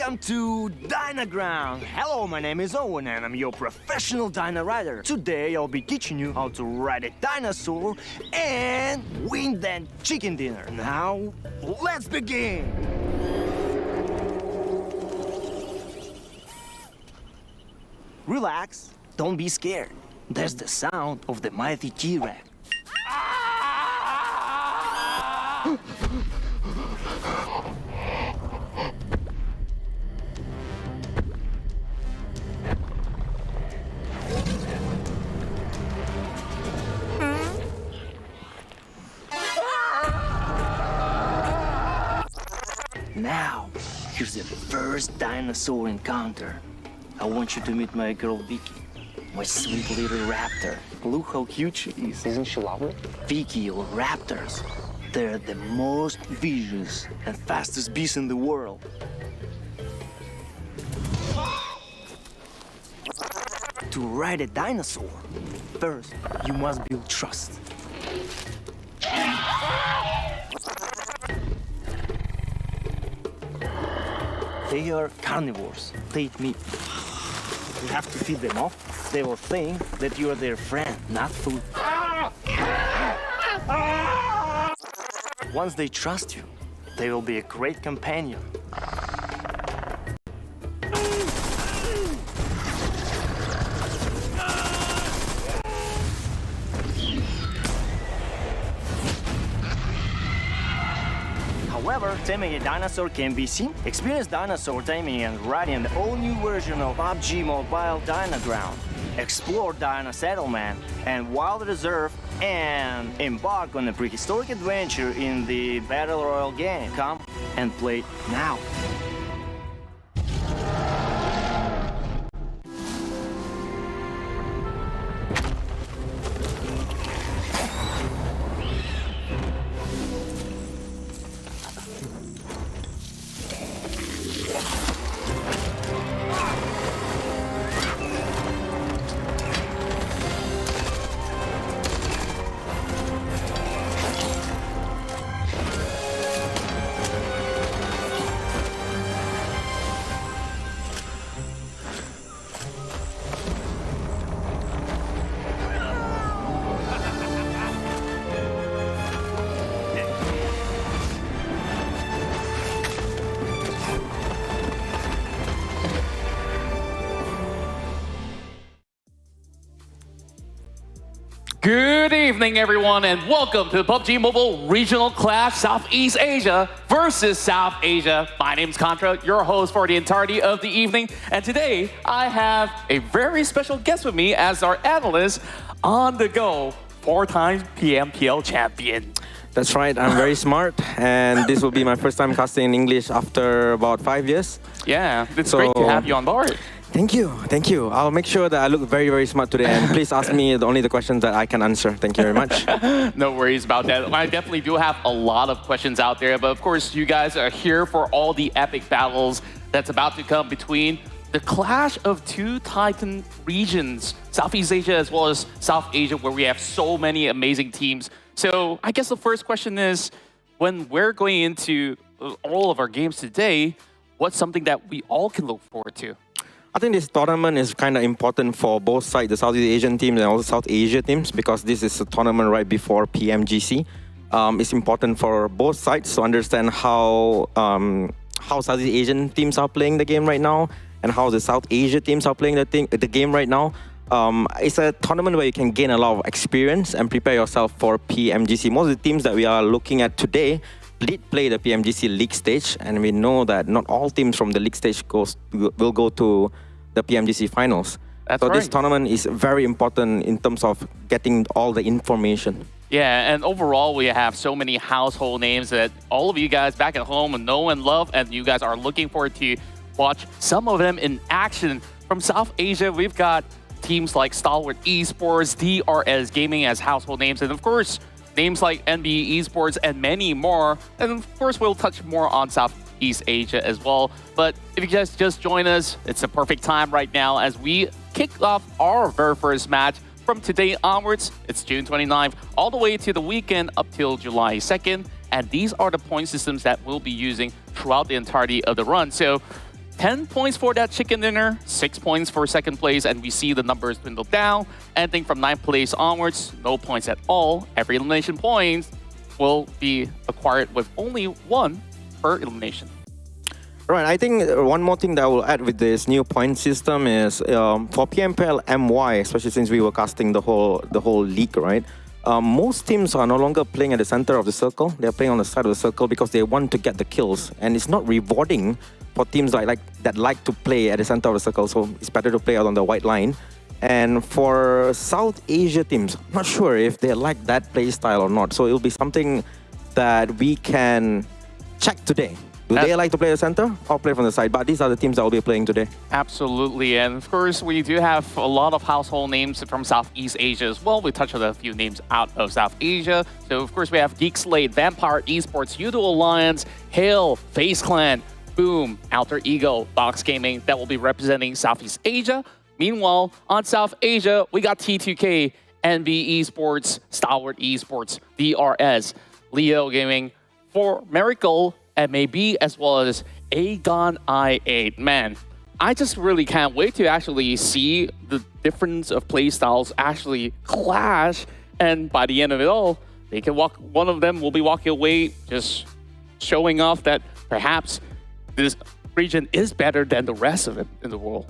Welcome to Dynaground. Hello, my name is Owen and I'm your professional Dyna rider. Today I'll be teaching you how to ride a dinosaur and win that chicken dinner. Now, let's begin. Relax, don't be scared. That's the sound of the mighty T-Rex. Now, here's the first dinosaur encounter. I want you to meet my girl Vicky, my sweet little raptor. Look how cute she is. Isn't she lovely? Vicky or raptors, they're the most vicious and fastest beasts in the world. To ride a dinosaur, first you must build trust. They are carnivores. They eat meat. You have to feed them off. They will think that you are their friend, not food. Once they trust you, they will be a great companion. However, taming a dinosaur can be seen. Experience dinosaur taming and riding the all-new version of PUBG Mobile Dynaground. Explore Dino Settlement and Wild Reserve and embark on a prehistoric adventure in the Battle Royale game. Come and play now. Good evening, everyone, and welcome to the PUBG Mobile Regional Clash Southeast Asia versus South Asia. My name's Contra, your host for the entirety of the evening, and today I have a very special guest with me as our analyst on the go, 4-time PMPL champion. That's right, I'm very smart, and this will be my first time casting in English after about 5 years. Yeah, it's great to have you on board. Thank you, thank you. I'll make sure that I look very, very smart today, and please ask me only the questions that I can answer. Thank you very much. No worries about that. I definitely do have a lot of questions out there, but of course, you guys are here for all the epic battles that's about to come between the clash of two Titan regions, Southeast Asia as well as South Asia, where we have so many amazing teams. So I guess the first question is, when we're going into all of our games today, what's something that we all can look forward to? I think this tournament is kind of important for both sides, the Southeast Asian teams and also South Asia teams, because this is a tournament right before PMGC. It's important for both sides to understand how Southeast Asian teams are playing the game right now and how the South Asia teams are playing the game right now. It's a tournament where you can gain a lot of experience and prepare yourself for PMGC. Most of the teams that we are looking at today did play the PMGC League stage, and we know that not all teams from the League stage will go to the PMGC finals. That's so right. This tournament is very important in terms of getting all the information. Yeah, and overall, we have so many household names that all of you guys back at home know and love, and you guys are looking forward to watch some of them in action. From South Asia, we've got teams like STALWART Esports, DRS Gaming as household names, and of course, names like NBeSports and many more. And of course, we'll touch more on Southeast Asia as well. But if you guys just join us, it's the perfect time right now as we kick off our very first match. From today onwards, it's June 29th, all the way to the weekend up till July 2nd. And these are the point systems that we'll be using throughout the entirety of the run. So 10 points for that chicken dinner, 6 points for second place, and we see the numbers dwindle down. Anything from 9th place onwards, no points at all. Every elimination point will be acquired with only 1 per elimination. Right, I think one more thing that I will add with this new point system is for PMPL MY, especially since we were casting the whole league, right? Most teams are no longer playing at the center of the circle. They're playing on the side of the circle because they want to get the kills, and it's not rewarding for teams that like to play at the center of the circle. So it's better to play out on the white line. And for South Asia teams, I'm not sure if they like that play style or not. So it'll be something that we can check today. Do they like to play the center or play from the side? But these are the teams that will be playing today. Absolutely. And of course, we do have a lot of household names from Southeast Asia as well. We touched on a few names out of South Asia. So, of course, we have GEEK, SLATE, Vampire, Esports, YOODO Alliance, Hail, FaZe Clan, Boom, Alter Ego, Box Gaming that will be representing Southeast Asia. Meanwhile, on South Asia, we got T2K, NBeSports, STALWART Esports, DRS, Leo Gaming, for Miracle, and maybe as well as Aegon I8. Man, I just really can't wait to actually see the difference of play styles actually clash. And by the end of it all, they can one of them will be walking away just showing off that perhaps this region is better than the rest of it in the world.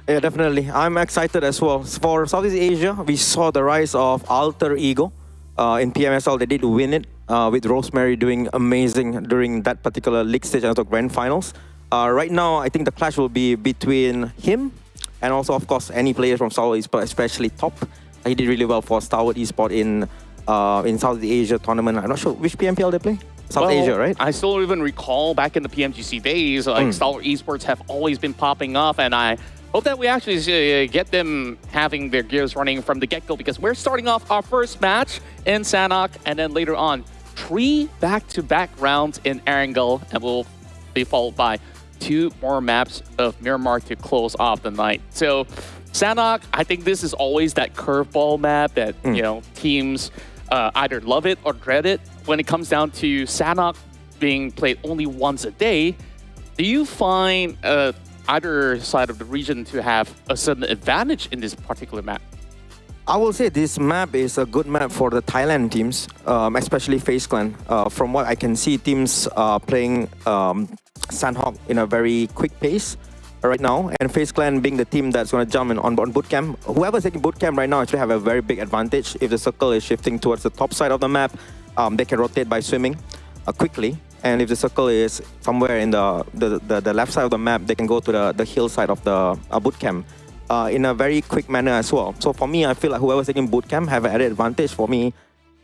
Yeah, definitely. I'm excited as well. For Southeast Asia, we saw the rise of Alter Ego. In PMSL, they did win it with Rosemary doing amazing during that particular league stage and also grand finals. Right now, I think the clash will be between him and also, of course, any players from South Esports, especially Top. He did really well for STALWART Esports in South Asia tournament. I'm not sure which PMPL they play. South Asia, right? I still even recall back in the PMGC days, like STALWART Esports have always been popping off, and I hope that we actually get them having their gears running from the get-go, because we're starting off our first match in Sanhok, and then later on, 3 back-to-back rounds in Erangel, and we'll be followed by 2 more maps of Miramar to close off the night. So Sanhok, I think this is always that curveball map that you know teams either love it or dread it. When it comes down to Sanhok being played only once a day, do you find either side of the region to have a certain advantage in this particular map? I will say this map is a good map for the Thailand teams, especially FaZe Clan. From what I can see, teams playing Sanhok in a very quick pace right now, and FaZe Clan being the team that's going to jump on bootcamp. Whoever's taking bootcamp right now actually have a very big advantage. If the circle is shifting towards the top side of the map, they can rotate by swimming quickly. And if the circle is somewhere in the left side of the map, they can go to the hill side of the bootcamp in a very quick manner as well. So for me, I feel like whoever's taking bootcamp have an added advantage. For me,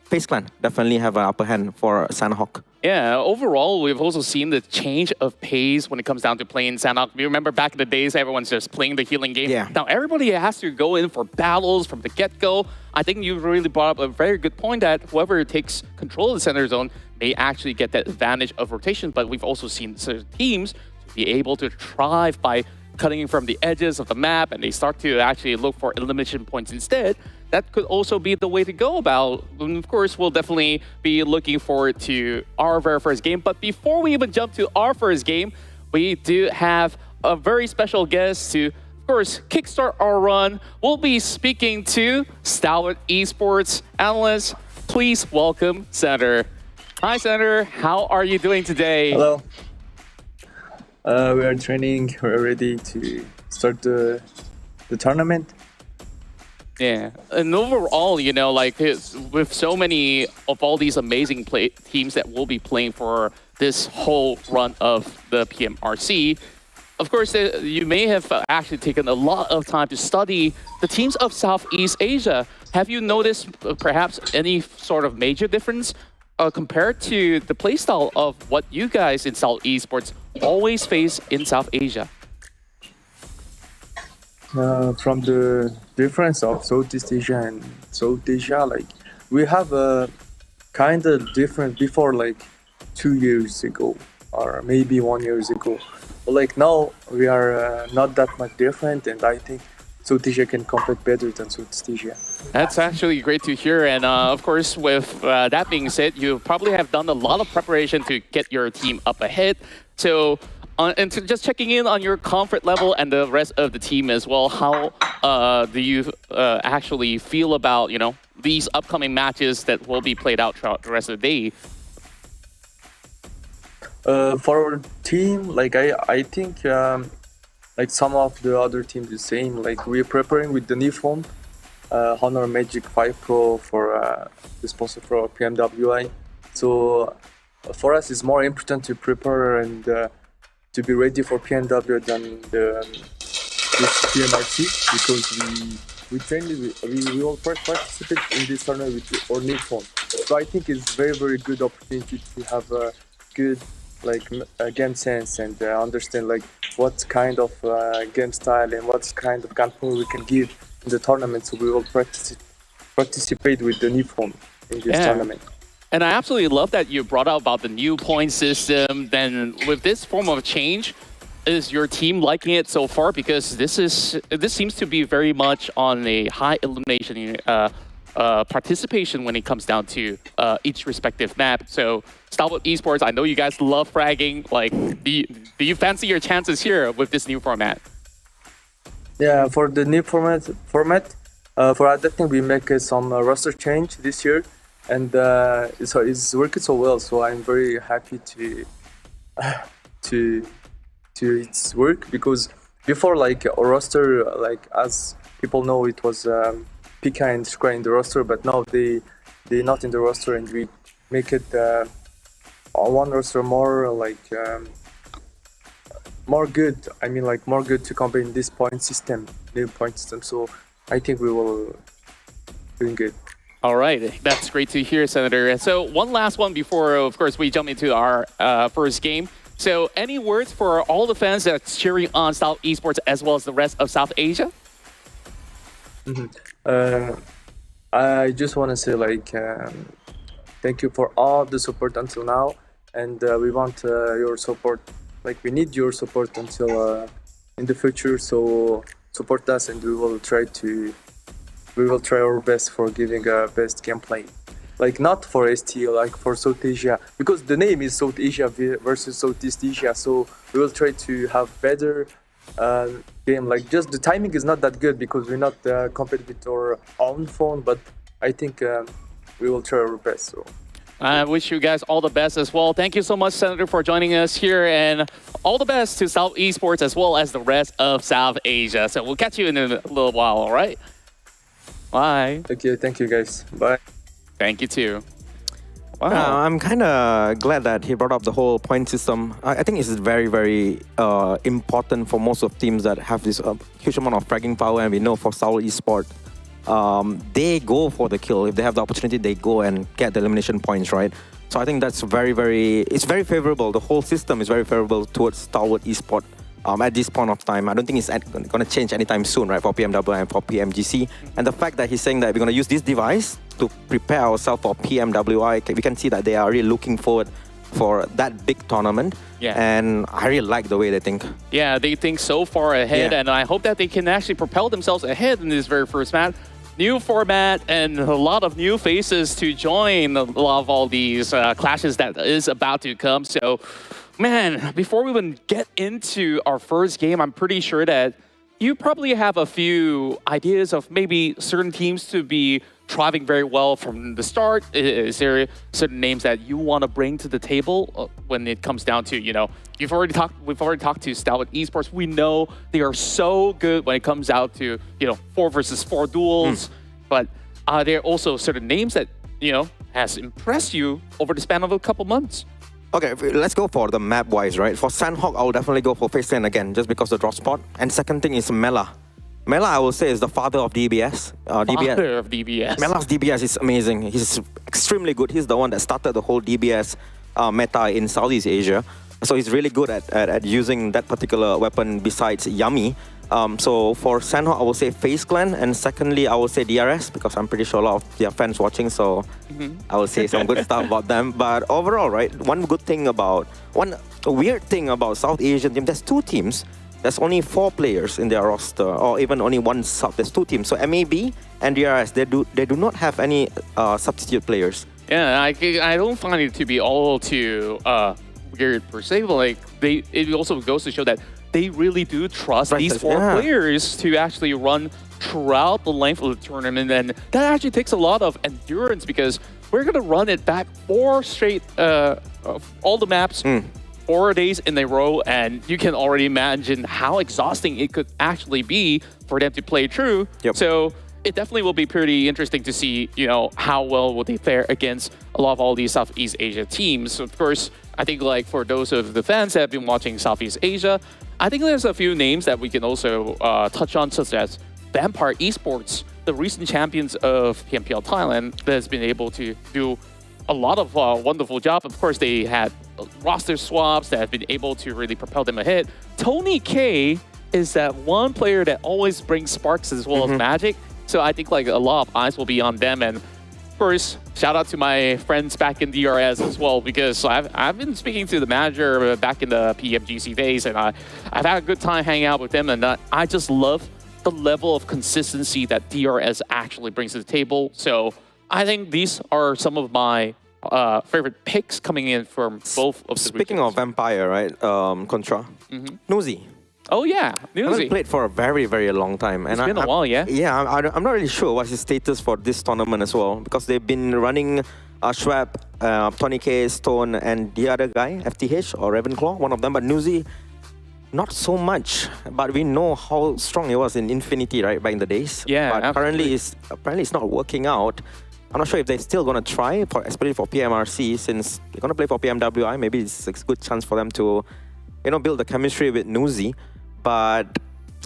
FaZe Clan definitely have an upper hand for Sanhok. Yeah, overall, we've also seen the change of pace when it comes down to playing Sanhok. You remember back in the days, everyone's just playing the healing game. Yeah. Now, everybody has to go in for battles from the get-go. I think you really brought up a very good point that whoever takes control of the center zone may actually get that advantage of rotation, but we've also seen certain teams to be able to thrive by cutting from the edges of the map, and they start to actually look for elimination points instead. That could also be the way to go about. And of course, we'll definitely be looking forward to our very first game. But before we even jump to our first game, we do have a very special guest to, of course, kickstart our run. We'll be speaking to STALWART Esports analyst. Please welcome Senator. Hi, Senator. How are you doing today? Hello. We are training. We're ready to start the tournament. Yeah, and overall, you know, like with so many of all these amazing teams that will be playing for this whole run of the PMRC, of course, you may have actually taken a lot of time to study the teams of Southeast Asia. Have you noticed perhaps any sort of major difference compared to the playstyle of what you guys in South Esports always face in South Asia? From the difference of Southeast Asia and South Asia, like we have a kind of different before, like 2 years ago or maybe 1 year ago. But like now we are not that much different, and I think South Asia can compete better than Southeast Asia. That's actually great to hear. And of course, with that being said, you probably have done a lot of preparation to get your team up ahead. So And just checking in on your comfort level and the rest of the team as well. How do you actually feel about these upcoming matches that will be played out throughout the rest of the day? For our team, like I think like some of the other teams the same. Like we're preparing with the new phone, Honor Magic 5 Pro for the sponsor for PMWI. So for us, it's more important to prepare and to be ready for PMW than this PMRC, because we train, we will participate in this tournament with our new phone. So I think it's very good opportunity to have a good game sense and understand like what kind of game style and what kind of gunplay we can give in the tournament. So we will participate with the new phone in this tournament. And I absolutely love that you brought out about the new point system. Then with this form of change, is your team liking it so far? Because this seems to be very much on a high elimination participation when it comes down to each respective map. So STALWART Esports, I know you guys love fragging. Like, do you fancy your chances here with this new format? Yeah, for the new format, for adapting, we make some roster change this year, and so it's working so well. So I'm very happy to its work, because before like our roster, like as people know, it was Pika and Square in the roster, but now they're not in the roster, and we make it one roster more like more good. I mean, like more good to combine this point system, new point system. So I think we will doing good. All right, that's great to hear, Senator. So one last one before, of course, we jump into our first game. So any words for all the fans that's cheering on STALWART Esports as well as the rest of South Asia? I just want to say like thank you for all the support until now, and we want your support. Like we need your support until in the future. So support us, and we will try our best for giving best gameplay. Like not for ST, like for South Asia, because the name is South Asia versus Southeast Asia. So we will try to have better game. Like just the timing is not that good because we're not competing with our own phone, but I think we will try our best. So I wish you guys all the best as well. Thank you so much, Senator, for joining us here, and all the best to STALWART Esports as well as the rest of South Asia. So we'll catch you in a little while, all right? Bye. Okay, thank you guys. Bye. Thank you too. Wow. I'm kind of glad that he brought up the whole point system. I think it's very important for most of teams that have this huge amount of fragging power, and we know for STALWART Esports, they go for the kill. If they have the opportunity, they go and get the elimination points, right? So I think that's it's very favorable. The whole system is very favorable towards STALWART Esports at this point of time. I don't think it's going to change anytime soon, right, for PMW and for PMGC. And the fact that he's saying that we're going to use this device to prepare ourselves for PMWI, we can see that they are really looking forward for that big tournament. Yeah. And I really like the way they think. Yeah, they think so far ahead, Yeah. and I hope that they can actually propel themselves ahead in this very first match. New format and a lot of new faces to join a lot of all these clashes that is about to come. So, man, before we even get into our first game, I'm pretty sure that you probably have a few ideas of maybe certain teams to be thriving very well from the start. Is there certain names that you want to bring to the table when it comes down to, we've already talked to STALWART Esports. We know they are so good when it comes out to, 4 versus 4 duels. But are there also certain names that, has impressed you over the span of a couple months? Okay, let's go for the map-wise, right? For Sanhok, I'll definitely go for FaZe Clan again, just because of the drop spot. And second thing is Mela. Mela, I will say, is the father of DBS. Father of DBS. Mela's DBS is amazing. He's extremely good. He's the one that started the whole DBS meta in Southeast Asia. So he's really good at using that particular weapon besides Yummy. So for Sanhok, I will say FaZe Clan. And secondly, I will say DRS, because I'm pretty sure a lot of their fans watching. So I will say some good stuff about them. But overall, right, one weird thing about South Asian team, there's 2 teams. There's only 4 players in their roster, or even only 1 sub. There's 2 teams. So MAB and DRS, they do not have any substitute players. Yeah, I don't find it to be all too weird per se, but like it also goes to show that they really do trust these four yeah. players to actually run throughout the length of the tournament, and that actually takes a lot of endurance because we're gonna run it back 4 straight, all the maps. 4 days in a row, and you can already imagine how exhausting it could actually be for them to play through. Yep. So it definitely will be pretty interesting to see, you know, how well will they fare against a lot of all these Southeast Asia teams. Of course, I think like for those of the fans that have been watching Southeast Asia, I think there's a few names that we can also touch on, such as Vampire Esports, the recent champions of PMPL Thailand, that has been able to do a lot of wonderful job. Of course, they had roster swaps that have been able to really propel them ahead. Tony K is that one player that always brings sparks as well as magic. So I think like a lot of eyes will be on them. And of course, shout out to my friends back in DRS as well, because I've been speaking to the manager back in the PMGC days, and I've had a good time hanging out with them. And I just love the level of consistency that DRS actually brings to the table. So I think these are some of my favorite picks coming in from both of the Speaking regions. of Vampire, right? Contra. Nuzi. Oh yeah, He hasn't Newsy. played for a very, very long time. It's been a while, yeah? Yeah, I'm not really sure what's his status for this tournament as well, because they've been running Schwab, Tony K, Stone, and the other guy, FTH or Ravenclaw, one of them. But Nuzi, not so much. But we know how strong he was in Infinity, right, back in the days. Yeah, but absolutely. apparently it's not working out. I'm not sure if they're still going to try, especially for PMRC, since they're going to play for PMWI. Maybe it's a good chance for them to, you know, build the chemistry with Nuzi. But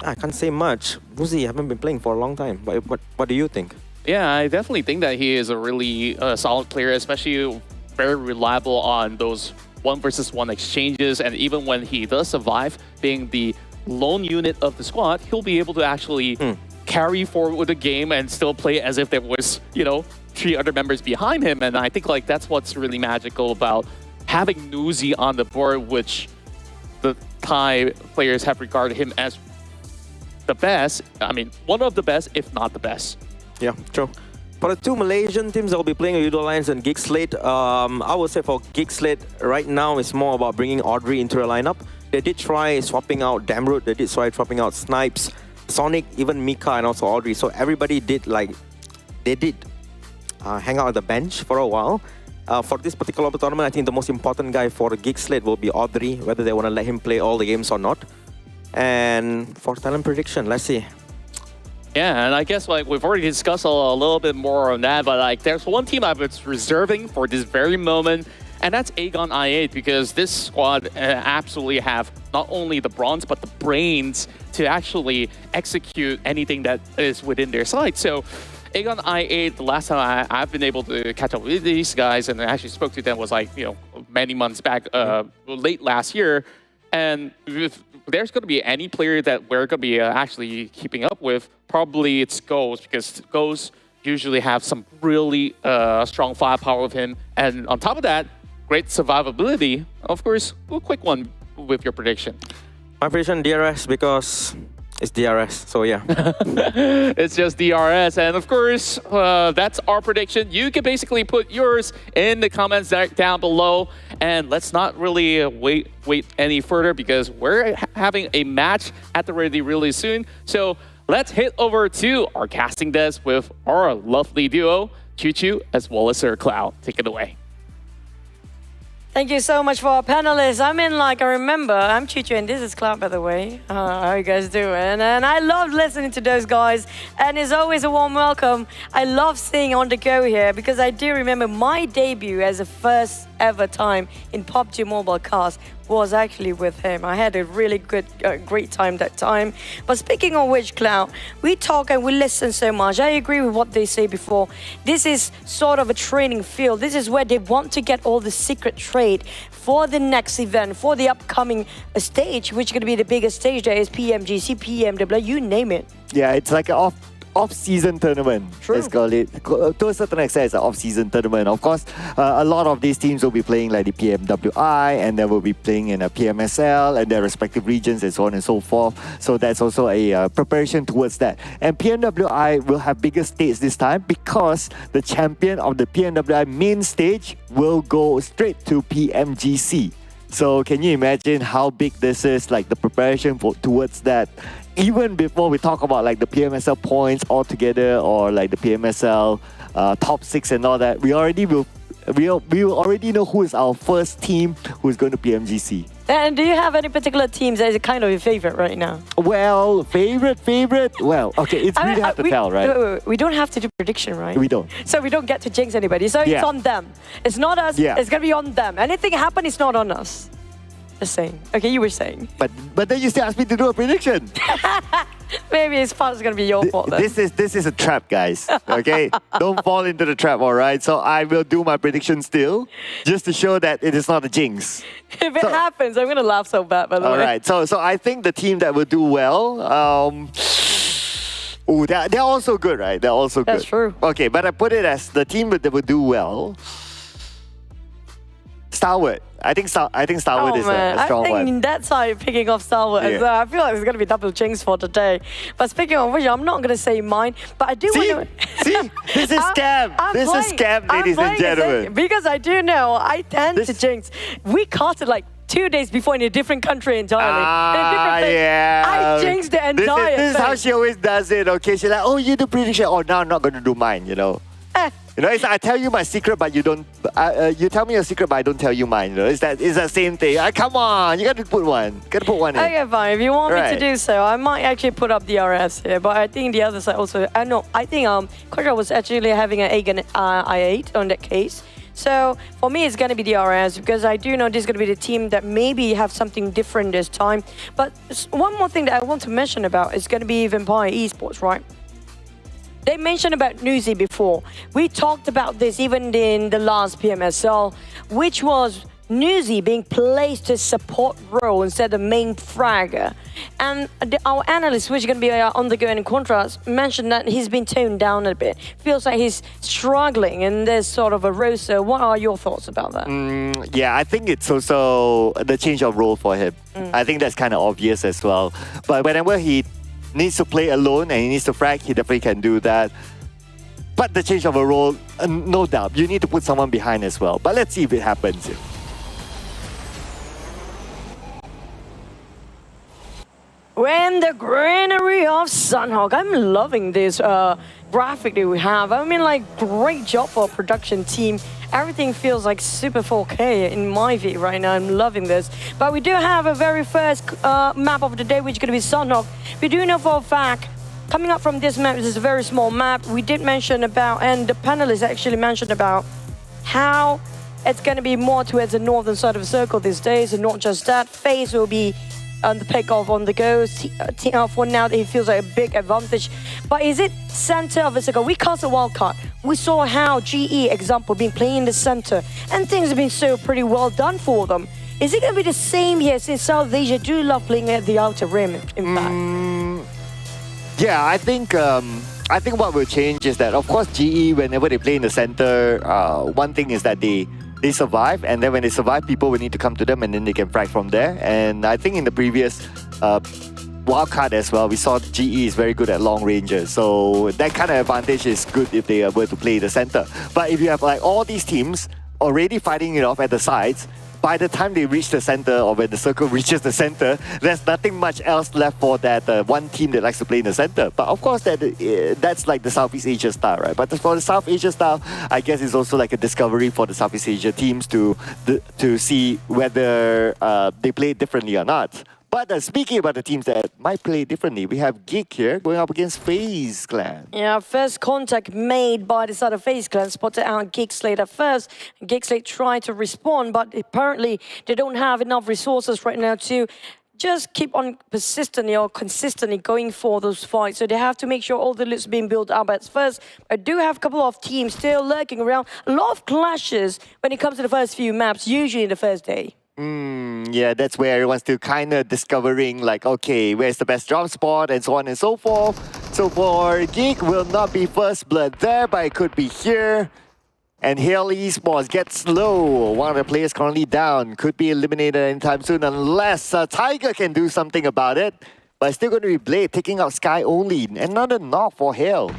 I can't say much. Nuzi haven't been playing for a long time. But what do you think? Yeah, I definitely think that he is a really solid player, especially very reliable on those 1-versus-1 exchanges. And even when he does survive being the lone unit of the squad, he'll be able to actually carry forward with the game and still play as if there was, you know, 3 other members behind him. And I think like that's what's really magical about having Nuzi on the board, which the Thai players have regarded him as the best. I mean, one of the best, if not the best. Yeah, true. For the 2 Malaysian teams that will be playing YOODO Alliance and GEEK SLATE, I would say for GEEK SLATE, right now it's more about bringing Audrey into the lineup. They did try swapping out Damroot, they did try swapping out Snipes, Sonic, even Mika, and also Audrey. So everybody did hang out at the bench for a while. For this particular tournament, I think the most important guy for the GEEK SLATE will be Audrey, whether they want to let him play all the games or not. And for talent prediction, let's see. Yeah, and I guess like we've already discussed a little bit more on that, but like there's one team I was reserving for this very moment, and that's Aegon I8, because this squad absolutely have not only the bronze but the brains to actually execute anything that is within their sight. So Aegon I8, the last time I've been able to catch up with these guys and I actually spoke to them was like, you know, many months back, late last year. And if there's going to be any player that we're going to be actually keeping up with, probably it's Ghost, because Ghost usually have some really strong firepower with him. And on top of that, great survivability. Of course, a quick one with your prediction. My prediction, DRS, because it's DRS, so yeah. It's just DRS. And of course, that's our prediction. You can basically put yours in the comments down below. And let's not really wait any further, because we're having a match at the ready really soon. So let's head over to our casting desk with our lovely duo, Choo Choo as well as Sir Cloud. Take it away. Thank you so much for our panelists. I mean, like, I remember, I'm Chicho and this is Cloud, by the way. How you guys doing? And I love listening to those guys. And it's always a warm welcome. I love seeing On The Go here because I do remember my debut as a first ever time in PUBG Mobile Cast was actually with him. I had a really great time that time. But speaking of which, Cloud, we talk and we listen so much. I agree with what they say before. This is sort of a training field. This is where they want to get all the secret trade for the next event, for the upcoming stage, which is going to be the biggest stage there is PMGC, PMW, you name it. Yeah, it's like an off-season tournament, let's call it. To a certain extent, it's an off-season tournament. Of course, a lot of these teams will be playing like the PMWI, and they will be playing in a PMSL and their respective regions and so on and so forth. So that's also a preparation towards that. And PMWI will have bigger stakes this time because the champion of the PMWI main stage will go straight to PMGC. So can you imagine how big this is, like the preparation towards that? Even before we talk about like the PMSL points altogether or like the PMSL top 6 and all that, we already already know who is our first team who is going to PMGC. And do you have any particular teams that is kind of your favorite right now? Well, favorite? Well, okay, it's really hard to tell, right? Wait. We don't have to do prediction, right? We don't. So we don't get to jinx anybody. So it's on them. It's not us. Yeah. It's going to be on them. Anything happen, it's not on us. Just saying. Okay, you were saying. But then you still asked me to do a prediction. Maybe it's part's going to be your fault then. This is a trap, guys. Okay? Don't fall into the trap, all right? So I will do my prediction still, just to show that it is not a jinx. If it happens, I'm going to laugh so bad, by the way. All right. So I think the team that will do well, they're also good, right? They're also good. That's true. Okay, but I put it as the team that will do well. STALWART. I think STALWART is a strong one. I think that's how you're picking off STALWART as well. I feel like it's going to be double jinx for today. But speaking of which, I'm not going to say mine, but I do want to... See? This is scam. This is scam, ladies and gentlemen. Because I do know I tend to jinx. We casted like 2 days before in a different country entirely. In a different thing. Yeah. I jinxed the entire This is how she always does it, okay? She's like, oh, you do prediction. Oh, now I'm not going to do mine, you know? You know, it's like I tell you my secret, but you don't. You tell me your secret, but I don't tell you mine. You know, it's that same thing. Come on, you got to put one. Got to put one in. Okay, fine. If you want me to do so, I might actually put up DRS here. But I think the other side also. I think Quadra was actually having an I8 on that case. So for me, it's going to be DRS because I do know this is going to be the team that maybe have something different this time. But one more thing that I want to mention about is going to be Vampire Esports, right? They mentioned about Newsy before. We talked about this even in the last PMSL, which was Newsy being placed to support role instead of main fragger. And our analyst, which is going to be undergoing in contrast, mentioned that he's been toned down a bit. Feels like he's struggling in this sort of a roster. What are your thoughts about that? Yeah, I think it's also the change of role for him. I think that's kind of obvious as well. But whenever he needs to play alone and he needs to frag, he definitely can do that. But the change of a role, no doubt, you need to put someone behind as well. But let's see if it happens. When the granary of Sanhok. I'm loving this graphic that we have. I mean, like, great job for a production team. Everything feels like super 4K in my view right now. I'm loving this. But we do have a very first map of the day, which is going to be Sanhok. We do know for a fact, coming up from this map, this is a very small map. We did mention about, and the panelists actually mentioned about how it's going to be more towards the northern side of the circle these days. And not just that, FaZe will be on the pick-off on the go. For now, it feels like a big advantage. But is it center of the circle? We cast a wild card. We saw how GE, example, been playing in the center, and things have been so pretty well done for them. Is it going to be the same here since South Asia do love playing at the outer rim, in fact? Yeah, I think what will change is that, of course, GE, whenever they play in the center, one thing is that they survive, and then when they survive, people will need to come to them and then they can frag from there. And I think in the previous wildcard as well, we saw GE is very good at long ranges. So that kind of advantage is good if they are able to play the center. But if you have like all these teams already fighting it off at the sides, by the time they reach the center or when the circle reaches the center, there's nothing much else left for that one team that likes to play in the center. But of course, that's like the Southeast Asia style, right? But for the South Asia style, I guess it's also like a discovery for the Southeast Asia teams to see whether they play differently or not. But speaking about the teams that might play differently, we have GEEK here going up against FaZe Clan. Yeah, first contact made by the side of FaZe Clan, spotted out GEEK SLATE at first. GEEK SLATE tried to respond, but apparently they don't have enough resources right now to just keep on persistently or consistently going for those fights. So they have to make sure all the loots are being built up at first. I do have a couple of teams still lurking around. A lot of clashes when it comes to the first few maps, usually the first day. Yeah, that's where everyone's still kind of discovering, like, okay, where's the best drop spot and so on and so forth. So for GEEK, will not be first blood there, but it could be here. And Hale Esports gets low. One of the players currently down. Could be eliminated anytime soon unless Tiger can do something about it. But it's still going to be Blade taking out Sky only. Another knock for Hale.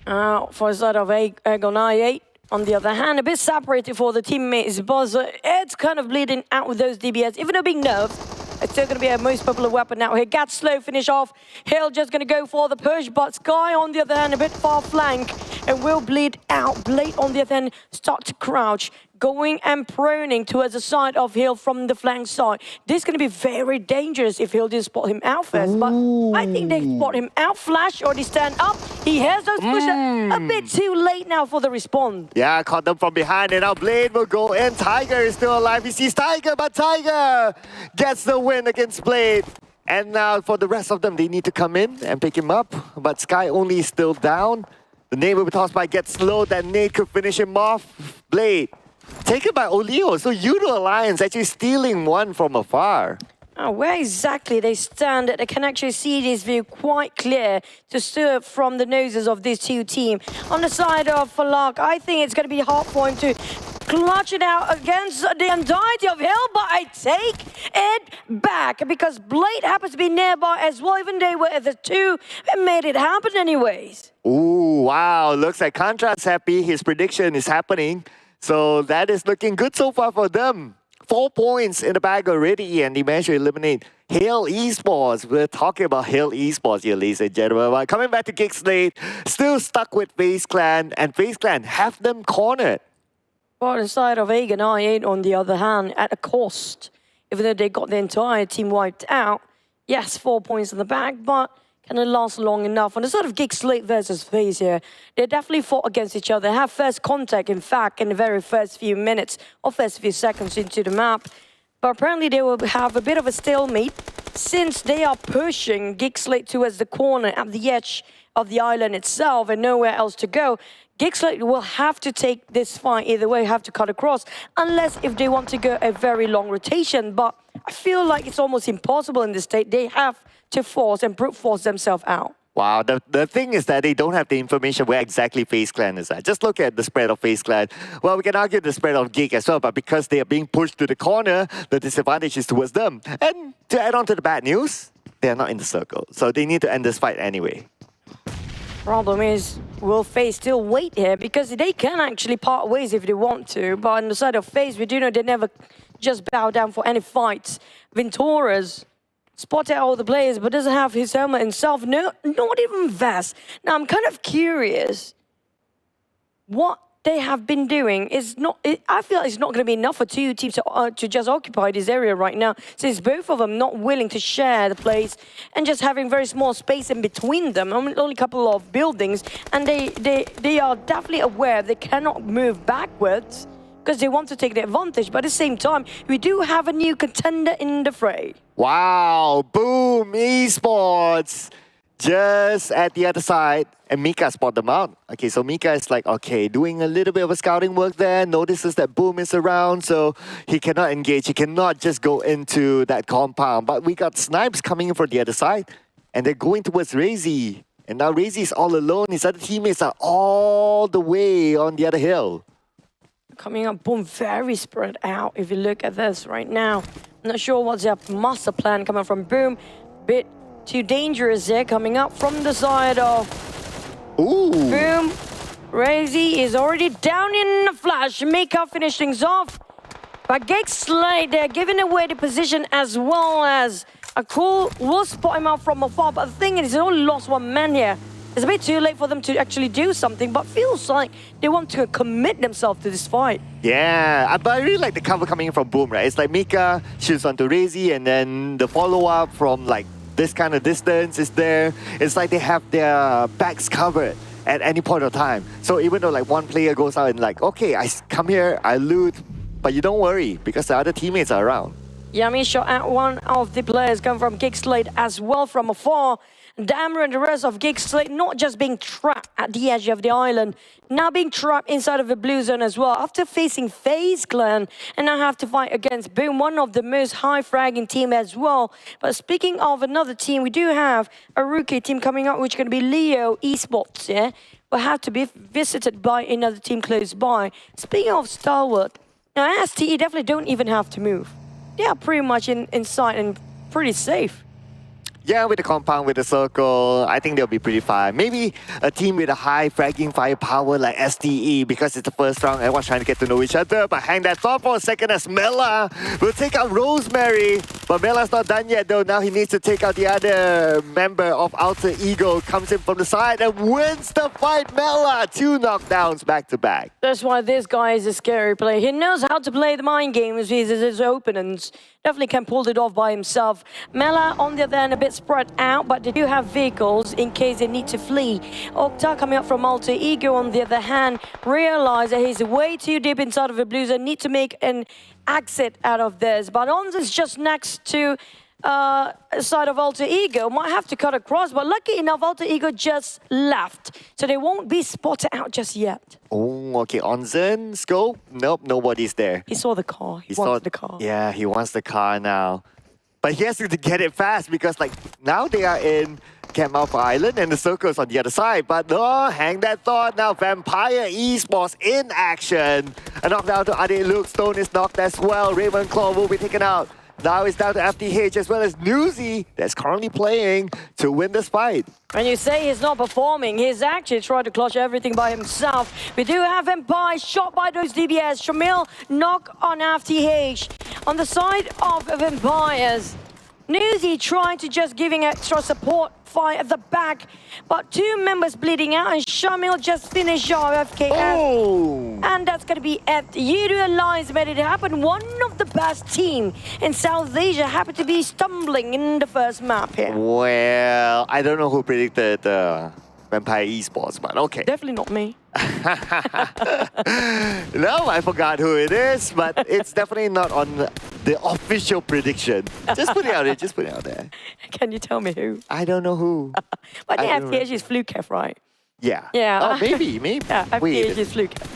For the side of Erangel 98. On the other hand, a bit separated for the teammates, but it's kind of bleeding out with those DBS, even though being nerfed. It's still going to be a most popular weapon now here. Gat slow finish off. Hill just going to go for the push, but Sky on the other hand, a bit far flank and will bleed out. Blade on the other hand, start to crouch, going and proning towards the side of Hill from the flank side. This is going to be very dangerous if Hill didn't spot him out first, but I think they spot him out. Flash already stand up. He has those pushes. A bit too late now for the respawn. Yeah, caught them from behind, and now Blade will go in. Tiger is still alive. He sees Tiger, but Tiger gets the win against Blade. And now for the rest of them, they need to come in and pick him up. But Sky only is still down. The nade will be tossed by Get Slow. That nade could finish him off. Blade taken by Oleo. So YOODO Alliance actually stealing one from afar. Where exactly they stand, they can actually see this view quite clear to serve from the noses of these two teams. On the side of Falak, I think it's going to be hard for him to clutch it out against the entirety of Hill, but I take it back because Blade happens to be nearby as well, even they were the two that made it happen anyways. Ooh, wow. Looks like Contrast's happy. His prediction is happening. So that is looking good so far for them. 4 points in the bag already, and they managed to eliminate Hail Esports. We're talking about Hail Esports here, ladies and gentlemen. But coming back to GEEK SLATE, still stuck with FaZe Clan, and FaZe Clan have them cornered. Well, inside of Agan I8, on the other hand, at a cost, even though they got the entire team wiped out, yes, 4 points in the bag, but can it last long enough? On the sort of GEEK SLATE versus FaZe here, they definitely fought against each other. They have first contact, in fact, in the very first few minutes or first few seconds into the map. But apparently they will have a bit of a stalemate since they are pushing GEEK SLATE towards the corner at the edge of the island itself and nowhere else to go. GEEK SLATE will have to take this fight either way, have to cut across, unless if they want to go a very long rotation. But I feel like it's almost impossible in this state. They have to force and brute force themselves out. Wow, the thing is that they don't have the information where exactly FaZe Clan is at. Just look at the spread of FaZe Clan. Well, we can argue the spread of GEEK as well, but because they are being pushed to the corner, the disadvantage is towards them. And to add on to the bad news, they are not in the circle. So they need to end this fight anyway. Problem is, will FaZe still wait here? Because they can actually part ways if they want to, but on the side of FaZe, we do know they never just bow down for any fights. Venturas spotted all the players, but doesn't have his helmet himself. No, not even Vest. Now, I'm kind of curious. What they have been doing is not... I feel like it's not going to be enough for two teams to just occupy this area right now, since both of them not willing to share the place and just having very small space in between them. Only a couple of buildings, and they are definitely aware they cannot move backwards because they want to take the advantage. But at the same time, we do have a new contender in the fray. Wow, boom, Esports just at the other side, and Mika spot them out. Okay, so Mika is like, okay, doing a little bit of a scouting work there, notices that Boom is around, so he cannot engage, he cannot just go into that compound. But we got Snipes coming in from the other side, and they're going towards Razy. And now Razy is all alone, his other teammates are all the way on the other hill. Coming up, Boom, very spread out if you look at this right now. I'm not sure what's their master plan coming from Boom. Bit too dangerous there coming up from the side of Boom. Razy is already down in the flash. Mika finish things off. But GEEK SLATE, they're giving away the position as well as a cool will spot him out from afar. But the thing is, they only lost one man here. It's a bit too late for them to actually do something, but feels like they want to commit themselves to this fight. Yeah, but I really like the cover coming in from Boom, right? It's like Mika shoots onto Razy, and then the follow-up from like this kind of distance is there. It's like they have their backs covered at any point of time. So even though like one player goes out and like, okay, I come here, I loot, but you don't worry because the other teammates are around. Yami shot at one of the players come from GEEK SLATE as well from afar. Dammer and the rest of GEEK SLATE not just being trapped at the edge of the island, now being trapped inside of the blue zone as well. After facing FaZe Clan, and now have to fight against Boom, one of the most high-fragging team as well. But speaking of another team, we do have a rookie team coming up, which is going to be Leo Esports, yeah? Will have to be visited by another team close by. Speaking of STALWART, now STE definitely don't even have to move. They are pretty much inside and pretty safe. Yeah, with the compound, with the circle, I think they'll be pretty fine. Maybe a team with a high fragging firepower like STE, because it's the first round, everyone's trying to get to know each other. But hang that thought for a second as Mela will take out Rosemary. But Mela's not done yet though. Now he needs to take out the other member of Alter Ego. Comes in from the side and wins the fight. Mela, 2 knockdowns back to back. That's why this guy is a scary player. He knows how to play the mind games with his opponents. Definitely can pull it off by himself. Mela, on the other hand, a bit spread out, but they do have vehicles in case they need to flee. Okta coming up from Alter Ego, on the other hand, realize that he's way too deep inside of the blues and need to make an exit out of this. But Onzen's just next to side of Alter Ego, might have to cut across, but lucky enough, Alter Ego just left, so they won't be spotted out just yet. Oh, okay. Onzen, scope. Nope, nobody's there. He saw the car. He wanted the car. Yeah, he wants the car now. But he has to get it fast because, like, now they are in Camp Alpha Island and the circle's on the other side. But no, hang that thought now. Vampire Esports in action. A knockdown to Ade Luke. Stone is knocked as well. Ravenclaw will be taken out. Now it's down to FTH as well as Newsy that's currently playing to win this fight. When you say he's not performing, he's actually trying to clutch everything by himself. We do have Empire shot by those DBS. Shamil knock on FTH. On the side of Empires, Newsy trying to just giving extra support fight at the back, but 2 members bleeding out, and Shamil just finished off FKF. Oh! And that's going to be it. YOODO Alliance made it happen. One of the best team in South Asia happened to be stumbling in the first map here. Well, I don't know who predicted Vampire Esports, but okay. Definitely not me. No, I forgot who it is, but it's definitely not on the official prediction. Just put it out there, just put it out there. Can you tell me who? I don't know who. But the I don't FTH is Flukef, right? Yeah. Yeah. Oh, maybe. Yeah, FTH Wait. is Flukef.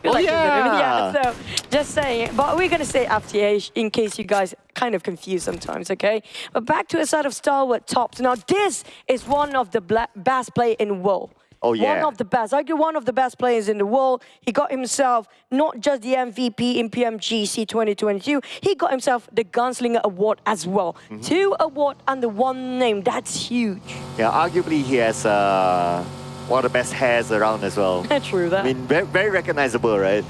Oh, yeah. Yeah, so just saying. But we're going to say FTH in case you guys kind of confused sometimes, okay? But back to a side of STALWART tops. Now, this is one of the best players in the world. Oh, yeah. One of the best. Arguably one of the best players in the world. He got himself not just the MVP in PMGC 2022, he got himself the Gunslinger Award as well. 2 awards under 1 name. That's huge. Yeah, arguably he has one of the best hairs around as well. True that. I mean, very, very recognizable, right?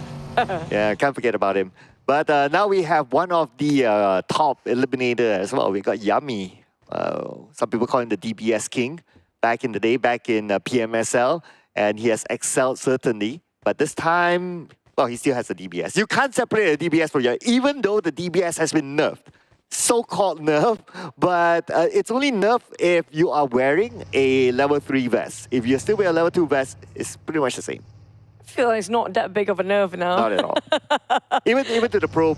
Yeah, can't forget about him. But now we have one of the top eliminator as well. We got Yummy. Some people call him the DBS King. Back in the day, back in PMSL, and he has excelled certainly. But this time, well, he still has a DBS. You can't separate a DBS from you, even though the DBS has been nerfed. So-called nerf, but it's only nerf if you are wearing a level 3 vest. If you still wear a level 2 vest, it's pretty much the same. I feel like it's not that big of a nerve now. Not at all. even to the pro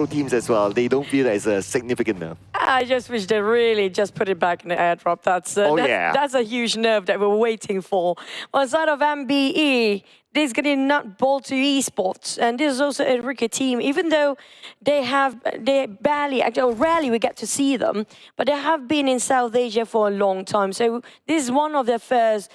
teams as well, they don't feel that it's a significant nerf. I just wish they really just put it back in the airdrop. That's a huge nerve that we're waiting for. On side of MBE, this is getting nutball to Esports, and this is also a rookie team. Even though they barely, actually, rarely we get to see them, but they have been in South Asia for a long time. So this is one of their first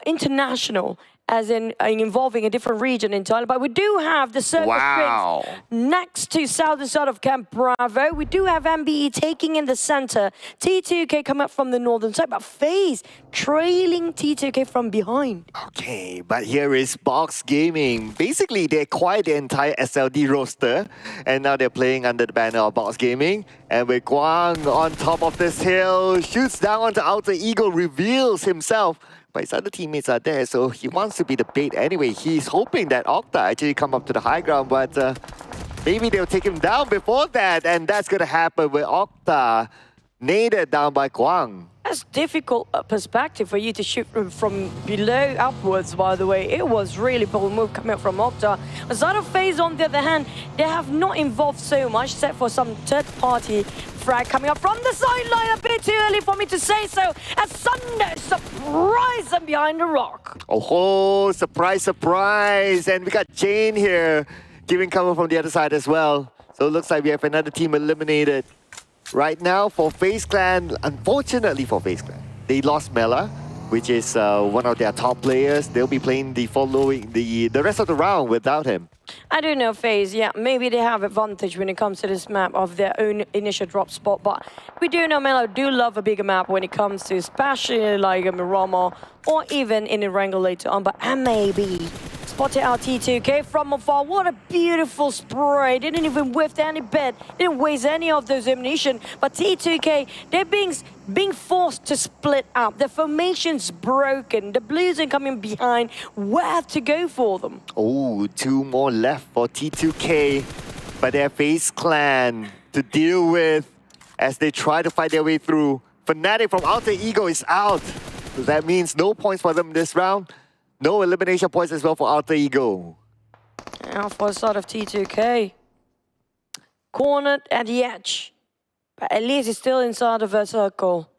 international, as in involving a different region in Thailand. But we do have the Circle Prince next to southern side of Camp Bravo. We do have MBE taking in the center. T2K come up from the northern side, but FaZe trailing T2K from behind. Okay, but here is Box Gaming. Basically, they acquired the entire SLD roster, and now they're playing under the banner of Box Gaming. And with Guang on top of this hill, shoots down onto Alter Ego, reveals himself. But his other teammates are there, so he wants to be the bait anyway. He's hoping that Okta actually come up to the high ground, but maybe they'll take him down before that, and that's going to happen with Okta naded down by Guang. That's difficult perspective for you to shoot from below upwards, by the way. It was really bold move coming up from Okta. Aside of FaZe, on the other hand, they have not involved so much, except for some third-party frag coming up from the sideline. A bit too early for me to say so, as Sunday surprise them behind the rock. Oh, surprise, surprise. And we got Jane here giving cover from the other side as well. So it looks like we have another team eliminated. Right now for FaZe Clan, unfortunately for FaZe Clan, they lost Mela, which is one of their top players. They'll be playing the rest of the round without him. I don't know, FaZe. Yeah, maybe they have advantage when it comes to this map of their own initial drop spot, but we do know Melo do love a bigger map when it comes to especially like a Miramar or even in Erangel later on, but maybe spotted out T2K from afar. What a beautiful spray. Didn't even whiff any bit. Didn't waste any of those ammunition. But T2K, they're being forced to split up. The formation's broken. The Blues are coming behind. Where to go for them? Oh, 2 more left for T2K. But their FaZe Clan to deal with as they try to fight their way through. Fnatic from Alter Ego is out. So that means no points for them this round. No elimination points as well for Alter Ego. Now for a start of T2K. Cornered at the edge. But at least it's still inside of a circle.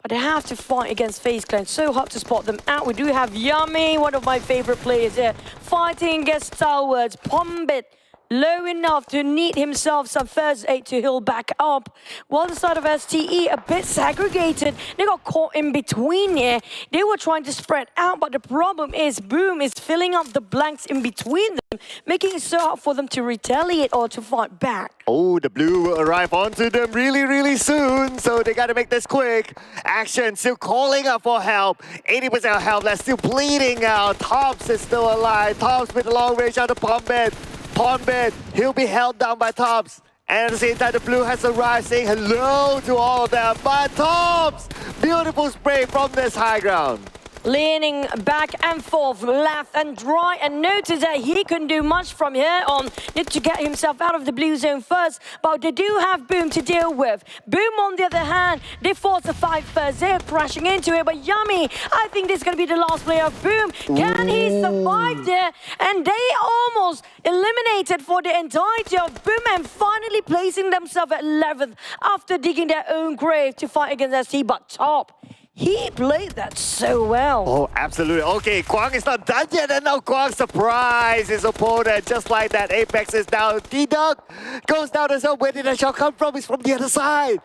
But they have to fight against FaZe Clan. So hard to spot them out. We do have Yummy, one of my favorite players here, fighting against STALWART. Pombit low enough to need himself some first aid to heal back up. While the side of STE a bit segregated. They got caught in between here. They were trying to spread out, but the problem is Boom is filling up the blanks in between them, making it so hard for them to retaliate or to fight back. Oh, the blue will arrive onto them really, really soon. So they got to make this quick. Action still calling up for help. 80% help. That's still bleeding out. Tops is still alive. Tops with a long range out of Pombit. Pombit, he'll be held down by Tops. And at the same time, the blue has arrived saying hello to all of them. But Tops, beautiful spray from this high ground. Leaning back and forth, left and right, and notice that he couldn't do much from here on. Need to get himself out of the blue zone first, but they do have Boom to deal with. Boom, on the other hand, they force a fight first. They're crashing into it, but Yummy, I think this is going to be the last player of Boom. Can he survive there? And they almost eliminated for the entirety of Boom and finally placing themselves at 11th after digging their own grave to fight against ST, but Top. He played that so well. Oh, absolutely. Okay, Kwang is not done yet, and now Kwang surprised his opponent. Just like that, Apex is down. D-Duck goes down as well. Where did that shot come from? It's from the other side.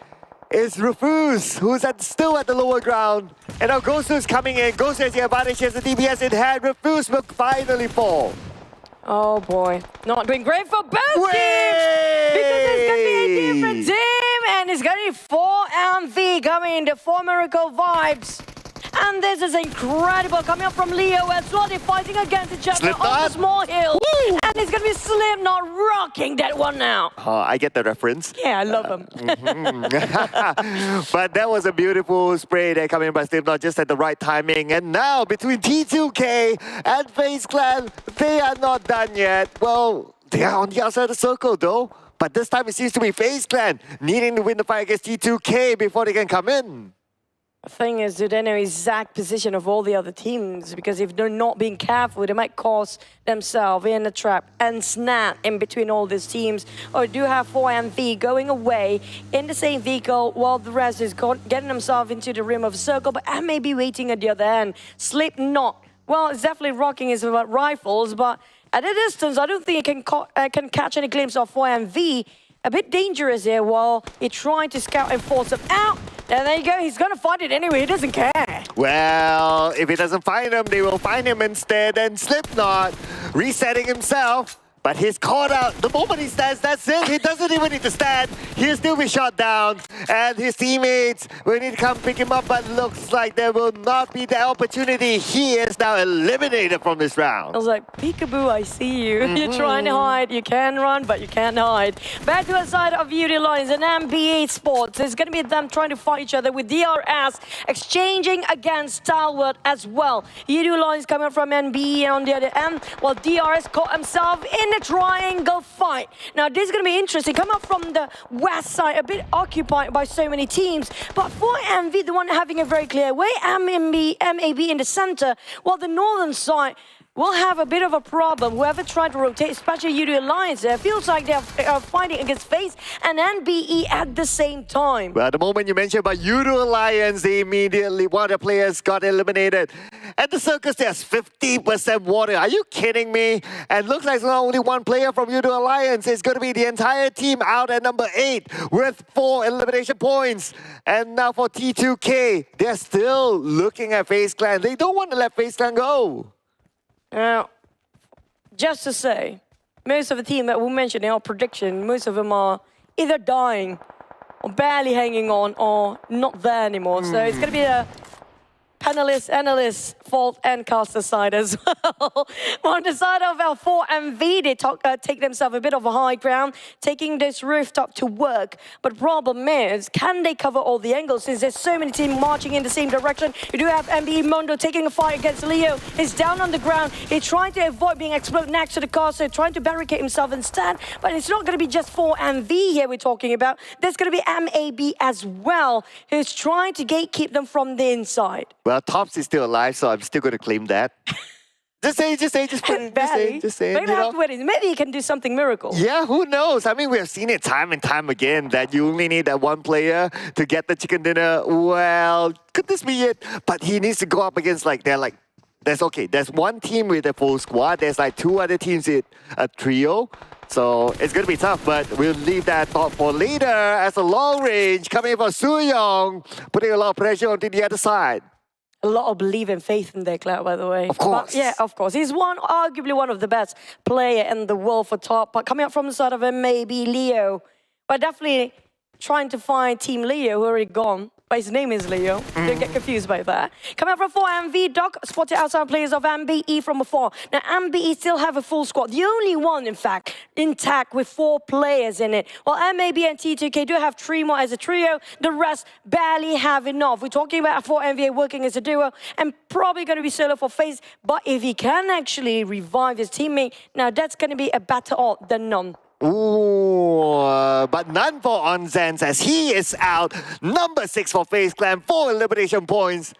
It's Rufus, who's still at the lower ground. And now Gosu is coming in. Gosu has the advantage, has the DBS in hand. Rufus will finally fall. Oh boy, not doing great for both teams because it's going to be a different team and it's going to be 4MV coming, the 4 Miracle vibes. And this is incredible coming up from Leo as well. They're fighting against each other on the small hill. Woo! And it's going to be Slipknot rocking that one now. I get the reference. Yeah, I love him. But that was a beautiful spray there coming by Slipknot just at the right timing. And now between T2K and FaZe Clan, they are not done yet. Well, they are on the outside of the circle though. But this time it seems to be FaZe Clan needing to win the fight against T2K before they can come in. The thing is, do they know exact position of all the other teams? Because if they're not being careful, they might cause themselves in a trap and snap in between all these teams. Or do have 4MV going away in the same vehicle while the rest is getting themselves into the rim of the circle, but I may be waiting at the other end. Slipknot, well, it's definitely rocking his rifles, but at a distance, I don't think he can catch any glimpse of 4MV. A bit dangerous here while he trying to scout and force him out. And there you go, he's gonna find it anyway, he doesn't care. Well, if he doesn't find him, they will find him instead. And Slipknot resetting himself. But he's caught out. The moment he stands, that's it. He doesn't even need to stand. He'll still be shot down. And his teammates will need to come pick him up. But looks like there will not be the opportunity. He is now eliminated from this round. I was like, peekaboo, I see you. You're trying to hide. You can run, but you can't hide. Back to the side of YOODO Lions and NBeSports. It's going to be them trying to fight each other with DRS exchanging against STALWART as well. YOODO Lions coming from NBE on the other end, while DRS caught himself in a triangle fight. Now, this is going to be interesting. Come up from the west side, a bit occupied by so many teams, but for MV, the one having a very clear way, MAB in the center, while the northern side will have a bit of a problem. Whoever tried to rotate, especially YOODO Alliance, it feels like they're fighting against FaZe and NBE at the same time. Well, the moment you mentioned about YOODO Alliance, they immediately, one of the players got eliminated. At the circus, there's 50% water. Are you kidding me? And looks like it's not only one player from YOODO Alliance. It's going to be the entire team out at number 8 with 4 elimination points. And now for T2K, they're still looking at FaZe Clan. They don't want to let FaZe Clan go. Now, just to say, most of the team that we mentioned in our prediction, most of them are either dying or barely hanging on or not there anymore. So it's going to be a panelist, analyst, fault, and caster side as well. On the side of our 4MV, they take themselves a bit of a high ground, taking this rooftop to work. But problem is, can they cover all the angles since there's so many teams marching in the same direction? You do have NBE Mondo taking a fight against Leo. He's down on the ground. He's trying to avoid being exploded next to the caster, trying to barricade himself instead. But it's not going to be just 4MV here we're talking about. There's going to be MAB as well, who's trying to gatekeep them from the inside. Well, Tops is still alive, so I'm still going to claim that. Just say, just say. Maybe have to wait. Maybe he can do something miracle. Yeah, who knows? I mean, we have seen it time and time again that you only need that one player to get the chicken dinner. Well, could this be it? But he needs to go up against there's one team with a full squad. There's like 2 other teams with a trio. So it's going to be tough, but we'll leave that thought for later as a long range coming from Suyong, putting a lot of pressure onto the other side. A lot of belief and faith in their Cloud, by the way. Of course. But yeah, of course. He's arguably one of the best player in the world for top. But coming up from the side of him, maybe Leo. But definitely trying to find Team Leo, who already gone. But his name is Leo. Don't get confused by that. Coming up from 4MV, Doc spotted outside players of MBE from afar. Now, MBE still have a full squad. The only one, in fact, intact with 4 players in it. While MAB and T2K do have 3 more as a trio, the rest barely have enough. We're talking about 4MV working as a duo and probably going to be solo for FaZe. But if he can actually revive his teammate, now that's going to be a better odd than none. Ooh, but none for Onzens as he is out. Number 6 for FaZe Clan, 4 elimination points.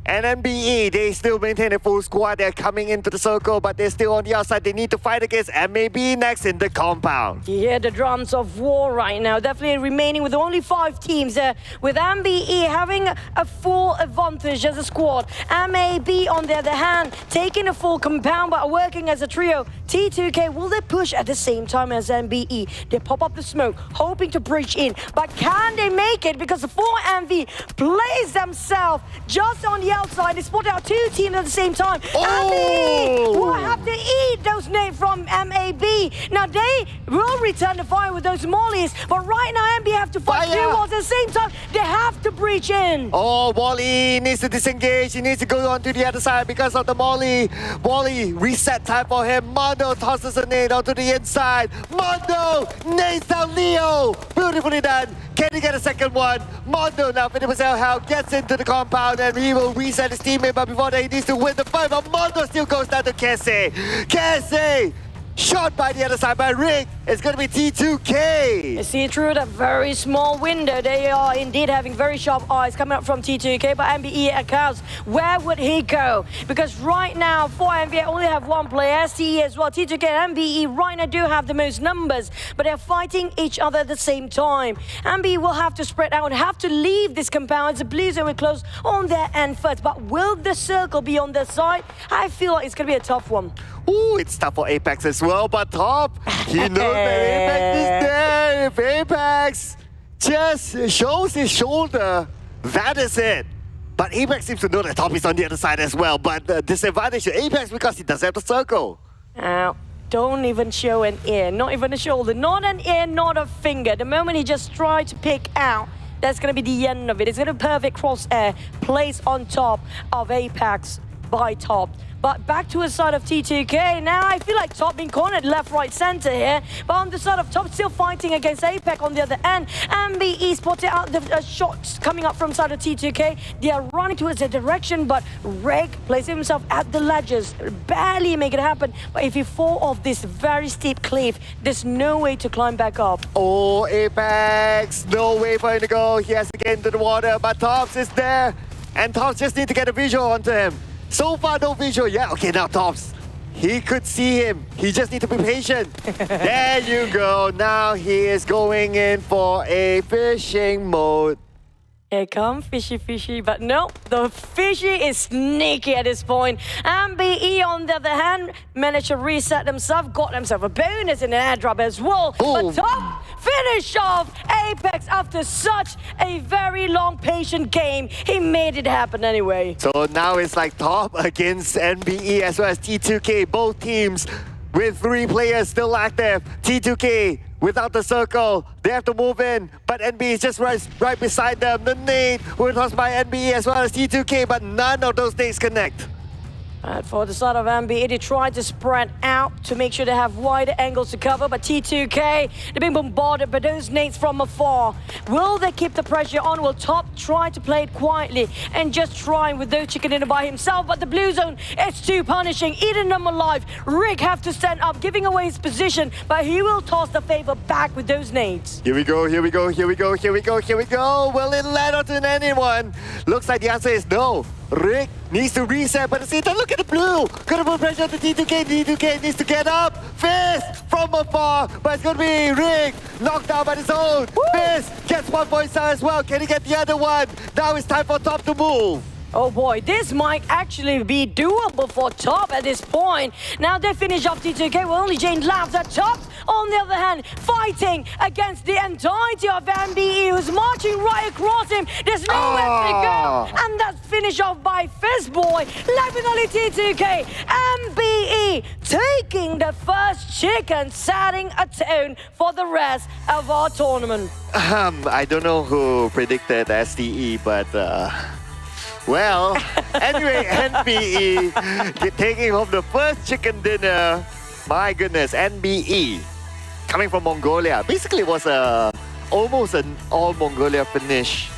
And NBE, they still maintain a full squad. They're coming into the circle, but they're still on the outside. They need to fight against MAB next in the compound. You hear the drums of war right now. Definitely remaining with only 5 teams there. With MBE having a full advantage as a squad. MAB, on the other hand, taking a full compound but working as a trio. T2K, will they push at the same time as MBE? They pop up the smoke, hoping to breach in. But can they make it? Because the 4MV plays themselves just on the outside. They spotted out 2 teams at the same time. MBE will have to eat those names from MAB. Now they will return the fire with those mollies, but right now MBE have to fight 2 walls at the same time. They have to breach in. Oh, Wally needs to disengage. He needs to go on to the other side because of the molly. Wally, reset time for him. Mondo tosses a nade onto the inside. Mondo nades down Leo. Beautifully done. Can he get a second one? Mondo now 50% health, gets into the compound and he will reset his teammate, but before that he needs to win the fight, but Mondo still goes down to Kese. Kese! Shot by the other side by Rick. It's going to be T2K. You see through that very small window, they are indeed having very sharp eyes coming up from T2K, but MBE accounts. Where would he go? Because right now, 4MV only have 1 player, STE as well. T2K and MBE right now do have the most numbers, but they're fighting each other at the same time. MBE will have to spread out, have to leave this compound as the Blues will close on their end first. But will the circle be on their side? I feel like it's going to be a tough one. Ooh, it's tough for Apex as well, but Top, he knows that Apex is there. If Apex just shows his shoulder, that is it. But Apex seems to know that Top is on the other side as well, but the disadvantage to Apex because he doesn't have the circle. Don't even show an ear, not even a shoulder, not an ear, not a finger. The moment he just tried to pick out, that's going to be the end of it. It's going to be perfect crosshair placed on top of Apex by Top. But back to the side of T2K. Now I feel like Top being cornered left, right, center here. But on the side of Top, still fighting against Apex on the other end. MBE spotted out the shots coming up from side of T2K. They are running towards the direction, but Reg places himself at the ledges. Barely make it happen. But if you fall off this very steep cliff, there's no way to climb back up. Oh, Apex, no way for him to go. He has to get into the water, but Tops is there. And Tops just need to get a visual onto him. So far, no visual yet. Okay, now Tops. He could see him. He just needs to be patient. There you go. Now he is going in for a fishing mode. Here come fishy, but no, the fishy is sneaky at this point. MBE, on the other hand, managed to reset themselves, got themselves a bonus in an airdrop as well. Ooh. But Top finish off Apex after such a very long, patient game. He made it happen anyway. So now it's like Top against NBE as well as T2K. Both teams with 3 players still active. T2K without the circle, they have to move in, but NB is just right beside them. The nade will be tossed by NB as well as T2K, but none of those nades connect. And for the side of NB, they tried to spread out to make sure they have wider angles to cover, but T2K, they're being bombarded by those nades from afar. Will they keep the pressure on? Will Top try to play it quietly and just try with those chicken dinner by himself? But the blue zone is too punishing, eating them alive. Rick have to stand up, giving away his position, but he will toss the favor back with those nades. Here we go, here we go, here we go, here we go, here we go. Will it land onto anyone? Looks like the answer is no. Rick needs to reset, but at the same time, look at the blue. Gonna put pressure on the T2K. T2K needs to get up. FaZe from afar, but it's gonna be Rick knocked down by his own. FaZe gets 1 point star as well. Can he get the other one? Now it's time for Top to move. Oh boy, this might actually be doable for Top at this point. Now they finish off T2K with only Jane laughs at Top. On the other hand, fighting against the entirety of NBE, who's marching right across him. There's nowhere to go. And that's finished off by Fizzboy. Left with only T2K. NBE taking the first chicken, setting a tone for the rest of our tournament. I don't know who predicted STE, but well, anyway, NBE taking home the first chicken dinner. My goodness, NBE coming from Mongolia. Basically, it was almost an all Mongolia finish.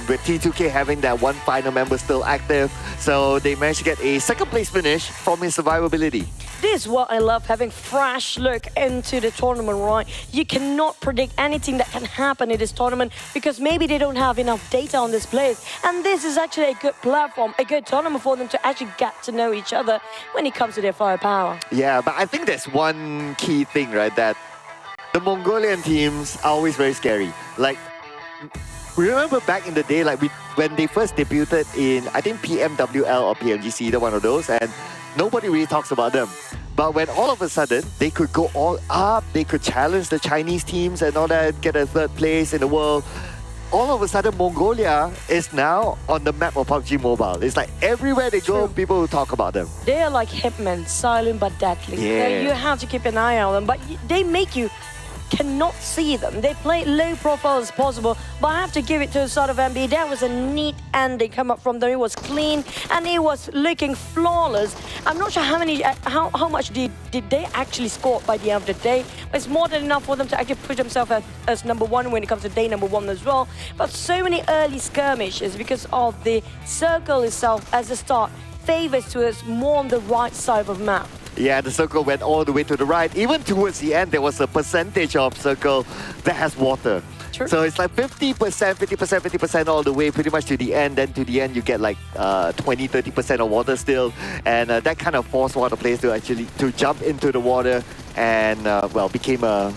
With T2K having that one final member still active. So they managed to get a second place finish from his survivability. This is what I love, having fresh look into the tournament, right? You cannot predict anything that can happen in this tournament because maybe they don't have enough data on this players. And this is actually a good platform, a good tournament for them to actually get to know each other when it comes to their firepower. Yeah, but I think there's one key thing, right? That the Mongolian teams are always very scary. Like, remember back in the day, like when they first debuted in, I think PMWL or PMGC, either one of those, and nobody really talks about them. But when all of a sudden, they could go all up, they could challenge the Chinese teams and all that, get a 3rd place in the world. All of a sudden, Mongolia is now on the map of PUBG Mobile. It's like everywhere they go, people will talk about them. They are like hitmen, silent but deadly. Yeah. So you have to keep an eye on them, but they make you cannot see them. They play low profile as possible, but I have to give it to the side of NB. That was a neat ending come up from them. It was clean and it was looking flawless. I'm not sure how much did they actually score by the end of the day, but it's more than enough for them to actually put themselves as number 1 when it comes to day number 1 as well. But so many early skirmishes because of the circle itself as a start favors to us more on the right side of the map. Yeah, the circle went all the way to the right. Even towards the end, there was a percentage of circle that has water. True. So it's like 50%, 50%, 50% all the way pretty much to the end. Then to the end, you get like 20, 30% of water still. And that kind of forced one of the players to actually jump into the water and, well, became a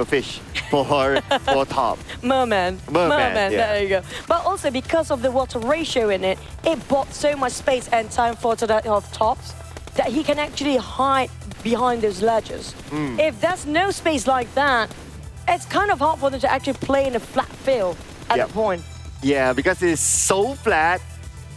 fish for Top. Merman, yeah. there you go. But also because of the water ratio in it, it bought so much space and time for Tops that he can actually hide behind those ledges. If there's no space like that, it's kind of hard for them to actually play in a flat field at that point. Yeah, because it's so flat,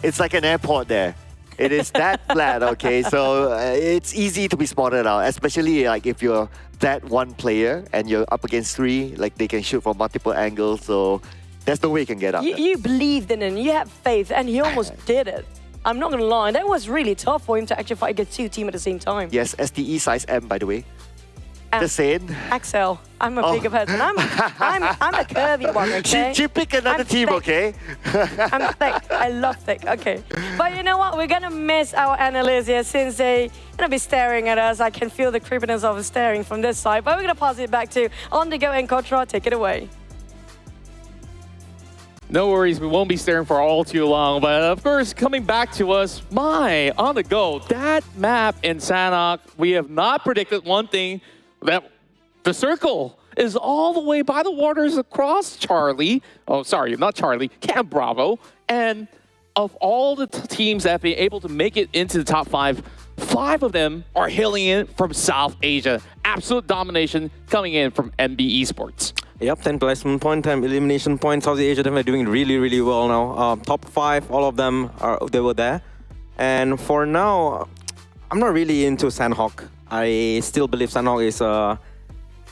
it's like an airport there. It is that flat, okay? So it's easy to be spotted out, especially like if you're that one player and you're up against 3, like they can shoot from multiple angles, so there's no way you can get up. You believed in him, you had faith, and he almost did it. I'm not gonna lie, that was really tough for him to actually fight against 2 teams at the same time. Yes, STE size M, by the way. Just saying. Axel, I'm a bigger person. I'm a curvy one, okay? She pick another team, thick. okay? I'm thick. I love thick. Okay. But you know what? We're gonna miss our analysts here since they're gonna be staring at us. I can feel the creepiness of the staring from this side. But we're gonna pass it back to On The Go and Kotra. Take it away. No worries, we won't be staring for all too long, but of course, coming back to us, On The Go, that map in Sanhok, we have not predicted one thing, that the circle is all the way by the waters across Charlie, oh sorry, not Charlie, Camp Bravo, and of all the teams that have been able to make it into the top 5, 5 of them are hailing in from South Asia. Absolute domination coming in from NBeSports. Yep, 10 placement point time, elimination points. South Asia definitely doing really, really well now. Top 5, all of them they were there. And for now, I'm not really into Sanhok. I still believe Sanhok is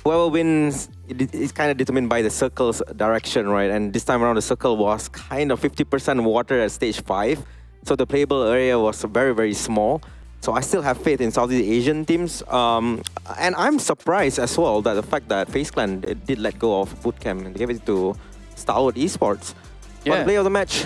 whoever wins. It's kind of determined by the circle's direction, right? And this time around, the circle was kind of 50% water at stage 5, so the playable area was very, very small. So I still have faith in Southeast Asian teams, and I'm surprised as well that the fact that FaZe Clan did let go of Bootcamp and gave it to STALWART Esports. What play of the match?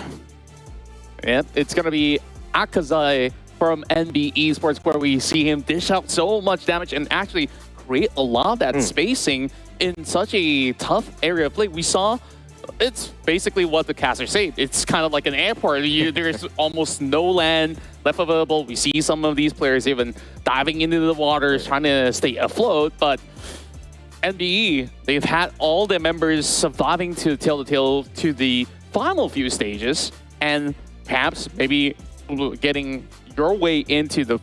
Yep, it's going to be Akazai from NBeSports, where we see him dish out so much damage and actually create a lot of that spacing in such a tough area of play. We saw it's basically what the casters say. It's kind of like an airport. There's almost no land left available. We see some of these players even diving into the waters, trying to stay afloat. But NBE, they've had all their members surviving to tail to tail to the final few stages, and perhaps maybe getting your way into the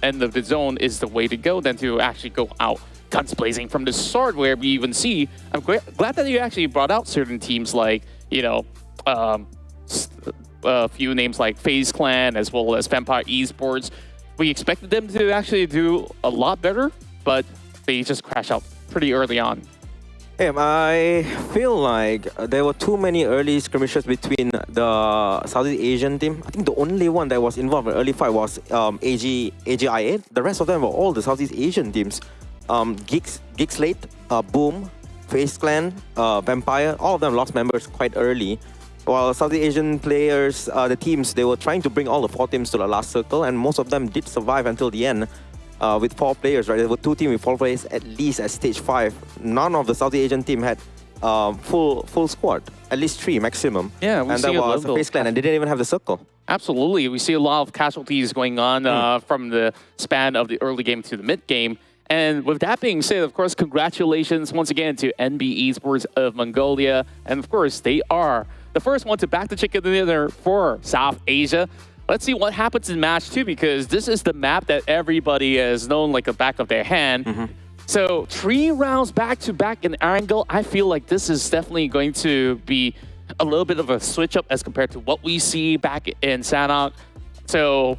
end of the zone is the way to go than to actually go out guns blazing from the start, where we even see, I'm glad that you actually brought out certain teams like, you know, a few names like FaZe Clan as well as Vampire Esports. We expected them to actually do a lot better, but they just crashed out pretty early on. Yeah, I feel like there were too many early skirmishes between the Southeast Asian team. I think the only one that was involved in early fight was AGIA. The rest of them were all the Southeast Asian teams. GEEK, SLATE, Boom, FaZe Clan, Vampire, all of them lost members quite early. While Southeast Asian players, the teams, they were trying to bring all the 4 teams to the last circle, and most of them did survive until the end with 4 players, right? There were 2 teams with 4 players at least at stage 5. None of the Southeast Asian team had full squad, at least 3 maximum. Yeah, we and see that was FaZe Clan, and they didn't even have the circle. Absolutely. We see a lot of casualties going on from the span of the early game to the mid game. And with that being said, of course, congratulations once again to NBeSports of Mongolia. And of course, they are the first one to back the chicken dinner for South Asia. Let's see what happens in match 2, because this is the map that everybody has known like the back of their hand. So 3 rounds back-to-back in Erangel. I feel like this is definitely going to be a little bit of a switch up as compared to what we see back in Sanhok. So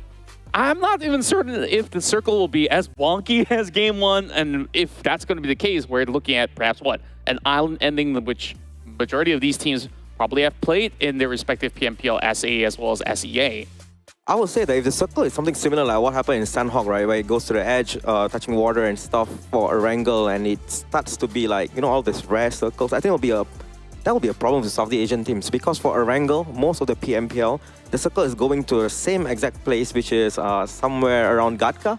I'm not even certain if the circle will be as wonky as game 1, and if that's going to be the case, we're looking at perhaps what, an island ending, which majority of these teams probably have played in their respective PMPL SA as well as SEA. I would say that if the circle is something similar like what happened in Sanhok, right, where it goes to the edge, touching water and stuff for Erangel, and it starts to be like, you know, all these rare circles, I think that will be a problem with Southeast Asian teams, because for Erangel, most of the PMPL, the circle is going to the same exact place, which is somewhere around Gatka,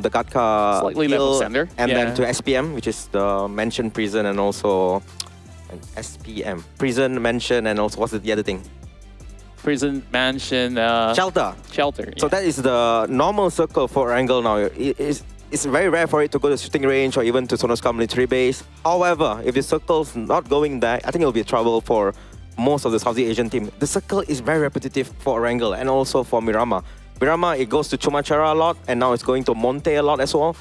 the Gatka slightly level center, and then to SPM, which is the Mansion Prison, and also SPM, Prison, Mansion, and also what's the other thing? Prison, Mansion, Shelter. Shelter. So that is the normal circle for Erangel now. It's very rare for it to go to shooting range or even to Sonoska military base. However, if the circle's not going there, I think it'll be trouble for most of the Southeast Asian team. The circle is very repetitive for Erangel and also for Miramar. Miramar, it goes to Chumachara a lot, and now it's going to Monte a lot as well.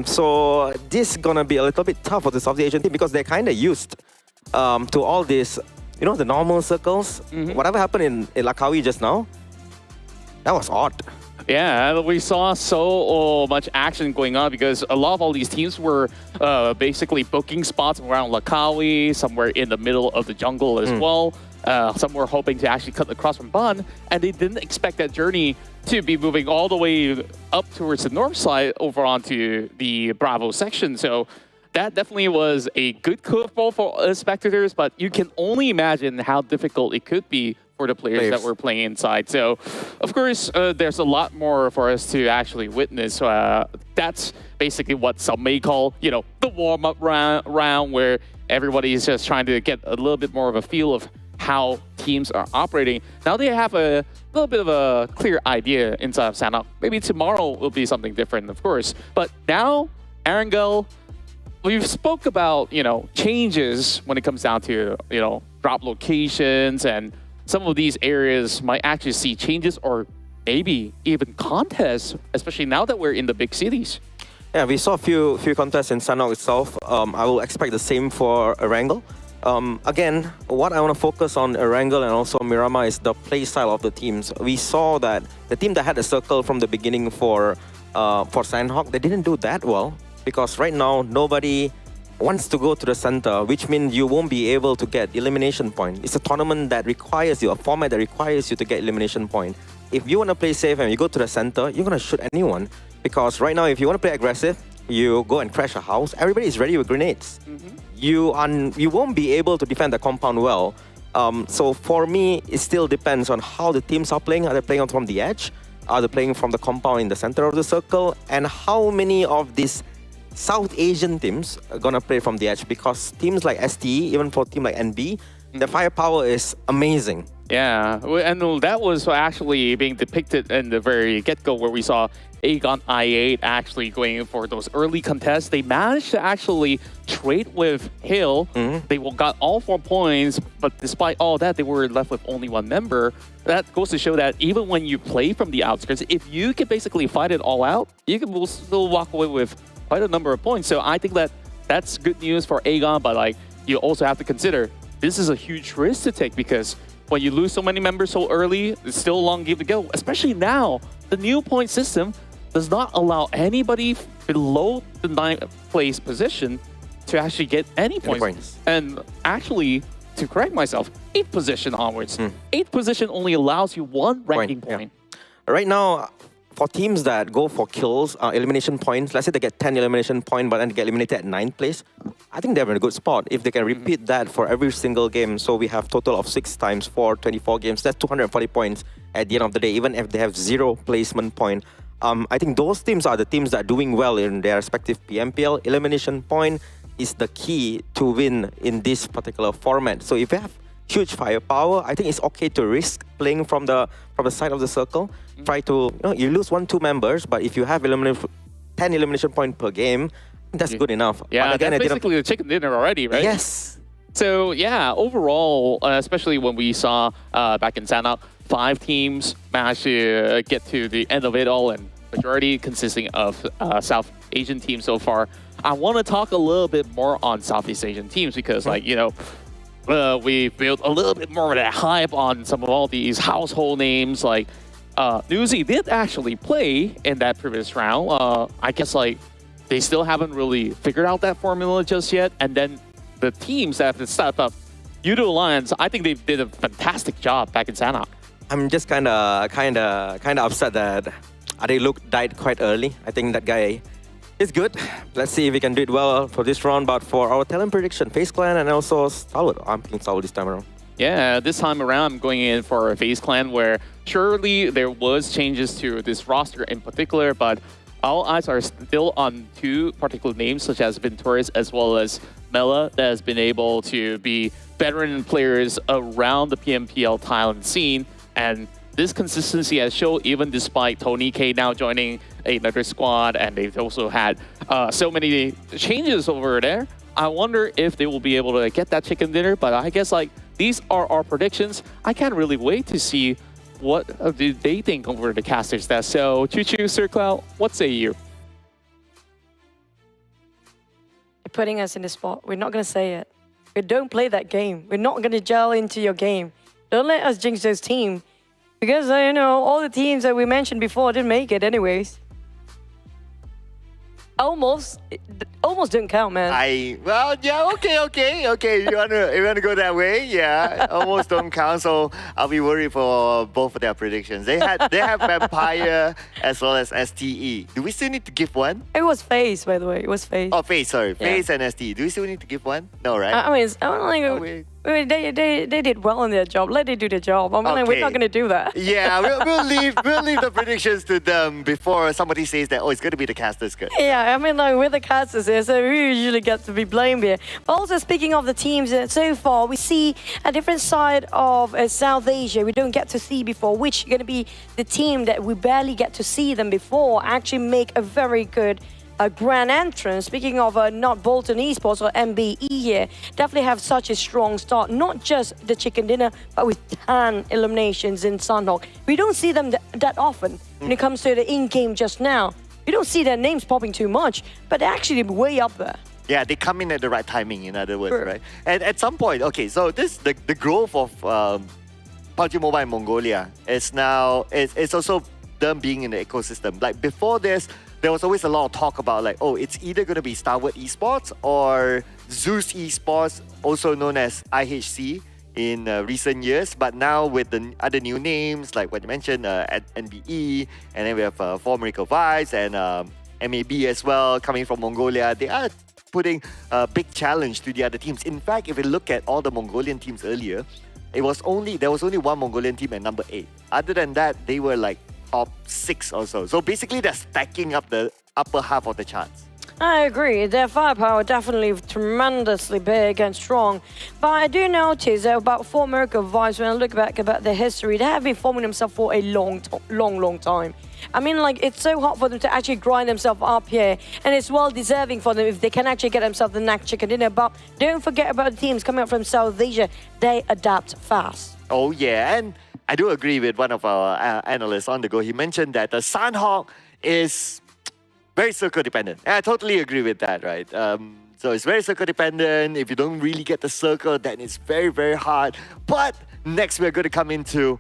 So this is gonna be a little bit tough for the Southeast Asian team, because they're kind of used to all this, you know, the normal circles. Whatever happened in Lakawi just now, that was odd. Yeah, we saw so much action going on, because a lot of all these teams were basically booking spots around Lakawi, somewhere in the middle of the jungle as well. Some were hoping to actually cut across from Ban, and they didn't expect that journey to be moving all the way up towards the north side over onto the Bravo section. So that definitely was a good curveball for spectators, but you can only imagine how difficult it could be for the players that were playing inside. So, of course, there's a lot more for us to actually witness. That's basically what some may call, you know, the warm-up round, where everybody is just trying to get a little bit more of a feel of how teams are operating. Now they have a little bit of a clear idea inside of Sanhok. Maybe tomorrow will be something different, of course. But now, Erangel, we've spoke about, you know, changes when it comes down to, you know, drop locations, and some of these areas might actually see changes or maybe even contests, especially now that we're in the big cities. Yeah, we saw a few contests in Sanhok itself. I will expect the same for Erangel. Again, what I want to focus on Erangel and also Miramar is the play style of the teams. We saw that the team that had a circle from the beginning for for Sanhok, they didn't do that well because right now nobody wants to go to the center, which means you won't be able to get elimination point. It's a tournament that requires you, a format that requires you to get elimination point. If you want to play safe and you go to the center, you're going to shoot anyone. Because right now, if you want to play aggressive, you go and crash a house. Everybody is ready with grenades. You won't be able to defend the compound well. So for me, it still depends on how the teams are playing. Are they playing from the edge? Are they playing from the compound in the center of the circle? And how many of these South Asian teams are gonna play from the edge? Because teams like STE, even for a team like NB, the firepower is amazing. Yeah, and that was actually being depicted in the very get-go where we saw Aegon I8 actually going for those early contests. They managed to actually trade with Hill. They got all 4 points, but despite all that, they were left with only 1 member. That goes to show that even when you play from the outskirts, if you can basically fight it all out, you can still walk away with quite a number of points. So I think that that's good news for Aegon, but like you also have to consider this is a huge risk to take because when you lose so many members so early, it's still a long game to go. Especially now, the new point system does not allow anybody below the 9th place position to actually get any points. And actually, to correct myself, 8th position onwards. 8th position only allows you 1 ranking point. Yeah. Right now, for teams that go for kills, elimination points, let's say they get 10 elimination points but then they get eliminated at 9th place, I think they're in a good spot. If they can repeat that for every single game, so we have total of 6 times 4, 24 games, that's 240 points at the end of the day, even if they have 0 placement point. I think those teams are the teams that are doing well in their respective PMPL. Elimination point is the key to win in this particular format. So if you have huge firepower, I think it's okay to risk playing from the side of the circle. Try to, you lose 1-2 members, but if you have 10 elimination points per game, that's good enough. Yeah, but again, that's basically the chicken dinner already, right? Yes. So yeah, overall, especially when we saw back in Sanhok, 5 teams managed to get to the end of it all, and majority consisting of South Asian teams so far. I want to talk a little bit more on Southeast Asian teams because, like, we built a little bit more of that hype on some of all these household names. Like, Newsy did actually play in that previous round. I guess, like, they still haven't really figured out that formula just yet. And then the teams that have stepped up, YOODO Alliance, I think they did a fantastic job back in Sanhok. I'm just kind of upset that Adiluk died quite early. I think that guy is good. Let's see if we can do it well for this round. But for our talent prediction, FaZe Clan and also STALWART. I'm picking STALWART this time around. Yeah, this time around, I'm going in for a FaZe Clan where surely there was changes to this roster in particular, but all eyes are still on 2 particular names such as Venturis as well as Mela that has been able to be veteran players around the PMPL Thailand scene. And this consistency has shown even despite Tony K now joining another squad, and they've also had so many changes over there. I wonder if they will be able to get that chicken dinner, but I guess like these are our predictions. I can't really wait to see what do they think over the casters desk. So Choo Choo, Sir Cloud, what say you? You're putting us in the spot. We're not going to say it. We don't play that game. We're not going to gel into your game. Don't let us jinx those teams. Because, all the teams that we mentioned before didn't make it anyways. Almost didn't count, man. Okay. You wanna go that way? Yeah, almost don't count. So I'll be worried for both of their predictions. They have Vampire as well as STE. Do we still need to give one? It was FaZe, by the way. It was FaZe. Oh, FaZe. Sorry, FaZe and STE. Do we still need to give one? No, right? They did well in their job. Let them do their job. We're not going to do that. Yeah, we'll leave the predictions to them before somebody says that, it's going to be the casters good. Yeah, we're the casters here, so we usually get to be blamed here. But also, speaking of the teams, so far, we see a different side of South Asia we don't get to see before, which is going to be the team that we barely get to see them before actually make a very good grand entrance. Speaking of not Bolton Esports or MBE here, definitely have such a strong start. Not just the chicken dinner, but with 10 eliminations in Sanhok. We don't see them that often when it comes to the in-game just now. We don't see their names popping too much, but they're actually way up there. Yeah, they come in at the right timing, in other words, right? And at some point, okay, so the growth of PUBG Mobile in Mongolia is now, it's also them being in the ecosystem. Like before this, there was always a lot of talk about like, oh, it's either going to be STALWART Esports or Zeus Esports, also known as IHC in recent years. But now with the other new names, like what you mentioned, NBE, and then we have For Miracle Vibes and MAB as well, coming from Mongolia. They are putting a big challenge to the other teams. In fact, if we look at all the Mongolian teams earlier, there was only one Mongolian team at number 8. Other than that, they were like top 6 or so. So basically, they're stacking up the upper half of the charts. I agree. Their firepower definitely tremendously big and strong. But I do notice that about For Miracle Vibes, when I look back about their history, they have been forming themselves for a long time. I mean, like, it's so hard for them to actually grind themselves up here, and it's well deserving for them if they can actually get themselves the knack chicken dinner. But don't forget about the teams coming up from South Asia. They adapt fast. Oh, yeah. And I do agree with one of our analysts on the go. He mentioned that the Sanhok is very circle dependent. And I totally agree with that, right? So it's very circle dependent. If you don't really get the circle, then it's very, very hard. But next we're going to come into,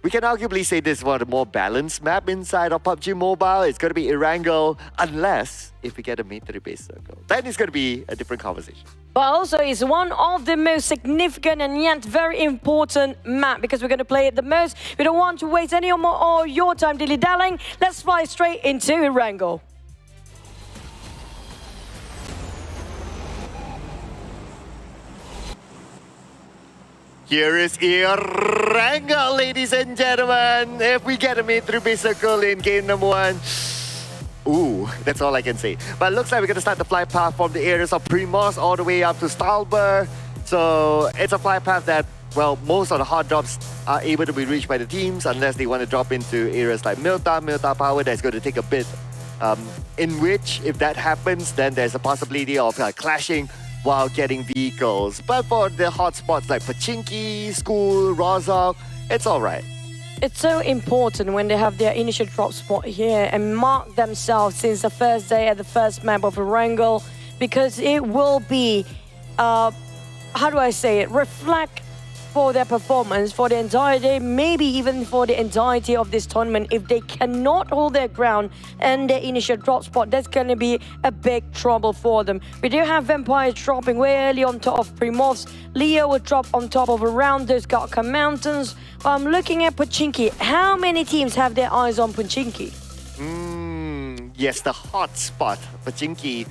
we can arguably say this is one of the more balanced map inside of PUBG Mobile. It's going to be Erangel, unless if we get a matrix-based circle. Then it's going to be a different conversation. But also, it's one of the most significant and yet very important map because we're going to play it the most. We don't want to waste any more of your time dilly-dallying. Let's fly straight into Erangel. Here is Erangel, ladies and gentlemen. If we get a mid-3-base circle in game number 1, ooh, that's all I can say. But it looks like we're going to start the flight path from the areas of Primos all the way up to STALWART. So it's a flight path that, well, most of the hard drops are able to be reached by the teams unless they want to drop into areas like Milta Power. That's going to take a bit. In which, if that happens, then there's a possibility of clashing while getting vehicles. But for the hotspots like Pachinki, School, Rozhok, it's all right. It's so important when they have their initial drop spot here and mark themselves since the first day at the first map of Erangel, because it will be, how do I say it, reflect for their performance for the entire day, maybe even for the entirety of this tournament. If they cannot hold their ground and their initial drop spot, that's going to be a big trouble for them. We do have Vampire dropping way early on top of Primos. Leo will drop on top of around those Garka Mountains. I'm looking at Pachinki. How many teams have their eyes on Pachinki? Yes, the hot spot, Pachinki.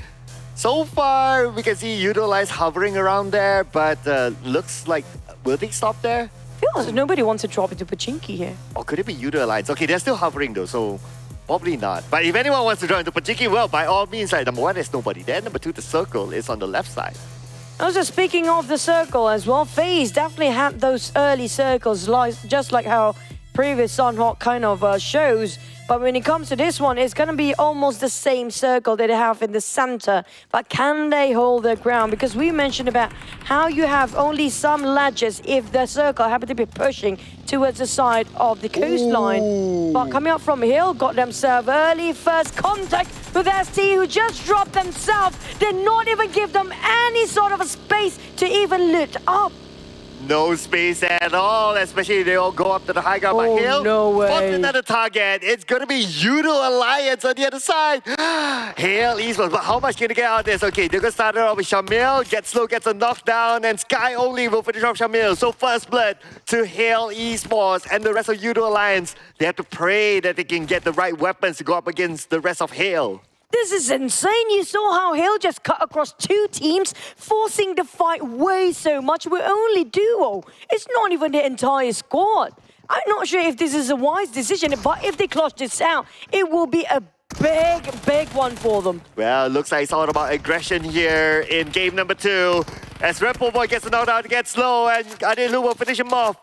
So far, we can see YOODO Lights hovering around there, but looks like, will they stop there? Feels nobody wants to drop into Pachinki here. Or could it be YOODO Alliance? Okay, they're still hovering though, so probably not. But if anyone wants to join into Pachinki, well, by all means, like, number 1, there's nobody there. Number 2, the circle is on the left side. Also, speaking of the circle as well, FaZe definitely had those early circles, just like how previous Sanhok kind of shows. But when it comes to this one, it's going to be almost the same circle that they have in the center. But can they hold their ground? Because we mentioned about how you have only some ledges if the circle happen to be pushing towards the side of the coastline. Ooh. But coming up from hill, got themselves early first contact with ST, who just dropped themselves. Did not even give them any sort of a space to even loot up. No space at all, especially if they all go up to the high ground. But Hill, no way. What's another target? It's going to be YOODO Alliance on the other side. Hail Esports, but how much can they get out of this? Okay, they're going to start it off with Shamil. Get Slow, gets a knockdown, and Sky only will finish off Shamil. So first blood to Hail Esports and the rest of YOODO Alliance. They have to pray that they can get the right weapons to go up against the rest of Hail. This is insane. You saw how Hill just cut across 2 teams, forcing the fight way so much. We're only duo. It's not even the entire squad. I'm not sure if this is a wise decision, but if they clutch this out, it will be a big one for them. Well, it looks like it's all about aggression here in game number 2. As Repo Boy gets a knockdown to get Slow, and Adelu will finish him off.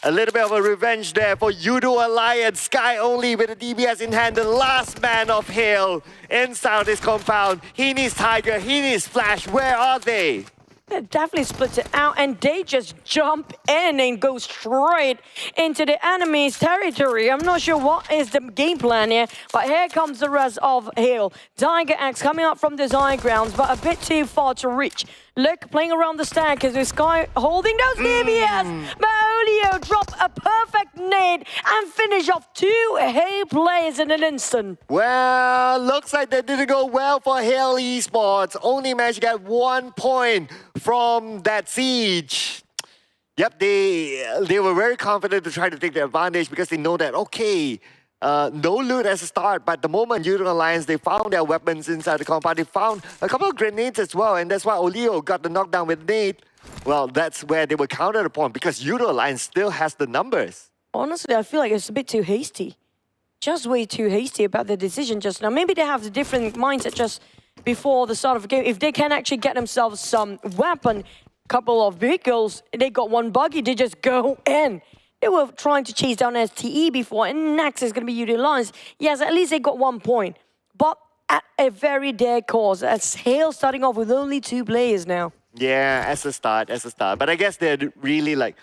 A little bit of a revenge there for YOODO Alliance. Sky only with the DBS in hand, the last man of Hail inside this compound. He needs Tiger, he needs Flash. Where are they? They definitely split it out, and they just jump in and go straight into the enemy's territory. I'm not sure what is the game plan here, but here comes the rest of Hail. Tiger X coming up from the high grounds, but a bit too far to reach. Look, playing around the stack as with Sky holding those DBS, but Olio drop a perfect nade and finish off 2 Hay players in an instant. Well, looks like that didn't go well for Hale Esports. Only managed to get 1 point from that siege. Yep, they were very confident to try to take the advantage because they know that, okay, no loot as a start, but the moment YOODO Alliance, they found their weapons inside the compound. They found a couple of grenades as well, and that's why Olio got the knockdown with nade. Well, that's where they were countered upon because YOODO Alliance still has the numbers. Honestly, I feel like it's a bit too hasty. Just way too hasty about the decision just now. Maybe they have a different mindset just before the start of the game. If they can actually get themselves some weapon, couple of vehicles, they got 1 buggy, they just go in. They were trying to chase down STE before, and next is going to be YOODO Alliance. Yes, at least they got 1 point, but at a very dead cause. As Hale starting off with only 2 players now. Yeah, as a start. But I guess they're really like,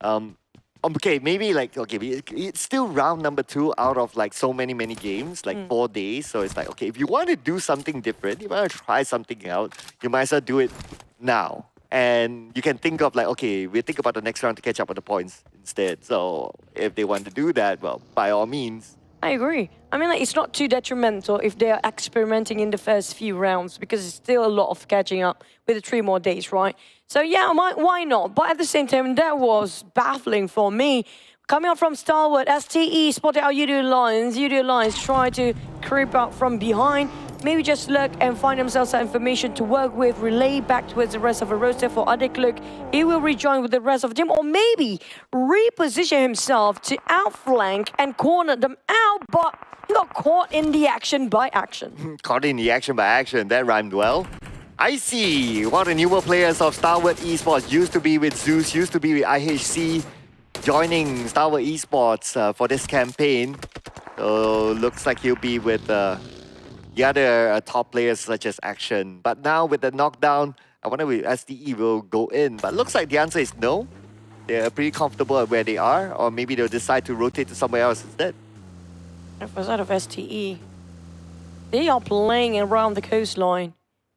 okay, maybe like, okay, it's still round number 2 out of like so many games, like 4 days. So it's like, okay, if you want to do something different, you want to try something out, you might as well do it now. And you can think of like, okay, we'll think about the next round to catch up on the points instead. So if they want to do that, well, by all means. I agree. I mean, like, it's not too detrimental if they are experimenting in the first few rounds because it's still a lot of catching up with the 3 more days, right? So yeah, why not? But at the same time, that was baffling for me. Coming up from STALWART, STE spotted out YOODO Alliance. YOODO Alliance tried to creep out from behind. Maybe just look and find themselves that information to work with, relay back towards the rest of the roster for Adik Look. He will rejoin with the rest of the team, or maybe reposition himself to outflank and corner them out, but he got caught in the action by action. Caught in the action by action, that rhymed well. I see one of the newer players of STALWART Esports, used to be with Zeus, used to be with IHC, joining STALWART Esports for this campaign. So looks like he'll be with the other top players such as Action. But now with the knockdown, I wonder if STE will go in. But looks like the answer is no. They're pretty comfortable at where they are, or maybe they'll decide to rotate to somewhere else instead. If it's out of STE, they are playing around the coastline.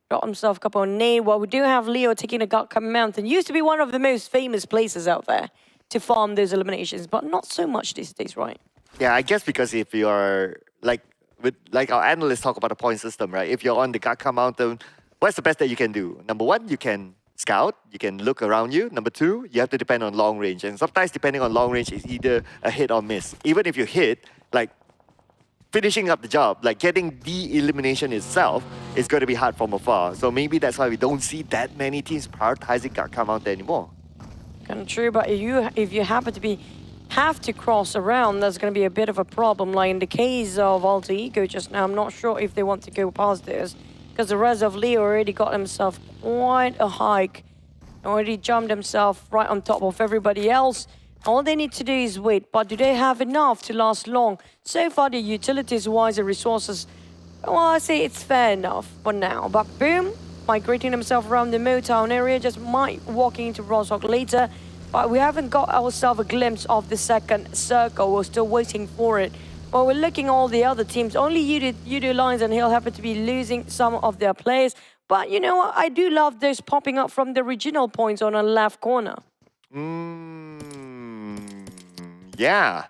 Got himself a couple of nade. Well, we do have Leo taking a Gakka Mountain. Used to be one of the most famous places out there to farm those eliminations, but not so much these days, right? Yeah, I guess because if you're like our analysts talk about the point system, right? If you're on the Gakka Mountain, what's the best that you can do? Number 1, you can scout, you can look around you. Number 2, you have to depend on long range. And sometimes depending on long range, it's either a hit or miss. Even if you hit, like finishing up the job, like getting the elimination itself is going to be hard from afar. So maybe that's why we don't see that many teams prioritizing Gakka Mountain anymore. Kind of true, but if you happen to have to cross around, that's going to be a bit of a problem. Like in the case of Alter Ego just now, I'm not sure if they want to go past this because the rest of Leo already got himself quite a hike, already jumped himself right on top of everybody else. All they need to do is wait, but do they have enough to last long? So far, the utilities-wise, the resources, well, I say it's fair enough for now. But boom, migrating himself around the Motown area, just might walking into Rostock later. But we haven't got ourselves a glimpse of the second circle. We're still waiting for it. Well, we're looking at all the other teams. Only YOODO Alliance and Hill happen to be losing some of their players. But you know what? I do love those popping up from the original points on the left corner. Yeah.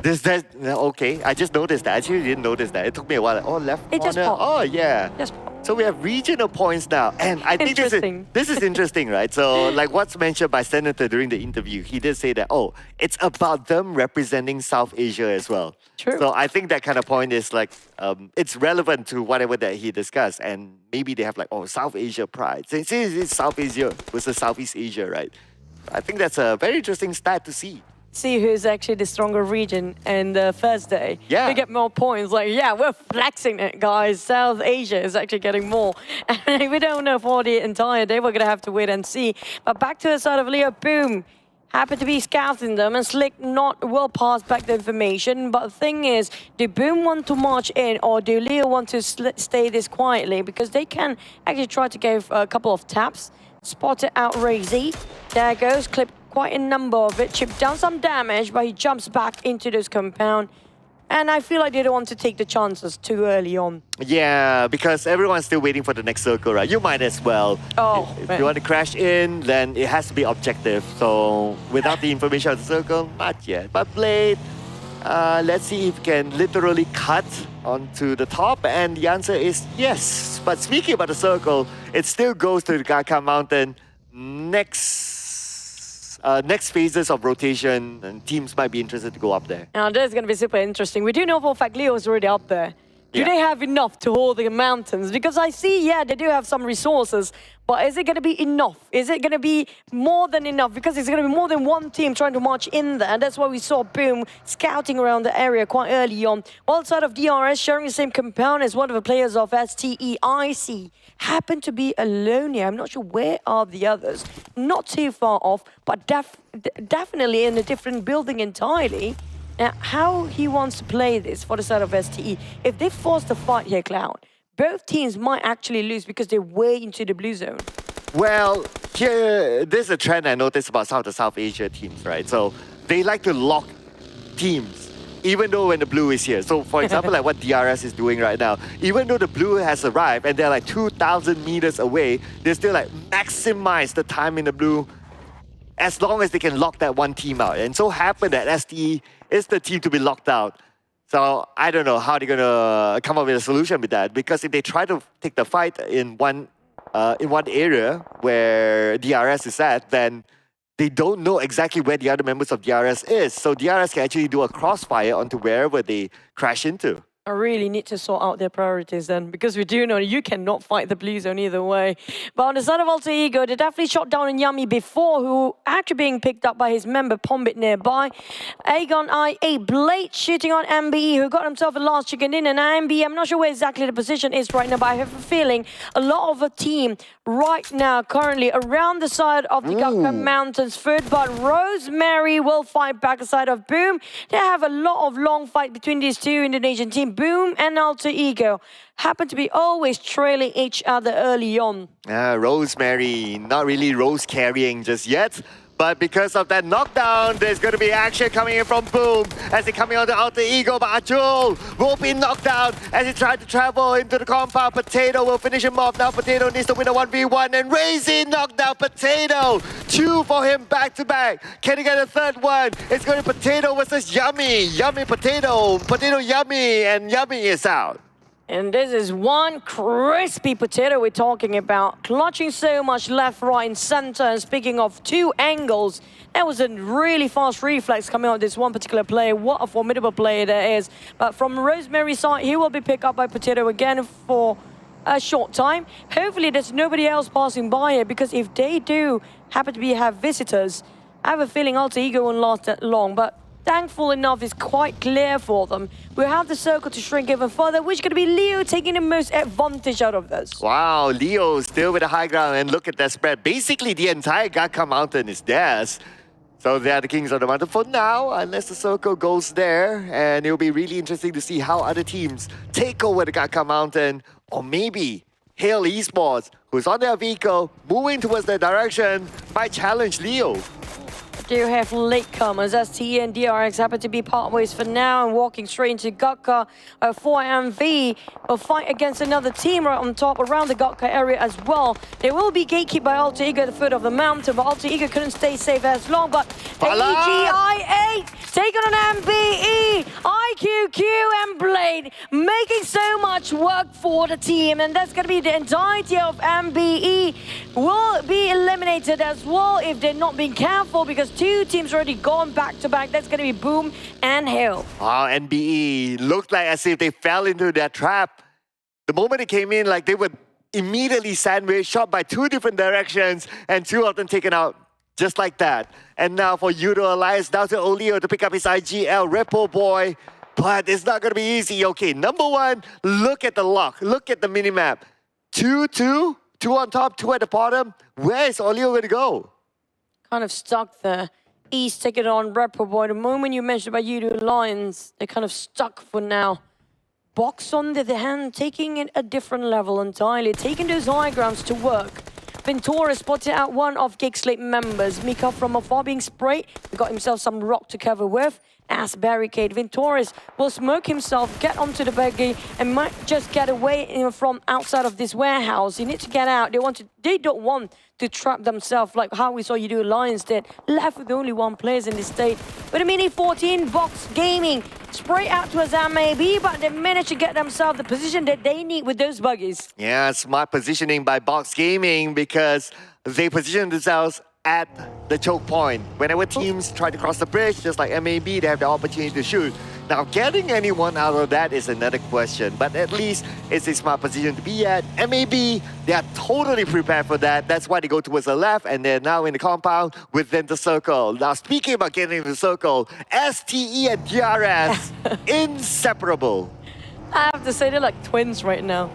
Okay, I just noticed that. I actually didn't notice that. It took me a while. Oh, left It corner. just popped. Oh, yeah. Just popped. So we have regional points now. And I think this is interesting, right? So like what's mentioned by Senator during the interview, he did say that, oh, it's about them representing South Asia as well. True. So I think that kind of point is like, it's relevant to whatever that he discussed. And maybe they have like, oh, South Asia pride. Since it's South Asia versus Southeast Asia, right? I think that's a very interesting stat to see. See who's actually the stronger region in the first day. Yeah. We get more points. Like, yeah, we're flexing it, guys. South Asia is actually getting more. And we don't know for the entire day. We're going to have to wait and see. But back to the side of Leo, boom. Happen to be scouting them, and Slick will pass back the information. But the thing is, do Boom want to march in, or do Leo want to stay this quietly? Because they can actually try to give a couple of taps. Spot it out, Razy. There goes, clip quite a number of it. Chip down some damage, but he jumps back into this compound. And I feel like they don't want to take the chances too early on. Yeah, because everyone's still waiting for the next circle, right? You might as well. Oh, If man. you want to crash in, then it has to be objective. So without the information of the circle, not yet. But Blade, let's see if he can literally cut onto the top. And the answer is yes. But speaking about the circle, it still goes to the Gaka Mountain. Next phases of rotation, and teams might be interested to go up there. Now, that's going to be super interesting. We do know for a fact Leo is already up there. Do they have enough to hold the mountains? Because I see, yeah, they do have some resources, but is it going to be enough? Is it going to be more than enough? Because it's going to be more than one team trying to march in there. And that's why we saw Boom scouting around the area quite early on. Outside of DRS, sharing the same compound as one of the players of STEIC. Happened to be alone here. I'm not sure where are the others. Not too far off, but definitely in a different building entirely. Now, how he wants to play this for the side of STE. If they force the fight here, Cloud, both teams might actually lose because they're way into the blue zone. Well, here, there's a trend I noticed about some of the South Asia teams, right? So they like to lock teams, even though when the blue is here. So for example, like what DRS is doing right now, even though the blue has arrived and they're like 2,000 meters away, they still like maximize the time in the blue as long as they can lock that one team out. And so happened that STE is the team to be locked out. So I don't know how they're gonna come up with a solution with that, because if they try to take the fight in one area where DRS is at, then they don't know exactly where the other members of DRS is. So DRS can actually do a crossfire onto wherever they crash into. I really need to sort out their priorities then, because we do know you cannot fight the blue zone either way. But on the side of Alter Ego, they definitely shot down in Yummy before, who actually being picked up by his member Pombit nearby. Aegon IA Blade shooting on MBE, who got himself a last chicken in, and MBE, I'm not sure where exactly the position is right now, but I have a feeling a lot of the team right now currently around the side of the Gakka Mountains foot, but Rosemary will fight back aside of Boom. They have a lot of long fight between these two Indonesian teams. Boom and Alter Ego happen to be always trailing each other early on. Rosemary, not really Rose carrying just yet. But because of that knockdown, there's going to be action coming in from Boom as they coming on to Alter Ego. But Ajul will be knocked out as he tried to travel into the compound. Potato will finish him off. Now Potato needs to win a 1v1, and Razy knocked out Potato. 2 for him back to back. Can he get a third one? It's going to Potato versus Yummy. Yummy Potato. Potato Yummy, and Yummy is out. And this is one crispy Potato we're talking about. Clutching so much left, right, and center. And speaking of two angles, that was a really fast reflex coming out of this one particular player. What a formidable player that is. But from Rosemary's side, he will be picked up by Potato again for a short time. Hopefully there's nobody else passing by here, because if they do happen to have visitors, I have a feeling Alter Ego won't last that long. But thankful enough, it's quite clear for them. We have the circle to shrink even further, which is going to be Leo taking the most advantage out of this. Wow, Leo still with the high ground, and look at that spread. Basically, the entire Gakka Mountain is theirs. So they are the kings of the mountain for now, unless the circle goes there. And it'll be really interesting to see how other teams take over the Gakka Mountain, or maybe Hail Esports, who's on their vehicle, moving towards their direction, might challenge Leo. Do have latecomers. STE and DRX happen to be part ways for now, and walking straight into Gakka. 4MV will fight against another team right on top around the Gakka area as well. They will be gatekept by Alter Ego at the foot of the mountain, but Alter Ego couldn't stay safe as long. But AGI8 taking on MBE, IQQ and Blade making so much work for the team, and that's going to be the entirety of MBE will be eliminated as well if they're not being careful, because two teams already gone back to back. That's going to be Boom and Hail. Wow, NBE looked like as if they fell into that trap. The moment they came in, like they were immediately sandwiched, shot by two different directions, and two of them taken out just like that. And now for YOODO Alliance, down to Olio to pick up his IGL, Repo Boy. But it's not going to be easy. Okay, number one, look at the lock. Look at the minimap. 2-2, 2 on top, 2 at the bottom. Where is Olio going to go? Kind of stuck there. East taking it on Repo Boy. The moment you mentioned about YOODO Alliance, they're kind of stuck for now. Box on the other hand, taking it a different level entirely, taking those high grounds to work. Ventura spotted out one of GEEK SLATE members. Mika from afar being sprayed. He got himself some rock to cover with. as barricade. Vintorius will smoke himself, get onto the buggy, and might just get away from outside of this warehouse. He needs to get out. They don't want to trap themselves like how we saw YOODO Lions did, left with only one player in this state. With a Mini 14, Box Gaming spray out to Azam maybe, but they managed to get themselves the position that they need with those buggies. Yeah, smart positioning by Box Gaming because they position themselves at the choke point. Whenever teams try to cross the bridge, just like MAB, they have the opportunity to shoot. Now, getting anyone out of that is another question, but at least it's a smart position to be at. MAB, they are totally prepared for that. That's why they go towards the left, and they're now in the compound within the circle. Now, speaking about getting in the circle, STE and DRS, inseparable. I have to say, they're like twins right now.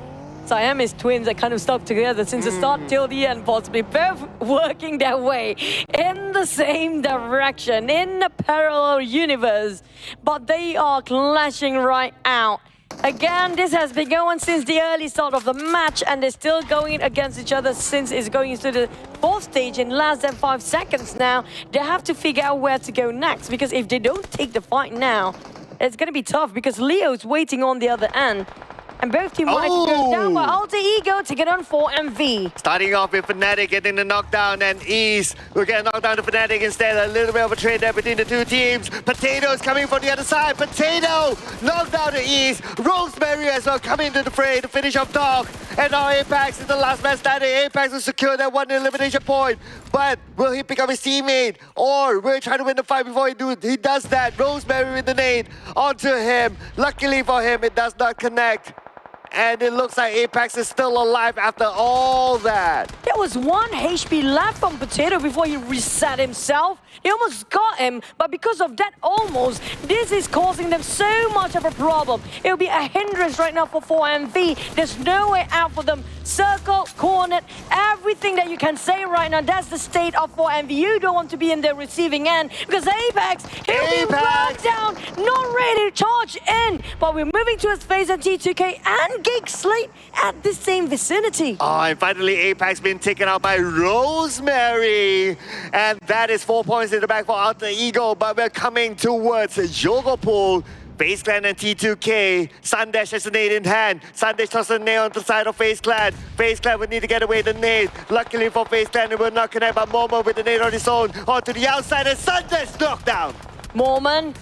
Siamese twins that kind of stuck together since the start till the end, possibly. Both working their way in the same direction, in a parallel universe. But they are clashing right out. Again, this has been going since the early start of the match, and they're still going against each other since it's going into the fourth stage in less than 5 seconds now. They have to figure out where to go next, because if they don't take the fight now, it's going to be tough, because Leo's waiting on the other end. And both teams wanted to go down, but Alter Ego to get on for MV. Starting off with Fnatic getting the knockdown, and East will get knocked down to Fnatic instead. A little bit of a trade there between the two teams. Potato's coming from the other side. Potato knocked down to East. Rosemary as well coming into the fray to finish off Dog. And now Apex is the last man standing. Apex will secure that one elimination point. But will he pick up his teammate? Or will he try to win the fight before he does that? Rosemary with the nade onto him. Luckily for him, it does not connect. And it looks like Apex is still alive after all that. There was 1 HP left on Potato before he reset himself. He almost got him, but because of that almost, this is causing them so much of a problem. It'll be a hindrance right now for 4MV. There's no way out for them. Circle, cornered, everything that you can say right now, that's the state of 4MV. You don't want to be in the receiving end, because Apex, he'll be run down, not ready to charge in. But we're moving towards FaZe and T2K and GEEK SLATE at the same vicinity. Oh, and finally Apex been taken out by Rosemary. And that is 4 points in the back for Alter Ego, but we're coming towards Yogopool. FaZe Clan and T2K. Sundash has a nade in hand. Sundash tosses a nade on the side of FaZe Clan. FaZe Clan would need to get away the nade. Luckily for FaZe Clan, it will not connect, but Momo with the nade on his own. Onto the outside, and Sundash knocked down. Mormon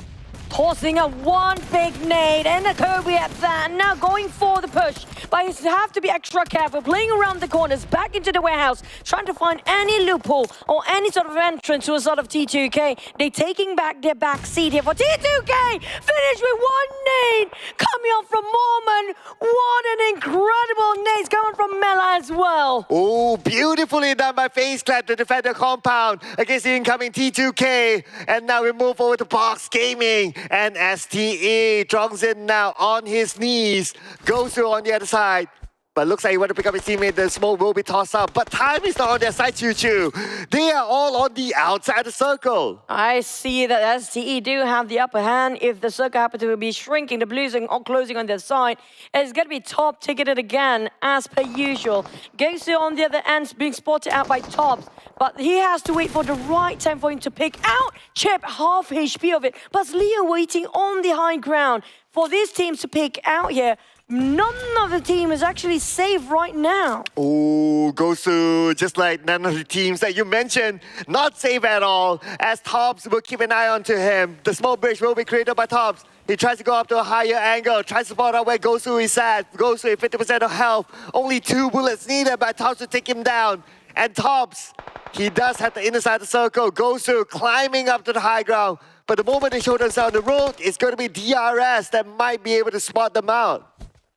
tossing a one big nade and a Kobe at that. Now going for the push. But you have to be extra careful. Playing around the corners, back into the warehouse, trying to find any loophole or any sort of entrance to a sort of T2K. They're taking back their back seat here for T2K. Finish with 1 nade coming off from Mormon. What an incredible nade coming from Mela as well. Oh, beautifully done by FaZe Clan to defend the compound against the incoming T2K. And now we move over to Box Gaming. And STE drops in now on his knees. Goes to on the other side. But looks like he want to pick up his teammate. The smoke will be tossed up. But time is not on their side, Choo Choo. They are all on the outside of the circle. I see that STE do have the upper hand. If the circle happens to be shrinking, the Blues are closing on their side. It's going to be top ticketed again, as per usual. Gosu on the other end being spotted out by Tops. But he has to wait for the right time for him to pick out. Chip, half HP of it. But Leo waiting on the high ground for these teams to pick out here. None of the team is actually safe right now. Oh, Gosu, just like none of the teams that you mentioned, not safe at all, as Tops will keep an eye on to him. The small bridge will be created by Tops. He tries to go up to a higher angle, tries to spot out where Gosu is at. Gosu at 50% of health, only 2 bullets needed by Tops to take him down. And Tops, he does have the inner side of the circle. Gosu climbing up to the high ground. But the moment they show themselves on the road, it's going to be DRS that might be able to spot them out.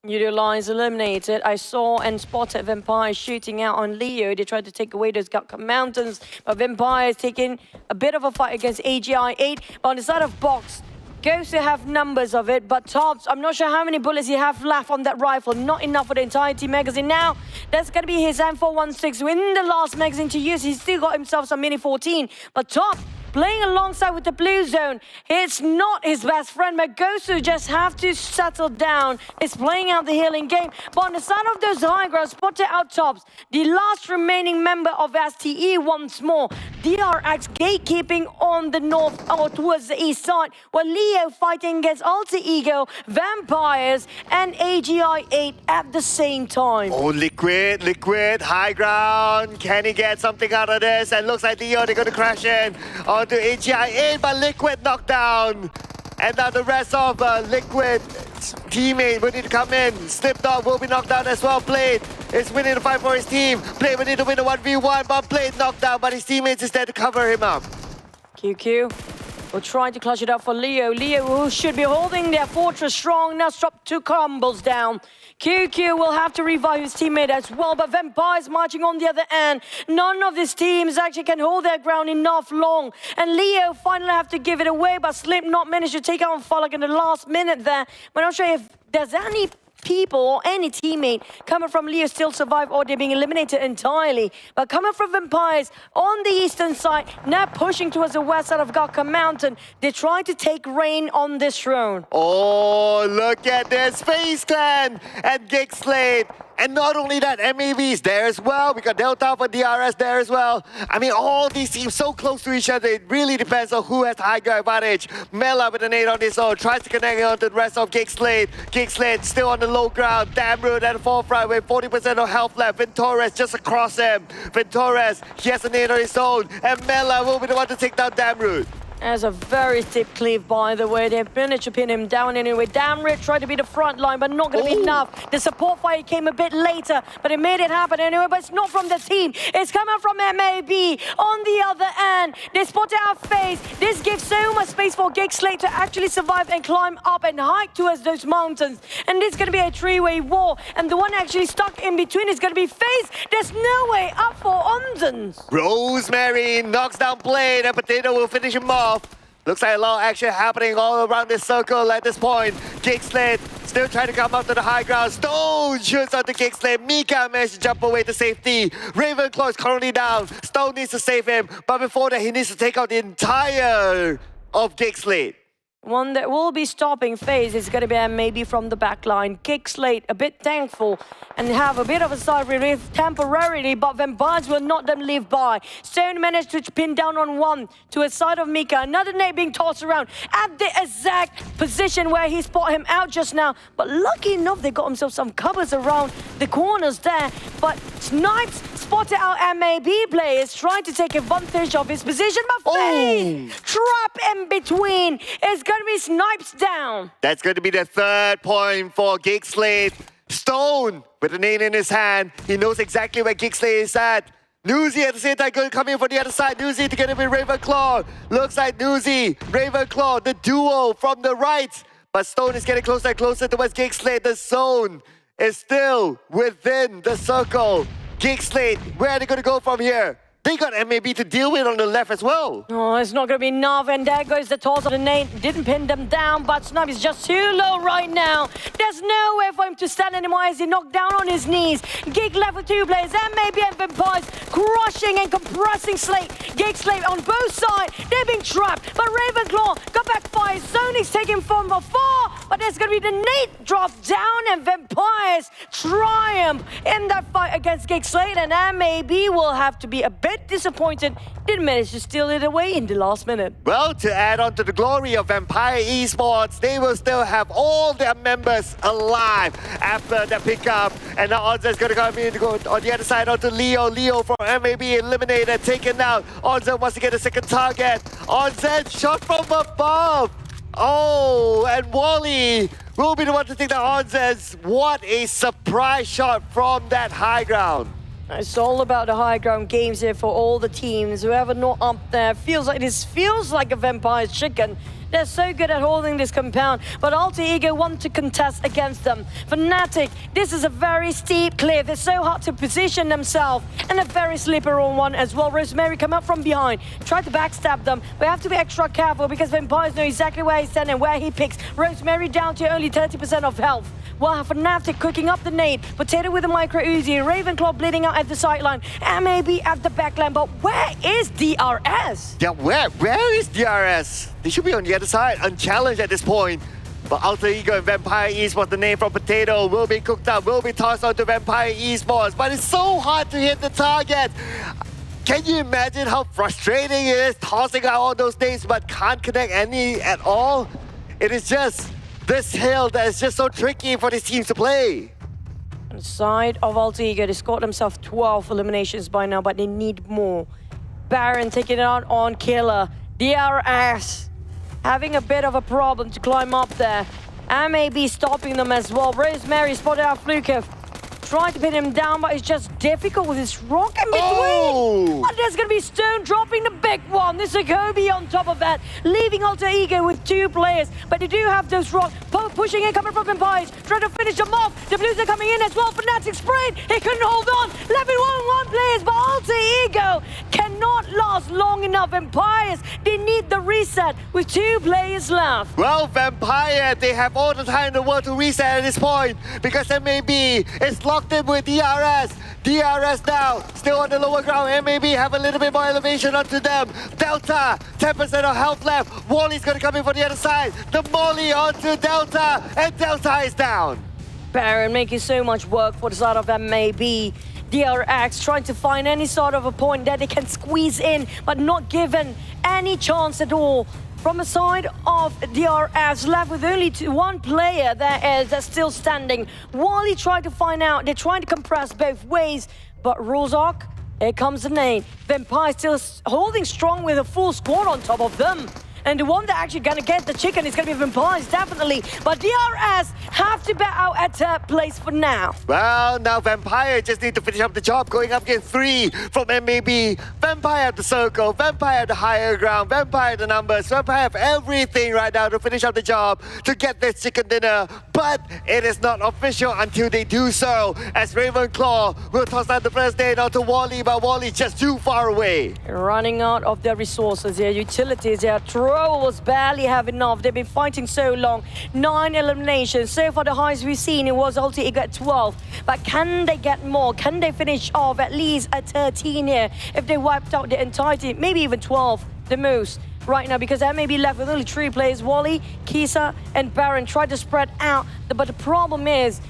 YOODO Lions eliminated. I saw and spotted Vampire shooting out on Leo. They tried to take away those Gutka Mountains, but Vampire is taking a bit of a fight against AGI 8. But on the side of Box, goes to have numbers of it, but Tops, I'm not sure how many bullets he have left on that rifle. Not enough for the entirety magazine. Now, that's going to be his M416 in the last magazine to use. He's still got himself some Mini 14, but Top playing alongside with the blue zone. It's not his best friend. Magosu just have to settle down. It's playing out the healing game. But on the side of those high ground, spotted out tops, the last remaining member of STE once more. DRX gatekeeping on the north or towards the east side, while Leo fighting against Alter Ego, Vampires, and AGI 8 at the same time. Oh, Liquid, high ground. Can he get something out of this? And looks like Leo, they're going to crash in onto AGI 8, but Liquid knocked down. And now the rest of Liquid teammate will need to come in. Slipdog will be knocked down as well. Blade is winning the fight for his team. Blade will need to win the 1v1, but Blade knocked down, but his teammates is there to cover him up. QQ will try to clutch it up for Leo. Leo, who should be holding their fortress strong, now dropped 2 combos down. QQ will have to revive his teammate as well, but Vampires marching on the other end. None of these teams actually can hold their ground enough long. And Leo finally have to give it away, but Slipknot managed to take out Falak in the last minute there. But I'm not sure if there's any people or any teammate coming from Leo still survive or they're being eliminated entirely. But coming from Vampires on the eastern side, now pushing towards the west side of Gaka Mountain, they're trying to take reign on this throne. Oh, look at this. FaZe Clan and GEEK SLATE. And not only that, MAV is there as well. We got Delta for DRS there as well. I mean, all these teams so close to each other. It really depends on who has the higher advantage. Mela with a nade on his own. Tries to connect on to the rest of GEEK SLATE. GEEK SLATE still on the low ground. Damroot at the forefront with 40% of health left. Ventores just across him. Ventores, he has a nade on his own. And Mela will be the one to take down Damroot. That's a very steep cleave, by the way. They've managed to pin him down anyway. Damrit tried to be the front line, but not going to be enough. The support fire came a bit later, but it made it happen anyway. But it's not from the team. It's coming from MAB. On the other end, they spotted our FaZe. This gives so much space for GEEK SLATE to actually survive and climb up and hike towards those mountains. And this is going to be a 3-way war. And the one actually stuck in between is going to be FaZe. There's no way up for Undens. Rosemary knocks down Blade, and Potato will finish him off. Looks like a lot of action happening all around this circle at this point. GEEK SLATE still trying to come up to the high ground. Stone shoots onto GEEK SLATE. Mika managed to jump away to safety. Ravenclaw is currently down. Stone needs to save him, but before that, he needs to take out the entire of GEEK SLATE. One that will be stopping FaZe is going to be maybe from the back line. GEEK SLATE a bit thankful and have a bit of a side relief temporarily, but Vampires will not them live by. Stone managed to pin down on one to a side of Mika. Another nade being tossed around at the exact position where he spotted him out just now. But lucky enough, they got themselves some covers around the corners there. But Snipes spotted out MAB players trying to take advantage of his position, but FaZe trap in between. It's going to be Snipes down. That's going to be the 3rd point for GEEK SLATE. Stone with a nade in his hand. He knows exactly where GEEK SLATE is at. Newsy at the same time going to come in from the other side. Newsy together with Ravenclaw. Looks like Newsy, Ravenclaw, the duo from the right. But Stone is getting closer and closer towards GEEK SLATE. The zone is still within the circle. GEEK SLATE, where are they going to go from here? They got MAB to deal with on the left as well. Oh, it's not going to be enough, and there goes the toss of the nade. Didn't pin them down, but Snub is just too low right now. There's nowhere for him to stand anymore as he knocked down on his knees. GEEK left with 2 players, MAB and Vampires crushing and compressing SLATE. GEEK SLATE on both sides. They're being trapped, but Ravenclaw got back fire. Sony's taking from afar, but there's going to be the nade drop down, and Vampires triumph in that fight against GEEK SLATE, and MAB will have to be a bit disappointed. Didn't manage to steal it away in the last minute. Well, to add on to the glory of Vampire Esports, they will still have all their members alive after the pickup. And now Onza is going to come in to go on the other side onto Leo. Leo from MAB eliminated, taken out. Onza wants to get a second target. Onza shot from above. Oh, and Wally will be the one to take the Onza. What a surprise shot from that high ground. It's all about the high ground games here for all the teams. Whoever not up there feels like a Vampire's chicken. They're so good at holding this compound, but Alter Ego want to contest against them. Fnatic, this is a very steep cliff. It's so hard to position themselves, and a very slippery one as well. Rosemary come up from behind, try to backstab them. We have to be extra careful because Vampires know exactly where he's standing and where he picks. Rosemary down to only 30% of health. While Fnatic cooking up the nade, Potato with a micro Uzi, Ravenclaw bleeding out at the sideline, and maybe at the backline. But where is DRS? Yeah, where is DRS? They should be on the other side, unchallenged at this point. But Alter Ego and Vampire Esports, the name from Potato, will be cooked up, will be tossed onto Vampire Esports. But it's so hard to hit the target. Can you imagine how frustrating it is tossing out all those names but can't connect any at all? It is just this hill that is just so tricky for these teams to play. On the side of Alter Ego, they scored themselves 12 eliminations by now, but they need more. Baron taking it out on Killer. DRS having a bit of a problem to climb up there. And maybe stopping them as well. Rosemary spotted out Fluke. Trying to pin him down, but it's just difficult with his rock in between. Oh! But there's going to be Stone dropping the big one. This is Kobe on top of that, leaving Alter Ego with 2 players. But they do have those rock pushing in, coming from Vampires, trying to finish them off. The Blues are coming in as well. Fnatic sprayed. He couldn't hold on. 11-1-1 players, but Alter Ego cannot last long enough. Vampires, they need the reset with 2 players left. Well, Vampire, they have all the time in the world to reset at this point because MAB is locked in with DRS. DRS now, still on the lower ground. MAB have a little bit more elevation onto them. Delta, 10% of health left. Wally's gonna come in for the other side. The Molly onto Delta, and Delta is down. Baron making so much work for the side of MAB. DRX trying to find any sort of a point that they can squeeze in, but not given any chance at all. From the side of DRS, left with only 1 player that's still standing. Wally tried to find out, they're trying to compress both ways, but Rozok, here comes the nade. Vampire still holding strong with a full squad on top of them. And the one that actually gonna get the chicken is gonna be Vampires, definitely. But DRS have to bet out at 3rd place for now. Well, now Vampire just need to finish up the job, going up against 3 from MAB. Vampire at the circle, Vampire at the higher ground, Vampire at the numbers, Vampire have everything right now to finish up the job, to get this chicken dinner. But it is not official until they do so, as Ravenclaw will toss out the first nade onto Wally, but Wally's just too far away. Running out of their resources, their utilities, their was barely have enough. They've been fighting so long. 9 eliminations. So far, the highest we've seen, it was Alter Ego at 12. But can they get more? Can they finish off at least at 13 here? If they wiped out the entirety, maybe even 12, the most. Right now, because that may be left with only 3 players. Wally, Kisa, and Baron try to spread out. But the problem is,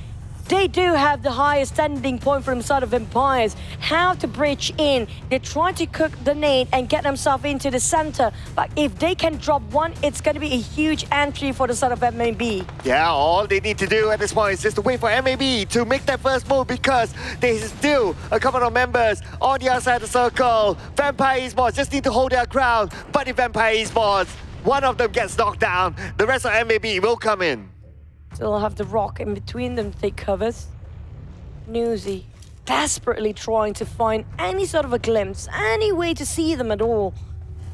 they do have the highest standing point from the side of Vampires. How to breach in. They try to cook the nade and get themselves into the center. But if they can drop one, it's going to be a huge entry for the side of MAB. Yeah, all they need to do at this point is just to wait for MAB to make that first move because there's still a couple of members on the outside of the circle. Vampire Esports just need to hold their ground. But if Vampire Esports, one of them gets knocked down, the rest of MAB will come in. Still have the rock in between them to take covers. Newsy desperately trying to find any sort of a glimpse, any way to see them at all.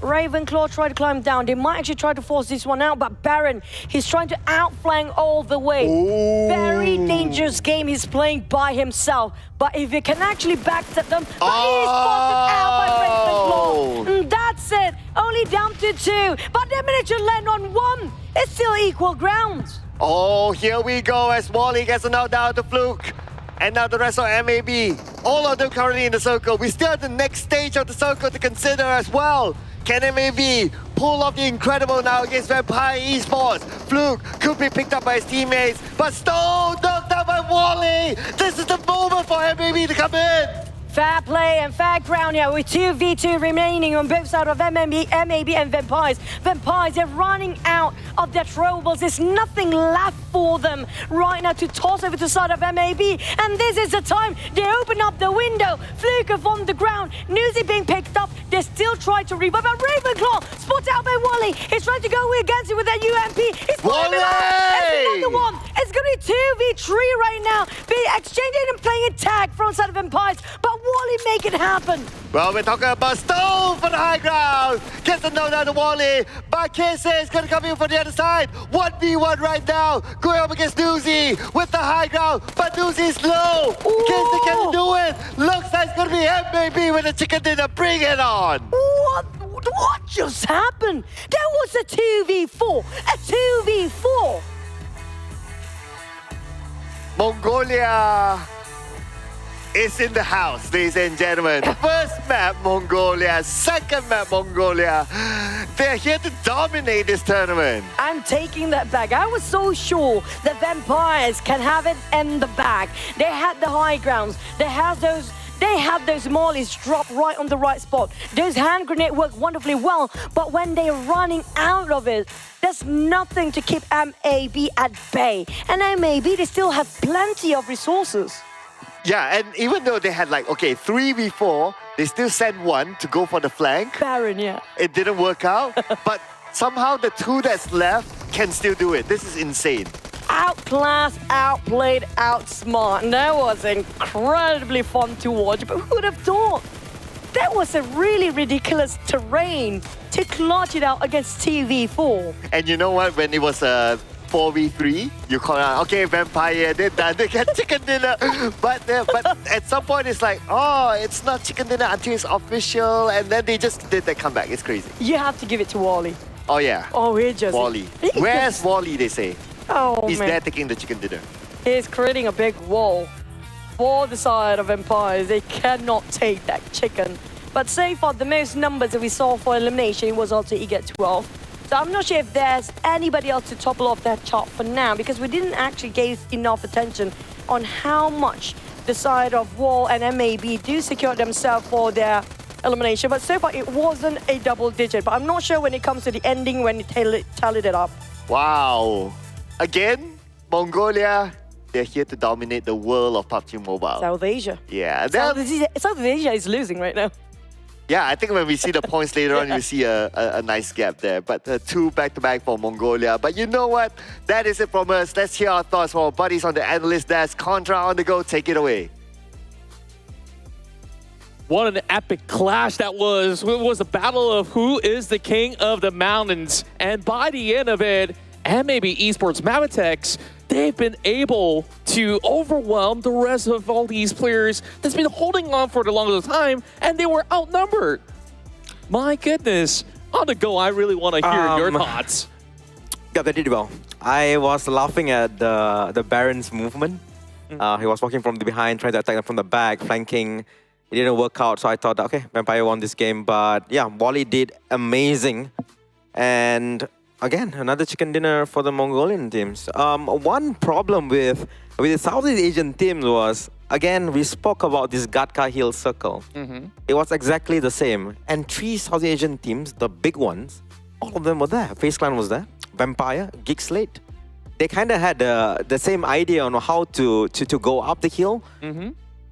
Ravenclaw tried to climb down. They might actually try to force this one out, but Baron, he's trying to outflank all the way. Ooh. Very dangerous game he's playing by himself. But if he can actually backstep them, but he's spotted out by Ravenclaw. And that's it. Only down to 2. But they managed to land on 1. It's still equal ground. Oh, here we go as Wally gets a knockdown to Fluke. And now the rest of MAB, all of them currently in the circle. We still have the next stage of the circle to consider as well. Can MAB pull off the incredible now against Vampire Esports? Fluke could be picked up by his teammates, but Stone knocked out by Wally. This is the moment for MAB to come in. Fair play and fair ground here with 2v2 remaining on both sides of MAB and Vampires. Vampires are running out of their throwables. There's nothing left for them right now to toss over to the side of MAB. And this is the time they open up the window. Fluke on the ground. Newsy being picked up. They They still try to revive, but Ravenclaw spotted out by Wally. He's trying to go against it with that UMP. He's pulling him out. It's another one. It's going to be 2v3 right now. Be exchanging and playing tag from side of Empires, but Wally make it happen. Well, we're talking about Stone for the high ground. Gets the no down to Wally. But Casey is going to come in from the other side. 1v1 right now. Going up against Newsy with the high ground. But Newsy's low. Casey can do it. Looks like it's going to be him, baby, with the chicken dinner. Bring it on. What just happened? That was a 2v4. A 2v4. Mongolia is in the house, ladies and gentlemen. First map, Mongolia. Second map, Mongolia. They're here to dominate this tournament. I'm taking that back. I was so sure that Vampires can have it in the back. They had the high grounds. They have those mollies drop right on the right spot. Those hand grenades work wonderfully well, but when they're running out of it, there's nothing to keep MAB at bay. And MAB, they still have plenty of resources. Yeah, and even though they had 3v4, they still sent one to go for the flank. Baron, yeah. It didn't work out, but somehow the two that's left can still do it. This is insane. Outclassed, outplayed, outsmart. That was incredibly fun to watch, but who would have thought? That was a really ridiculous terrain to clutch it out against TV4. And you know what? When it was a 4v3, you call out, okay, Vampire, they're done, they get chicken dinner. But at some point, it's like, oh, it's not chicken dinner until it's official, and then they just did that comeback. It's crazy. You have to give it to Wally. Oh, yeah. Oh, he just... Wally. Where's Wally, they say? Oh, He's man. there taking the chicken dinner. He's creating a big wall for the side of Empires. They cannot take that chicken. But so far, the most numbers that we saw for elimination was also he get 12. So I'm not sure if there's anybody else to topple off that chart for now, because we didn't actually give enough attention on how much the side of Wall and MAB do secure themselves for their elimination. But so far, it wasn't a double digit. But I'm not sure when it comes to the ending, when you tallied it up. Wow. Again, Mongolia, they're here to dominate the world of PUBG Mobile. South Asia. Yeah. South Asia is losing right now. Yeah, I think when we see the points later on, you see a nice gap there. But two back-to-back for Mongolia. But you know what? That is it from us. Let's hear our thoughts from our buddies on the analyst desk. Contra on the go. Take it away. What an epic clash that was. It was a battle of who is the king of the mountains. And by the end of it, and maybe Esports Mabetex, they've been able to overwhelm the rest of all these players that's been holding on for the longest time, and they were outnumbered. My goodness. On the go, I really want to hear your thoughts. Yeah, they did well. I was laughing at the Baron's movement. He was walking from the behind, trying to attack them from the back, flanking. It didn't work out, so I thought, okay, Vampire won this game. But yeah, Wally did amazing. And again, another chicken dinner for the Mongolian teams. One problem with the Southeast Asian teams was, again, we spoke about this Gatka Hill circle. It was exactly the same. And three Southeast Asian teams, the big ones, all of them were there. FaZe Clan was there, Vampire, GEEK, SLATE. They kind of had the same idea on how to go up the hill.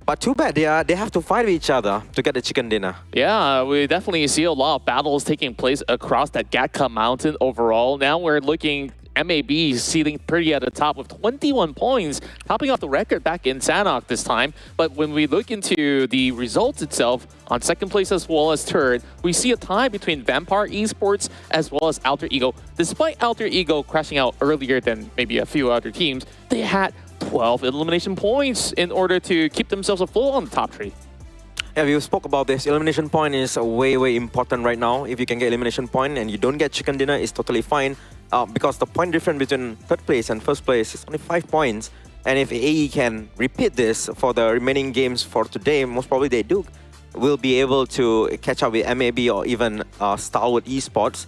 But too bad, they have to fight with each other to get the chicken dinner. Yeah, we definitely see a lot of battles taking place across that Gatka mountain overall. Now we're looking MAB sitting pretty at the top with 21 points, topping off the record back in Sanhok this time. But when we look into the results itself, on second place as well as third, we see a tie between Vampire Esports as well as Alter Ego. Despite Alter Ego crashing out earlier than maybe a few other teams, they had 12 elimination points in order to keep themselves afloat on the top three. Yeah, we spoke about this. Elimination point is way important right now. If you can get elimination point and you don't get chicken dinner, it's totally fine. Because the point difference between third place and first place is only 5 points. And if AE can repeat this for the remaining games for today, most probably they do, will be able to catch up with MAB or even STALWART Esports.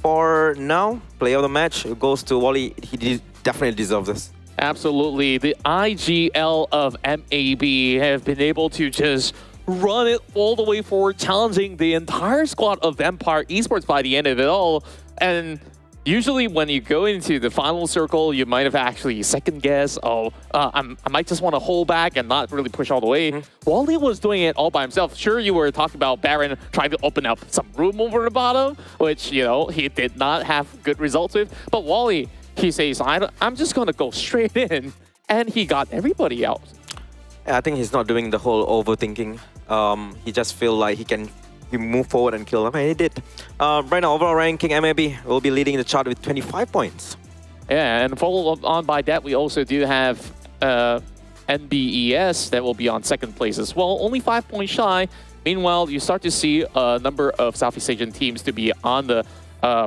For now, player of the match goes to Wally. He definitely deserves this. Absolutely. The IGL of MAB have been able to just run it all the way forward, challenging the entire squad of Vampire Esports by the end of it all. And Usually when you go into the final circle, you might have actually second guess, I might just want to hold back and not really push all the way. Wally was doing it all by himself. Sure, you were talking about Baron trying to open up some room over the bottom, which, you know, he did not have good results with. But Wally, he says, I'm just going to go straight in. And he got everybody out. I think he's not doing the whole overthinking. He just feel like he move forward and kill them, and he did. Right now, overall ranking, MAB will be leading the chart with 25 points. Yeah, and followed on by that, we also do have NBES that will be on second place as well, only 5 points shy. Meanwhile, you start to see a number of Southeast Asian teams to be on the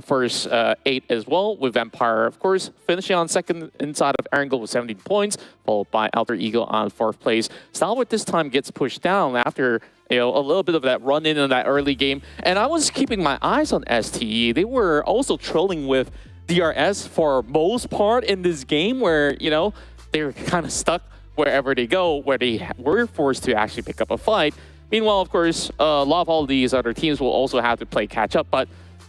first 8 as well, with Vampire, of course, finishing on second inside of Erangel with 17 points, followed by Alter Ego on 4th place. STALWART this time gets pushed down after a little bit of that run-in in that early game. And I was keeping my eyes on STE. They were also trolling with DRS for most part in this game where, you know, they were kind of stuck wherever they go, where they were forced to actually pick up a fight. Meanwhile, of course, a lot of all these other teams will also have to play catch-up, but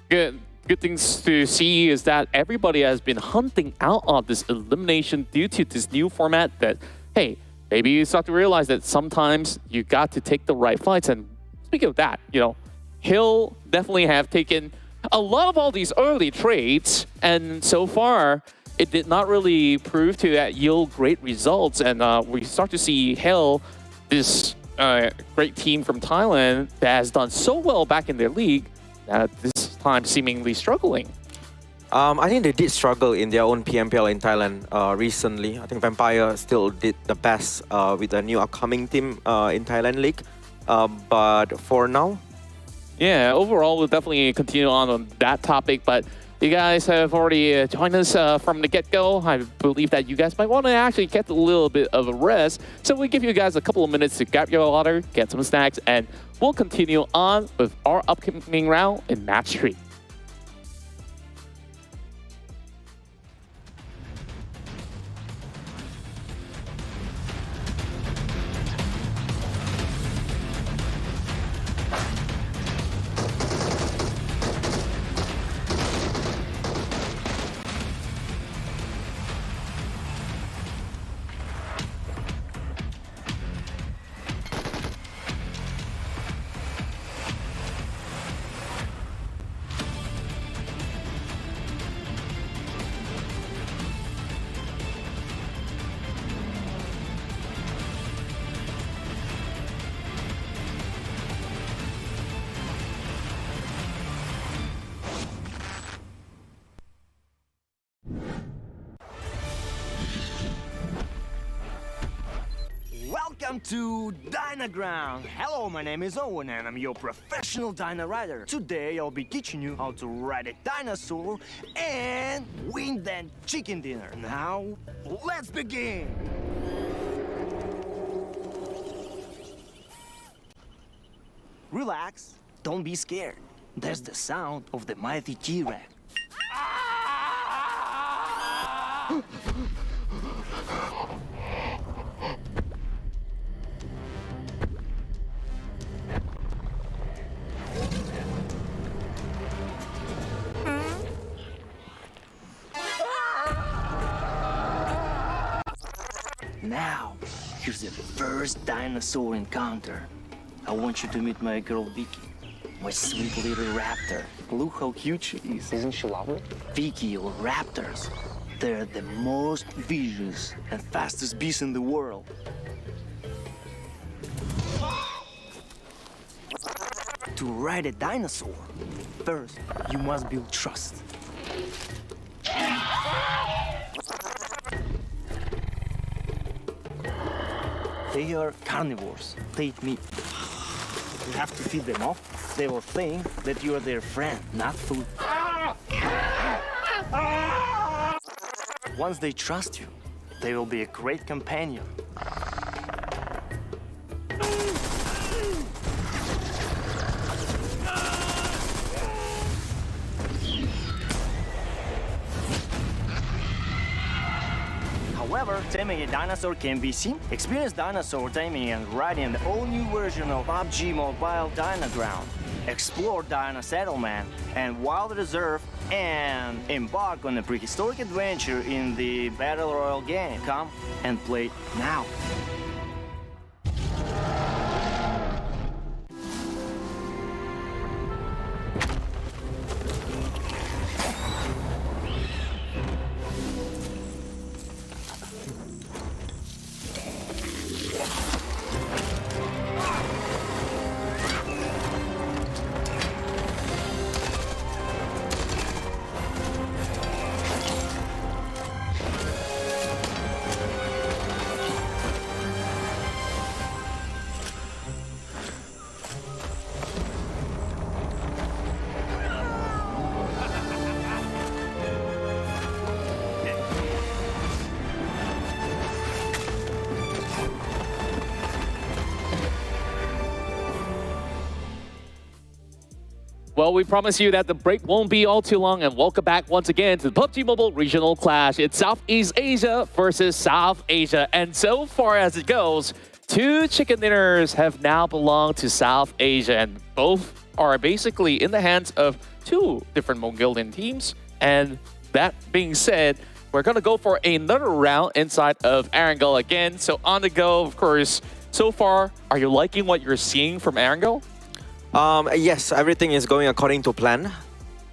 good things to see is that everybody has been hunting out on this elimination due to this new format that, hey, maybe you start to realize that sometimes you got to take the right fights. And speaking of that, you know, he'll definitely have taken a lot of all these early trades, and so far it did not really prove to yield great results. And we start to see Hell, this great team from Thailand that has done so well back in their league, this time seemingly struggling. I think they did struggle in their own PMPL in Thailand recently. I think Vampire still did the best with the new upcoming team in Thailand League. But for now... Yeah, overall, we'll definitely continue on that topic. But you guys have already joined us from the get-go. I believe that you guys might want to actually get a little bit of a rest. So we give you guys a couple of minutes to grab your water, get some snacks, and we'll continue on with our upcoming round in Match 3. Welcome to Dynaground! Hello, my name is Owen and I'm your professional Dyna rider. Today I'll be teaching you how to ride a dinosaur and win that chicken dinner. Now, let's begin! Relax, don't be scared. That's the sound of the mighty T-Rex. Now, here's the first dinosaur encounter. I want you to meet my girl Vicky, my sweet little raptor. Look how cute she is. Isn't she lovely? Vicky or raptors, they're the most vicious and fastest beasts in the world. To ride a dinosaur, first you must build trust. They are carnivores. They eat meat. You have to feed them off. They will think that you are their friend, not food. Once they trust you, they will be a great companion. However, taming a dinosaur can be seen. Experience dinosaur taming and riding the all-new version of PUBG Mobile Dynaground. explore Diana Settlement and Wild Reserve, and embark on a prehistoric adventure in the Battle Royale game. Come and play now. Well, we promise you that the break won't be all too long, and welcome back once again to the PUBG Mobile Regional Clash. It's Southeast Asia versus South Asia, and so far as it goes, 2 chicken dinners have now belonged to South Asia, and both are basically in the hands of 2 different Mongolian teams. And that being said, we're going to go for another round inside of Erangel again. So on the go, of course, so far, are you liking what you're seeing from Erangel? Yes, everything is going according to plan.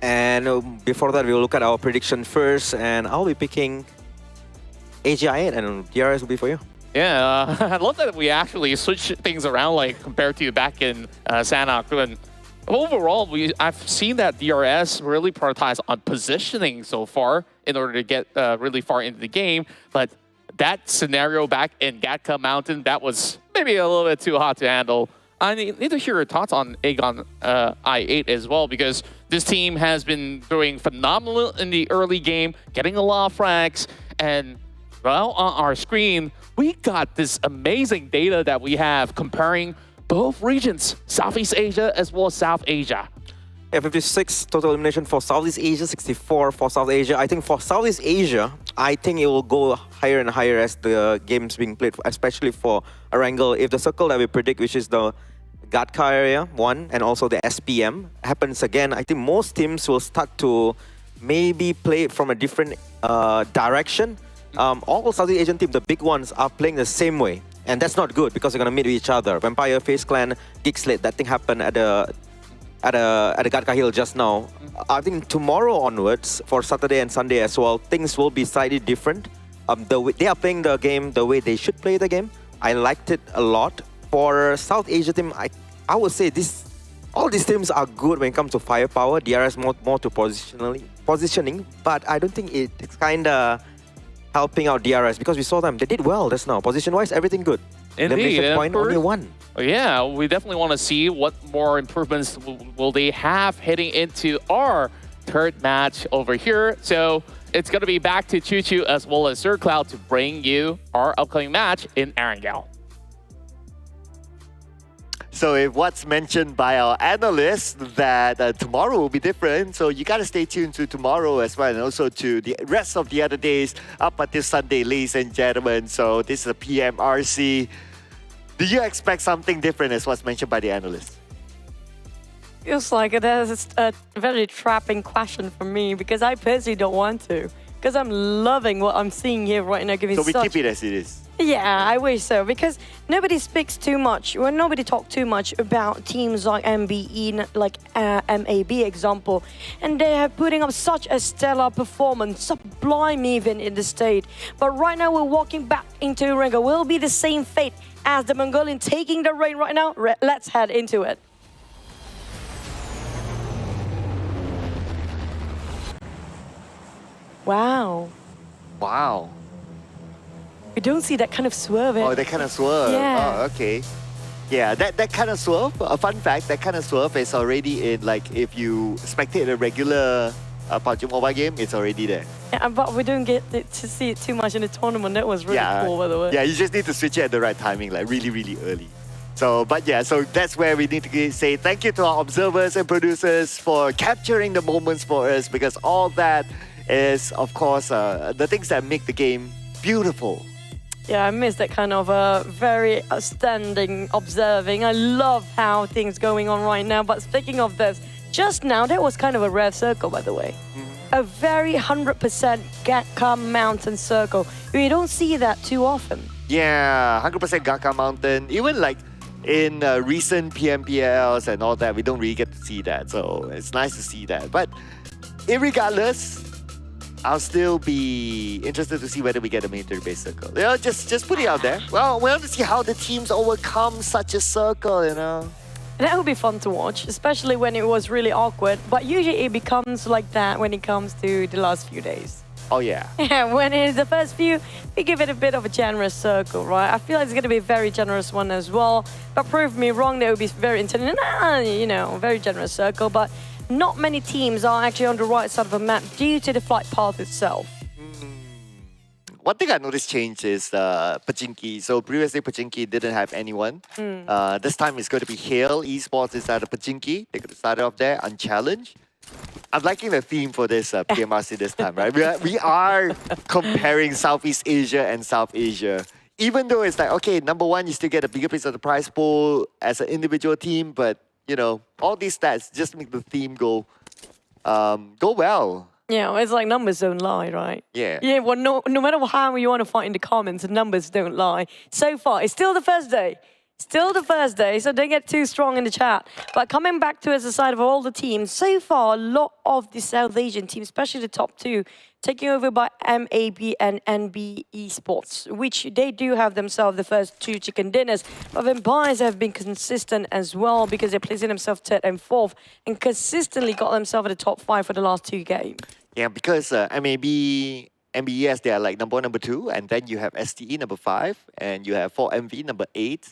And before that, we'll look at our prediction first. And I'll be picking AGI8 and DRS will be for you. Yeah, I love that we actually switched things around like compared to back in Sanhok. And overall, I've seen that DRS really prioritize on positioning so far in order to get really far into the game. But that scenario back in Gatka Mountain, that was maybe a little bit too hot to handle. I need to hear your thoughts on Aegon I8 as well, because this team has been doing phenomenal in the early game, getting a lot of frags, and well, on our screen, we got this amazing data that we have comparing both regions, Southeast Asia as well as South Asia. Yeah, 56 total elimination for Southeast Asia, 64 for South Asia. I think for Southeast Asia, I think it will go higher and higher as the game's being played, especially for Erangel. If the circle that we predict, which is the Gatka area, 1, and also the SPM, happens again, I think most teams will start to maybe play it from a different direction. All Southeast Asian teams, the big ones, are playing the same way. And that's not good because they're going to meet with each other. Vampire, FaZe Clan, GEEK, SLATE, that thing happened at the Gatka Hill just now. I think tomorrow onwards, for Saturday and Sunday as well, things will be slightly different. The way they are playing the game the way they should play the game. I liked it a lot. For South Asia team, I would say all these teams are good when it comes to firepower. DRS more to positioning, but I don't think it's kind of helping out DRS because we saw them. They did well just now. Position-wise, everything good. Indeed. Point only 1. Yeah, we definitely want to see what more improvements will they have heading into our third match over here. So it's going to be back to Choo Choo as well as Sir Cloud to bring you our upcoming match in Erangel. So if what's mentioned by our analysts that tomorrow will be different, so you got to stay tuned to tomorrow as well, and also to the rest of the other days up until Sunday, ladies and gentlemen. So this is a PMRC. Do you expect something different as what's mentioned by the analysts? Feels like that's a very trapping question for me because I personally don't want to. Because I'm loving what I'm seeing here right now. So we keep it as it is. Yeah, I wish so. Because nobody speaks too much, or nobody talks too much about teams like MBE, like MAB example. And they are putting up such a stellar performance, sublime even in the state. But right now we're walking back into Erangel. Will be the same fate as the Mongolian taking the reign right now. Let's head into it. Wow. Wow. We don't see that kind of swerve. Oh, that kind of swerve. Yeah. Oh, okay. Yeah, that kind of swerve, a fun fact, that kind of swerve is already in, like, if you spectate a regular PUBG Mobile game, it's already there. Yeah, but we don't get to see it too much in the tournament. That was really cool, by the way. Yeah, you just need to switch it at the right timing, like really, really early. So, but yeah, so that's where we need to say thank you to our observers and producers for capturing the moments for us, because all that is, of course, the things that make the game beautiful. Yeah, I miss that kind of very standing, observing. I love how things going on right now. But speaking of this, just now, that was kind of a rare circle, by the way. A very 100% Gakka Mountain circle. You don't see that too often. Yeah, 100% Gakka Mountain. Even like in recent PMPLs and all that, we don't really get to see that. So it's nice to see that. But irregardless, I'll still be interested to see whether we get a military-based circle. You know, just put it out there. Well, we want to see how the teams overcome such a circle, you know. That would be fun to watch, especially when it was really awkward. But usually it becomes like that when it comes to the last few days. Oh, yeah. Yeah, when it's the first few, we give it a bit of a generous circle, right? I feel like it's going to be a very generous one as well. But prove me wrong, that would be very intense. You know, very generous circle. But not many teams are actually on the right side of the map due to the flight path itself. One thing I noticed change is Pachinki. So previously Pachinki didn't have anyone. This time it's going to be Hale Esports inside of Pachinki. They're going to start off there unchallenged. I'm liking the theme for this PMRC this time, right? We are comparing Southeast Asia and South Asia. Even though it's like, okay, number one, you still get a bigger piece of the prize pool as an individual team, but you know, all these stats just make the theme go well. Yeah, it's like numbers don't lie, right? Yeah. Yeah, well, no matter how you want to fight in the comments, the numbers don't lie. So far, it's still the first day. Still the first day, so don't get too strong in the chat. But coming back to as a side of all the teams, so far, a lot of the South Asian teams, especially the top two, taken over by MAB and NBeSports, which they do have themselves the first two chicken dinners. But Vampires have been consistent as well because they're placing themselves third and fourth and consistently got themselves in the top 5 for the last 2 games. Yeah, because MAB, MBES, they are like number 1, number 2, and then you have STE number 5, and you have 4MV number 8.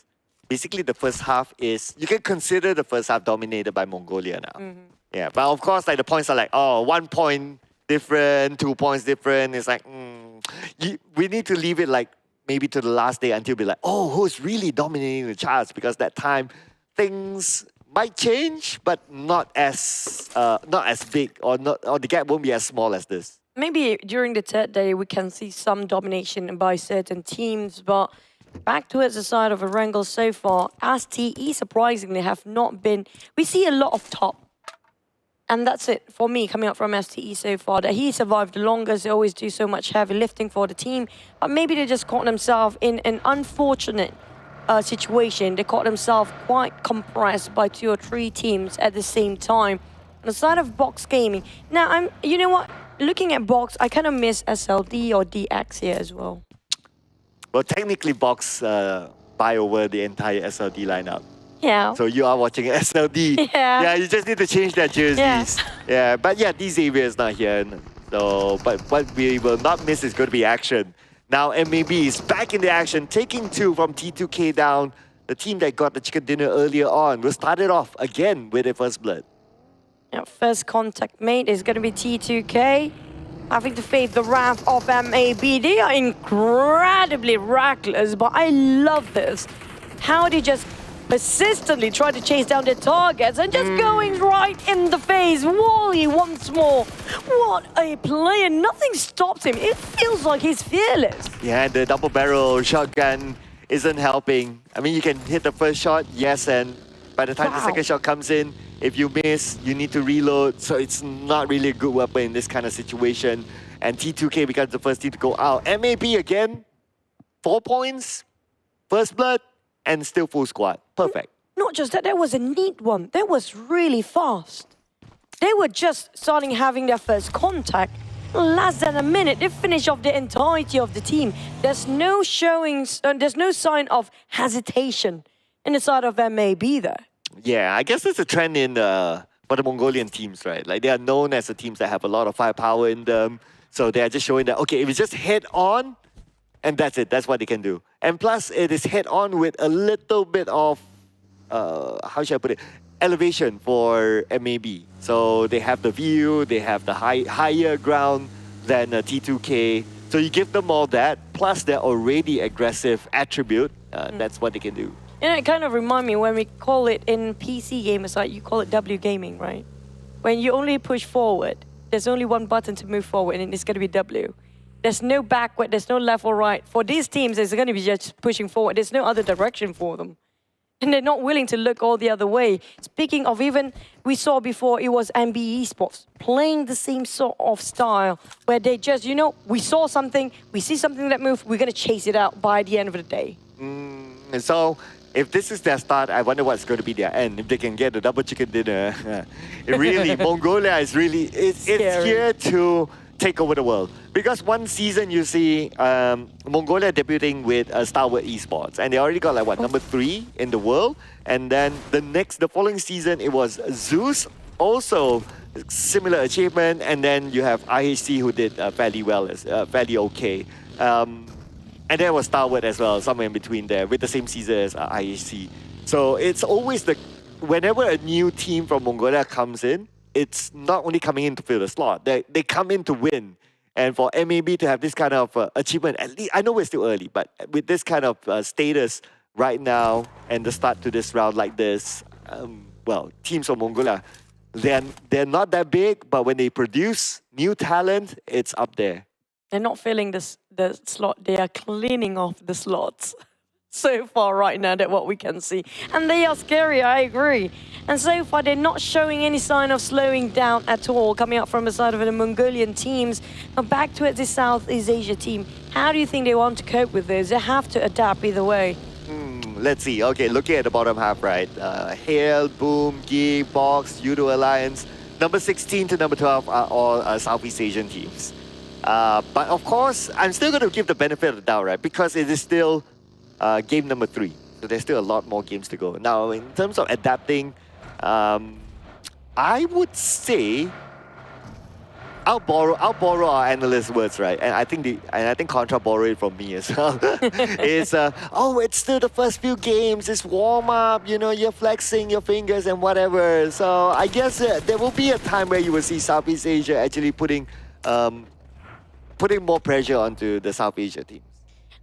Basically, the first half is, you can consider the first half dominated by Mongolia now. Yeah, but of course, like the points are like, oh, 1 point different, 2 points different. It's like, we need to leave it like maybe to the last day until be like, oh, who's really dominating the charts? Because that time, things might change, but not as big, or the gap won't be as small as this. Maybe during the third day, we can see some domination by certain teams, but back towards the side of Erangel so far, STE surprisingly have not been... We see a lot of top. And that's it for me coming up from STE so far, that he survived the longest. They always do so much heavy lifting for the team. But maybe they just caught themselves in an unfortunate situation. They caught themselves quite compressed by 2 or 3 teams at the same time. On the side of Box Gaming. Now, you know what? Looking at Box, I kind of miss SLD or DX here as well. Well, technically, Box buy over the entire SLD lineup. Yeah. So you are watching SLD. Yeah. Yeah, you just need to change their jerseys. Yeah. But yeah, this area is not here. So, but what we will not miss is going to be action. Now MAB is back in the action, taking 2 from T2K down. The team that got the chicken dinner earlier on will start it off again with their first blood. Yeah, first contact mate is going to be T2K. Having to face the wrath of MAB. They are incredibly reckless, but I love this. How they just persistently try to chase down their targets and just going right in the face. Wally once more. What a player. Nothing stops him. It feels like he's fearless. Yeah, the double barrel shotgun isn't helping. I mean, you can hit the first shot, yes, and by the time the second shot comes in, if you miss, you need to reload. So it's not really a good weapon in this kind of situation. And T2K becomes the first team to go out. MAB again, 4 points, first blood, and still full squad. Perfect. Not just that, that was a neat one. That was really fast. They were just starting having their first contact. Less than a minute, they finish off the entirety of the team. There's no showings, there's no sign of hesitation in the side of MAB there. Yeah, I guess it's a trend in for the Mongolian teams, right? Like they are known as the teams that have a lot of firepower in them. So they are just showing that, okay, if it's just head on, and that's it, that's what they can do. And plus, it is head on with a little bit of, how should I put it, elevation for MAB. So they have the view, they have the higher ground than T2K. So you give them all that, plus their already aggressive attribute, that's what they can do. You know, it kind of reminds me when we call it in PC gamers, like you call it W gaming, right? When you only push forward, there's only one button to move forward and it's going to be W. There's no backward, there's no left or right. For these teams, it's going to be just pushing forward. There's no other direction for them. And they're not willing to look all the other way. Speaking of even, we saw before, it was NBeSports playing the same sort of style where they just, you know, we saw something, we see something that moves, we're going to chase it out by the end of the day. And so, if this is their start, I wonder what's going to be their end. If they can get a double chicken dinner. It really, Mongolia is really, it's here to take over the world. Because one season you see Mongolia debuting with STALWART Esports, and they already got like what, number 3 in the world. And then the following season it was Zeus, also similar achievement, and then you have IHC who did fairly well, fairly okay. And there was STALWART as well, somewhere in between there, with the same season as IHC. So it's always whenever a new team from Mongolia comes in, it's not only coming in to fill the slot, they come in to win. And for MAB to have this kind of achievement, at least, I know we're still early, but with this kind of status right now and the start to this round like this, well, teams from Mongolia, they're not that big, but when they produce new talent, it's up there. They're not filling the slot, they are cleaning off the slots. So far right now, that what we can see. And they are scary, I agree. And so far, they're not showing any sign of slowing down at all, coming up from the side of the Mongolian teams. Now back to the Southeast Asia team. How do you think they want to cope with this? They have to adapt either way. Let's see. Okay, looking at the bottom half, right? Hail, Boom, GEEK, Box, YOODO Alliance. Number 16 to number 12 are all Southeast Asian teams. But of course, I'm still going to give the benefit of the doubt, right? Because it is still game number 3. So there's still a lot more games to go. Now, in terms of adapting, I would say I'll borrow our analyst's words, right? And I think Contra borrowed it from me as well. It's it's still the first few games. It's warm up. You know, you're flexing your fingers and whatever. So I guess there will be a time where you will see Southeast Asia actually putting more pressure onto the South Asia teams.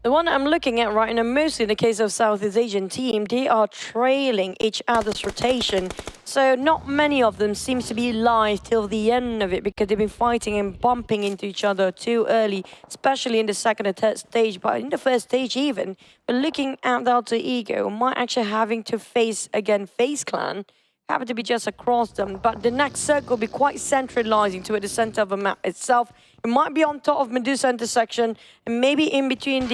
The one I'm looking at right now, mostly in the case of Southeast Asian team, they are trailing each other's rotation. So not many of them seems to be live till the end of it because they've been fighting and bumping into each other too early, especially in the second and third stage. But in the first stage even, we're looking at the Alter Ego, might actually having to face again FaZe Clan. Happen to be just across them, but the next circle will be quite centralizing to the center of the map itself. It might be on top of Medusa intersection, and maybe in between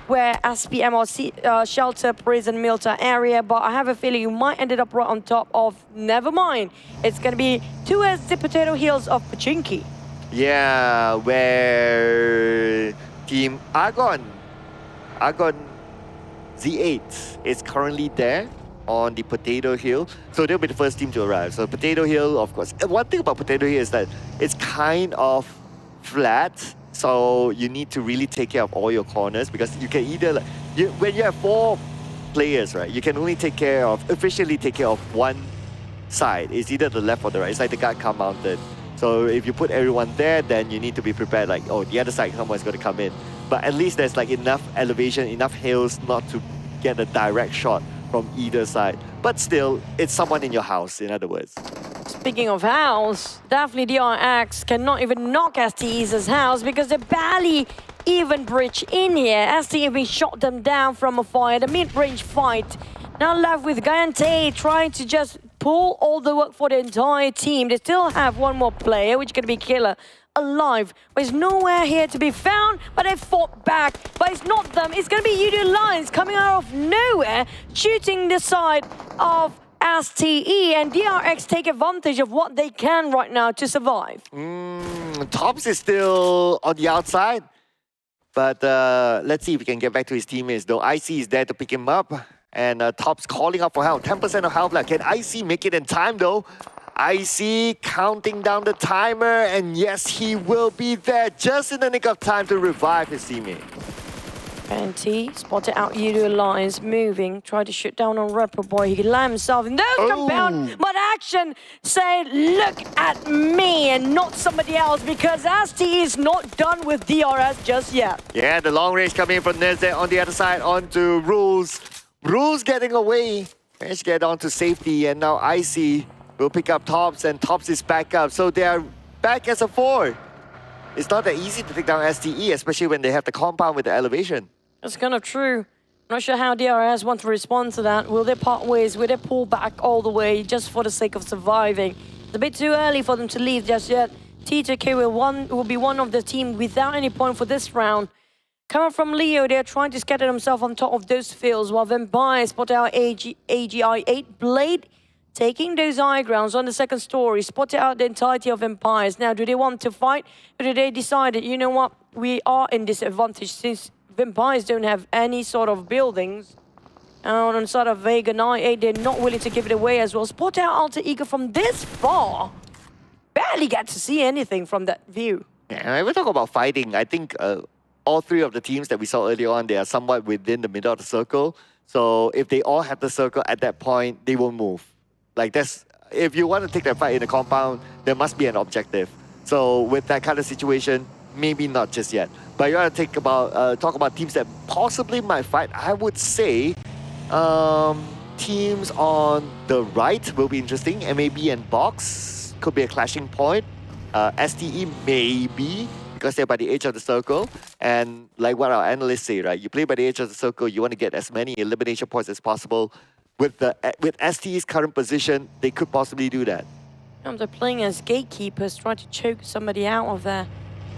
where PMRC shelter, prison, Milta area, but I have a feeling you might end up right on top of, never mind. It's gonna be towards the potato hills of Pachinki. Yeah, where Team Argon Z8 is currently there on the Potato Hill. So they'll be the first team to arrive. So Potato Hill, of course. One thing about Potato Hill is that it's kind of flat. So you need to really take care of all your corners because you can either, when you have 4 players, right, you can only officially take care of one side. It's either the left or the right. It's like the guard car mountain. So if you put everyone there, then you need to be prepared like, oh, the other side, someone's going to come in. But at least there's like enough elevation, enough hills not to get a direct shot from either side. But still, it's someone in your house, in other words. Speaking of house, definitely DRX cannot even knock STE's house because they barely even breach in here. STE have been shot them down from afar. The mid-range fight now left with Gayante trying to just pull all the work for the entire team. They still have one more player, which is going to be Killer, alive, but he's nowhere here to be found, but they fought back. But it's not them, it's going to be YOODO Lions coming out of nowhere, shooting the side of STE, and DRX take advantage of what they can right now to survive. Tops is still on the outside, but let's see if we can get back to his teammates, though IC is there to pick him up, and Tops calling out for help. 10% of health left. Can IC make it in time, though? IC counting down the timer, and yes, he will be there just in the nick of time to revive his teammate. And T spotted out YOODO Lions moving, tried to shoot down on Repro Boy. He landed himself in those compound, but Action said, look at me and not somebody else, because ST is not done with DRS just yet. Yeah, the long range coming in from Nezde on the other side onto Rules. Rules getting away. Managed to get on to safety, and now IC will pick up Tops, and Tops is back up. So they are back as a 4. it's not that easy to take down STE, especially when they have the compound with the elevation. That's kind of true. I'm not sure how DRS want to respond to that. Will they part ways? Will they pull back all the way just for the sake of surviving? It's a bit too early for them to leave just yet. T2K will be one of the team without any point for this round. Coming from Leo, they're trying to scatter themselves on top of those fields while Vampire spot out AGI-8 Blade, taking those high grounds on the second story, spotted out the entirety of Empires. Now, do they want to fight? Or do they decide that, you know what, we are in disadvantage since Vampires don't have any sort of buildings. And on the side of Vega 9-8, they're not willing to give it away as well. Spot out Alter Ego from this far. Barely get to see anything from that view. Yeah, when we talk about fighting, I think all three of the teams that we saw earlier on, they are somewhat within the middle of the circle. So if they all have the circle at that point, they won't move. Like that's, if you want to take that fight in the compound, there must be an objective. So with that kind of situation, maybe not just yet. But you want to talk about teams that possibly might fight. I would say teams on the right will be interesting. MAB and Box could be a clashing point. STE maybe, because they're by the edge of the circle. And like what our analysts say, right? You play by the edge of the circle, you want to get as many elimination points as possible. With STE's current position, they could possibly do that. They're playing as gatekeepers, trying to choke somebody out of there.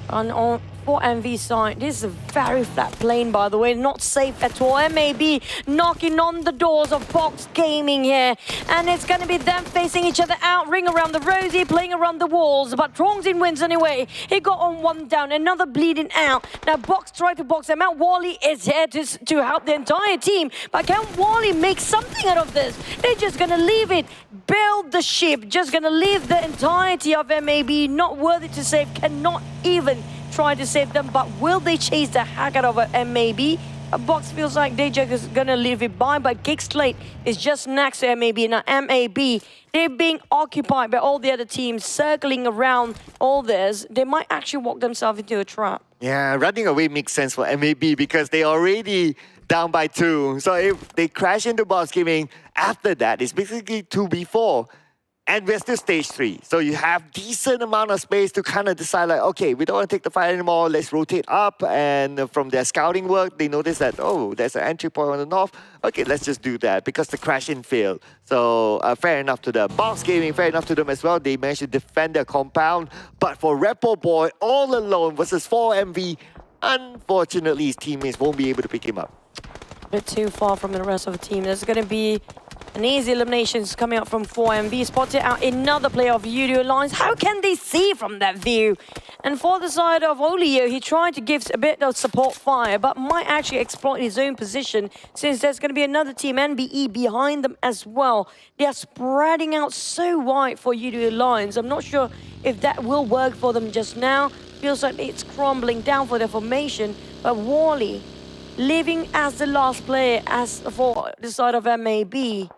On for MV side, this is a very flat plane, by the way, not safe at all. MAB knocking on the doors of Box Gaming here, and it's going to be them facing each other out, ring around the rosy, playing around the walls, but Trongzin wins anyway. He got on one down, another bleeding out. Now Box tried to box them out. Wally is here to help the entire team, but can Wally make something out of this? They're just going to leave it, build the ship, just going to leave the entirety of MAB, not worthy to save, cannot even try to save them, but will they chase the heck out of a MAB? A Box feels like they're just gonna leave it by, but GEEK SLATE is just next to MAB. Now MAB, they're being occupied by all the other teams circling around all this. They might actually walk themselves into a trap. Yeah, running away makes sense for MAB because they already down by 2. So if they crash into Box Gaming, after that, it's basically 2v4. And we're still stage 3. So you have decent amount of space to kind of decide like, okay, we don't want to take the fight anymore. Let's rotate up. And from their scouting work, they notice that, oh, there's an entry point on the north. Okay, let's just do that because the crash-in failed. So fair enough to them. Box Gaming, fair enough to them as well. They managed to defend their compound. But for Repo Boy, all alone versus 4MV, unfortunately, his teammates won't be able to pick him up. A bit too far from the rest of the team. There's going to be an easy eliminations coming up from 4MV. Spotted out another player of YOODO Alliance. How can they see from that view? And for the side of Olio, he tried to give a bit of support fire, but might actually exploit his own position since there's going to be another team, NBE, behind them as well. They are spreading out so wide for YOODO Alliance. I'm not sure if that will work for them just now. Feels like it's crumbling down for their formation, but Wally living as the last player as for the side of MAB.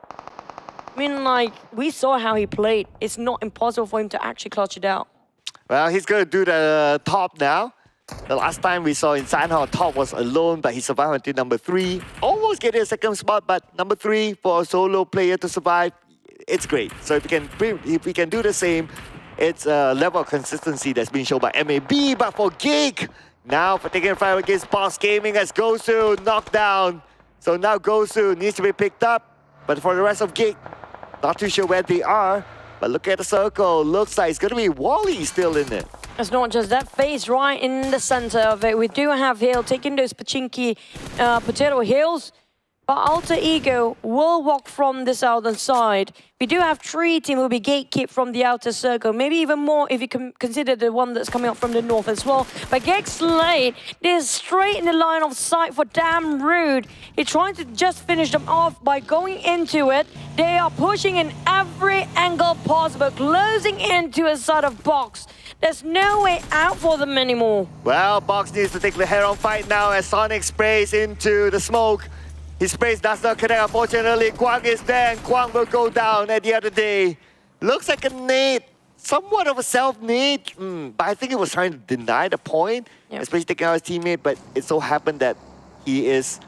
I mean, like, we saw how he played. It's not impossible for him to actually clutch it out. Well, he's going to do the top now. The last time we saw in Sanhok, top was alone, but he survived until number 3. Almost getting a second spot, but number 3 for a solo player to survive, it's great. So if we can do the same, it's a level of consistency that's being shown by MAB, but for GEEK, now for taking a fight against Box Gaming as Gosu knocked down. So now Gosu needs to be picked up, but for the rest of GEEK, not too sure where they are, but look at the circle. Looks like it's going to be Wally still in it. It's not just that, FaZe right in the center of it. We do have Hill taking those Pachinki potato hills, but Alter Ego will walk from the southern side. We do have 3 team will be gatekeep from the outer circle, maybe even more if you can consider the one that's coming up from the north as well. But GEEK SLATE, they're straight in the line of sight for damn rude. He's trying to just finish them off by going into it. They are pushing in every angle possible, closing into a side of Box. There's no way out for them anymore. Well, Box needs to take the head-on fight now as Sonic sprays into the smoke. His sprays does not connect, unfortunately. Kwang is there, and Kwang will go down at the other day. Looks like a nade, somewhat of a self-nade, but I think he was trying to deny the point, especially taking out his teammate, but it so happened that he is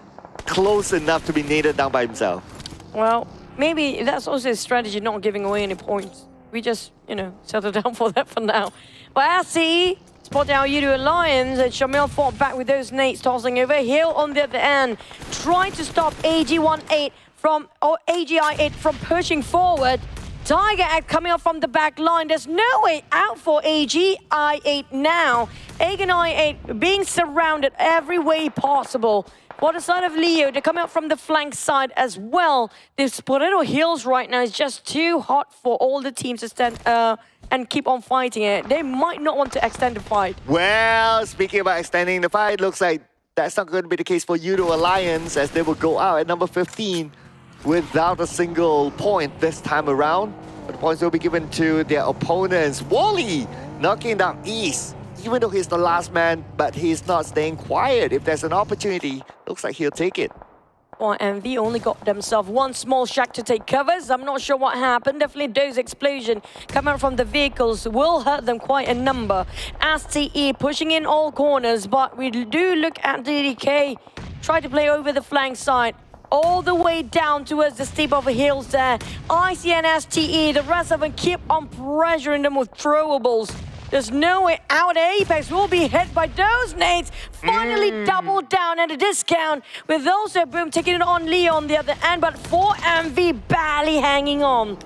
close enough to be naded down by himself. Well, maybe that's also his strategy, not giving away any points. We just, you know, settle down for that for now. But SE, spot out YOODO Alliance, and Shamil fought back with those nades tossing over. Hill on the other end, trying to stop AG18 from, or AGI8 from pushing forward. Tiger Act coming up from the back line. There's no way out for AGI8 now. AGI8 being surrounded every way possible. For the side of Leo, they're coming up from the flank side as well. This Potato Hills right now is just too hot for all the teams to stand and keep on fighting it. They might not want to extend the fight. Well, speaking about extending the fight, looks like that's not going to be the case for YOODO Alliance, as they will go out at number 15 without a single point this time around. But the points will be given to their opponents. Wally knocking down East, even though he's the last man, but he's not staying quiet. If there's an opportunity, looks like he'll take it. Oh, and they only got themselves one small shack to take covers. I'm not sure what happened. Definitely those explosions coming out from the vehicles will hurt them quite a number. STE pushing in all corners, but we do look at DDK try to play over the flank side, all the way down towards the steep of the hills there. IC and STE, the rest of them keep on pressuring them with throwables. There's no way out. Apex will be hit by those nades. Finally doubled down at a discount, with also Boom taking it on Leo on the other end, but 4MV barely hanging on.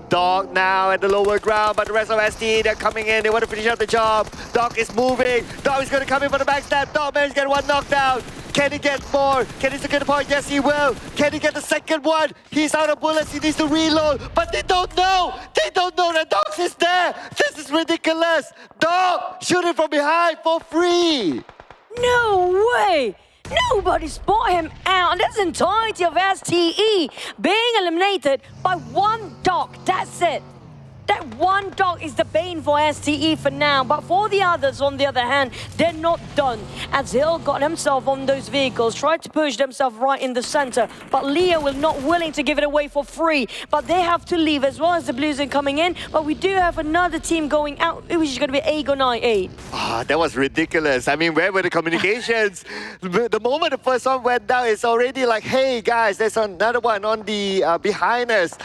Dog now at the lower ground, but the rest of ST, they're coming in. They want to finish up the job. Dog is moving. Dog is going to come in for the backstab. Dog managed to get one knockdown. Can he get more? Can he secure the point? Yes, he will. Can he get the second one? He's out of bullets. He needs to reload. But they don't know. They don't know that Dog is there. This is ridiculous. Dog, shoot it from behind for free. No way! Nobody spot him out, and that's the entirety of STE being eliminated by one dog. That's it. That one dog is the bane for STE for now, but for the others, on the other hand, they're not done. As Hill got himself on those vehicles, tried to push themselves right in the center, but Leo was not willing to give it away for free. But they have to leave, as well as the Blues are coming in. But we do have another team going out, which is going to be Aegon I8. That was ridiculous. I mean, where were the communications? The moment the first one went down, it's already like, hey guys, there's another one on the behind us.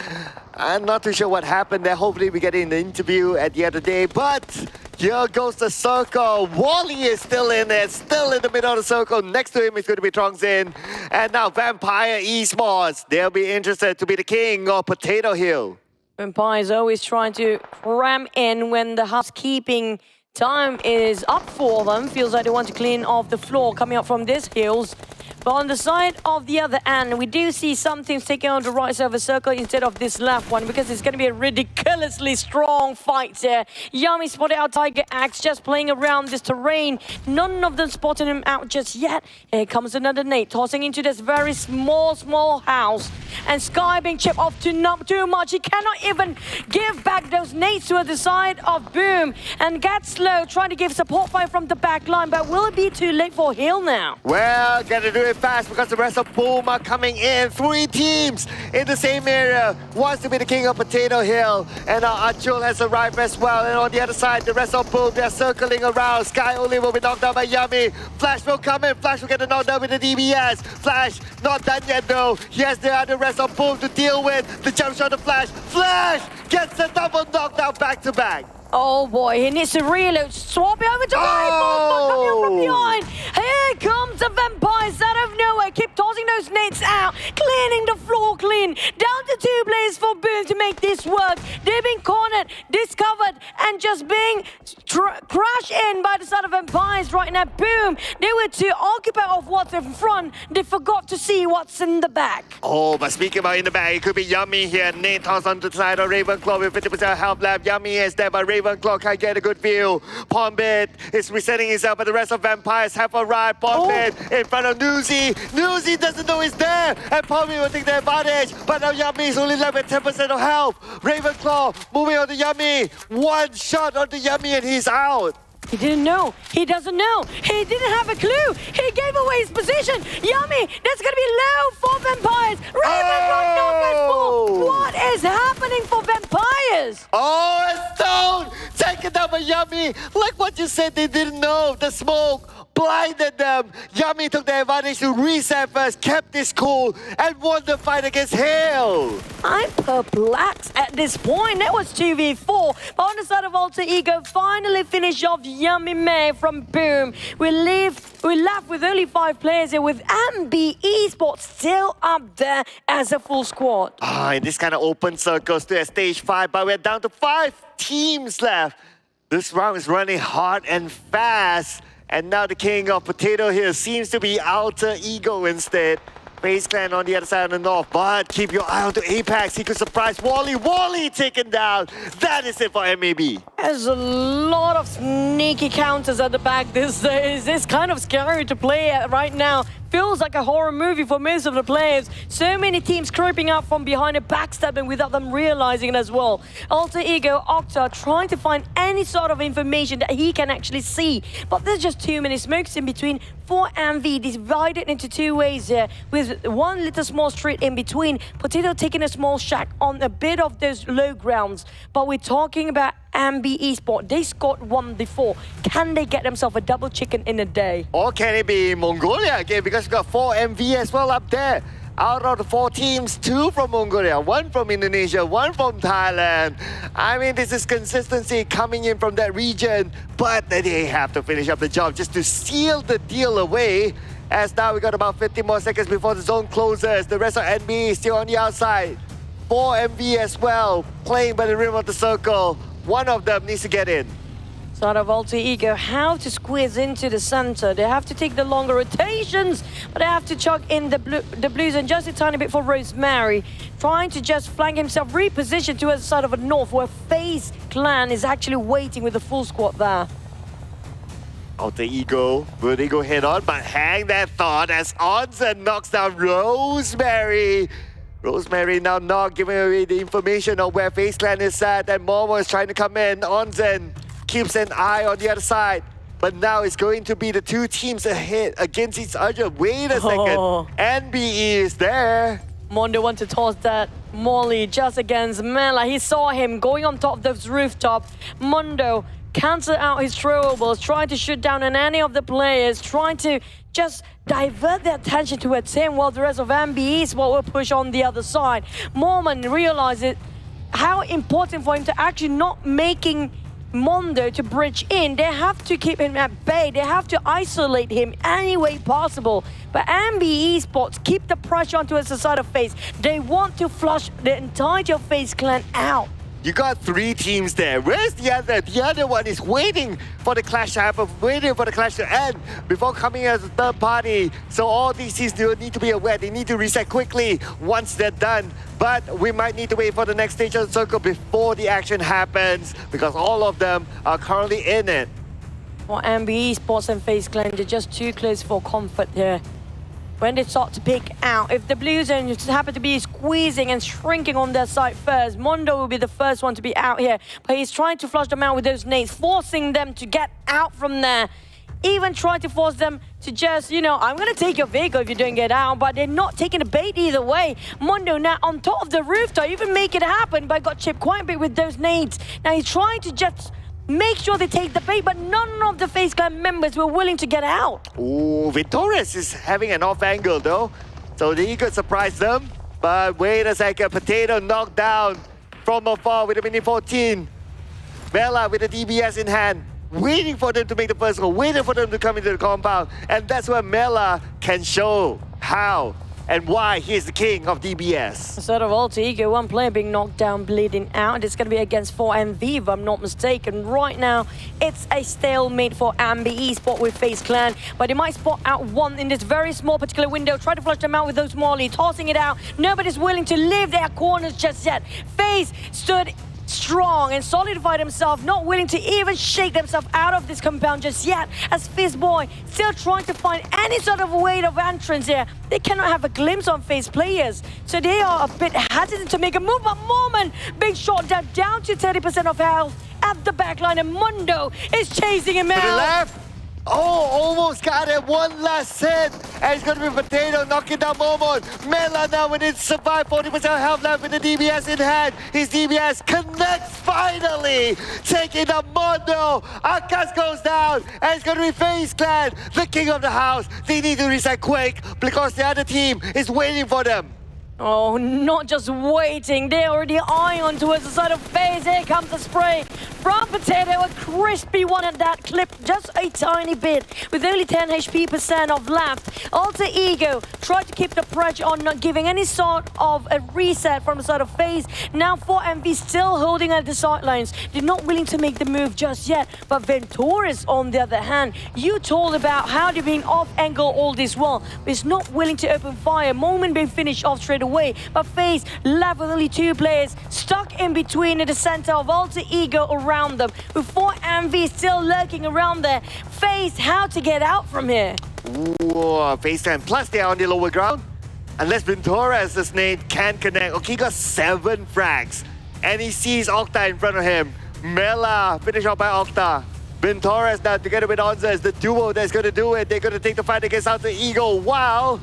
I'm not too sure what happened there. Hopefully we get in the interview at the end of the day. But here goes the circle. Wally is still in it, still in the middle of the circle. Next to him is going to be Trongzin. And now Vampire Esports. They'll be interested to be the king of Potato Hill. Vampire is always trying to cram in when the housekeeping time is up for them. Feels like they want to clean off the floor coming up from these hills. But on the side of the other end, we do see some teams taking on the right side of the circle instead of this left one, because it's going to be a ridiculously strong fight here. Yummy spotted out Tiger Axe, just playing around this terrain. None of them spotting him out just yet. Here comes another nade, tossing into this very small house. And Sky being chipped off too much. He cannot even give back those nades to the side of Boom. And Gatslow trying to give support fire from the back line, but will it be too late for Hill now? Well, gotta do it fast because the rest of Boom are coming in. 3 teams in the same area. Wants to be the king of Potato Hill. And now Achul has arrived as well. And on the other side, the rest of Boom, they're circling around. Sky only will be knocked down by Yummy. Flash will come in. Flash will get the knockdown with the DBS. Flash, not done yet though. Yes, there are the rest of Boom to deal with. The jump shot of Flash. Flash gets the double knockdown back to back. Oh boy, he needs to reload. Swap it over to right. Coming up from behind. Here comes the Vampires out of nowhere. Keep tossing those nades out. Cleaning the floor clean. Down to 2 players for Boom to make this work. They're being cornered, discovered, and just being crashed in by the side of Vampires right now. Boom. They were too occupied of what's in front. They forgot to see what's in the back. Oh, but speaking about in the back, it could be Yummy here. Nate toss onto the side of Ravenclaw with 50% health left. Yummy is there, but Ravenclaw can't get a good view. Pombit is resetting himself, but the rest of Vampires have arrived. Pombit in front of Newsy. Newsy doesn't know he's there, and Pombit will take the advantage. But now Yummy is only left with 10% of health. Ravenclaw moving on to Yummy. One shot on the Yummy and he's out. He didn't know. He doesn't know. He didn't have a clue. He gave away his position. Yummy, that's going to be low for Vampires. Ravenclaw not What is happening for Vampires? Oh, and Stone taken down by Yummy. Like what you said, they didn't know. The smoke blinded them. Yummy took the advantage to reset first, kept this cool, and won the fight against Hale. I'm perplexed at this point. That was 2v4. But on the side of Alter Ego, finally finish off Yummy May from Boom. We're left with only 5 players here, with NBeSports still up there as a full squad. In this kind of open circles to a stage 5, but we're down to 5 teams left. This round is running hard and fast. And now the king of potato here seems to be Alter Ego instead. FaZe Clan on the other side of the north, but keep your eye on to Apex. He could surprise Wally. Wally taken down. That is it for MAB. There's a lot of sneaky counters at the back these days. It's kind of scary to play at right now. Feels like a horror movie for most of the players. So many teams creeping up from behind and backstabbing without them realizing it as well. Alter Ego, Octa trying to find any sort of information that he can actually see. But there's just too many smokes in between for MV, divided into 2 ways here, with one little small street in between. Potato taking a small shack on a bit of those low grounds. But we're talking about NBeSports. They scored 1 before. Can they get themselves a double chicken in a day? Or can it be Mongolia again? Because we've got 4 MV as well up there. Out of the 4 teams, 2 from Mongolia, 1 from Indonesia, 1 from Thailand. I mean, this is consistency coming in from that region, but they have to finish up the job just to seal the deal away. As now we got about 15 more seconds before the zone closes. The rest of NB is still on the outside. 4 MV as well, playing by the rim of the circle. One of them needs to get in. Side of Alter Ego, how to squeeze into the center. They have to take the longer rotations, but they have to chuck in the blues and just a tiny bit for Rosemary. Trying to just flank himself, reposition to the side of the north, where FaZe Clan is actually waiting with the full squad there. Alter Ego, will they go head on? But hang that thought as Onsen knocks down Rosemary. Rosemary now not giving away the information of where FaZe Clan is at, and Momo is trying to come in. Onsen keeps an eye on the other side, but now it's going to be the 2 teams ahead against each other. Wait a second, NBE is there. Mondo wants to toss that Molly just against Mela. He saw him going on top of this rooftop. Mondo cancel out his throwables, trying to shoot down on any of the players, trying to just divert their attention towards him, while the rest of NBeSports will push on the other side. Mormon realizes how important for him to actually not making Mondo to bridge in. They have to keep him at bay. They have to isolate him any way possible. But NBeSports keep the pressure onto the side of FaZe. They want to flush the entirety of FaZe Clan out. You got 3 teams there. Where's the other? The other one is waiting for the clash to happen, waiting for the clash to end before coming as a third party. So all these teams do need to be aware. They need to reset quickly once they're done. But we might need to wait for the next stage of the circle before the action happens, because all of them are currently in it. For NBeSports and FaZe Clan, they're just too close for comfort here. When they start to pick out, if the Blues happen to be squeezing and shrinking on their side first, Mondo will be the first one to be out here. But he's trying to flush them out with those nades, forcing them to get out from there. Even trying to force them to just, you know, I'm going to take your vehicle if you don't get out, but they're not taking the bait either way. Mondo now on top of the rooftop, even make it happen, but got chipped quite a bit with those nades. Now he's trying to just make sure they take the bait, but none of the FaZe Clan members were willing to get out. Ooh, Victorious is having an off angle though, so he could surprise them. But wait a second, Potato knocked down from afar with a mini 14. Bella with the DBS in hand, waiting for them to make the first goal, waiting for them to come into the compound. And that's where Mela can show how and why he is the king of DBS. Sort of Alter Ego, one player being knocked down, bleeding out. It's going to be against 4MV, if I'm not mistaken. Right now, it's a stalemate for NBeSports with FaZe Clan, but they might spot out one in this very small particular window. Try to flush them out with those Molly, tossing it out. Nobody's willing to leave their corners just yet. FaZe stood strong and solidified himself, not willing to even shake themselves out of this compound just yet, as FaZeBoy still trying to find any sort of way of entrance here. They cannot have a glimpse on FaZe players, so they are a bit hesitant to make a move. But Moment, big shot down to 30% of health at the backline, and Mondo is chasing him out. To the left, Oh, almost got it. One last hit. And it's going to be Potato knocking down Momon. Mela now when it's survived. 40% health left with the DBS in hand. His DBS connects finally. Taking the Mondo. Akas goes down. And it's going to be FaZe Clan, the king of the house. They need to reset quick because the other team is waiting for them. Oh, not just waiting. They're already eyeing on towards the side of FaZe. Here comes the spray from Potato. A crispy one at that clip, just a tiny bit. With only 10 HP% of left. Alter Ego tried to keep the pressure on, not giving any sort of a reset from the side of FaZe. Now 4MV still holding at the sidelines. They're not willing to make the move just yet. But Venturis, on the other hand, you told about how they've been off angle all this while. But it's not willing to open fire. Moment being finished off straight away, but FaZe left with only 2 players stuck in between in the center of Alter Ego around them, with 4MV still lurking around there. FaZe, how to get out from here? Ooh, FaZe Clan, plus they're on the lower ground. Unless Venturas, the snake, can connect. Okay, he got 7 frags, and he sees Octa in front of him. Mela finished off by Octa. Venturas now together with Onza is the duo that's going to do it. They're going to take the fight against Alter Ego while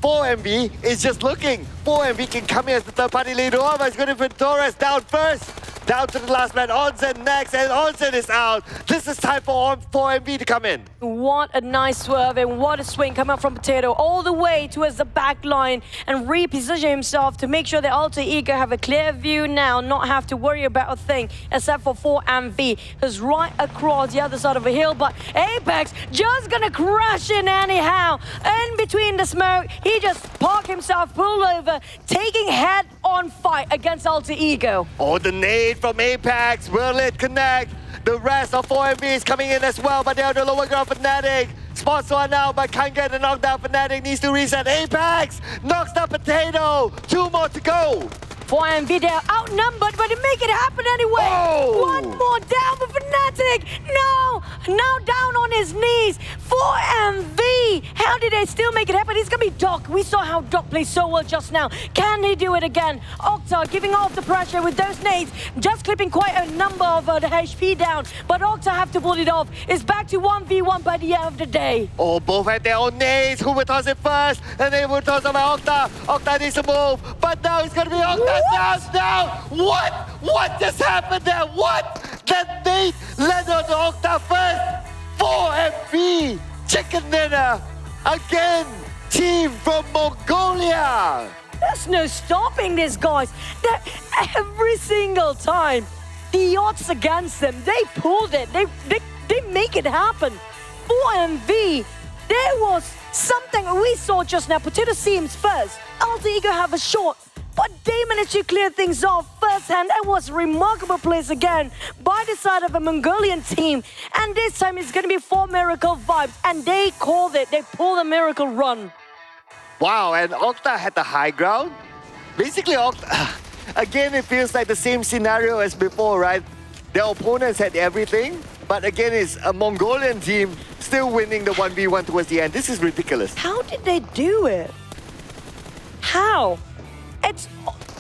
4MV is just looking. 4MV can come in as the third party leader. Oh, it's going to be Torres down first. Down to the last man. Onsen next, and Onsen is out. This is time for 4MV to come in. What a nice swerve and what a swing coming up from Potato all the way towards the back line and reposition himself to make sure that Alter Ego have a clear view now, not have to worry about a thing except for 4MV, who's right across the other side of the hill. But Apex just gonna crash in anyhow. In between the smoke, he just parked himself, pulled over, taking head-on fight against Alter Ego. Oh, the nade from Apex. Will it connect? The rest of 4MV is coming in as well, but they're on the lower ground. Fnatic spots one now, but can't get the knockdown. Fnatic needs to reset. Apex knocks down Potato. 2 more to go. 4MV, they're outnumbered, but they make it happen anyway. Oh. 1 more down for Fnatic. No, now down on his knees. 4MV, how did they still make it happen? It's gonna be Doc. We saw how Doc played so well just now. Can he do it again? Octa giving off the pressure with those nades, just clipping quite a number of the HP down, but Octa have to pull it off. It's back to 1v1 by the end of the day. Oh, both have their own nades. Who will toss it first? And they will toss it by Octa. Octa needs to move, but now it's gonna be Octa. Now, what? What just happened there? What? That nade led on to Octa first. 4MV, chicken dinner again. Team from Mongolia. There's no stopping these guys. Every single time, the odds against them, they pulled it. They make it happen. 4MV, there was something we saw just now. Potato seems first. Alter Ego have a shot, but they managed to clear things off firsthand. That was a remarkable place again by the side of a Mongolian team. And this time it's going to be 4 Miracle vibes. And they called it. They pulled a miracle run. Wow, and Octa had the high ground. Basically, Octa, again, it feels like the same scenario as before, right? Their opponents had everything, but again, it's a Mongolian team still winning the 1v1 towards the end. This is ridiculous. How did they do it? How? It's,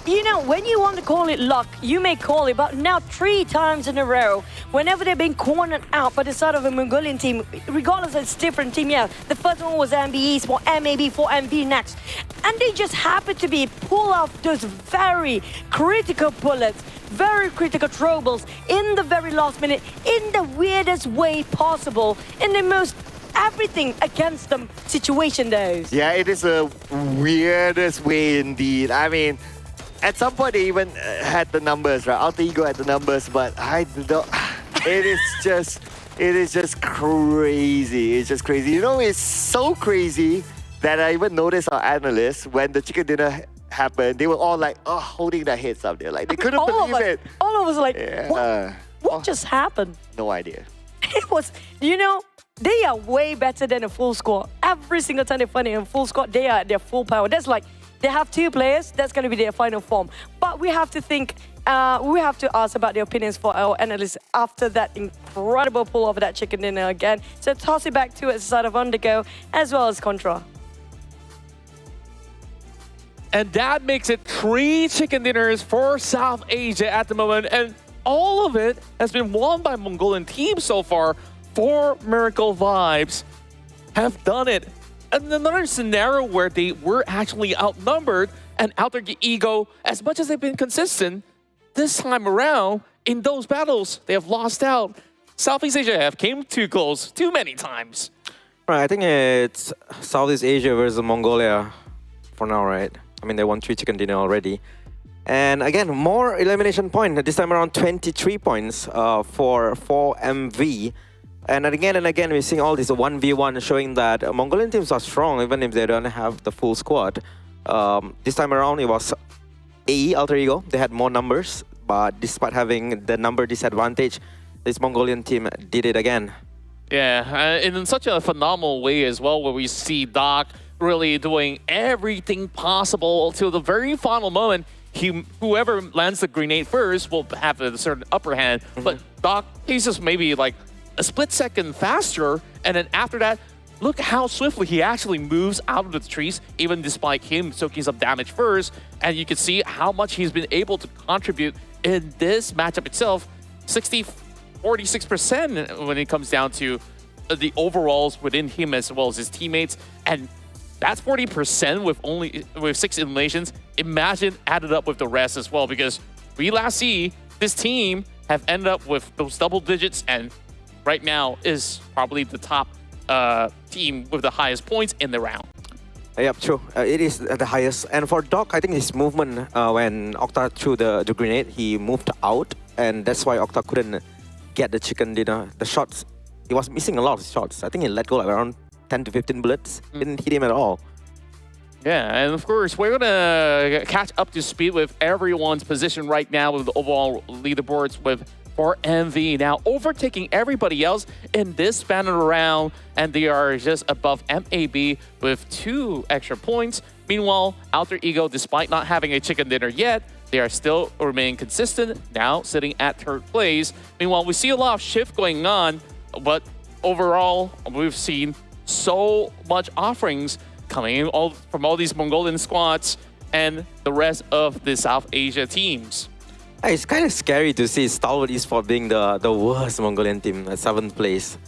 you know, when you want to call it luck, you may call it, but now 3 times in a row, whenever they've been cornered out by the side of a Mongolian team, regardless of it's different team, yeah, the first one was NBeSports, MAB, 4MV next, and they just happened to pull out those very critical bullets, very critical troubles in the very last minute, in the weirdest way possible, in the most everything against them situation though. Yeah, it is the weirdest way indeed. I mean, at some point they even had the numbers, right? Alter Ego had the numbers, but I don't. It is just crazy. It's just crazy. You know, it's so crazy that I even noticed our analysts when the chicken dinner happened. They were all like, oh, holding their heads up there, like they couldn't believe it. All of us like, Yeah. what just happened? No idea. It was, you know, they are way better than a full squad. Every single time they find it in full squad, they are at their full power. That's like, they have 2 players, that's going to be their final form. But we have to think, we have to ask about the opinions for our analysts after that incredible pull of that chicken dinner again. So toss it back to the side of Undergo as well as Contra. And that makes it 3 chicken dinners for South Asia at the moment. And all of it has been won by Mongolian teams so far. 4 Miracle Vibes have done it. And another scenario where they were actually outnumbered, and Alter Ego, as much as they've been consistent, this time around, in those battles, they have lost out. Southeast Asia have came too close too many times. Right, I think it's Southeast Asia versus Mongolia for now, right? I mean, they won 3 chicken dinner already. And again, more elimination point. This time around 23 points for 4MV. And again, we're seeing all this 1v1 showing that Mongolian teams are strong even if they don't have the full squad. This time around, it was AE, Alter Ego. They had more numbers, but despite having the number disadvantage, this Mongolian team did it again. Yeah, and in such a phenomenal way as well, where we see Doc really doing everything possible till the very final moment. Whoever lands the grenade first will have a certain upper hand, but Doc he's just maybe like a split second faster, and then after that, look how swiftly he actually moves out of the trees, even despite him soaking some damage first, and you can see how much he's been able to contribute in this matchup itself. 46% when it comes down to the overalls within him as well as his teammates, and that's 40% with 6 eliminations. Imagine added up with the rest as well, because we last see this team have ended up with those double digits, and right now is probably the top team with the highest points in the round. Yep, true. It is the highest. And for Doc, I think his movement when Octa threw the grenade, he moved out, and that's why Octa couldn't get the chicken dinner. The shots, he was missing a lot of shots. I think he let go like around 10 to 15 bullets. Didn't hit him at all. Yeah, and of course, we're going to catch up to speed with everyone's position right now with the overall leaderboards with 4MV now overtaking everybody else in this banner round, and they are just above MAB with 2 extra points. Meanwhile, Alter Ego, despite not having a chicken dinner yet, they are still remaining consistent, now sitting at 3rd place. Meanwhile, we see a lot of shift going on, but overall, we've seen so much offerings coming in from all these Mongolian squads and the rest of the South Asia teams. It's kind of scary to see STALWART Esports being the worst Mongolian team at 7th place.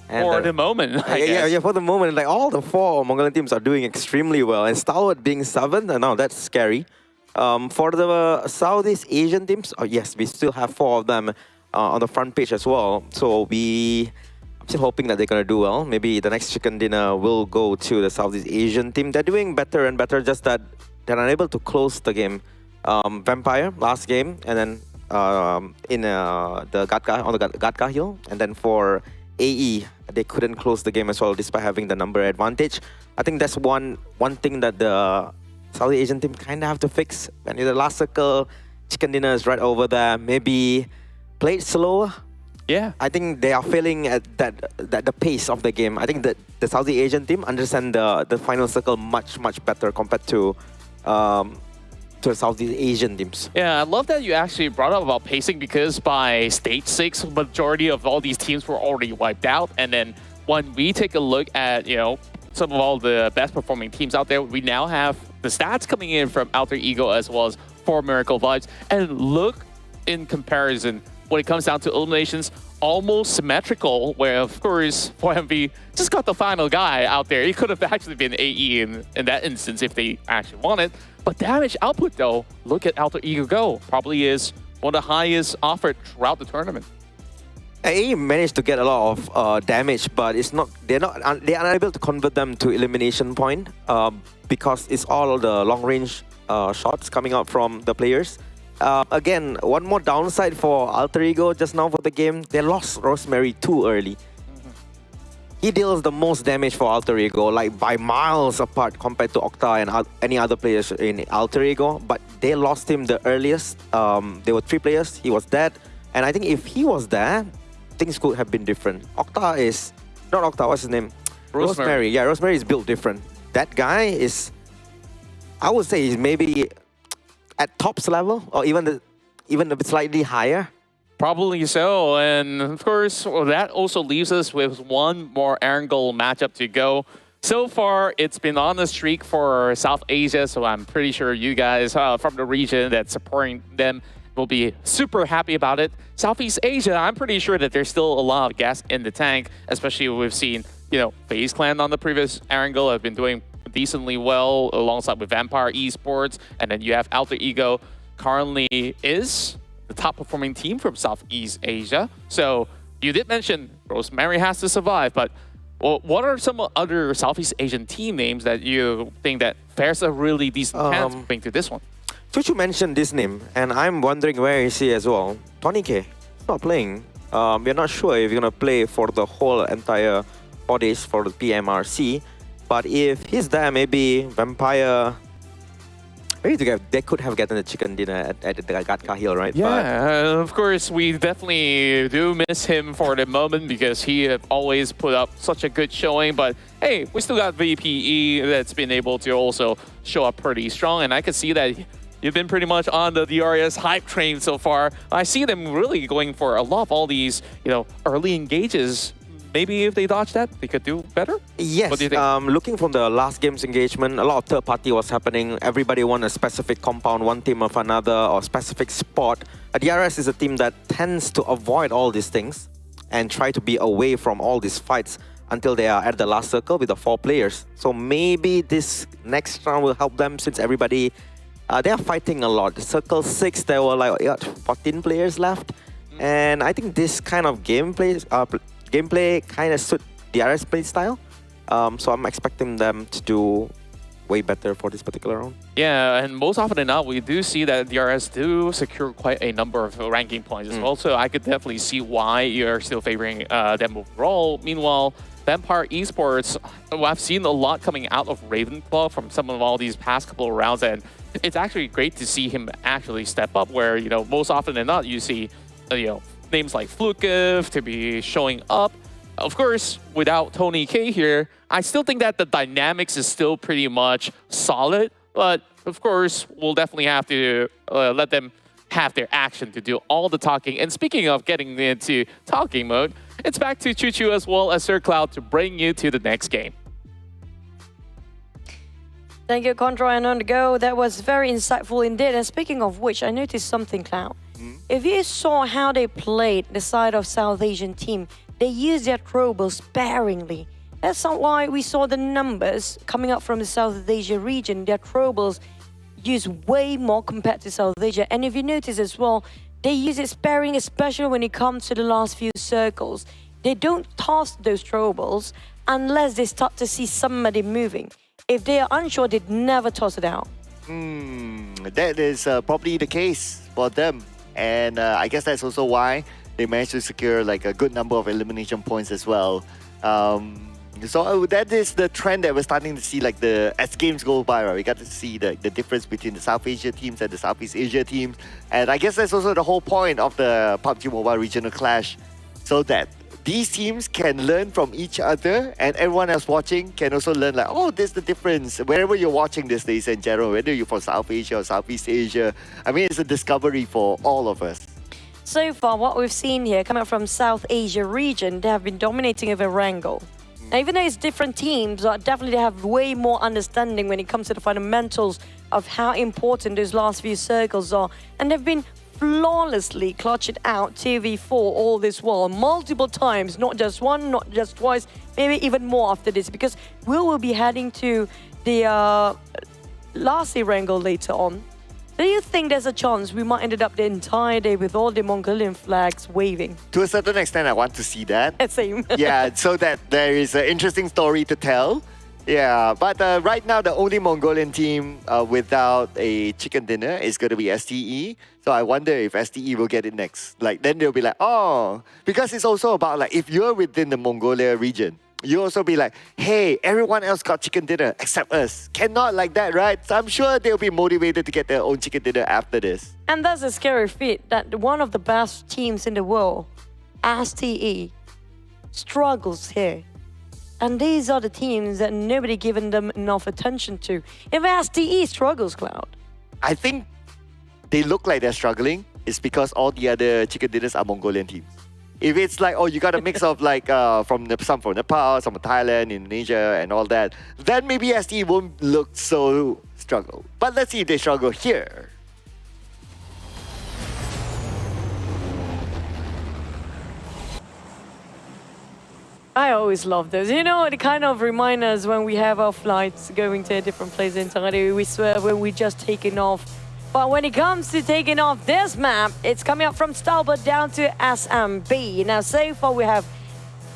And for the moment, I guess. Yeah, for the moment, like all the 4 Mongolian teams are doing extremely well, and STALWART being 7th, and now that's scary. For the Southeast Asian teams, yes, we still have 4 of them on the front page as well. So I'm still hoping that they're gonna do well. Maybe the next chicken dinner will go to the Southeast Asian team. They're doing better and better, just that they're unable to close the game. Vampire last game, and then in the Gatka on the Gatka hill, and then for AE they couldn't close the game as well despite having the number advantage. I think that's one thing that the Southeast Asian team kind of have to fix. And in the last circle, chicken dinner is right over there. Maybe play it slower. Yeah, I think they are failing at the pace of the game. I think that the Southeast Asian team understand the final circle much better compared to the Southeast Asian teams. Yeah, I love that you actually brought up about pacing, because by stage 6, majority of all these teams were already wiped out. And then when we take a look at, some of all the best performing teams out there, we now have the stats coming in from Alter Ego as well as 4 Miracle Vibes. And look, in comparison, when it comes down to eliminations, almost symmetrical, where of course 4MV just got the final guy out there. It could have actually been AE in that instance if they actually wanted. But damage output though, look at Alter Ego go. Probably is one of the highest offered throughout the tournament. AE managed to get a lot of damage, but they're unable to convert them to elimination point because it's all the long range shots coming out from the players. Again, one more downside for Alter Ego just now for the game, they lost Rosemary too early. He deals the most damage for Alter Ego, like by miles apart compared to Octa and any other players in Alter Ego, but they lost him the earliest. There were 3 players, he was dead, and I think if he was there, things could have been different. Octa is, not Octa, what's his name? Rosemary. Yeah, Rosemary is built different. That guy is, I would say he's maybe at tops level, or even a bit slightly higher. Probably so, and of course, that also leaves us with one more Erangel matchup to go. So far, it's been on the streak for South Asia, so I'm pretty sure you guys from the region that's supporting them will be super happy about it. Southeast Asia, I'm pretty sure that there's still a lot of gas in the tank, especially we've seen, FaZe Clan on the previous Erangel have been doing decently well alongside with Vampire Esports, and then you have Alter Ego currently is the top performing team from Southeast Asia. So you did mention Rosemary has to survive, but what are some other Southeast Asian team names that you think that fares a really decent chance of going to this one? Chuchu mentioned this name, and I'm wondering where is he as well. 20K, he's not playing. We're not sure if he's gonna play for the whole entire 4 days for the PMRC. But if he's there, maybe Vampire. Maybe they could have gotten a chicken dinner at the Gatka Hill, right? Yeah, of course, we definitely do miss him for the moment because he have always put up such a good showing. But hey, we still got VPE that's been able to also show up pretty strong. And I can see that you've been pretty much on the DRS hype train so far. I see them really going for a lot of all these, early engages. Maybe if they dodge that, they could do better? Yes. What do you think? Looking from the last game's engagement, a lot of third party was happening. Everybody won a specific compound, one team of another, or specific spot. DRS is a team that tends to avoid all these things and try to be away from all these fights until they are at the last circle with the 4 players. So maybe this next round will help them since everybody, they are fighting a lot. Circle 6, there were like 14 players left. And I think this kind of gameplay kind of suit DRS play style. So I'm expecting them to do way better for this particular round. Yeah, and most often than not, we do see that DRS do secure quite a number of ranking points as well. So I could definitely see why you're still favoring them overall. Meanwhile, Vampire Esports, I've seen a lot coming out of Ravenclaw from some of all these past couple of rounds, and it's actually great to see him actually step up where, most often than not, you see, names like Flukev to be showing up. Of course, without Tony K here, I still think that the dynamics is still pretty much solid. But of course, we'll definitely have to let them have their action to do all the talking. And speaking of getting into talking mode, it's back to Chuchu as well as Sir Cloud to bring you to the next game. Thank you, Contra, and on the go. That was very insightful indeed. And speaking of which, I noticed something, Cloud. If you saw how they played the side of South Asian team, they used their throwballs sparingly. That's why we saw the numbers coming up from the South Asia region. Their throwballs used way more compared to South Asia. And if you notice as well, they use it sparing, especially when it comes to the last few circles. They don't toss those throwballs unless they start to see somebody moving. If they are unsure, they'd never toss it out. That is probably the case for them. And I guess that's also why they managed to secure like a good number of elimination points as well. So that is the trend that we're starting to see like as games go by, right? We got to see the difference between the South Asia teams and the Southeast Asia teams. And I guess that's also the whole point of the PUBG Mobile Regional Clash. So that these teams can learn from each other and everyone else watching can also learn like, oh, there's the difference. Wherever you're watching this, ladies and gentlemen, whether you're from South Asia or Southeast Asia, I mean, it's a discovery for all of us. So far, what we've seen here coming from South Asia region, they have been dominating over Erangel. Now, even though it's different teams, definitely they have way more understanding when it comes to the fundamentals of how important those last few circles are. And they've been flawlessly clutched out 2v4 all this while, multiple times, not just one, not just twice, maybe even more after this, because we will be heading to the last Erangel later on. Do you think there's a chance we might end up the entire day with all the Mongolian flags waving? To a certain extent, I want to see that. Same. Yeah, so that there is an interesting story to tell. Yeah, but right now the only Mongolian team without a chicken dinner is going to be STE. So I wonder if STE will get it next. Like then they'll be like, oh, because it's also about like if you're within the Mongolia region, you also be like, hey, everyone else got chicken dinner except us. Cannot like that, right? So I'm sure they'll be motivated to get their own chicken dinner after this. And that's a scary feat that one of the best teams in the world, STE, struggles here. And these are the teams that nobody given them enough attention to. If STE struggles, Cloud. I think they look like they're struggling. It's because all the other chicken dinners are Mongolian teams. If it's like, oh, you got a mix of like some from Nepal, some from Thailand, Indonesia, and all that, then maybe STE won't look so struggle. But let's see if they struggle here. I always love those. You know, it kind of reminds us when we have our flights going to a different place entirely. We swear when we just taking off. But when it comes to taking off this map, it's coming up from STALWART down to SMB. Now, so far we have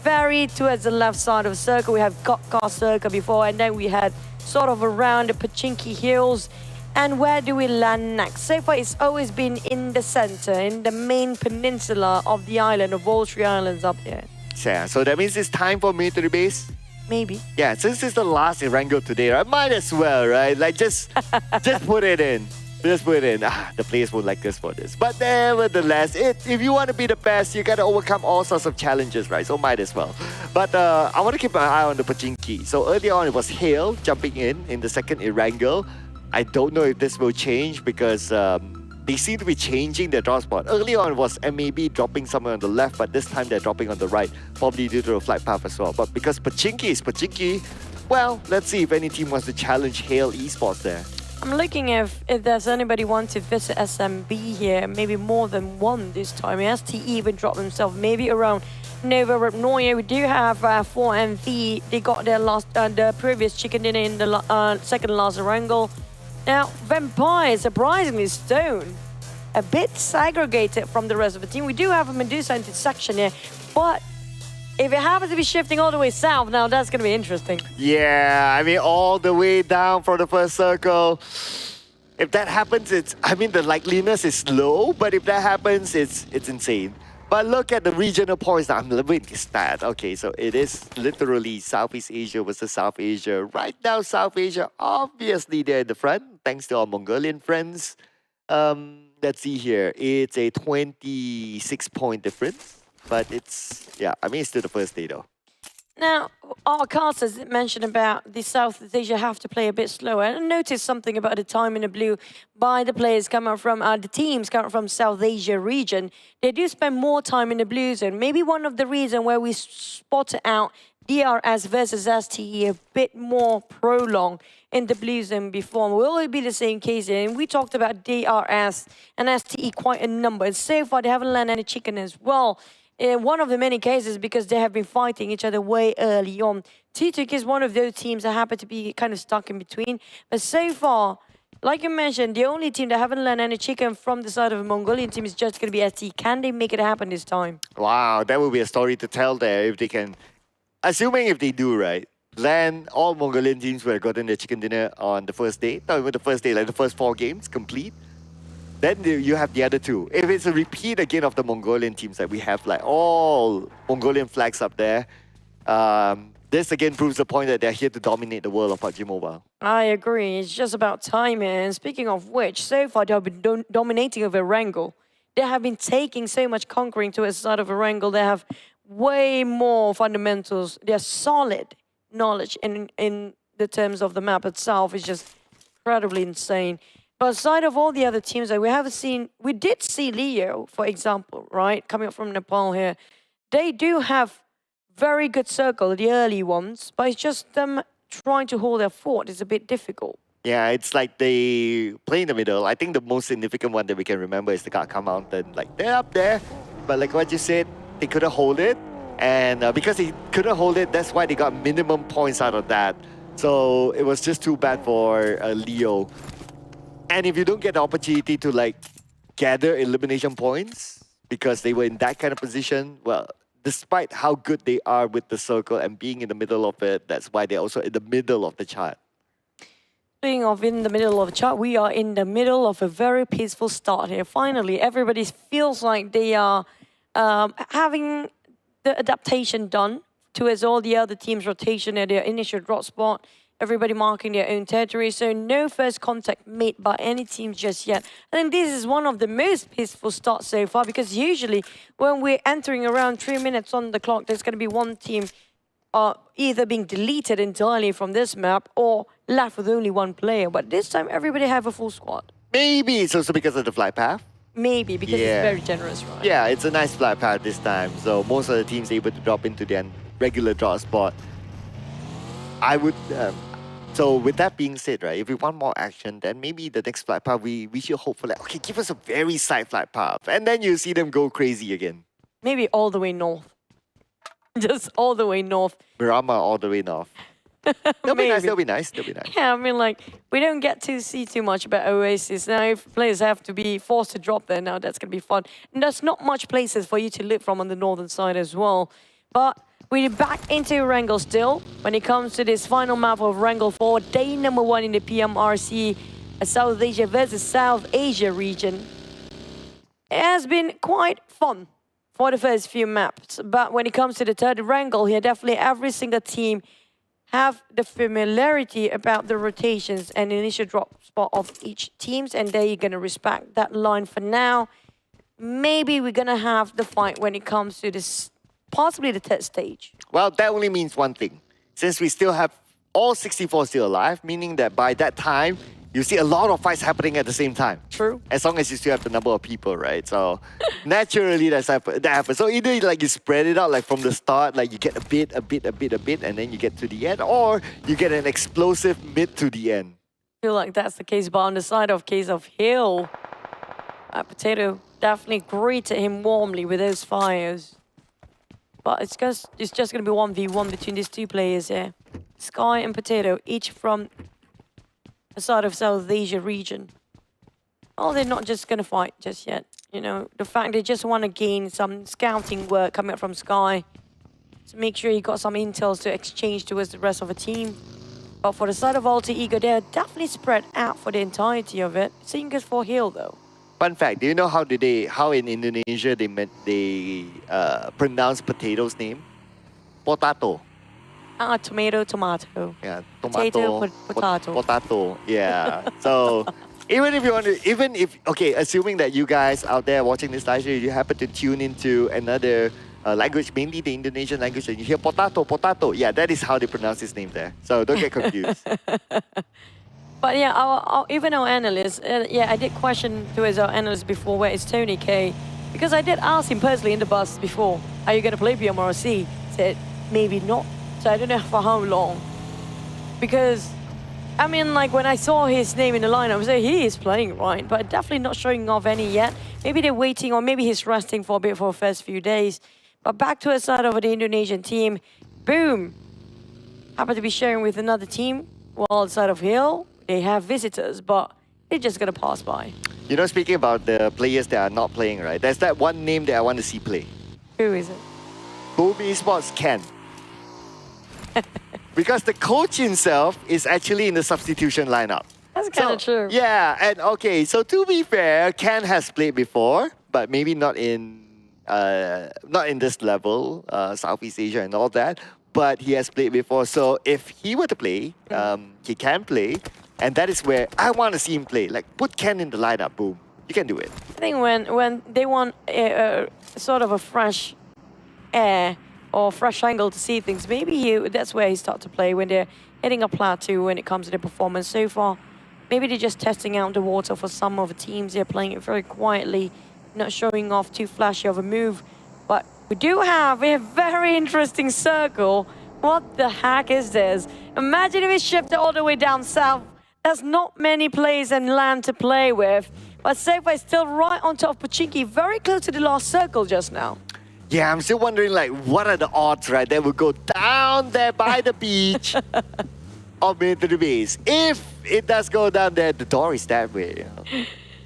very towards the left side of the circle. We have car circle before, and then we had sort of around the Pachinki Hills. And where do we land next? So far, it's always been in the center, in the main peninsula of the island, of all three islands up there. Yeah, so that means it's time for military base? Maybe. Yeah, since it's the last Erangel today, I might as well, right? Like, just put it in. Just put it in. The players won't like us for this. But nevertheless, if you want to be the best, you got to overcome all sorts of challenges, right? So might as well. But I want to keep my eye on the Pachinki. So earlier on, it was Hale jumping in the second Erangel. I don't know if this will change because they seem to be changing their draw spot. Earlier on, it was MAB dropping somewhere on the left, but this time they're dropping on the right, probably due to the flight path as well. But because Pachinki is Pachinki, well, let's see if any team wants to challenge Hale Esports there. I'm looking if there's anybody want to visit SMB here, maybe more than one this time. STE even dropped themselves, maybe around Nova Rapnoia. We do have 4MV. They got their the previous chicken dinner in the second last Erangel. Now, Vampire, surprisingly, Stone, a bit segregated from the rest of the team. We do have a Medusa intersection here, but if it happens to be shifting all the way south, now that's going to be interesting. Yeah, I mean, all the way down for the first circle. If that happens, the likeliness is low, but if that happens, it's insane. But look at the regional points. I'm loving this stat. Okay, so it is literally Southeast Asia versus South Asia. Right now, South Asia, obviously, they're in the front, thanks to our Mongolian friends. Let's see here. It's a 26-point difference. But it's still the first day, though. Now, our casters mentioned about the Southeast Asia have to play a bit slower. And I noticed something about the time in the blue by the players coming from, the teams coming from South Asia region. They do spend more time in the blue zone. Maybe one of the reasons where we spotted out DRS versus STE a bit more prolonged in the blue zone before. Will it be the same case here? And we talked about DRS and STE quite a number. And so far, they haven't landed any chicken as well. In one of the many cases because they have been fighting each other way early on. TTIC is one of those teams that happen to be kind of stuck in between. But so far, like you mentioned, the only team that haven't learned any chicken from the side of a Mongolian team is just going to be ST. Can they make it happen this time? Wow, that will be a story to tell there if they can. Assuming if they do, right? Land all Mongolian teams would have gotten their chicken dinner on the first day. Not even the first day, like the first 4 games complete. Then you have the other 2. If it's a repeat again of the Mongolian teams that we have like all Mongolian flags up there, this again proves the point that they're here to dominate the world of PUBG Mobile. I agree. It's just about time. And speaking of which, so far they have been dominating over Erangel. They have been taking so much conquering to a side of Erangel. They have way more fundamentals. They're solid knowledge in the terms of the map itself. It's just incredibly insane. But aside of all the other teams that we did see Leo, for example, right, coming up from Nepal here. They do have very good circle, the early ones, but it's just them trying to hold their fort is a bit difficult. Yeah, it's like they play in the middle. I think the most significant one that we can remember is the Kaka Mountain. Like, they're up there, but like what you said, they couldn't hold it. And because they couldn't hold it, that's why they got minimum points out of that. So it was just too bad for Leo. And if you don't get the opportunity to like gather elimination points because they were in that kind of position, well, despite how good they are with the circle and being in the middle of it, that's why they're also in the middle of the chart. Speaking of in the middle of the chart, we are in the middle of a very peaceful start here. Finally, everybody feels like they are having the adaptation done towards all the other teams' rotation at their initial drop spot. Everybody marking their own territory, so no first contact made by any team just yet. I think this is one of the most peaceful starts so far because usually when we're entering around 3 minutes on the clock, there's going to be one team either being deleted entirely from this map or left with only one player. But this time, everybody have a full squad. Maybe it's also because of the flight path. Maybe, because it's very generous, right? Yeah, it's a nice flight path this time, so most of the teams able to drop into their regular draw spot. I would... So with that being said, right, if we want more action, then maybe the next flight path, we should hope for like, okay, give us a very side flight path. And then you see them go crazy again. Maybe all the way north. Just all the way north. Miramar all the way north. That'll be nice, Maybe. that'll be nice, that'll be nice. Yeah, I mean, like, we don't get to see too much about Oasis. Now, if players have to be forced to drop there now, that's going to be fun. And there's not much places for you to live from on the northern side as well. But we're back into Erangel still. When it comes to this final map of Erangel 4, day number 1 in the PMRC, South Asia versus South Asia region. It has been quite fun for the first few maps. But when it comes to the third Erangel here, definitely every single team have the familiarity about the rotations and initial drop spot of each teams, and there you're going to respect that line for now. Maybe we're going to have the fight when it comes to this, possibly the third stage. Well, that only means one thing. Since we still have all 64 still alive, meaning that by that time, you see a lot of fights happening at the same time. True. As long as you still have the number of people, right? So naturally that happens. So either like you spread it out like from the start, like you get a bit, and then you get to the end, or you get an explosive mid to the end. I feel like that's the case, but on the side of case of Hill, Potato definitely greeted him warmly with those fires. But it's just going to be 1v1 between these two players here. Sky and Potato, each from the side of South Asia region. Oh, they're not just going to fight just yet. You know, the fact they just want to gain some scouting work coming up from Sky to make sure he got some intels to exchange towards the rest of the team. But for the side of Alter Ego, they're definitely spread out for the entirety of it. Same goes for Hill, though. Fun fact, do you know how in Indonesia they pronounce potato's name? Potato. Tomato, tomato. Yeah, Potato, potato. Potato, yeah. So assuming that you guys out there watching this live show, you happen to tune into another language, mainly the Indonesian language, and you hear potato, yeah, that is how they pronounce his name there. So don't get confused. But yeah, even our analyst, I did question towards our analyst before, where is Tony K? Because I did ask him personally in the bus before, are you going to play PMRC? He said, maybe not. So I don't know for how long. Because, I mean, like when I saw his name in the lineup, I was like, he is playing right, but definitely not showing off any yet. Maybe they're waiting, or maybe he's resting for a bit for the first few days. But back to the side of the Indonesian team, boom. Happen to be sharing with another team. While the side of Hill, they have visitors, but they're just going to pass by. You know, speaking about the players that are not playing, right? There's that one name that I want to see play. Who is it? NBeSports Ken. Because the coach himself is actually in the substitution lineup. That's kind of true. Yeah, and okay, so to be fair, Ken has played before, but maybe not in this level, Southeast Asia and all that. But he has played before, so if he were to play, he can play, and that is where I want to see him play. Like, put Ken in the lineup, boom, you can do it. I think when they want sort of a fresh air or fresh angle to see things, maybe that's where he starts to play, when they're hitting a plateau when it comes to their performance so far. Maybe they're just testing out the water for some of the teams. They're playing it very quietly, not showing off too flashy of a move. But we do have a very interesting circle. What the heck is this? Imagine if it shifted all the way down south. There's not many players and land to play with. But Safa is still right on top of Pochinki, very close to the last circle just now. Yeah, I'm still wondering, like, what are the odds, right? That will go down there by the beach or mid to the base. If it does go down there, the door is that way. You know?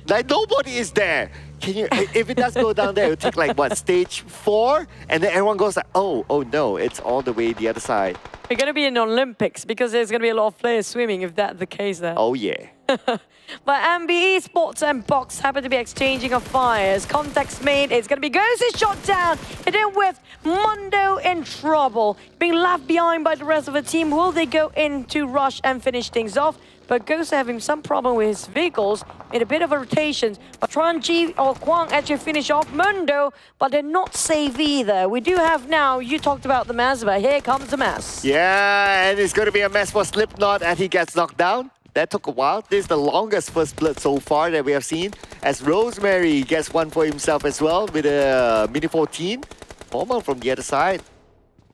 Like, nobody is there. If it does go down there, it will take like what, stage 4? And then everyone goes like, oh no, it's all the way the other side. We're going to be in Olympics because there's going to be a lot of players swimming if that's the case there. Oh yeah. But NBeSports and Box happen to be exchanging of fires. Context made, it's going to be Ghost shot down. Hit in with Mundo in trouble. Being left behind by the rest of the team. Will they go in to rush and finish things off? But Ghost having some problem with his vehicles in a bit of a rotation. But Tranji or Kwang actually finish off Mundo, but they're not safe either. We do have now, you talked about the mess, but here comes the mess. Yeah, and it's going to be a mess for Slipknot as he gets knocked down. That took a while. This is the longest first blood so far that we have seen. As Rosemary gets one for himself as well with a Mini 14. Hormone from the other side.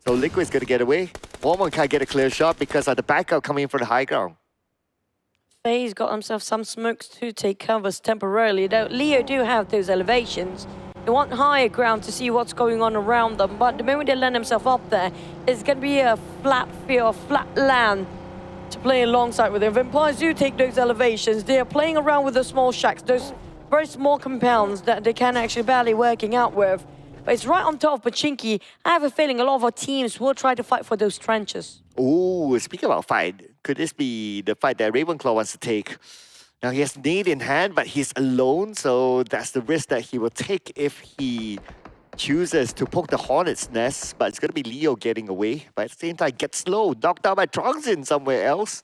So Liquid's going to get away. Hormone can't get a clear shot because of the backup coming from the high ground. FaZe got himself some smokes to take covers temporarily, though Leo do have those elevations. They want higher ground to see what's going on around them. But the moment they land themselves up there, it's going to be a flat field, flat land to play alongside with them. Vampires do take those elevations. They are playing around with the small shacks, those very small compounds that they can actually barely working out with. But it's right on top of Pachinki. I have a feeling a lot of our teams will try to fight for those trenches. Ooh, speaking about fight, could this be the fight that Ravenclaw wants to take? Now he has Nade in hand, but he's alone, so that's the risk that he will take if he chooses to poke the Hornet's nest. But it's going to be Leo getting away, but at the same time, gets slow, knocked out by Trongzin somewhere else.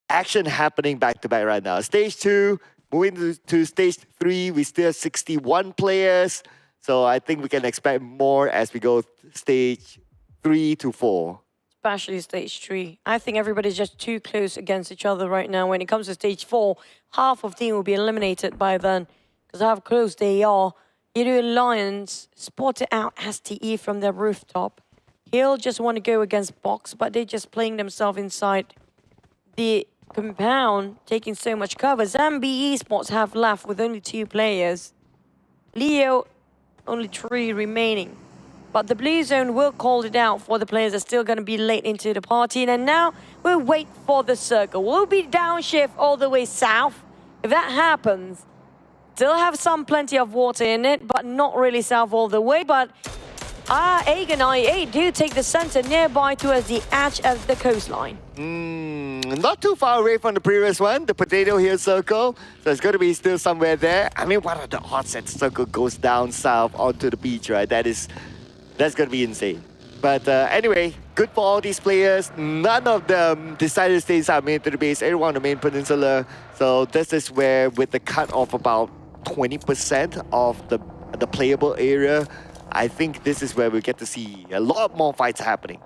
Action happening back-to-back right now. Stage 2, moving to Stage 3, we still have 61 players. So I think we can expect more as we go Stage 3 to 4. Especially Stage 3. I think everybody's just too close against each other right now. When it comes to Stage 4, half of the team will be eliminated by then. Because how close they are. YOODO Lions spotted out STE from their rooftop. He'll just want to go against Box, but they're just playing themselves inside the compound, taking so much cover. NBeSports have left with only 2 players. Leo, only 3 remaining. But the blue zone will call it out for the players that are still going to be late into the party. And now we'll wait for the circle. We'll be downshift all the way south. If that happens, still have plenty of water in it, but not really south all the way. But Egg and IA do take the center nearby towards the edge of the coastline. Not too far away from the previous one, the Potato Hill Circle. So it's going to be still somewhere there. I mean, what are the odds that the circle goes down south onto the beach, right? That's going to be insane. But anyway, good for all these players. None of them decided to stay inside main to the base. Everyone on the main peninsula. So this is where, with the cut of about 20% of the playable area, I think this is where we get to see a lot more fights happening.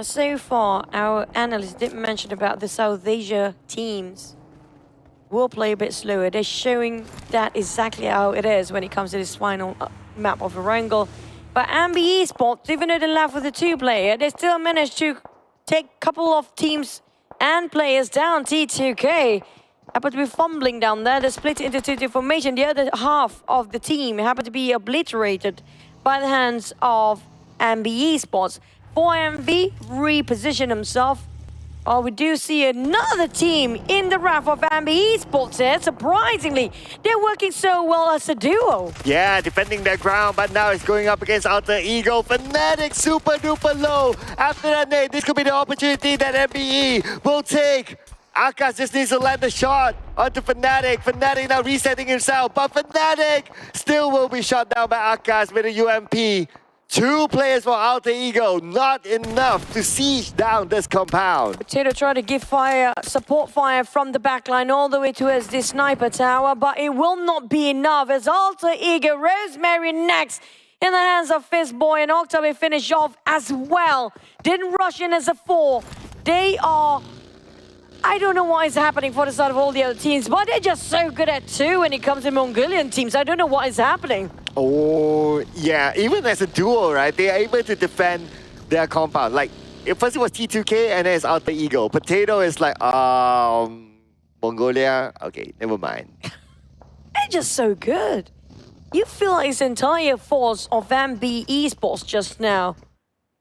So far, our analyst did mention about the South Asia teams will play a bit slower. They're showing that exactly how it is when it comes to this final map of Erangel. But NBeSports, even though they left with a 2-player, they still managed to take a couple of teams and players down. T2K happened to be fumbling down there. They split into 2 formation. The other half of the team happened to be obliterated by the hands of NBeSports. 4MV reposition himself. Oh, we do see another team in the wrath of NBeSports here. Surprisingly, they're working so well as a duo. Yeah, defending their ground, but now it's going up against Alter Ego. Fnatic super duper low. After that nade, this could be the opportunity that NBE will take. Akash just needs to land the shot onto Fnatic. Fnatic now resetting himself, but Fnatic still will be shot down by Akash with a UMP. 2 players for Alter Ego, not enough to siege down this compound. Potato trying to give fire, support fire from the backline all the way towards the sniper tower, but it will not be enough as Alter Ego, Rosemary next in the hands of Fistboy, and Octa will finish off as well. Didn't rush in as a 4. They are... I don't know what is happening for the side of all the other teams, but they're just so good at 2 when it comes to Mongolian teams. I don't know what is happening. Oh, yeah. Even as a duo, right? They are able to defend their compound. Like, first it was T2K and then it's Alter Ego. Potato is like, Mongolia? Okay, never mind. They're just so good. You feel like this entire force of NBeSports just now.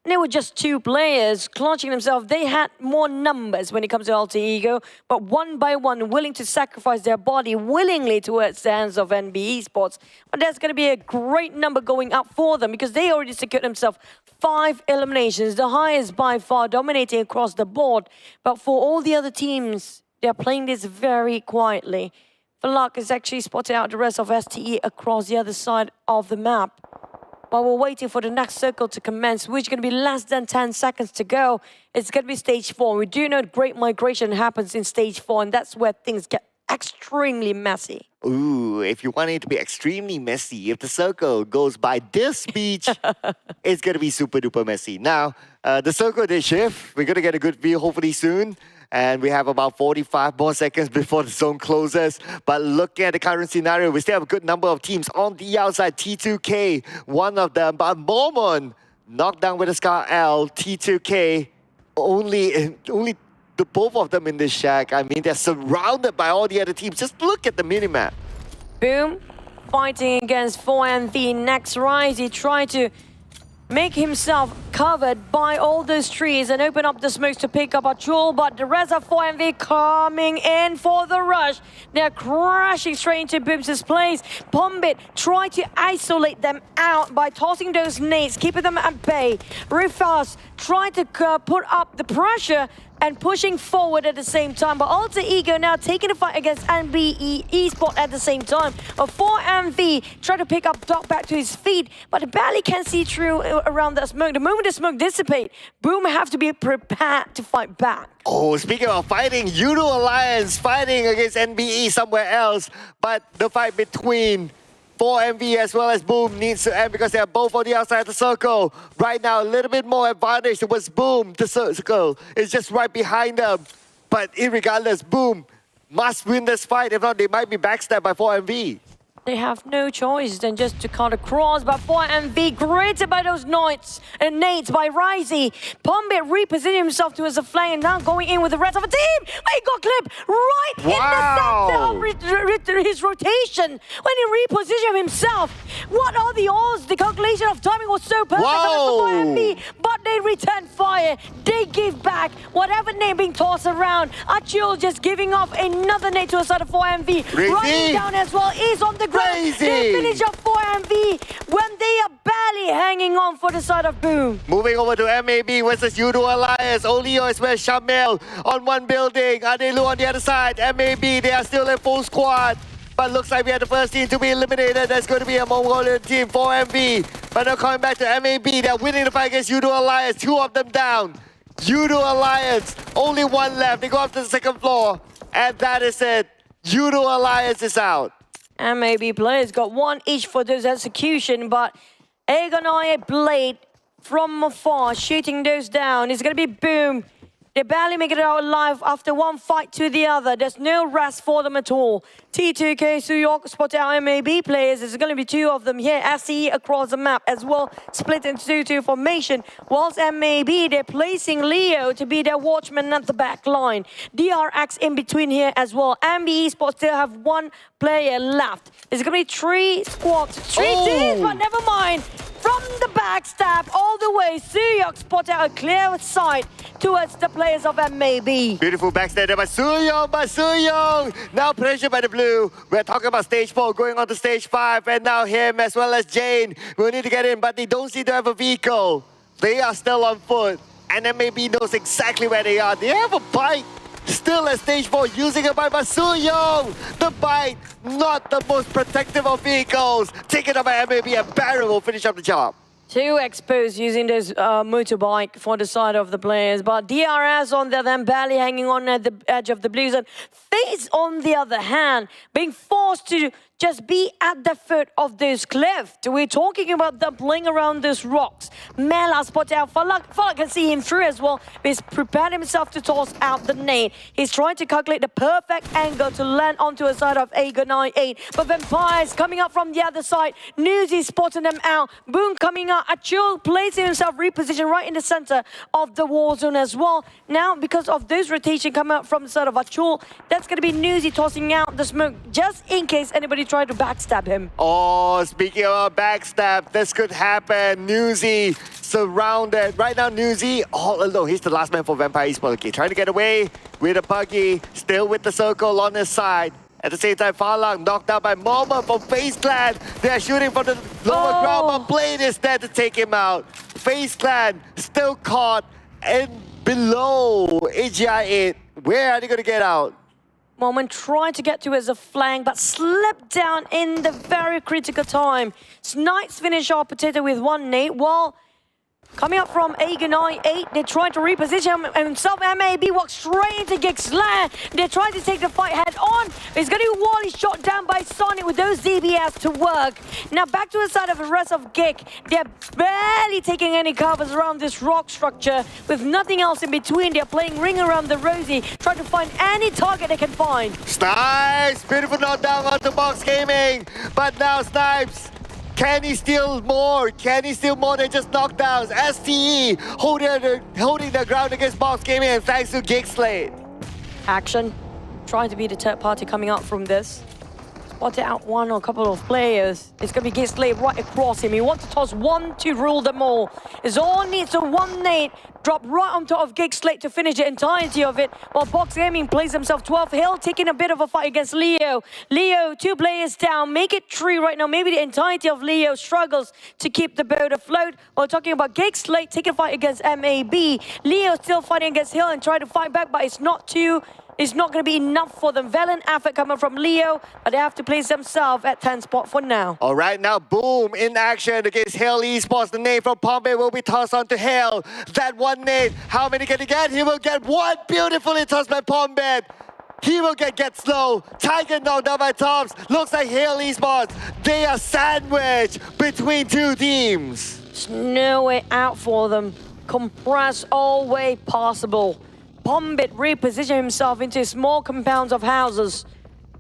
And they were just 2 players clutching themselves. They had more numbers when it comes to Alter Ego, but one by one willing to sacrifice their body willingly towards the hands of NBeSports. But that's going to be a great number going up for them because they already secured themselves 5 eliminations, the highest by far, dominating across the board. But for all the other teams, they're playing this very quietly. Falak has actually spotted out the rest of STE across the other side of the map. While we're waiting for the next circle to commence, which is going to be less than 10 seconds to go, it's going to be Stage 4. We do know great migration happens in Stage 4, and that's where things get extremely messy. Ooh, if you want it to be extremely messy, if the circle goes by this beach, it's going to be super duper messy. Now, the circle did shift. We're going to get a good view hopefully soon. And we have about 45 more seconds before the zone closes. But looking at the current scenario, we still have a good number of teams on the outside. T2K, one of them. But Momon knocked down with a Scar L. T2K, only the both of them in this shack. I mean, they're surrounded by all the other teams. Just look at the minimap. Boom. fighting against 4MV. Next rise, he tried to make himself covered by all those trees and open up the smokes to pick up a jewel, but the rest of 4MV coming in for the rush. They're crashing straight into Boom's place. Bombit tried to isolate them out by tossing those nades, keeping them at bay. Rifas tried to put up the pressure and pushing forward at the same time, but Alter Ego now taking the fight against NBeSports at the same time. 4MV try to pick up Doc back to his feet, but it barely can see through around that smoke. The moment the smoke dissipates, Boom have to be prepared to fight back. Oh, speaking of fighting, YOODO Alliance fighting against NBE somewhere else, but the fight between 4MV as well as Boom needs to end because they are both on the outside of the circle. Right now, a little bit more advantage towards Boom. The circle is just right behind them. But irregardless, Boom must win this fight. If not, they might be backstabbed by 4MV. They have no choice than just to cut across, but 4MV greeted by those nades by Risey. Bombit repositioning himself towards the flank and now going in with the rest of the team. He got clipped right in the center of his rotation when he repositioned himself. What are the odds? The calculation of timing was so perfect for 4MV, but they return fire. They give back whatever nade being tossed around. Achil just giving off another nade to the side of 4MV. Running down as well is on the ground. They finish up 4MV when they are barely hanging on for the side of Boom. Moving over to MAB versus YOODO Alliance. Olio is with Shamil on one building. Adelu on the other side. MAB, they are still in full squad. But looks like we are the first team to be eliminated. That's going to be a Mongolian team, 4MV. But now coming back to MAB, they're winning the fight against YOODO Alliance. Two of them down. YOODO Alliance, only one left. They go up to the second floor. And that is it. YOODO Alliance is out. MAB players got one each for this execution, but Agonai Blade from afar shooting those down. It's going to be Boom. They barely make it out alive after one fight to the other. There's no rest for them at all. T2K, Suyok spot out MAB players. There's going to be two of them here. SE across the map as well, split into 2-2 formation. Whilst MAB, they're placing Leo to be their watchman at the back line. DRX in between here as well. NBeSports still have one player left. There's going to be three squads, three teams, but never mind. From the backstab all the way, Suyok spot out a clear sight towards the players of MAB. Beautiful backstab there by Suyong. Now pressured by the blue. We're talking about stage 4 going on to stage 5, and now him as well as Jane will need to get in, but they don't seem to have a vehicle. They are still on foot, and MAB knows exactly where they are. They have a bike still at stage 4, using a bike by Suyong. The bike, not the most protective of vehicles. Taken up by MAB, and Baron will finish up the job. Too exposed using this motorbike for the side of the players, but DRS on the other hand barely hanging on at the edge of the blues, and FaZe on the other hand being forced to just be at the foot of this cliff. We're talking about them playing around these rocks. Mela spot out. Falak can see him through as well. He's prepared himself to toss out the nade. He's trying to calculate the perfect angle to land onto a side of Agonai 8. But Vampires coming up from the other side. Newsy spotting them out. Boom coming out. Achul placing himself repositioned right in the center of the war zone as well. Now, because of this rotation coming out from the side of Achul, that's going to be Newsy tossing out the smoke just in case anybody try to backstab him. Oh, speaking of backstab, this could happen. Newsy surrounded. Right now, Newsy all alone. He's the last man for Vampire Esports. Okay, trying to get away with a buggy. Still with the circle on his side. At the same time, Farlang knocked out by Momo from FaZe Clan. They're shooting from the lower ground, but Blade is there to take him out. FaZe Clan still caught and below AGI 8. Where are they going to get out? Moment tried to get to as a flank, but slipped down in the very critical time. Snipes finish off Potato with one nade, while coming up from Agonai 8, they tried to reposition himself. MAB walks straight into GEEK's land. They tried to take the fight head on. He's going to be wally shot down by Sonic with those DBS to work. Now back to the side of the rest of GEEK. They're barely taking any covers around this rock structure with nothing else in between. They're playing ring around the Rosie, trying to find any target they can find. Snipes, beautiful knockdown onto Box Gaming. But now Snipes, can he steal more? Can he steal more than just knockdowns? STE holding the ground against Box Gaming, and thanks to GEEK SLATE. Action. Trying to be the third party coming out from this. spotted out one or a couple of players. It's going to be GEEK SLATE right across him. He wants to toss one to rule them all. It's all needs a one nade drop right on top of GEEK SLATE to finish the entirety of it. While Box Gaming plays himself 12. Hill taking a bit of a fight against Leo. Leo, 2 players down. Make it 3 right now. Maybe the entirety of Leo struggles to keep the boat afloat. While talking about GEEK SLATE taking a fight against MAB. Leo still fighting against Hill and trying to fight back, but it's not going to be enough for them. Valiant effort coming from Leo, but they have to place themselves at 10 spot for now. All right, now Boom in action against Hale Esports. The nade from Pompey will be tossed onto Hale. That one nade, how many can he get? He will get one. Beautifully tossed by Pompey. He will get slow. Tiger knocked down by Toms. Looks like Hale Esports. They are sandwiched between 2 teams. There's no way out for them. Compress all way possible. Pombit repositioned himself into small compounds of houses.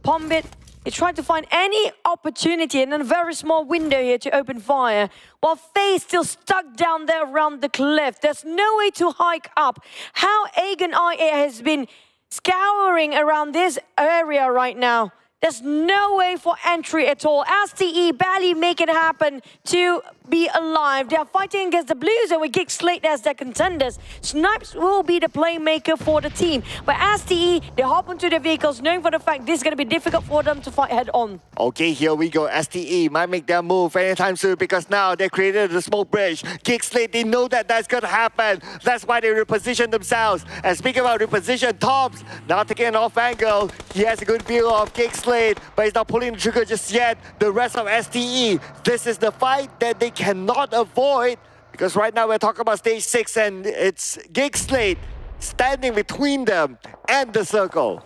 Pombit is trying to find any opportunity in a very small window here to open fire, while FaZe still stuck down there around the cliff. There's no way to hike up. How Aegon IA has been scouring around this area right now. There's no way for entry at all. STE barely make it happen to be alive. They are fighting against the Blues and with GEEK SLATE as their contenders. Snipes will be the playmaker for the team. But STE, they hop onto their vehicles knowing for the fact this is going to be difficult for them to fight head on. Okay, here we go. STE might make their move anytime soon because now they created the smoke bridge. GEEK SLATE, they know that that's going to happen. That's why they reposition themselves. And speaking about reposition, Toms now taking an off angle. He has a good view of GEEK SLATE, but he's not pulling the trigger just yet. The rest of STE, this is the fight that they cannot avoid because right now we're talking about stage 6 and it's GEEK SLATE standing between them and the circle.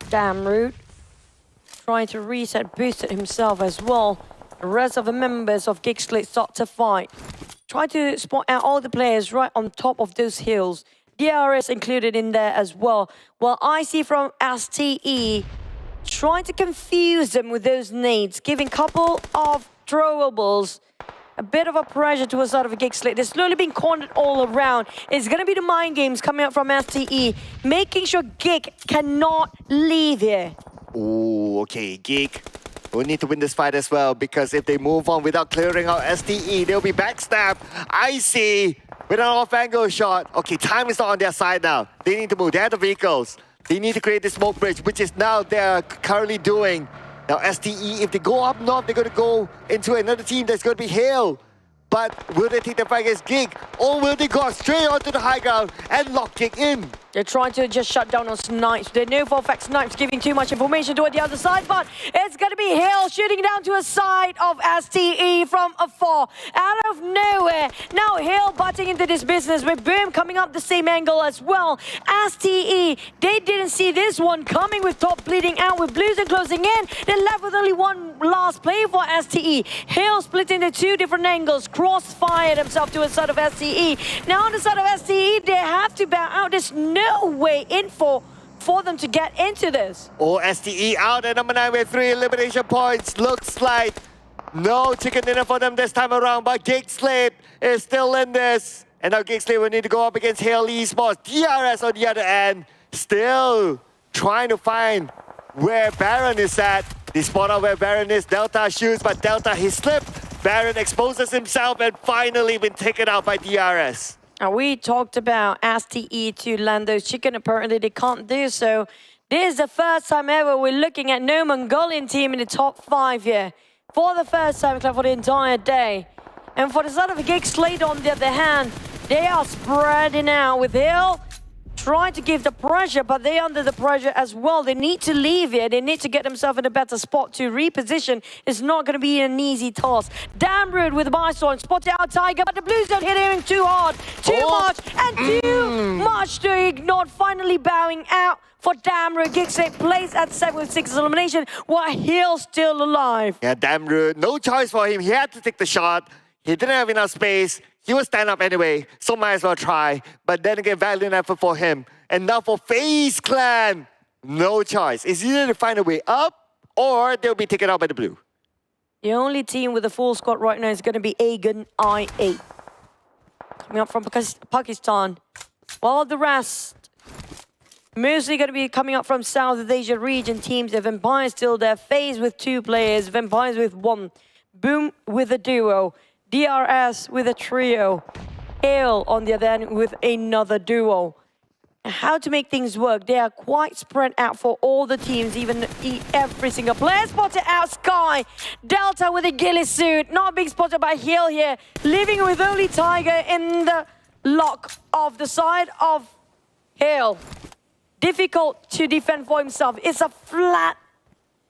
Damn rude. Trying to reset, boosted himself as well. The rest of the members of GEEK SLATE start to fight. Try to spot out all the players right on top of those hills. DRS included in there as well. While I see from STE trying to confuse them with those nades, giving a couple of throwables. A bit of a pressure to a side of a GEEK SLATE. They're slowly being cornered all around. It's going to be the mind games coming out from STE, making sure GEEK cannot leave here. Ooh, okay, GEEK will need to win this fight as well because if they move on without clearing out STE, they'll be backstabbed. I see with an off-angle shot. Okay, time is not on their side now. They need to move. They have the vehicles. They need to create this smoke bridge, which is now they're currently doing. Now STE, if they go up north, they're going to go into another team that's going to be Hale. But will they take the fight against GEEK? Or will they go straight onto the high ground and lock GEEK in? They're trying to just shut down on Snipes. They know for a fact Snipes giving too much information toward the other side, but it's going to be Hill shooting down to a side of STE from afar. Out of nowhere. Now Hill butting into this business with Boom coming up the same angle as well. STE, they didn't see this one coming with top bleeding out with Blues and closing in. They're left with only one last play for STE. Hill split into 2 different angles. Crossfired himself to a side of STE. Now on the side of STE, they have to bow out. There's no way in for them to get into this. Oh, STE out at number 9 with 3 elimination points. Looks like no chicken dinner for them this time around, but GEEK SLATE is still in this. And now GEEK SLATE will need to go up against Hale Esports. DRS on the other end, still trying to find where Baron is at. They spot out where Baron is. Delta shoots, but Delta, he slipped. Baron exposes himself and finally been taken out by DRS. And we talked about STE to land those chicken. Apparently they can't do so. This is the first time ever we're looking at no Mongolian team in the top 5 here. For the first time for the entire day. And for the side of GEEK SLATE on the other hand, they are spreading out with Hill trying to give the pressure, but they're under the pressure as well. They need to leave here. They need to get themselves in a better spot to reposition. It's not going to be an easy task. Damn rude with Bison. Spotted out Tiger, but the Blues don't hit him too hard, too much, and too much to ignore. Finally bowing out for Damn Rude. GEEK SLATE plays at 7 with 6 elimination, while Hill's still alive. Yeah, Damn Rude. No choice for him. He had to take the shot. He didn't have enough space. He will stand up anyway, so might as well try. But then again, valiant effort for him. And now for FaZe Clan, no choice. It's either to find a way up, or they'll be taken out by the blue. The only team with a full squad right now is going to be Aegon IA. Coming up from Pakistan. While the rest Mostly going to be coming up from South Asia region teams. The Vampires still there. FaZe with 2 players. Vampires with 1. Boom with a duo. DRS with a trio. Ale on the other end with another duo. How to make things work? They are quite spread out for all the teams, even every single player. Spotted out Sky. Delta with a ghillie suit. Not being spotted by Hill here. Living with only Tiger in the lock of the side of Hill. Difficult to defend for himself. It's a flat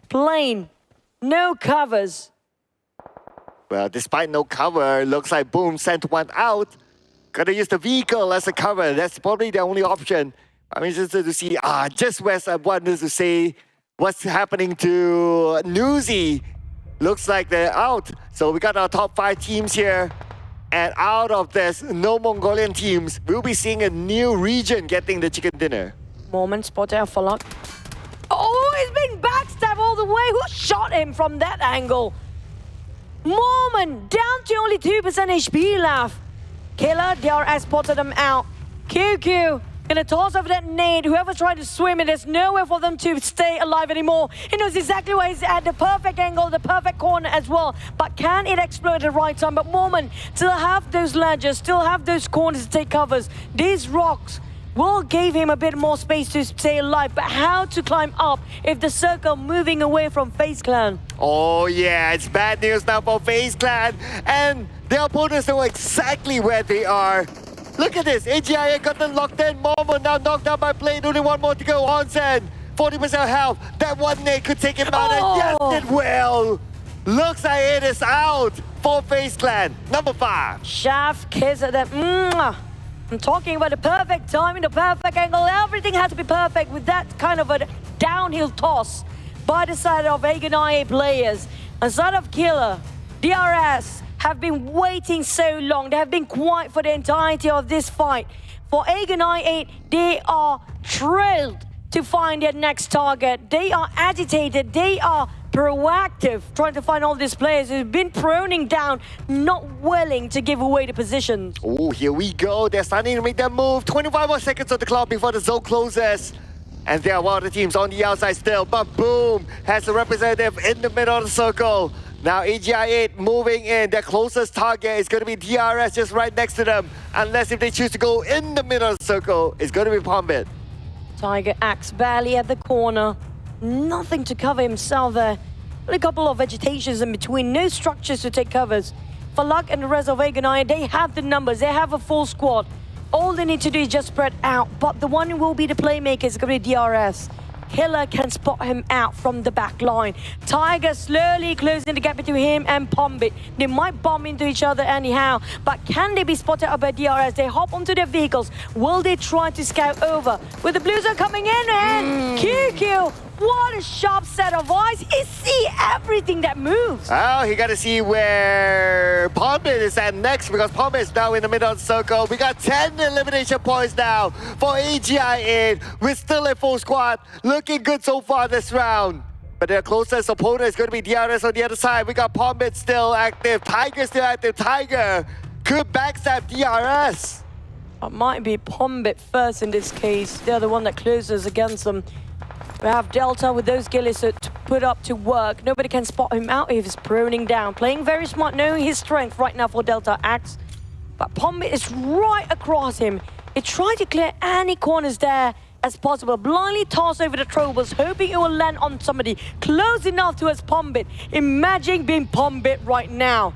plane. No covers. Well, despite no cover, looks like Boom sent one out. Gotta use the vehicle as a cover. That's probably the only option. I'm interested to see, just West, I wanted to say what's happening to Newsy. Looks like they're out. So we got our top 5 teams here. And out of this, no Mongolian teams. We'll be seeing a new region getting the chicken dinner. Moment, spot out for luck. Oh, he's been backstabbed all the way. Who shot him from that angle? Moment, down to only 2% HP left. Killer, DRS spotted them out. QQ, gonna toss over that nade. Whoever's trying to swim, there's nowhere for them to stay alive anymore. He knows exactly where he's at, the perfect angle, the perfect corner as well. But can it explode at the right time? But Moment still have those ledges, still have those corners to take covers. These rocks will give him a bit more space to stay alive, but how to climb up if the circle moving away from FaZe Clan? Oh yeah, it's bad news now for FaZe Clan, and their opponents know exactly where they are. Look at this, AGIA got them locked in. Momo now knocked out by Blade, only one more to go. Onsen, 40% health. That one nade could take him out, and yes, it will. Looks like it is out for FaZe Clan. Number 5. Shaft kiss at them. I'm talking about the perfect timing, the perfect angle. Everything has to be perfect with that kind of a downhill toss by the side of Agon players. And side of Killer, DRS have been waiting so long. They have been quiet for the entirety of this fight. For Agon 8, they are thrilled to find their next target. They are agitated. They are proactive, trying to find all these players who've been proning down, not willing to give away the positions. Oh, here we go. They're starting to make that move. 25 more seconds on the clock before the zone closes. And there are one of the teams on the outside still, but Boom has a representative in the middle of the circle. Now AGI8 moving in. Their closest target is going to be DRS just right next to them. Unless if they choose to go in the middle of the circle, it's going to be Pombit. Tiger Axe barely at the corner. Nothing to cover himself there. But a couple of vegetations in between. No structures to take covers. For Luck and the rest of Agonai, they have the numbers. They have a full squad. All they need to do is just spread out. But the one who will be the playmaker is going to be DRS. Killer can spot him out from the back line. Tiger slowly closing the gap between him and Pombit. They might bump into each other anyhow, but can they be spotted out by DRS? They hop onto their vehicles. Will they try to scout over? With the blue zone coming in, and QQ, what a sharp set of eyes. He sees everything that moves. Oh, he got to see where Pombit is at next, because Pombit is now in the middle of the circle. We got 10 elimination points now for AGI8 with still a full squad. Looking good so far this round. But their closest opponent is going to be DRS on the other side. We got Pombit still active. Tiger still active. Tiger could backstab DRS. It might be Pombit first in this case. They're the one that closes against them. We have Delta with those gillies to put up to work. Nobody can spot him out if he's proning down. Playing very smart, knowing his strength right now for Delta Axe. But Pombit is right across him. He tried to clear any corners there as possible. Blindly toss over the troubles, hoping it will land on somebody close enough to his Pombit. Imagine being Pombit right now.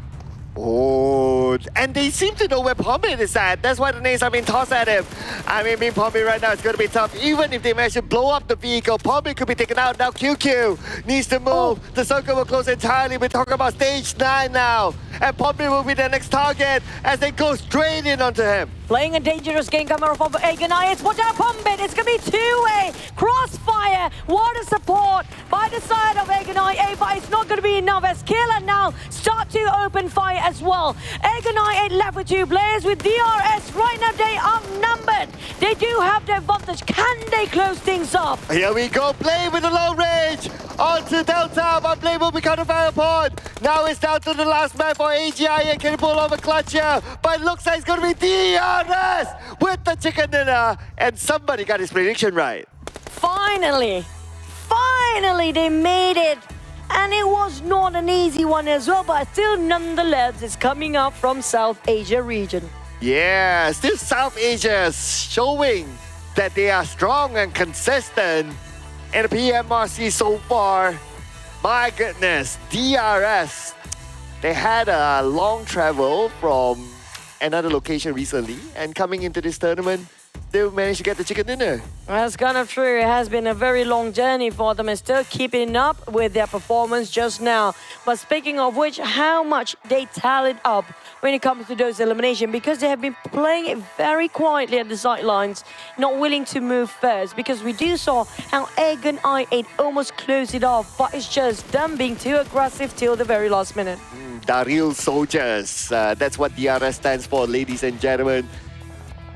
Oh, and they seem to know where Pombit is at. That's why the names are being tossed at him. I mean, being Pombit right now is going to be tough. Even if they manage to blow up the vehicle, Pombit could be taken out. Now QQ needs to move. The circle will close entirely. We're talking about stage 9 now. And Pombit will be the next target as they go straight in onto him. Playing a dangerous game coming from Agonai. It's watch out, Pombit. It's going to be two-way. Crossfire. Water support by the side of Agonai, but it's not going to be enough as Killer now start to open fire as well. Agonai 8 left with 2 players with DRS. Right now, they are outnumbered. They do have the advantage. Can they close things up? Here we go. Blade with the long range. Onto Delta, but Blade will be countered by upon. Now it's down to the last man for AGI and can he pull off a clutch here? But it looks like it's going to be DRS with the chicken dinner. And somebody got his prediction right. finally they made it. And it was not an easy one as well, but still nonetheless, it's coming up from South Asia region. Yeah, still South Asia showing that they are strong and consistent in the PMRC so far. My goodness, DRS. They had a long travel from another location recently, and coming into this tournament, they managed to get the chicken dinner. That's kind of true. It has been a very long journey for them and still keeping up with their performance just now. But speaking of which, how much they tallied up when it comes to those eliminations, because they have been playing it very quietly at the sidelines, not willing to move first, because we do saw how Egg and I8 almost closed it off, but it's just them being too aggressive till the very last minute. The real soldiers. That's what DRS stands for, ladies and gentlemen.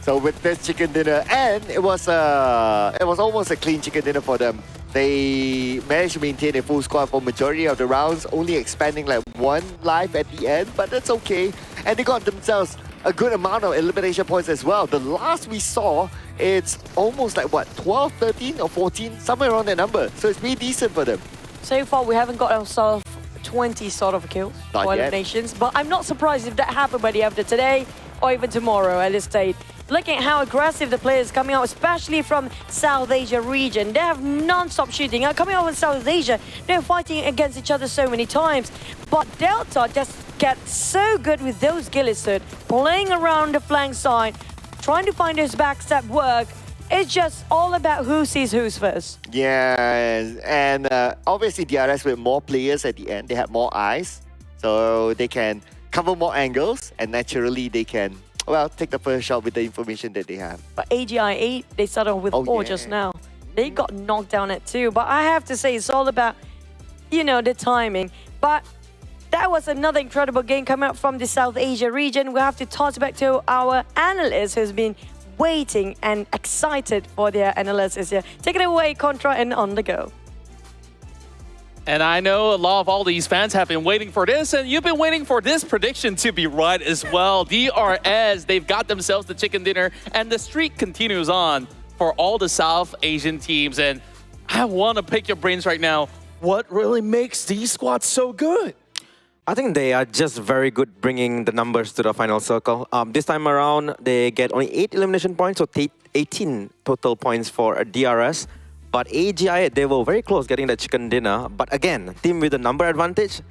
So with this chicken dinner, and it was almost a clean chicken dinner for them. They managed to maintain a full squad for majority of the rounds, only expanding like one life at the end, but that's okay. And they got themselves a good amount of elimination points as well. The last we saw, it's almost like what, 12, 13 or 14, somewhere around that number. So it's pretty decent for them. So far, we haven't got ourselves 20 sort of kills Not for yet. eliminations, but I'm not surprised if that happened by the end of today or even tomorrow at this stage. Looking at how aggressive the players coming out, especially from South Asia region. They have non-stop shooting. Coming out from South Asia, they're fighting against each other so many times. But Delta just gets so good with those Gillisud, playing around the flank side, trying to find those backstab work. It's just all about who sees who's first. Yeah, and obviously DRS with more players at the end, they have more eyes, so they can cover more angles, and naturally they can, well, take the first shot with the information that they have. But AGI8, they started off with 4 just now. They got knocked down at 2, but I have to say it's all about, you know, the timing. But that was another incredible game coming out from the South Asia region. We have to toss it back to our analyst who's been waiting and excited for their analysis here. Take it away, Contra, and on the go. And I know a lot of all these fans have been waiting for this, and you've been waiting for this prediction to be right as well. DRS, they've got themselves the chicken dinner, and the streak continues on for all the South Asian teams. And I want to pick your brains right now. What really makes these squads so good? I think they are just very good bringing the numbers to the final circle. This time around, they get only 8 elimination points, so 18 total points for DRS. But AGI, they were very close getting the chicken dinner. But again, team with the number advantage,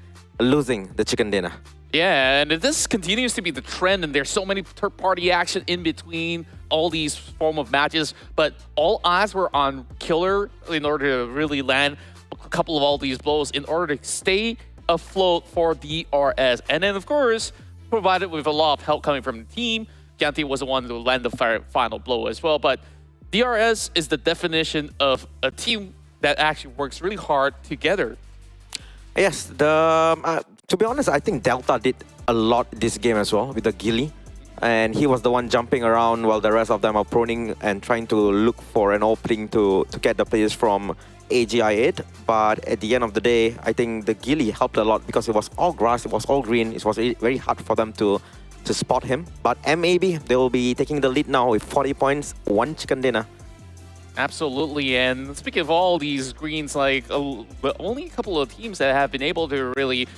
losing the chicken dinner. Yeah, and this continues to be the trend, and there's so many third-party action in between all these form of matches. But all eyes were on Killer in order to really land a couple of all these blows in order to stay afloat for DRS. And then, of course, provided with a lot of help coming from the team, Ganti was the one to land the final blow as well. But DRS is the definition of a team that actually works really hard together. Yes, to be honest, I think Delta did a lot this game as well with the Gilly. And he was the one jumping around while the rest of them are proning and trying to look for an opening to get the players from AGI8. But at the end of the day, I think the Gilly helped a lot because it was all grass, it was all green. It was very hard for them to spot him. But MAB, they will be taking the lead now with 40 points, 1 chicken dinner. Absolutely, and speaking of all these greens, like only a couple of teams that have been able to really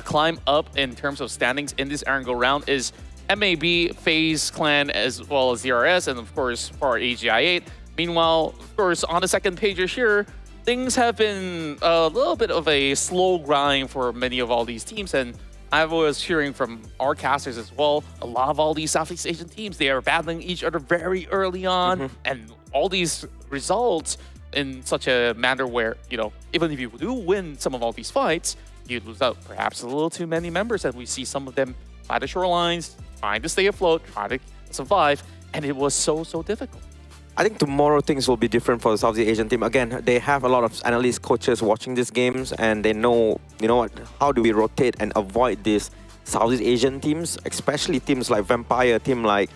climb up in terms of standings in this Erangel round is MAB, FaZe Clan, as well as DRS, and of course for AGI8. Meanwhile, of course, on the second page here, things have been a little bit of a slow grind for many of all these teams, and I was hearing from our casters as well, a lot of all these Southeast Asian teams, they are battling each other very early on, and all these results in such a manner where, you know, even if you do win some of all these fights, you lose out perhaps a little too many members, and we see some of them by the shorelines, trying to stay afloat, trying to survive, and it was so difficult. I think tomorrow things will be different for the Southeast Asian team. Again, they have a lot of analysts, coaches watching these games, and they know, you know what, how do we rotate and avoid these Southeast Asian teams, especially teams like Vampire, team like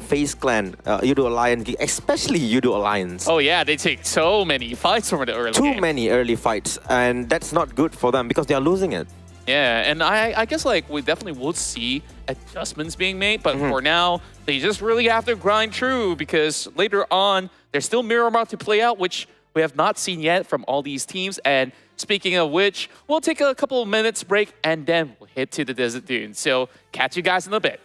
FaZe Clan, YOODO Alliance, especially YOODO Alliance. Oh yeah, they take so many fights from the early game. Too many early fights, and that's not good for them because they are losing it. Yeah, and I guess like we definitely will see adjustments being made, but for now, they just really have to grind through because later on, there's still Miramar to play out, which we have not seen yet from all these teams. And speaking of which, we'll take a couple of minutes break and then we'll head to the Desert Dunes. So catch you guys in a bit.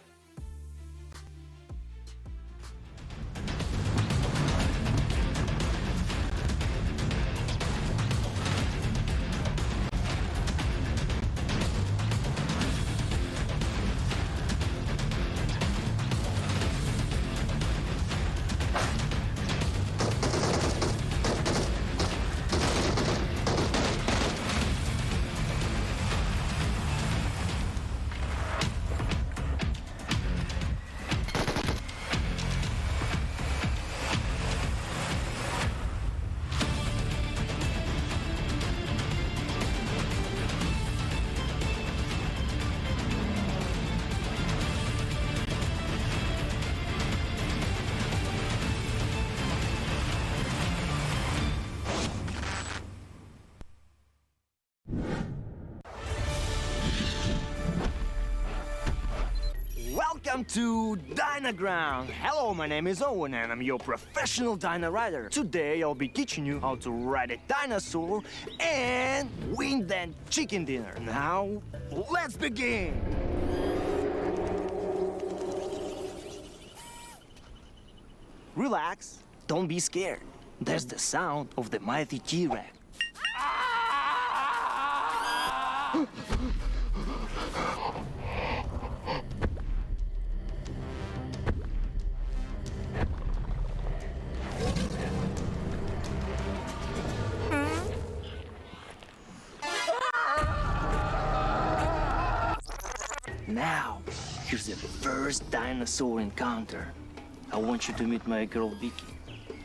Welcome to Dynaground. Hello, my name is Owen and I'm your professional Dyna rider. Today I'll be teaching you how to ride a dinosaur and win that chicken dinner. Now, let's begin. Relax, don't be scared. That's the sound of the mighty T-Rex. Now, here's the first dinosaur encounter. I want you to meet my girl Vicky,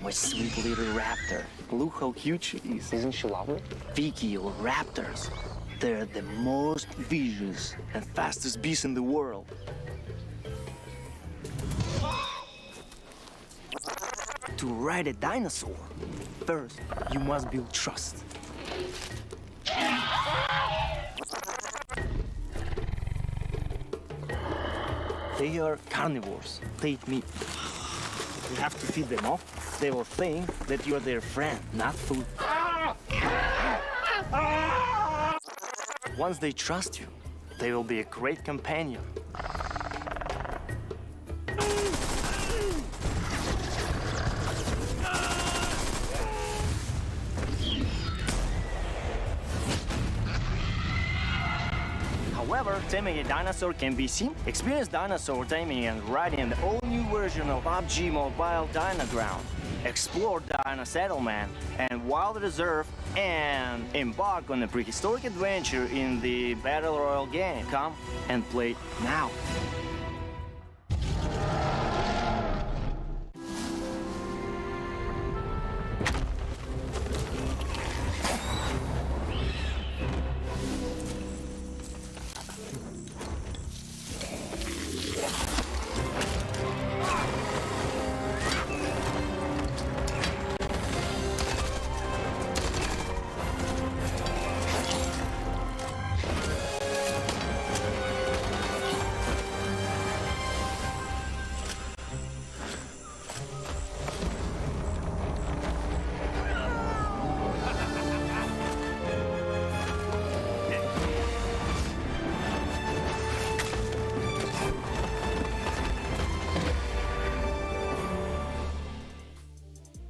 my sweet little raptor. Look how cute she is. Isn't she lovely? Vicky or raptors, they're the most vicious and fastest beasts in the world. To ride a dinosaur, first you must build trust. They are carnivores. They eat meat. You have to feed them off. They will think that you are their friend, not food. Once they trust you, they will be a great companion. However, taming a dinosaur can be seen. Experience dinosaur taming and riding the all-new version of PUBG Mobile Dynaground. Explore Dino Settlement and Wild Reserve and embark on a prehistoric adventure in the Battle Royale game. Come and play now.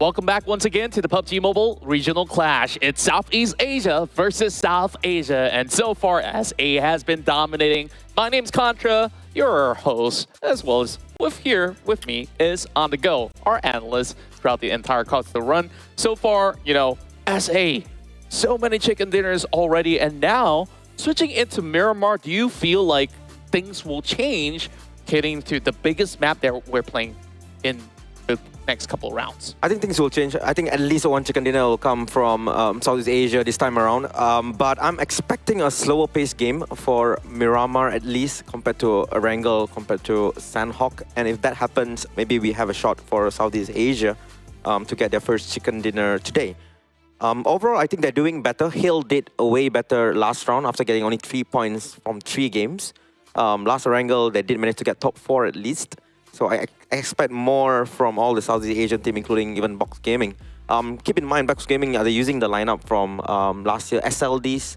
Welcome back once again to the PUBG Mobile Regional Clash. It's Southeast Asia versus South Asia, and so far SA has been dominating. My name's Contra, your host, as well as here with me is On The Go, our analyst throughout the entire course of the run. So far, you know, SA, so many chicken dinners already, and now switching into Miramar, do you feel like things will change getting to the biggest map that we're playing in the next couple of rounds? I think things will change. I think at least one chicken dinner will come from Southeast Asia this time around. But I'm expecting a slower paced game for Miramar at least compared to Erangel, compared to Sanhok. And if that happens, maybe we have a shot for Southeast Asia to get their first chicken dinner today. Overall, I think they're doing better. Hill did way better last round after getting only 3 points from 3 games. Last Erangel, they did manage to get top 4 at least. So I expect more from all the Southeast Asian team, including even Box Gaming. Keep in mind, Backwards Gaming, they're using the lineup from last year, SLDs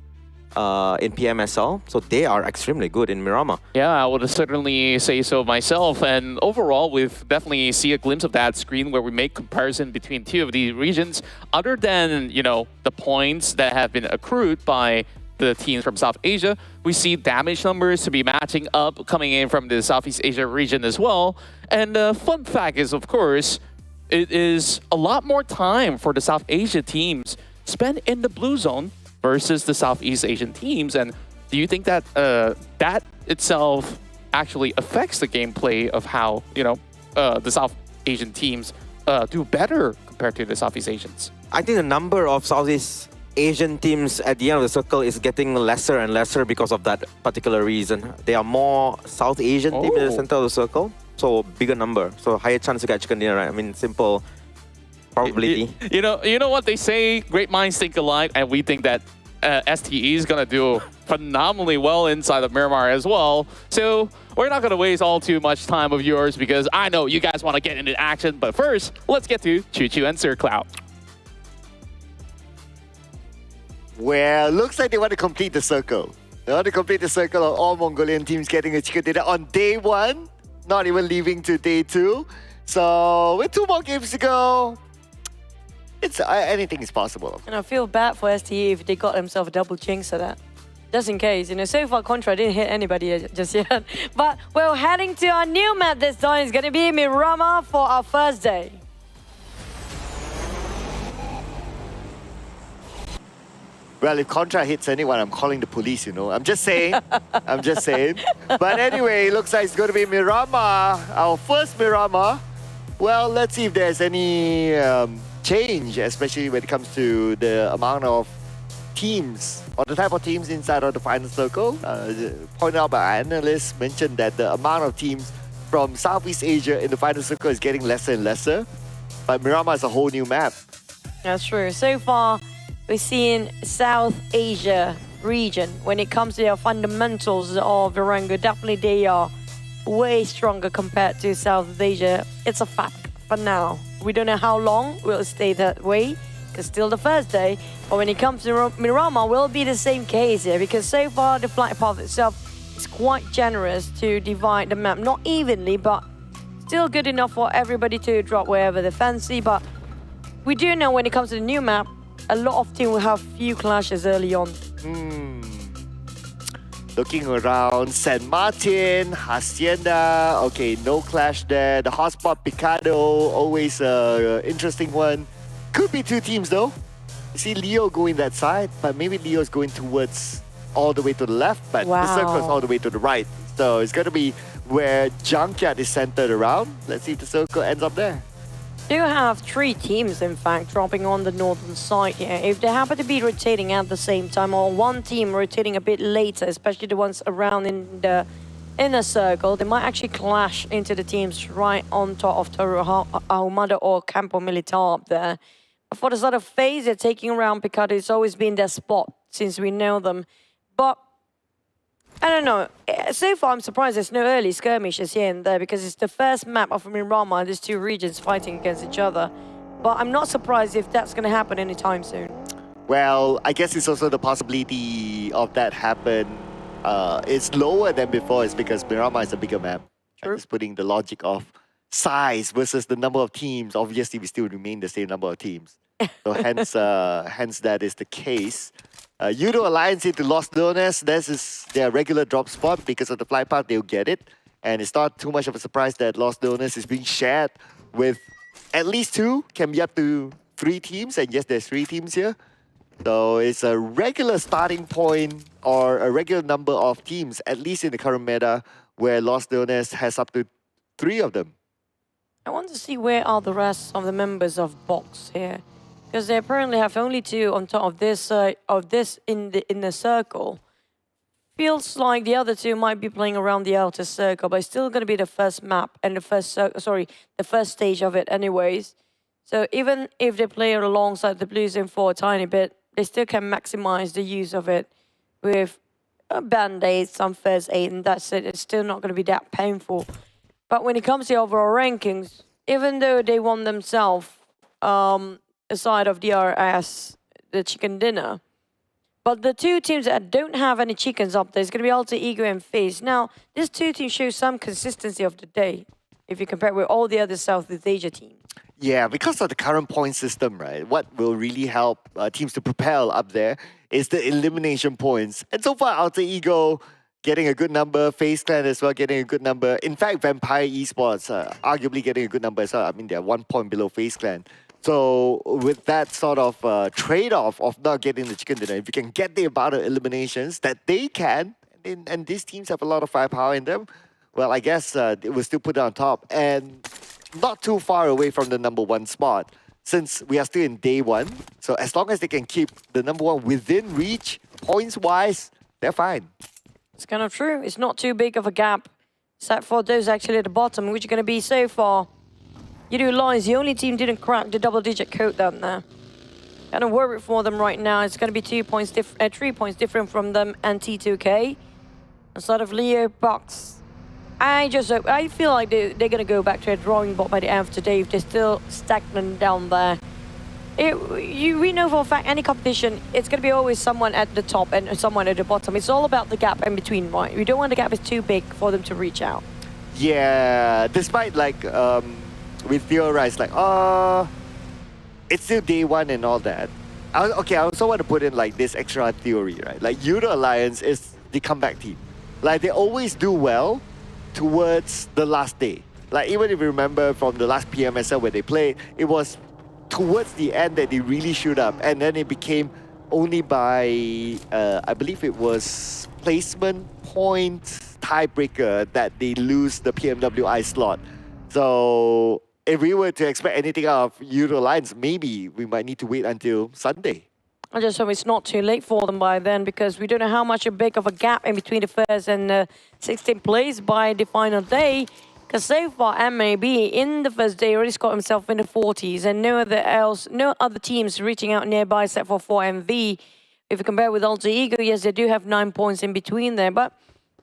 in PMSL. So they are extremely good in Miramar. Yeah, I would certainly say so myself. And overall, we've definitely see a glimpse of that screen where we make comparison between two of these regions. Other than, you know, the points that have been accrued by the teams from South Asia, we see damage numbers to be matching up coming in from the Southeast Asia region as well. And the fun fact is, of course, it is a lot more time for the South Asia teams spent in the blue zone versus the Southeast Asian teams. And do you think that that itself actually affects the gameplay of how, you know, the South Asian teams do better compared to the Southeast Asians? I think the number of Southeast Asian teams at the end of the circle is getting lesser and lesser because of that particular reason. There are more South Asian teams in the center of the circle, so bigger number, so higher chance to get chicken dinner, right? I mean, simple probability. You know what they say, great minds think alike, and we think that STE is going to do phenomenally well inside of Miramar as well. So we're not going to waste all too much time of yours because I know you guys want to get into action. But first, let's get to Choo Choo and Sir Cloud. Well, looks like they want to complete the circle. They want to complete the circle of all Mongolian teams getting a chicken dinner on day 1, not even leaving to day 2. So with 2 more games to go, it's anything is possible. And I feel bad for STE if they got themselves a double jinx of that. Just in case, you know, so far Contra didn't hit anybody just yet. But we're heading to our new map this time. It's going to be Miramar for our first day. Well, if Contra hits anyone, I'm calling the police, you know. I'm just saying. I'm just saying. But anyway, looks like it's going to be Miramar, our first Miramar. Well, let's see if there's any change, especially when it comes to the amount of teams or the type of teams inside of the final circle. Pointed out by analysts, mentioned that the amount of teams from Southeast Asia in the final circle is getting lesser and lesser. But Miramar is a whole new map. That's true. So far, we're seeing South Asia region. When it comes to their fundamentals of Erangel, definitely they are way stronger compared to South Asia. It's a fact for now. We don't know how long we'll stay that way, because still the first day. But when it comes to Miramar, will be the same case here, because so far the flight path itself is quite generous to divide the map. Not evenly, but still good enough for everybody to drop wherever they fancy. But we do know when it comes to the new map, a lot of teams will have few clashes early on. Looking around, San Martin, Hacienda, okay, no clash there. The hotspot Picado, always an interesting one. Could be 2 teams though. You see Leo going that side, but maybe Leo's going towards all the way to the left, but the circle is all the way to the right. So it's going to be where Junkyard is centered around. Let's see if the circle ends up there. Do have 3 teams, in fact, dropping on the northern side here. If they happen to be rotating at the same time, or one team rotating a bit later, especially the ones around in the inner circle, they might actually clash into the teams right on top of Toru Ahumada or Campo Militar up there. But for the sort of FaZe, they're taking around Picado. It's always been their spot since we know them. But I don't know. So far, I'm surprised there's no early skirmishes here and there, because it's the first map of Miramar and these 2 regions fighting against each other. But I'm not surprised if that's going to happen anytime soon. Well, I guess it's also the possibility of that happen. It's lower than before. It's because Miramar is a bigger map. True. Just putting the logic of size versus the number of teams. Obviously, we still remain the same number of teams. So hence that is the case. YOODO Alliance into Los Leones, this is their regular drop spot. Because of the flight path, they'll get it. And it's not too much of a surprise that Los Leones is being shared with at least 2, can be up to 3 teams. And yes, there's 3 teams here. So it's a regular starting point or a regular number of teams, at least in the current meta, where Los Leones has up to 3 of them. I want to see where are the rest of the members of Box here. Because they apparently have only 2 on top of this in the circle. Feels like the other 2 might be playing around the outer circle, but it's still going to be the first map and the first stage of it anyways. So even if they play alongside the Blue Zone for a tiny bit, they still can maximize the use of it with band-aids, some first aid, and that's it. It's still not going to be that painful. But when it comes to overall rankings, even though they won themselves the side of DRS, the chicken dinner. But the two teams that don't have any chickens up there is going to be Alter Ego and FaZe. Now, these two teams show some consistency of the day if you compare with all the other Southeast Asia teams. Yeah, because of the current point system, right? What will really help teams to propel up there is the elimination points. And so far, Alter Ego getting a good number, FaZe Clan as well getting a good number. In fact, Vampire Esports arguably getting a good number as well. I mean, they're 1 point below FaZe Clan. So with that sort of trade-off of not getting the chicken dinner, if you can get the amount of eliminations that they can, and these teams have a lot of firepower in them, well, I guess it will still put it on top. And not too far away from the #1 spot, since we are still in day 1. So as long as they can keep the #1 within reach, points-wise, they're fine. It's kind of true. It's not too big of a gap, except for those actually at the bottom, which are going to be so far. YOODO Lions, the only team didn't crack the double-digit code down there. Kind of worried for them right now. It's going to be 3 points different from them and T2K. Instead of Leo Bucks. I feel like they're going to go back to a drawing board by the end of today if they're still stagnant down there. We know for a fact any competition, it's going to be always someone at the top and someone at the bottom. It's all about the gap in between, right? We don't want the gap is too big for them to reach out. Yeah, despite like we theorize like, it's still day 1 and all that. I also want to put in like this extra theory, right? Like YOODO Alliance is the comeback team. Like they always do well towards the last day. Like even if you remember from the last PMSL where they played, it was towards the end that they really shoot up, and then it became only by I believe it was placement point tiebreaker that they lose the PMWI slot. So if we were to expect anything out of YOODO Alliance, maybe we might need to wait until Sunday. I just hope it's not too late for them by then, because we don't know how much big of a gap in between the first and 16th place by the final day. Because so far, MAB in the first day already got himself in the 40s, and no other teams reaching out nearby except for 4MV. If you compare with Alter Ego, yes, they do have 9 points in between there, but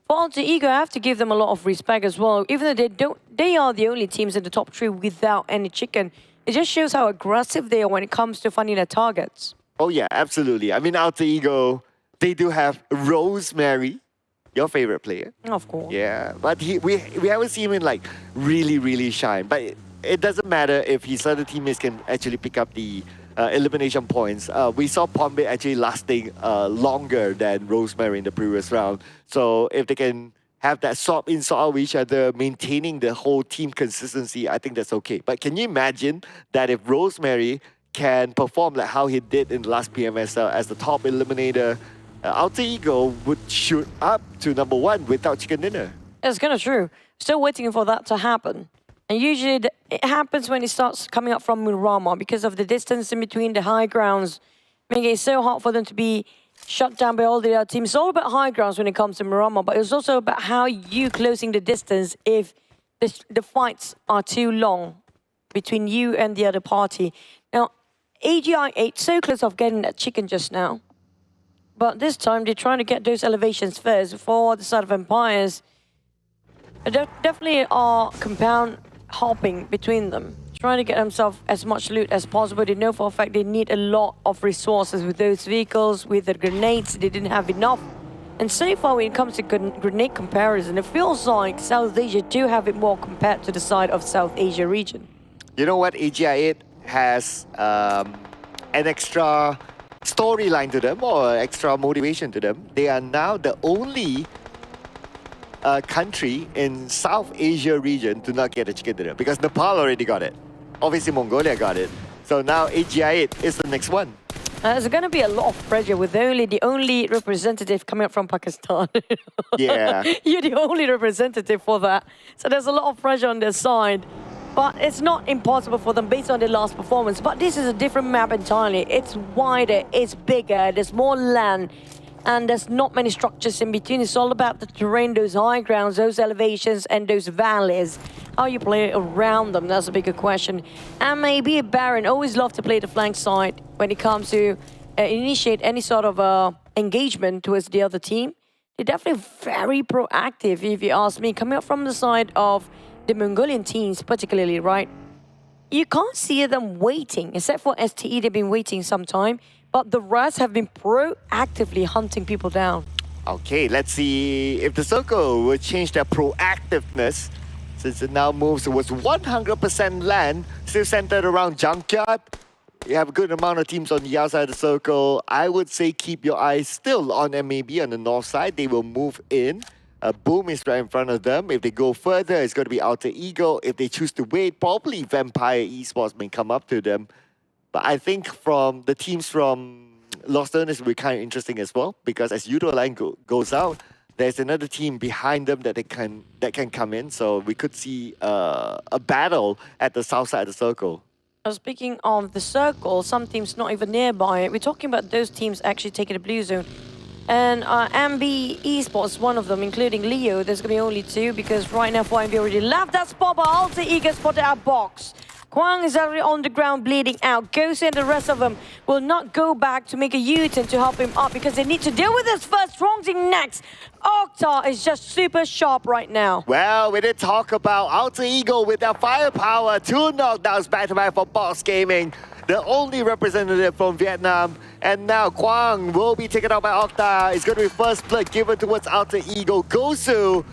for Alter Ego, I have to give them a lot of respect as well. Even though they are the only teams in the top 3 without any chicken. It just shows how aggressive they are when it comes to finding their targets. Oh yeah, absolutely. I mean, Alter Ego, they do have Rosemary, your favorite player. Of course. Yeah, but we haven't seen him like really shine. But it doesn't matter if his other teammates can actually pick up the elimination points. We saw Pombe actually lasting longer than Rosemary in the previous round. So if they can have that swap in, swap out with each other, maintaining the whole team consistency, I think that's okay. But can you imagine that if Rosemary can perform like how he did in the last PMSL as the top eliminator, Alter Ego would shoot up to #1 without chicken dinner. It's kind of true. Still waiting for that to happen. And usually it happens when it starts coming up from Miramar because of the distance in between the high grounds, making it so hard for them to be shut down by all the other teams. It's all about high grounds when it comes to Miramar, but it's also about how you closing the distance if the fights are too long between you and the other party. Now, AGI 8 so close of getting that chicken just now. But this time, they're trying to get those elevations first for the side of Empires. There definitely are compound hopping between them, trying to get themselves as much loot as possible. They know for a fact they need a lot of resources with those vehicles, with the grenades. They didn't have enough. And so far, when it comes to grenade comparison, it feels like South Asia do have it more compared to the side of South Asia region. You know what? AGI 8 has an extra storyline to them or extra motivation to them. They are now the only country in South Asia region to not get a chicken dinner, because Nepal already got it. Obviously, Mongolia got it. So now AGI 8 is the next one. There's going to be a lot of pressure with the only representative coming up from Pakistan. Yeah. You're the only representative for that. So there's a lot of pressure on their side. But it's not impossible for them based on their last performance. But this is a different map entirely. It's wider, it's bigger, there's more land, and there's not many structures in between. It's all about the terrain, those high grounds, those elevations, and those valleys. How you play around them, that's a bigger question. And maybe a Baron always love to play the flank side when it comes to initiate any sort of engagement towards the other team. They're definitely very proactive, if you ask me, coming up from the side of the Mongolian teams particularly, right? you can't see them waiting, except for STE, they've been waiting some time, but the rest have been proactively hunting people down. Okay, let's see if the circle will change their proactiveness since it now moves towards 100% land, still centered around Junkyard. You have a good amount of teams on the outside of the circle. I would say keep your eyes still on MAB on the north side. They will move in. Boom is right in front of them. If they go further, it's going to be Alter Ego. If they choose to wait, probably Vampire Esports may come up to them. But I think from the teams from Lost Earners will be kind of interesting as well, because as YOODO line goes out, there's another team behind them that can come in. So we could see a battle at the south side of the circle. Speaking of the circle, some teams not even nearby. We're talking about those teams actually taking the blue zone. And NBeSports, one of them, including Leo. There's going to be only two because right now 4MV already left that spot, but Alter Ego spotted our box. Kwang is already on the ground bleeding out. Gosu and the rest of them will not go back to make a U-turn to help him up because they need to deal with this first. Strongzing next. Octa is just super sharp right now. Well, we did talk about Alter Ego with their firepower. 2 knockdowns back-to-back for Boss Gaming, the only representative from Vietnam. And now Kwang will be taken out by Octa. It's going to be first blood given towards Alter Ego. Gosu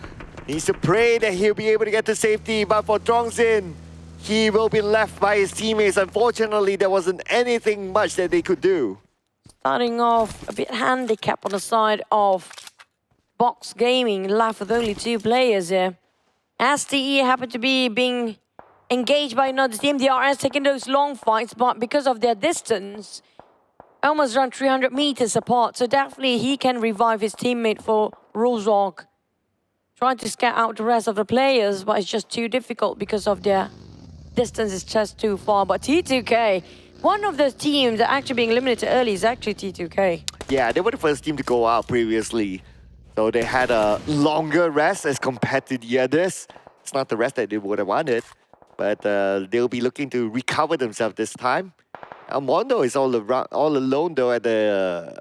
needs to pray that he'll be able to get to safety, but for Strongzin, he will be left by his teammates. Unfortunately, there wasn't anything much that they could do. Starting off a bit handicapped on the side of Box Gaming, left with only 2 players here. STE happened to be being engaged by another team. DRS taking those long fights, but because of their distance, almost around 300 meters apart. So definitely he can revive his teammate for Rozog. Trying to scout out the rest of the players, but it's just too difficult because of their distance is just too far. But T2K, one of the teams that actually being eliminated early is actually T2K. Yeah, they were the first team to go out previously. So they had a longer rest as compared to the others. It's not the rest that they would have wanted, but they'll be looking to recover themselves this time. Mondo is all alone though at the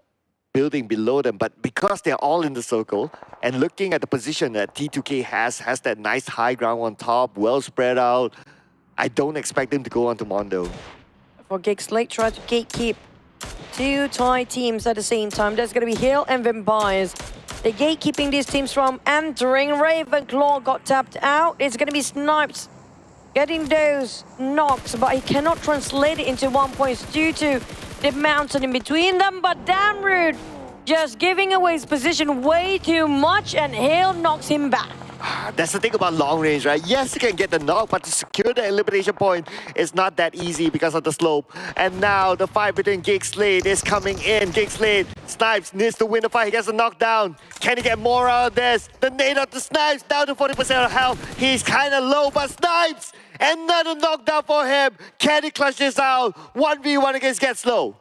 building below them, but because they're all in the circle and looking at the position that T2K has that nice high ground on top, well spread out, I don't expect them to go on to Mondo. For GEEK, SLATE try to gatekeep 2 Thai teams at the same time. There's going to be Hill and Vampires. They're gatekeeping these teams from entering. Ravenclaw got tapped out. It's going to be Snipes getting those knocks, but he cannot translate it into 1 point due to the mountain in between them. But Damrude just giving away his position way too much, and Hill knocks him back. That's the thing about long range, right? Yes, you can get the knock, but to secure the elimination point is not that easy because of the slope. And now the fight between GEEK SLATE is coming in. GEEK SLATE, Snipes needs to win the fight. He gets a knockdown. Can he get more out of this? The nade of the Snipes down to 40% of health. He's kind of low, but Snipes, another knockdown for him. Can he clutch this out? 1v1 against GetSlow.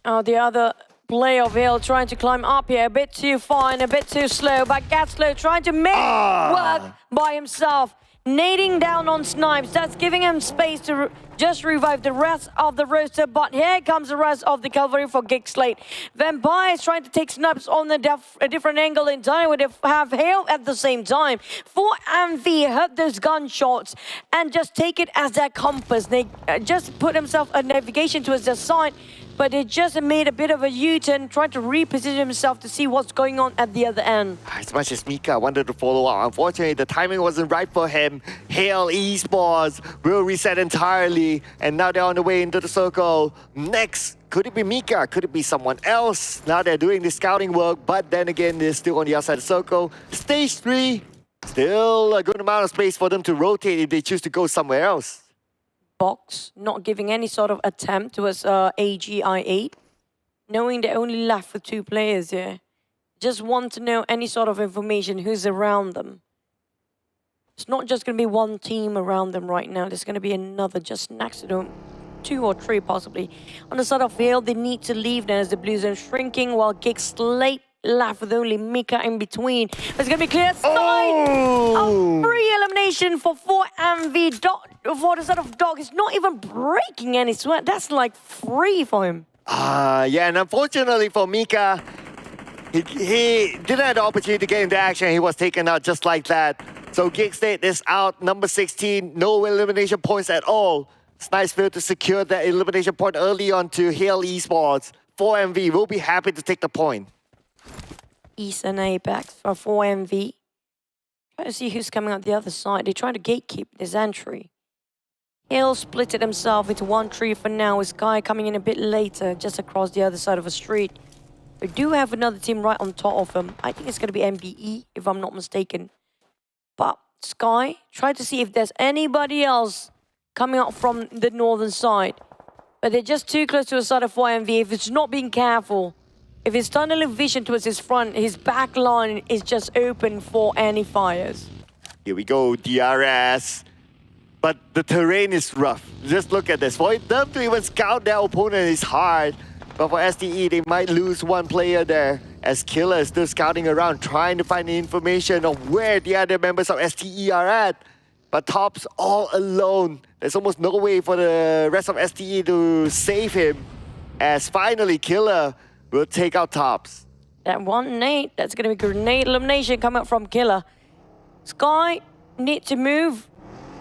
The other player of Hill trying to climb up here, a bit too far and a bit too slow, but GetSlow trying to make work by himself, nading down on Snipes. That's giving him space to just revive the rest of the roster, but here comes the rest of the cavalry for GEEK SLATE. Vampire is trying to take Snipes on a different angle entirely, with have Hill at the same time. 4MV heard those gunshots and just take it as their compass. They just put himself a navigation towards their side, but he just made a bit of a U-turn, trying to reposition himself to see what's going on at the other end. As much as Mika wanted to follow up, unfortunately, the timing wasn't right for him. Hail Esports will reset entirely, and now they're on the way into the circle. Next, could it be Mika? Could it be someone else? Now they're doing the scouting work, but then again, they're still on the outside of the circle. Stage 3, still a good amount of space for them to rotate if they choose to go somewhere else. Box not giving any sort of attempt towards AGI8, knowing they're only left with 2 players here. Just want to know any sort of information, who's around them. It's not just going to be one team around them right now. There's going to be another just next to them, 2 or 3 possibly. On the side of field, they need to leave now as the blue zone shrinking, while GEEK SLATE left with only Mika in between. It's going to be clear side. A free elimination for 4MV. For the side of Dog, it's not even breaking any sweat. That's like free for him. Yeah, and unfortunately for Mika, he didn't have the opportunity to get into action. He was taken out just like that. So GEEK SLATE is out, number 16, no elimination points at all. It's nice to secure that elimination point early on to Hale Esports. 4MV will be happy to take the point. East and Apex for 4MV. Try to see who's coming out the other side. They're trying to gatekeep this entry. Hill split it himself into 1 tree for now, with Sky coming in a bit later, just across the other side of the street. We do have another team right on top of him. I think it's going to be NBE, if I'm not mistaken. But Sky, try to see if there's anybody else coming out from the northern side. But they're just too close to the side of 4MV. If it's not being careful, if it's tunneling vision towards his front, his back line is just open for any fires. Here we go, DRS. But the terrain is rough. Just look at this. For them to even scout their opponent is hard. But for STE, they might lose 1 player there, as Killer is still scouting around, trying to find the information of where the other members of STE are at. But Top's all alone. There's almost no way for the rest of STE to save him, as finally Killer will take out Tops. That 1 nade, that's going to be grenade elimination coming up from Killer. Sky need to move,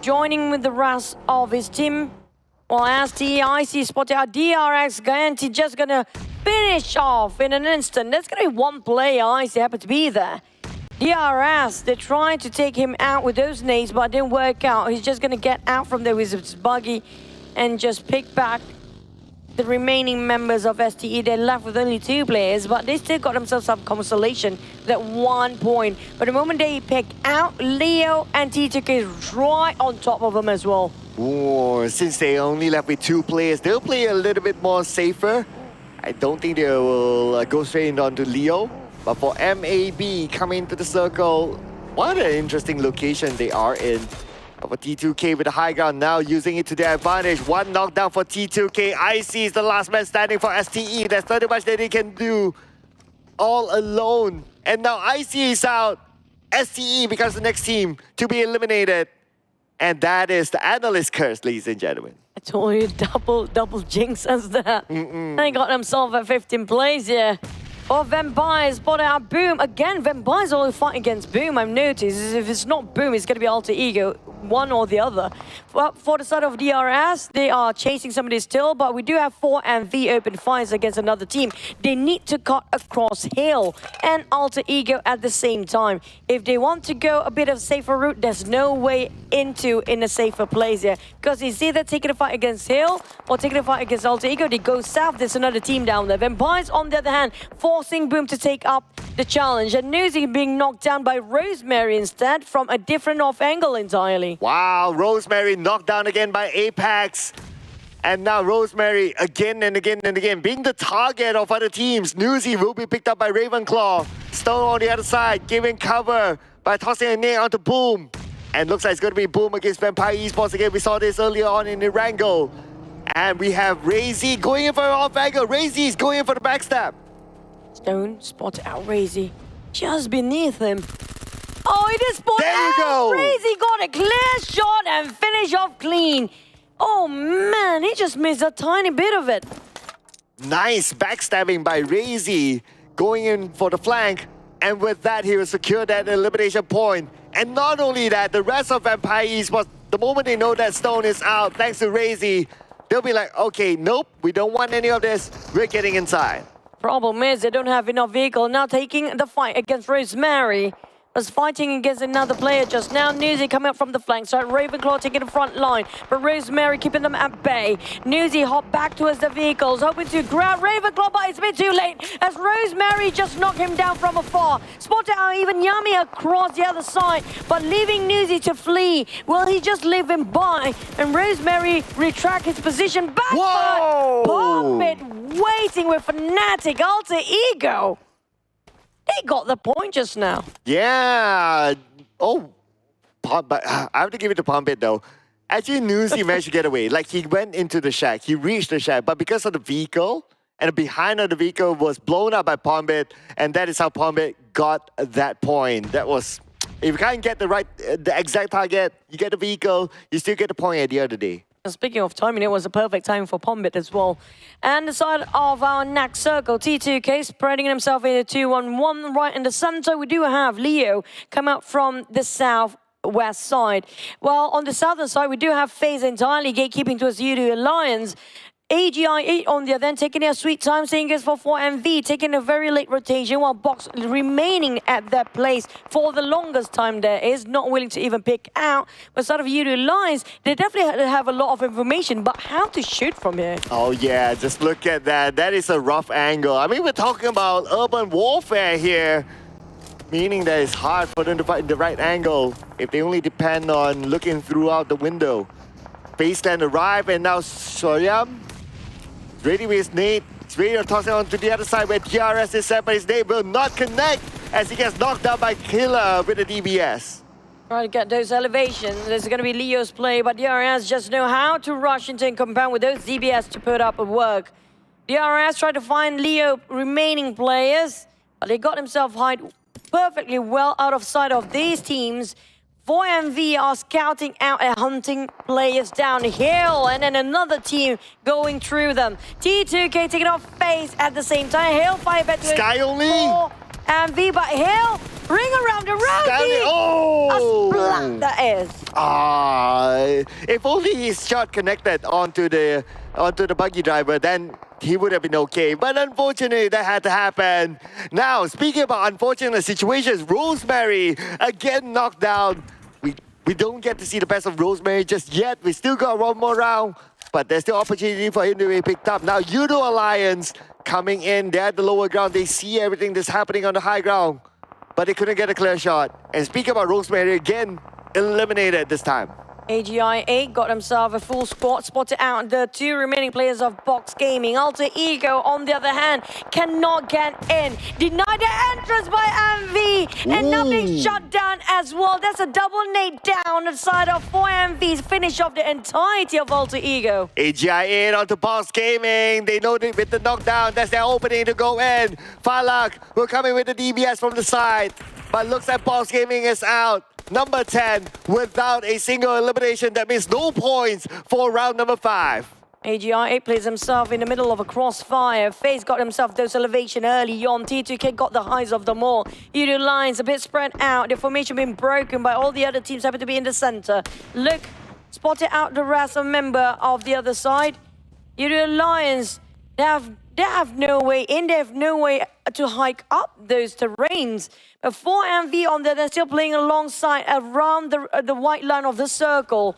joining with the rest of his team. While STE, IC spotted out DRS Ganti just going to finish off in an instant. There's going to be 1 player, IC happened to be there. DRS, they're trying to take him out with those nades, but it didn't work out. He's just going to get out from there with his buggy and just pick back the remaining members of STE. They're left with only 2 players, but they still got themselves some consolation with that 1 point. But the moment they pick out, Leo and T2K is right on top of them as well. Ooh, since they only left with 2 players, they'll play a little bit more safer. I don't think they will go straight onto Leo. But for MAB coming to the circle, what an interesting location they are in. But for T2K with the high ground now, using it to their advantage. 1 knockdown for T2K. IC is the last man standing for STE. There's not much that they can do all alone. And now IC is out. STE becomes the next team to be eliminated. And that is the analyst curse, ladies and gentlemen. I told you, double jinx as that. They got themselves at 15th place, yeah. Oh, Vampire spotted out Boom. Again, Vampire's always fighting against Boom, I've noticed. If it's not Boom, it's going to be Alter Ego, one or the other. Well, for the side of DRS, they are chasing somebody still, but we do have 4 and V open fires against another team. They need to cut across Hill and Alter Ego at the same time. If they want to go a bit of safer route, there's no way in a safer place here. Because it's either taking a fight against Hill or taking a fight against Alter Ego. They go south, there's another team down there. Vampires, on the other hand, forcing Boom to take up the challenge. And Newsy being knocked down by Rosemary instead from a different off angle entirely. Wow, Rosemary knocked down again by Apex. And now Rosemary again and again and again being the target of other teams. Newsy will be picked up by Ravenclaw. Stone on the other side, giving cover by tossing a nail onto Boom. And looks like it's going to be Boom against Vampire Esports again. We saw this earlier on in Erangel. And we have Razy going in for an off angle. Razy is going in for the backstab. Stone spotted out Razy just beneath him. Oh, he just spotted There you out! go. Razy got a clear shot and finish off clean. Oh man, he just missed a tiny bit of it. Nice backstabbing by Razy, going in for the flank. And with that, he will secure that elimination point. And not only that, the rest of Vampire Esports, the moment they know that Stone is out, thanks to Razy, they'll be like, okay, nope, we don't want any of this. We're getting inside. Problem is they don't have enough vehicle. Now taking the fight against Rosemary. Was fighting against another player just now. Newsy coming up from the flank. So Ravenclaw taking the front line. But Rosemary keeping them at bay. Newsy hop back towards the vehicles. Hoping to grab Ravenclaw, but it's a bit too late. As Rosemary just knocked him down from afar. Spotted out even Yami across the other side. But leaving Newsy to flee. Will he just leave him by? And Rosemary retract his position back. Whoa! Bomb it waiting with Fnatic. Alter Ego. He got the point just now. Yeah. Oh, but I have to give it to Pombit though. Actually, Newsy managed to get away. Like, he went into the shack. He reached the shack. But because of the vehicle, and the behind of the vehicle was blown up by Pombit, and that is how Pombit got that point. That was... If you can't get the exact target, you get the vehicle, you still get the point at the end of the day. Speaking of timing, it was a perfect time for Pombit as well. And the side of our next circle, T2K spreading himself into 2-1-1 right in the center. We do have Leo come out from the south west side. Well, on the southern side, we do have FaZe entirely gatekeeping towards YOODO Alliance. AGI8 on the other end, taking their sweet time, saying goes for 4MV, taking a very late rotation, while Box remaining at that place for the longest time there is, not willing to even pick out. But sort of YOODO Alliance, they definitely have a lot of information, but how to shoot from here? Oh yeah, just look at that. That is a rough angle. I mean, we're talking about urban warfare here, meaning that it's hard for them to find the right angle if they only depend on looking throughout the window. FaZe Clan arrive, and now Soyam ready with his nade. He's ready to toss it on to the other side where DRS is set, but his nade will not connect as he gets knocked down by Killer with the DBS. Trying to get those elevations. This is going to be Leo's play, but DRS just know how to rush into and compound with those DBS to put up a work. DRS tried to find Leo remaining players, but they got himself hide perfectly well out of sight of these teams. 4MV are scouting out and hunting players downhill, and then another team going through them. T2K taking off FaZe at the same time. Hill fire back to Sky only. 4MV, but Hill ring around the rosy. Oh! A splat that is. If only his shot connected onto the buggy driver, then he would have been okay. But unfortunately, that had to happen. Now, speaking about unfortunate situations, Rosemary again knocked down. We don't get to see the best of Rosemary just yet. We still got one more round, but there's still opportunity for him to be picked up. Now, YOODO Alliance coming in. They're at the lower ground. They see everything that's happening on the high ground, but they couldn't get a clear shot. And speaking about Rosemary, again, eliminated this time. AGI8 got himself a full squad, spotted out the two remaining players of Box Gaming. Alter Ego, on the other hand, cannot get in. Denied the entrance by MV, and now being shut down as well. That's a double nade down the side of 4MV's finish off the entirety of Alter Ego. AGI8 onto Box Gaming. They know that with the knockdown, that's their opening to go in. Falak will come in with the DBS from the side, but looks like Box Gaming is out. Number 10 without a single elimination. That means no points for round number 5. AGI8 plays himself in the middle of a crossfire. FaZe got himself those elevation early on. T2K got the highs of them all. YOODO lines a bit spread out. The formation being broken by all the other teams happen to be in the center. Look, spotted out the rest of member of the other side. YOODO Lions, they have no way in. They have no way to hike up those terrains. But 4MV on there, they're still playing alongside around the white line of the circle.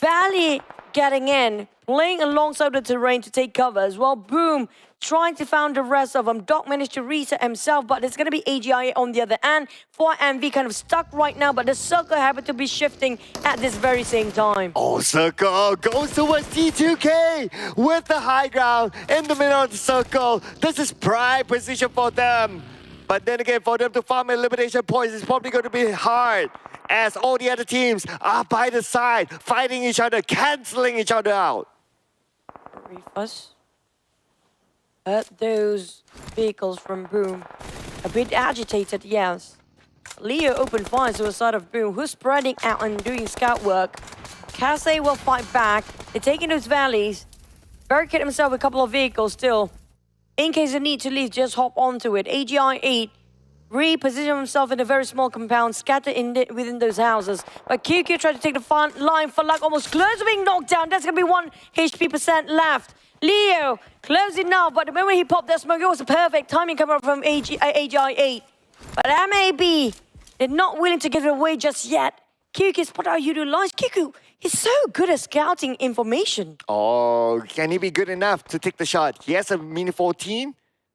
Barely getting in, playing alongside the terrain to take cover as well. Boom, trying to find the rest of them. Doc managed to reset himself, but it's going to be AGI on the other end. 4MV kind of stuck right now, but the circle happened to be shifting at this very same time. Oh, circle goes towards T2K with the high ground in the middle of the circle. This is prime position for them. But then again, for them to farm elimination points is probably going to be hard, as all the other teams are by the side, fighting each other, cancelling each other out. Refus. Heard those vehicles from Boom. A bit agitated, yes. Leo opened fire to the side of Boom, who's spreading out and doing scout work. Casey will fight back. They're taking those valleys. Barricade himself with a couple of vehicles still. In case they need to leave, just hop onto it. AGI8 reposition himself in a very small compound, scattered within those houses. But QQ tried to take the front line. For luck, almost close to being knocked down. That's going to be 1 HP percent left. Leo, close enough, but the moment he popped that smoke, it was a perfect timing coming from AGI8. But MAB, they're not willing to give it away just yet. QQ spotted out YOODO lines. QQ, he's so good at scouting information. Oh, can he be good enough to take the shot? He has a mini 14.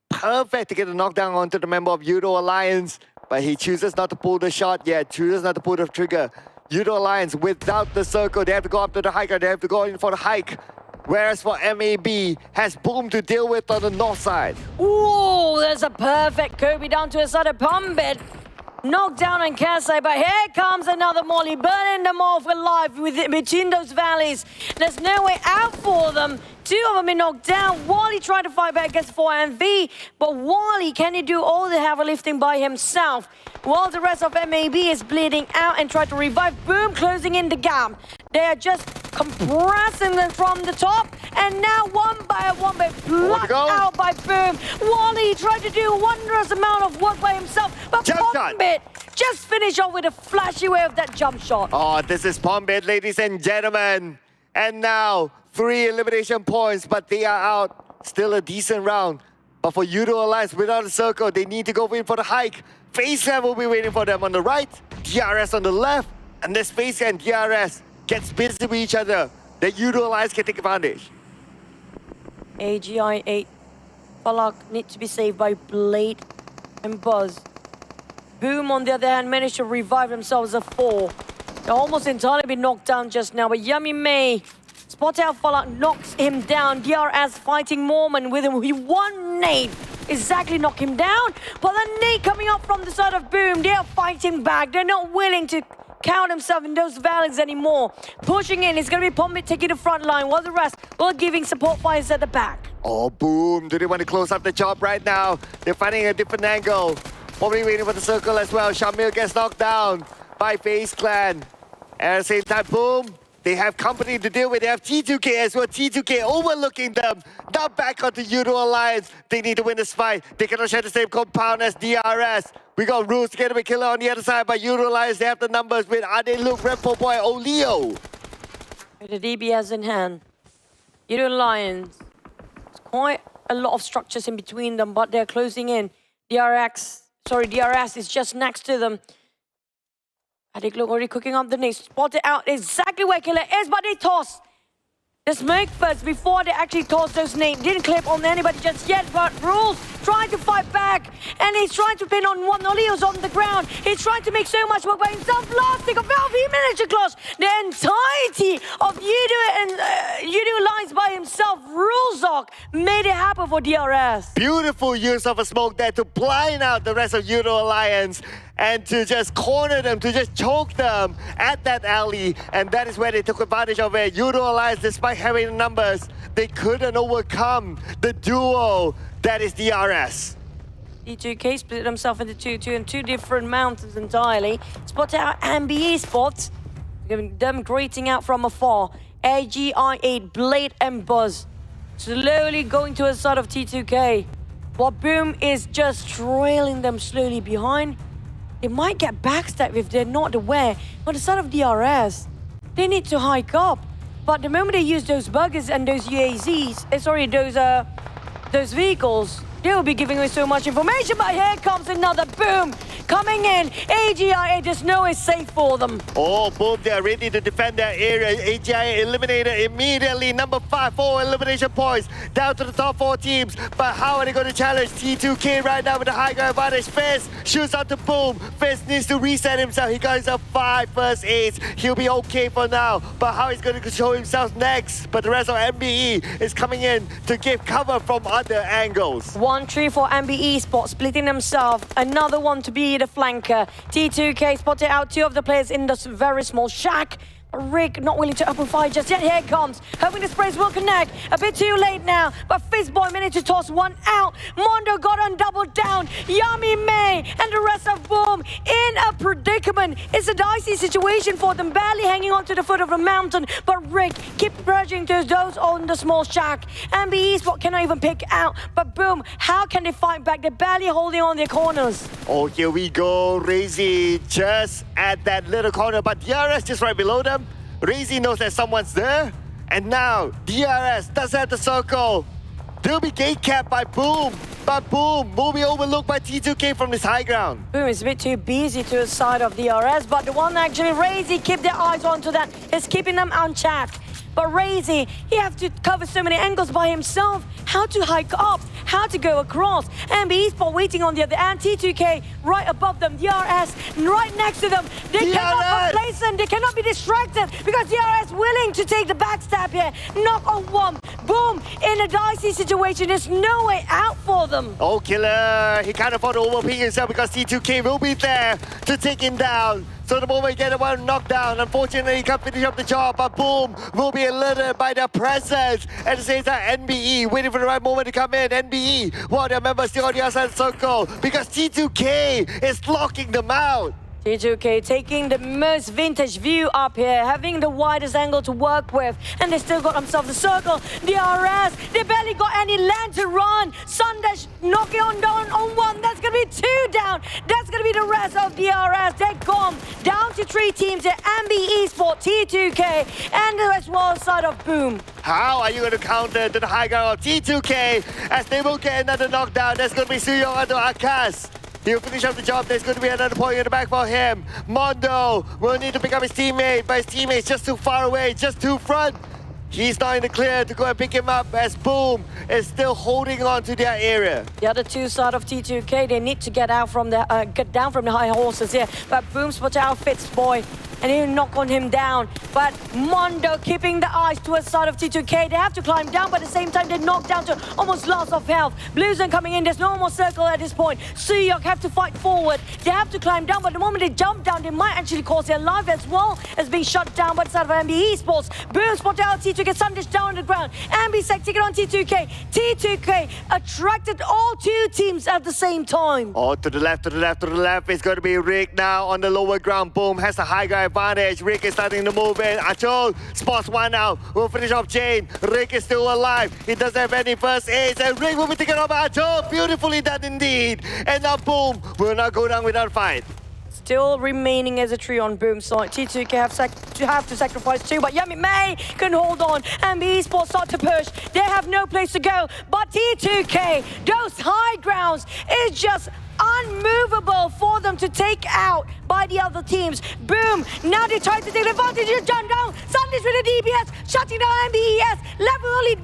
Perfect to get a knockdown onto the member of YOODO Alliance. But he chooses not to pull the shot yet, chooses not to pull the trigger. YOODO Alliance without the circle, they have to go up to the hiker, they have to go in for the hike. Whereas for MAB, has Boom to deal with on the north side. Ooh, there's a perfect Kobe down to his side of Pumbit. Knocked down on Kasai, but here comes another Molly, burning them off alive between those valleys. There's no way out for them. 2 of them been knocked down. Wally tried to fight back against 4MV, but Wally, can he do all the heavy lifting by himself? While the rest of MAB is bleeding out and try to revive. Boom, closing in the gap. They are just compressing them from the top. And now one by plucked out by Boom. Wally tried to do a wondrous amount of work by himself, but Pombit just finished off with a flashy way of that jump shot. Oh, this is Pombit, ladies and gentlemen. And now 3 elimination points, but they are out. Still a decent round. But for YOODO Alliance without a circle, they need to go in for the hike. FaZe Clan will be waiting for them on the right, DRS on the left, and this FaZe Clan DRS gets busy with each other. The YOODO Alliance can take advantage. AGI 8. Falak need to be saved by Blade and Buzz. Boom, on the other hand, managed to revive themselves a 4. They're almost entirely been knocked down just now, but Yummy May spot out Falak, knocks him down. DRS fighting Mormon with him. He one nade exactly knock him down, but the nade coming up from the side of Boom, they are fighting back. They're not willing to count himself in those valleys anymore. Pushing in, it's going to be Pombit taking the front line, while the rest will giving support fires at the back. Oh, Boom. Do they want to close up the job right now? They're finding a different angle. Probably waiting for the circle as well. Shamil gets knocked down by FaZe Clan. And at the same time, Boom, they have company to deal with. They have T2K as well. T2K overlooking them. Now back onto YOODO Alliance. They need to win this fight. They cannot share the same compound as DRS. We got Roos to get a killer on the other side, but YOODO Alliance, they have the numbers with Ade Luke, Repo Boy, Oleo. With the DBS in hand. YOODO Alliance. It's quite a lot of structures in between them, but they're closing in. DRS is just next to them. Adik look already cooking up the nade. Spotted out exactly where Killer is, but they toss the smoke first before they actually toss those nades. Didn't clip on anybody just yet, but Rules trying to fight back, and he's trying to pin on one. Oleo's on the ground. He's trying to make so much work by himself. Blasting a valve, he managed to clutch the entirety of YOODO and YOODO Alliance by himself. Rulezok made it happen for DRS. Beautiful use of a smoke there to blind out the rest of YOODO Alliance and to just corner them, to just choke them at that alley. And that is where they took advantage of it. YOODO Alliance, despite having the numbers, they couldn't overcome the duo that is DRS. T2K split himself into 2-2 and 2 different mountains entirely. Spotted out NBeSports, them greeting out from afar. AGI 8, Blade and Buzz, slowly going to a side of T2K. While Boom is just trailing them slowly behind. They might get backstabbed if they're not aware. On the side of DRS, they need to hike up. But the moment they use those buggers and those UAZs, those vehicles, they will be giving away so much information. But here comes another Boom coming in. AGI, there's no way safe for them. Oh, Boom, they're ready to defend their area. AGI eliminated immediately. Number 5, 4 elimination points. Down to the top 4 teams. But how are they going to challenge T2K right now with the high ground advantage? Fizz shoots out to Boom. Fizz needs to reset himself. He got himself 5 first aids. He'll be okay for now. But how he's going to show himself next? But the rest of NBE is coming in to give cover from other angles. 1-3 for NBeSports, splitting themselves. Another one to be the flanker. T2K spotted out 2 of the players in this very small shack. Rick not willing to open fire just yet. Here it comes. Hoping the sprays will connect. A bit too late now, but Fizzboy managed to toss one out. Mondo got on double down. Yummy May and the rest of Boom in a predicament. It's a dicey situation for them, barely hanging on to the foot of the mountain. But Rick keep pressing to those on the small shack. NBeSports cannot even pick out. But Boom, how can they fight back? They're barely holding on their corners. Oh, here we go. Razy just at that little corner, but DRS just right below them. Razy knows that someone's there. And now, DRS does have the circle. They'll be gate capped by Boom. But Boom will be overlooked by T2K from this high ground. Boom is a bit too busy to the side of DRS, but the one actually Razy keep their eyes onto that is keeping them unchecked. But Razy, he have to cover so many angles by himself. How to hike up, how to go across. NBeSports waiting on the other end. T2K right above them. DRS right next to them. They cannot be complacent. They cannot be distracted because DRS willing to take the backstab here. Knock on one. Boom. In a dicey situation. There's no way out for them. Oh, Killer. He can't afford to overpeak himself because T2K will be there to take him down. So the moment he gets one knocked down, unfortunately he can't finish up the job, but Boom will be alerted by their presence. At the same time, NBE waiting for the right moment to come in. NBE, while their members still on the outside circle because T2K is locking them out. T2K taking the most vintage view up here, having the widest angle to work with, and they still got themselves the circle. DRS, they barely got any land to run. Sundash knocking on down on one. That's gonna be 2 down. That's gonna be the rest of DRS. They're gone down to 3 teams at NBeSports, T2K, and as well side of Boom. How are you going to counter to the high ground of T2K as they will get another knockdown? There's going to be Suyong onto Akash. He'll finish up the job. There's going to be another point in the back for him. Mondo will need to pick up his teammate, but his teammate's just too far away, just too front. He's not in the clear to go and pick him up as Boom is still holding on to their area. The other 2 side of T2K, they need to get out from the get down from the high horses here. But Boom's put out Fitz boy, and he'll knock on him down. But Mondo keeping the eyes towards the side of T2K. They have to climb down, but at the same time, they're knocked down to almost loss of health. Bluezen coming in, there's no more circle at this point. Suyok have to fight forward. They have to climb down, but the moment they jump down, they might actually cause their life as well as being shut down by the side of NBeSports. Boom spotted out T2K, Sundish down on the ground. NBSec taking on T2K. T2K attracted all 2 teams at the same time. Oh, to the left, to the left, to the left. It's going to be Rick now on the lower ground. Boom has the high ground advantage. Rick is starting to move in. Achol spots one out. We'll finish off Jane. Rick is still alive. He doesn't have any first aids. And Rick will be taken off by Achol. Beautifully done indeed. And now Boom will not go down without a fight. Still remaining as a 3 on Boom side. T2K have to sacrifice 2, but Yami May can hold on. And NBeSports start to push. They have no place to go. But T2K, those high grounds is just unmovable for them to take out by the other teams. Boom! Now they try to take advantage. Jump down. Sundays with the DBS, shutting down NBES. Left with only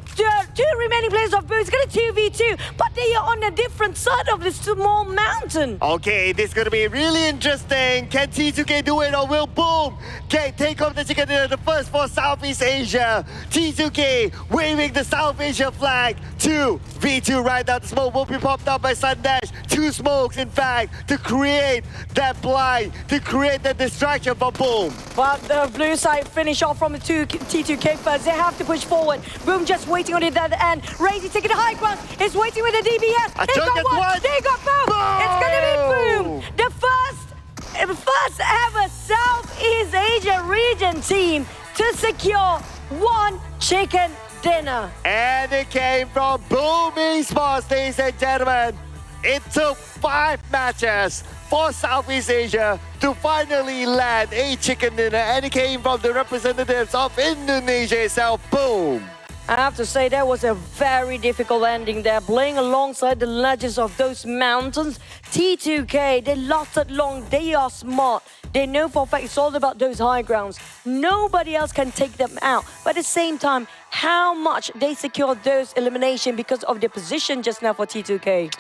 2 remaining players of Boom. It's gonna 2v2, but they are on a different side of this small mountain. Okay, this is going to be really interesting. Can T2K do it or will Boom take off the chicken dinner the first for Southeast Asia? T2K waving the South Asia flag. 2v2 right now. The smoke will be popped up by Sundash. 2 smokes, in fact, to create that blind, to create that distraction for Boom. But the blue side finish off from the T2K first. They have to push forward. Boom just waiting on it at the end. Razy taking the high ground. Is waiting with the DBS. They got one. They got boom. Boom. It's gonna be Boom. The first ever Southeast Asia region team to secure 1 chicken dinner. And it came from Boom Esports, ladies and gentlemen. It took 5 matches for Southeast Asia to finally land a chicken dinner, and it came from the representatives of Indonesia itself. Boom! I have to say that was a very difficult landing there, playing alongside the legends of those mountains. T2K, they lasted long, they are smart. They know for a fact it's all about those high grounds. Nobody else can take them out. But at the same time, how much they secured those elimination because of their position just now for T2K?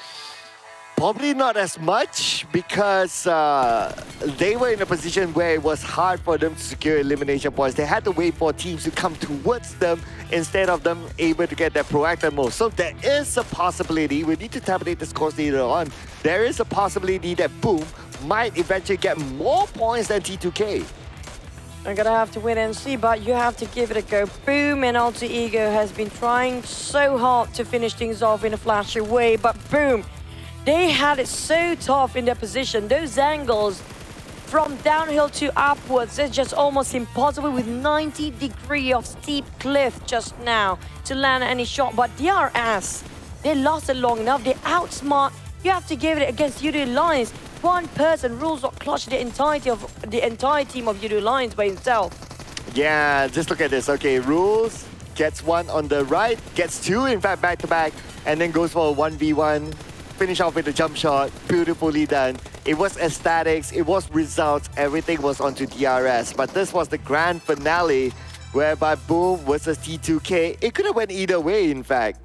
Probably not as much because they were in a position where it was hard for them to secure elimination points. They had to wait for teams to come towards them instead of them able to get that proactive move. So there is a possibility, we need to tabulate the scores later on, there is a possibility that Boom might eventually get more points than T2K. I'm gonna have to wait and see, but you have to give it a go. Boom and Alter Ego has been trying so hard to finish things off in a flashy way, but Boom, they had it so tough in their position. Those angles from downhill to upwards, it's just almost impossible with 90 degrees of steep cliff just now to land any shot. But DRS, they lasted long enough. They outsmart. You have to give it against YOODO Lions. One person rules not clutch the entire team of YOODO Lions by himself. Yeah, just look at this. Okay, Rules gets 1 on the right, gets 2 in fact back to back, and then goes for a 1v1. Finish off with a jump shot, beautifully done. It was aesthetics, it was results, everything was onto DRS. But this was the grand finale, whereby Boom versus T2K. It could have went either way, in fact.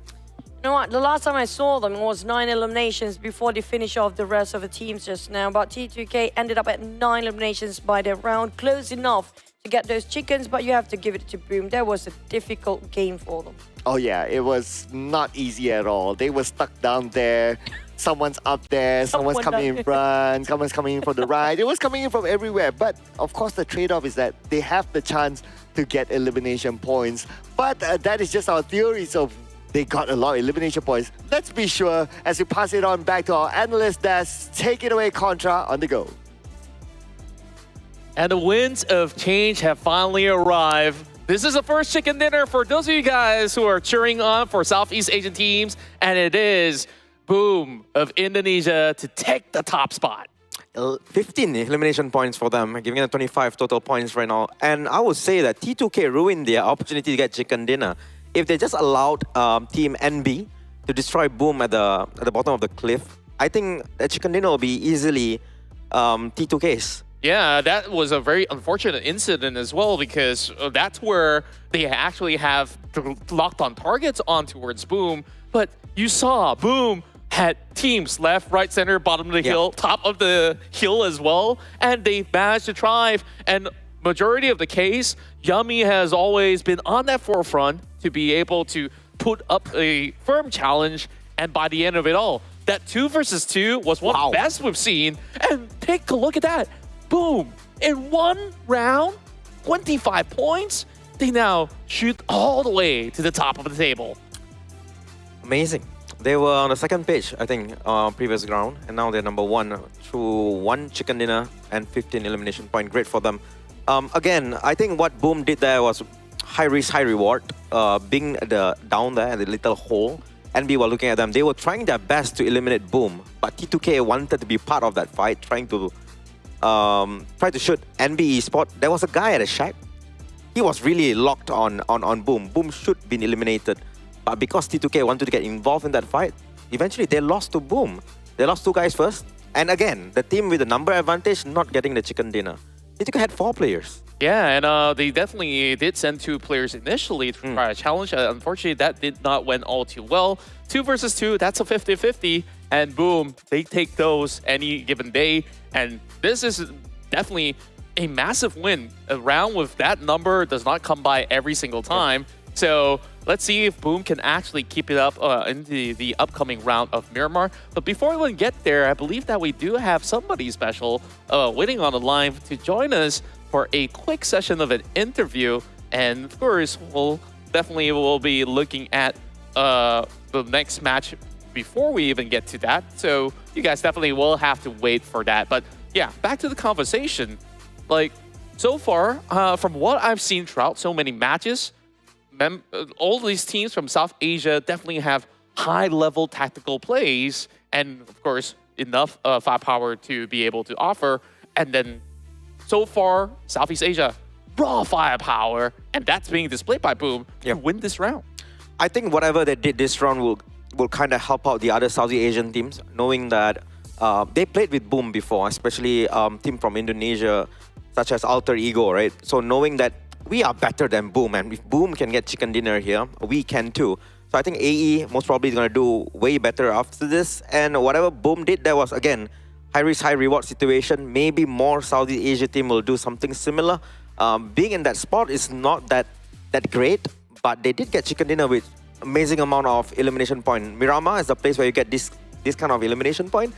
You know what, the last time I saw them was 9 eliminations before they finish off the rest of the teams just now. But T2K ended up at 9 eliminations by the round, close enough to get those chickens, but you have to give it to Boom. That was a difficult game for them. Oh yeah, it was not easy at all. They were stuck down there. Someone's up there, someone's coming in front, someone's coming in from the right. It was coming in from everywhere. But of course, the trade-off is that they have the chance to get elimination points. But that is just our theory, so they got a lot of elimination points. Let's be sure as we pass it on back to our analyst desk. Take it away, Contra, on the go. And the winds of change have finally arrived. This is the first chicken dinner for those of you guys who are cheering on for Southeast Asian teams, and it is Boom of Indonesia to take the top spot. 15 elimination points for them, giving them 25 total points right now. And I would say that T2K ruined their opportunity to get chicken dinner. If they just allowed Team NB to destroy Boom at the bottom of the cliff, I think that chicken dinner will be easily T2K's. Yeah, that was a very unfortunate incident as well, because that's where they actually have locked on targets on towards Boom. But you saw Boom had teams left, right, center, bottom of the hill, top of the hill as well, and they managed to thrive. And majority of the case, Yummy has always been on that forefront to be able to put up a firm challenge, and by the end of it all, that 2 versus 2 was one of the best we've seen. And take a look at that. Boom! In one round, 25 points, they now shoot all the way to the top of the table. Amazing. They were on the second page, I think, previous round, and now they're number 1 through 1 chicken dinner and 15 elimination point. Great for them. Again, I think what Boom did there was high risk, high reward. Being down there in the little hole, NB were looking at them. They were trying their best to eliminate Boom, but T2K wanted to be part of that fight, trying to shoot NBeSports. There was a guy at a shack. He was really locked on Boom. Boom should be eliminated. But because T2K wanted to get involved in that fight, eventually they lost to Boom. They lost 2 guys first. And again, the team with the number advantage not getting the chicken dinner. T2K had 4 players. Yeah, and they definitely did send 2 players initially to try a challenge. Unfortunately, that did not went all too well. 2 versus 2, that's a 50-50. And Boom, they take those any given day. And this is definitely a massive win. A round with that number does not come by every single time. So let's see if Boom can actually keep it up in the upcoming round of Miramar. But before we even get there, I believe that we do have somebody special waiting on the line to join us for a quick session of an interview. And of course, we'll be looking at the next match before we even get to that. So you guys definitely will have to wait for that. But yeah, back to the conversation. Like, so far, from what I've seen throughout so many matches, all these teams from South Asia definitely have high-level tactical plays and, of course, enough firepower to be able to offer. And then, so far, Southeast Asia, raw firepower, and that's being displayed by Boom to win this round. I think whatever they did this round will kind of help out the other Southeast Asian teams, knowing that they played with Boom before, especially team from Indonesia, such as Alter Ego, right? So knowing that we are better than Boom, and if Boom can get chicken dinner here, we can too. So I think AE most probably is going to do way better after this. And whatever Boom did, there was, again, high risk, high reward situation. Maybe more Southeast Asia team will do something similar. Being in that spot is not that great, but they did get chicken dinner with amazing amount of elimination point. Miramar is the place where you get this kind of elimination point.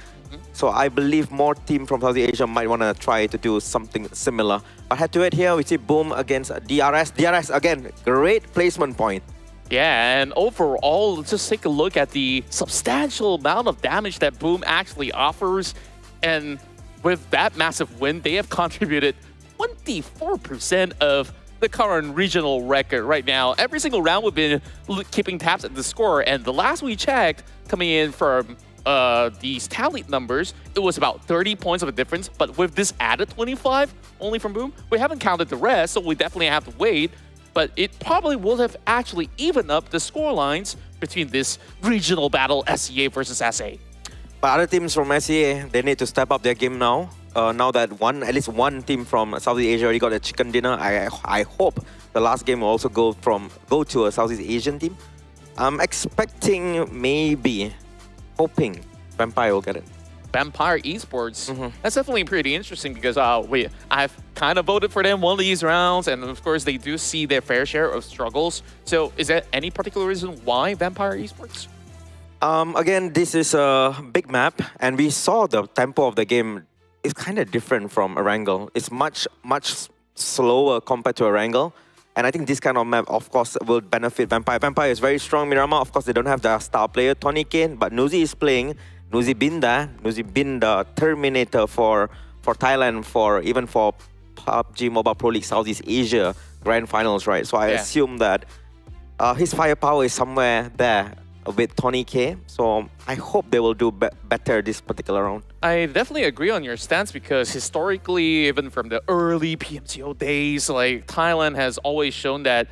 So I believe more team from Southeast Asia might want to try to do something similar. But head-to-head here, we see Boom against DRS. DRS, again, great placement point. Yeah, and overall, let's just take a look at the substantial amount of damage that Boom actually offers. And with that massive win, they have contributed 24% of the current regional record right now. Every single round we've been keeping tabs at the score, and the last we checked, coming in from these tallied numbers, it was about 30 points of a difference, but with this added 25 only from Boom, we haven't counted the rest, so we definitely have to wait. But it probably will have actually evened up the score lines between this regional battle, SEA versus SA. But other teams from SEA, they need to step up their game now. Now that at least one team from Southeast Asia already got a chicken dinner, I hope the last game will also go to a Southeast Asian team. I'm expecting, hoping Vampire will get it. Vampire Esports. That's definitely pretty interesting because I've kind of voted for them one of these rounds, and of course they do see their fair share of struggles. So is there any particular reason why Vampire Esports? Again, this is a big map, and we saw the tempo of the game is kind of different from Erangel. It's much slower compared to Erangel. And I think this kind of map, of course, will benefit Vampire. Vampire is very strong. Miramar, of course, they don't have their star player, Tony Kane, but Nuzi is playing. Nuzi been there. Nuzi been the Terminator for Thailand, even for PUBG Mobile Pro League Southeast Asia Grand Finals, right? So I Yeah. assume that his firepower is somewhere there with Tony K. So I hope they will do better this particular round. I definitely agree on your stance because historically, even from the early PMCO days, like Thailand has always shown that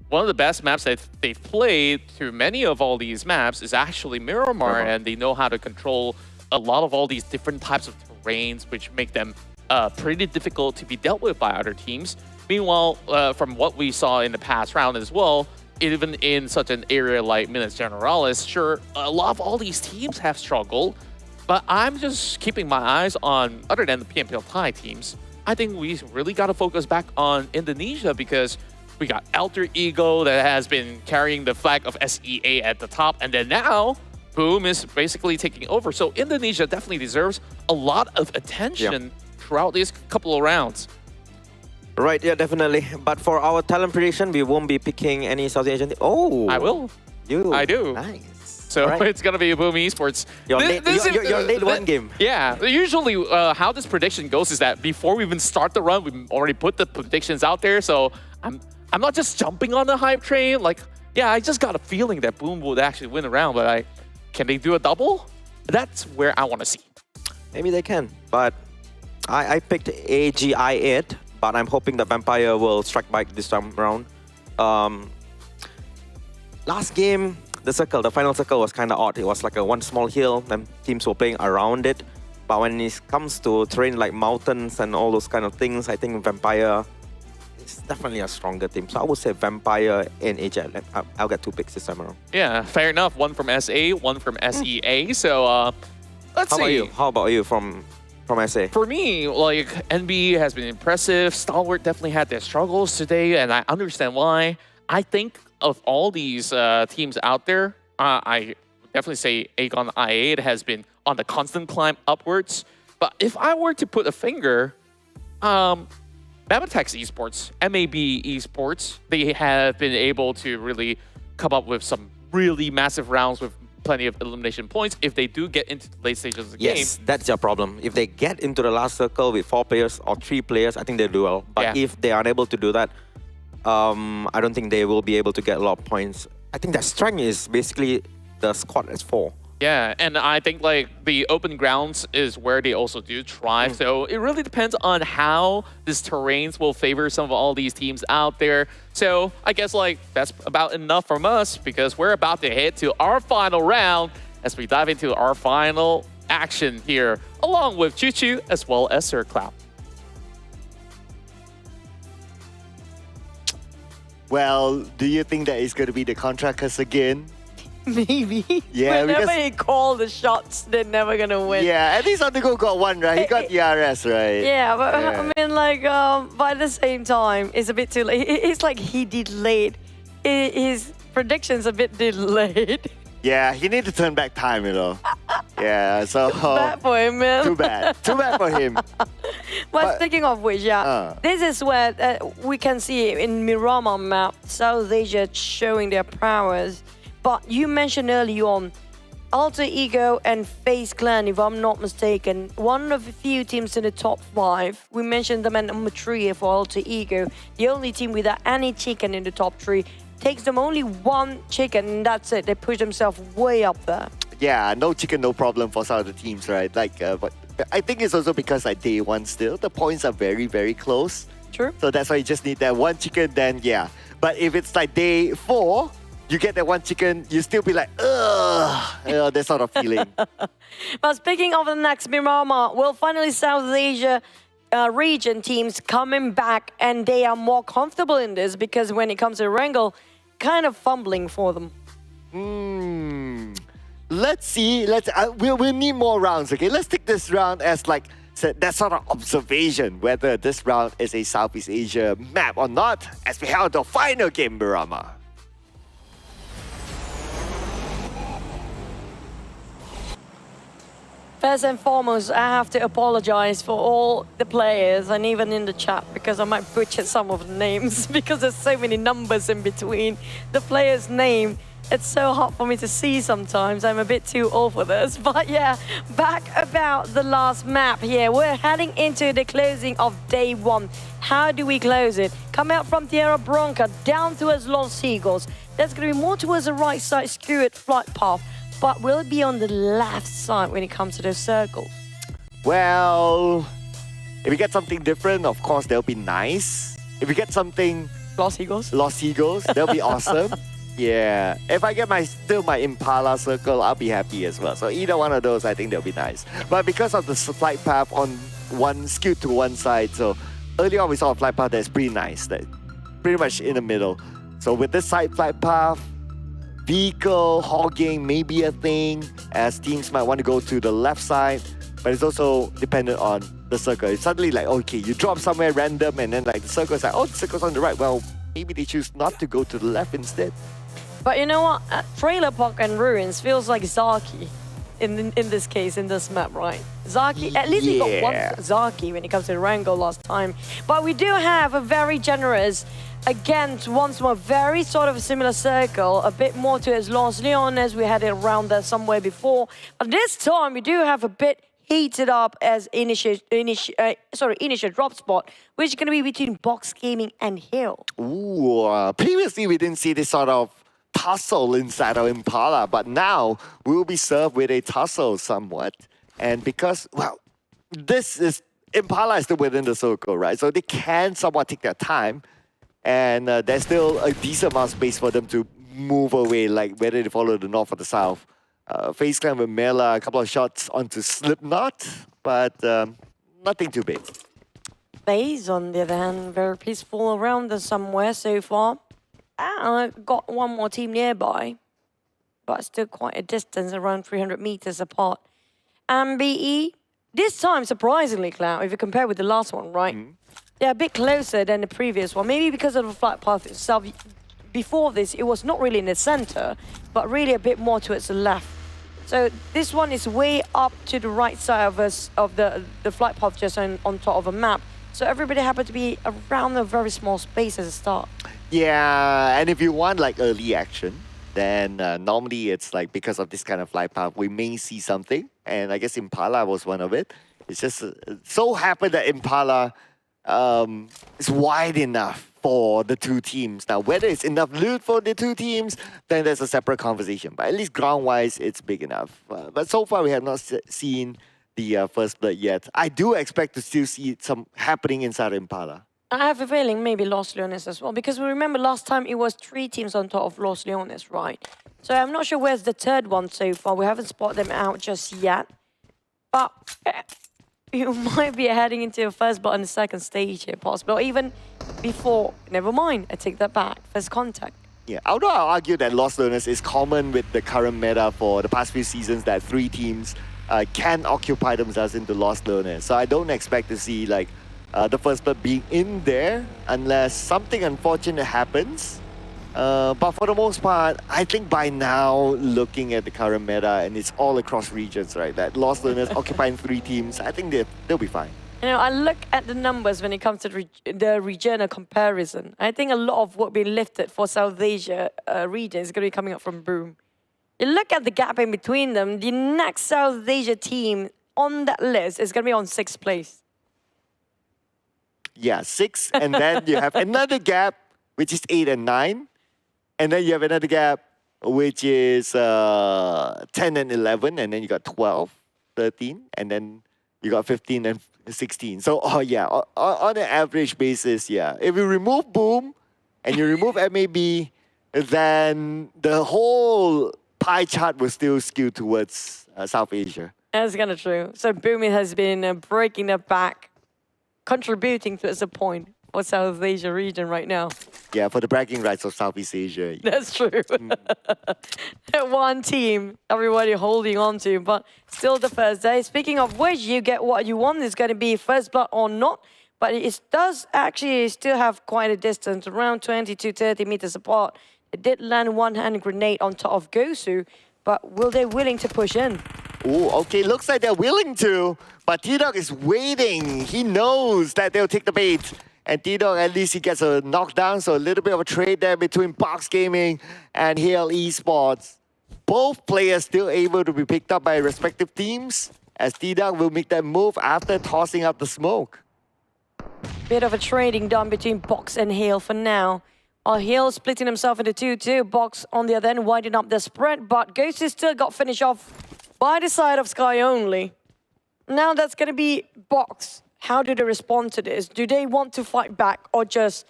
one of the best maps that they've played through many of all these maps is actually Miramar, and they know how to control a lot of all these different types of terrains, which make them pretty difficult to be dealt with by other teams. Meanwhile, from what we saw in the past round as well, even in such an area like Minas Generalis, sure, a lot of all these teams have struggled, but I'm just keeping my eyes on, other than the PMPL Thai teams, I think we really got to focus back on Indonesia because we got Alter Ego that has been carrying the flag of SEA at the top, and then now, Boom is basically taking over. So Indonesia definitely deserves a lot of attention throughout these couple of rounds. Right, yeah, definitely. But for our talent prediction, we won't be picking any Southeast Asian team. Oh, I will. I do. Nice. So Right. it's going to be Boom Esports. You're late one game. Yeah, usually how this prediction goes is that before we even start the run, we already put the predictions out there. So I'm not just jumping on the hype train. Like, yeah, I just got a feeling that Boom would actually win a round, but can they do a double? That's where I want to see. Maybe they can, but I picked AGI8, but I'm hoping the Vampire will strike back this time around. Last game, the final circle was kind of odd. It was like a one small hill, and teams were playing around it. But when it comes to terrain like mountains and all those kind of things, I think Vampire is definitely a stronger team. So I would say Vampire and AGI. I'll get 2 picks this time around. Yeah, fair enough. One from SA, one from SEA. So let's see. How about you from SA? For me, like, NB has been impressive. Stalwart definitely had their struggles today, and I understand why. I think of all these teams out there, I would definitely say Aegon IA has been on the constant climb upwards. But if I were to put a finger, Mabetex Esports, MAB Esports, they have been able to really come up with some really massive rounds with plenty of elimination points if they do get into the late stages of the game. Yes, that's your problem. If they get into the last circle with 4 players or 3 players, I think they do well. But if they are unable to do that, I don't think they will be able to get a lot of points. I think their strength is basically the squad as 4. Yeah, and I think like the open grounds is where they also do thrive. So it really depends on how this terrains will favor some of all these teams out there. So I guess like that's about enough from us because we're about to head to our final round as we dive into our final action here, along with Choo Choo as well as Sir Cloud. Well, do you think that it's going to be the contractors again? Maybe. Yeah, Whenever because- he call the shots, they're never gonna win. Yeah, at least Undergo got one, right? He got DRS, right? Yeah, but Yeah. I mean, like, but at the same time, it's a bit too late. It's like he delayed. His prediction's a bit delayed. Yeah, he need to turn back time, you know. Yeah, so... Bad for him, man. Too bad. Too bad for him. But speaking of which, this is where we can see in Miramar map, South Asia showing their prowess. But you mentioned earlier on, Alter Ego and FaZe Clan, if I'm not mistaken, one of the few teams in the top 5. We mentioned them at number 3 for Alter Ego. The only team without any chicken in the top 3. Takes them only 1 chicken, and that's it. They push themselves way up there. Yeah, no chicken, no problem for some of the teams, right? Like, but I think it's also because like day 1 still, the points are very, very close. True. So that's why you just need that 1 chicken, then yeah. But if it's like day 4, you get that 1 chicken, you still be like, ugh, you know, that sort of feeling. But speaking of the next Miramar, well, finally South Asia region teams coming back, and they are more comfortable in this because when it comes to Erangel, kind of fumbling for them. Let's see. We'll need more rounds, okay? Let's take this round as like that sort of observation, whether this round is a Southeast Asia map or not, as we have the final game, Miramar. First and foremost, I have to apologize for all the players and even in the chat because I might butcher some of the names because there's so many numbers in between the player's name. It's so hard for me to see sometimes. I'm a bit too old for this. But yeah, back about the last map here. We're heading into the closing of day one. How do we close it? Come out from Tierra Bronca down towards Los Seagulls. That's going to be more towards the right side, skewed flight path. But will it be on the left side when it comes to those circles? Well, if we get something different, of course, that'll be nice. If we get something... Los Eagles? That'll be awesome. Yeah. If I get still my Impala circle, I'll be happy as well. So either one of those, I think that'll be nice. But because of the flight path on one skewed to one side, so earlier on we saw a flight path that's pretty nice, that's pretty much in the middle. So with this side flight path, vehicle hogging may be a thing, as teams might want to go to the left side, but it's also dependent on the circle. It's suddenly like, okay, you drop somewhere random and then like the circle is like, oh, the circle's on the right. Well, maybe they choose not to go to the left instead. But you know what? Trailer Park and Ruins feels like Zaki in this case, in this map, right? Zaki, at least we got one Zaki when it comes to Erangel last time. But we do have a very generous, again, once more, very sort of a similar circle, a bit more to Los Leones. We had it around there somewhere before. But this time, we do have a bit heated up as initial drop spot, which is going to be between Box Gaming and Hill. Ooh, previously we didn't see this sort of tussle inside of Impala, but now we'll be served with a tussle somewhat. And because, well, this is, Impala is still within the circle, right? So they can somewhat take their time. And there's still a decent amount of space for them to move away, like whether they follow the north or the south. FaZe Clan with Mela, a couple of shots onto Slipknot, but nothing too big. FaZe, on the other hand, very peaceful around us somewhere so far. Got one more team nearby, but still quite a distance, around 300 meters apart. NBE, this time, surprisingly, Cloud, if you compare with the last one, right? They're a bit closer than the previous one, maybe because of the flight path itself. Before this, it was not really in the center, but really a bit more towards the left. So this one is way up to the right side of us, of the flight path, just on top of a map. So everybody happened to be around a very small space as a start. Yeah, and if you want like early action, then normally it's like because of this kind of flight path, we may see something. And I guess Impala was one of it. It's just so happened that Impala is wide enough for the two teams. Now, whether it's enough loot for the two teams, then there's a separate conversation. But at least ground-wise, it's big enough. But so far, we have not seen the first blood yet. I do expect to still see some happening inside Impala. I have a feeling maybe Los Leones as well, because we remember last time it was 3 teams on top of Los Leones, right? So I'm not sure where's the third one so far. We haven't spotted them out just yet. But you might be heading into a first blood and the second stage here, possible. Or even before, never mind, I take that back. First contact. Yeah, although I'll argue that Los Leones is common with the current meta for the past few seasons that 3 teams can occupy themselves into Los Leones. So I don't expect to see like the first blood being in there unless something unfortunate happens. But for the most part, I think by now, looking at the current meta, and it's all across regions, right, that Los Leones occupying 3 teams, I think they'll be fine. You know, I look at the numbers when it comes to the regional comparison. I think a lot of what being lifted for South Asia region is going to be coming up from Broom. You look at the gap in between them, the next South Asia team on that list is going to be on 6th place. Yeah, 6, and then you have another gap, which is 8 and 9. And then you have another gap, which is 10 and 11, and then you got 12, 13, and then you got 15 and 16. So, oh yeah, on an average basis, yeah. If you remove Boom and you remove MAB, then the whole pie chart will still skew towards South Asia. That's kind of true. So Boom has been breaking their back, contributing to a point for South Asia region right now. Yeah, for the bragging rights of Southeast Asia. That's true. One team, everybody holding on to, but still the first day. Speaking of which, you get what you want. It's going to be first blood or not, but it does actually still have quite a distance, around 20 to 30 meters apart. It did land one hand grenade on top of Gosu, but will they willing to push in? Ooh, okay, looks like they're willing to, but T-Dog is waiting. He knows that they'll take the bait. And T-Dog, at least he gets a knockdown, so a little bit of a trade there between Box Gaming and Hale Esports. Both players still able to be picked up by respective teams, as T-Dog will make that move after tossing up the smoke. Bit of a trading done between Box and Hale for now. Hale splitting himself into 2-2. Box on the other end widening up the spread, but Ghost is still got finished off by the side of Sky only. Now that's going to be Box. How do they respond to this? Do they want to fight back or just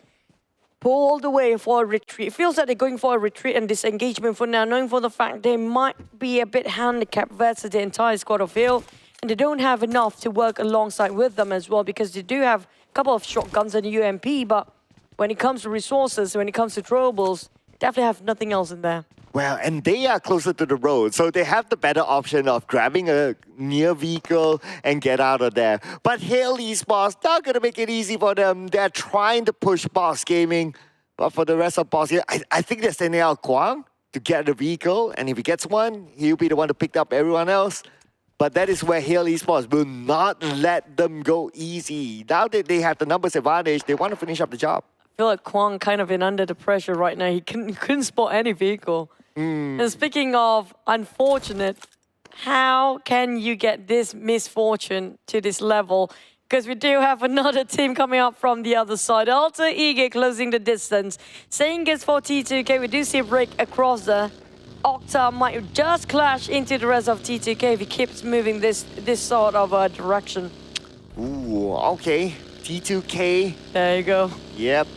pull all the way for a retreat? It feels like they're going for a retreat and disengagement for now, knowing for the fact they might be a bit handicapped versus the entire squad of Hale. And they don't have enough to work alongside with them as well, because they do have a couple of shotguns and a UMP, but when it comes to resources, when it comes to throwables, definitely have nothing else in there. Well, and they are closer to the road, so they have the better option of grabbing a near vehicle and get out of there. But Hale Esports, not going to make it easy for them. They're trying to push Box Gaming, but for the rest of Box, I think they're sending out Kwang to get the vehicle, and if he gets one, he'll be the one to pick up everyone else. But that is where Hale Esports will not let them go easy. Now that they have the numbers advantage, they want to finish up the job. I feel like Kwang kind of in under the pressure right now. He couldn't spot any vehicle. And speaking of unfortunate, how can you get this misfortune to this level? Because we do have another team coming up from the other side. Alter Ego closing the distance. Saying it's for T2K. We do see a break across there. Octa might just clash into the rest of T2K if he keeps moving this sort of direction. Ooh, okay. T2K. There you go. Yep.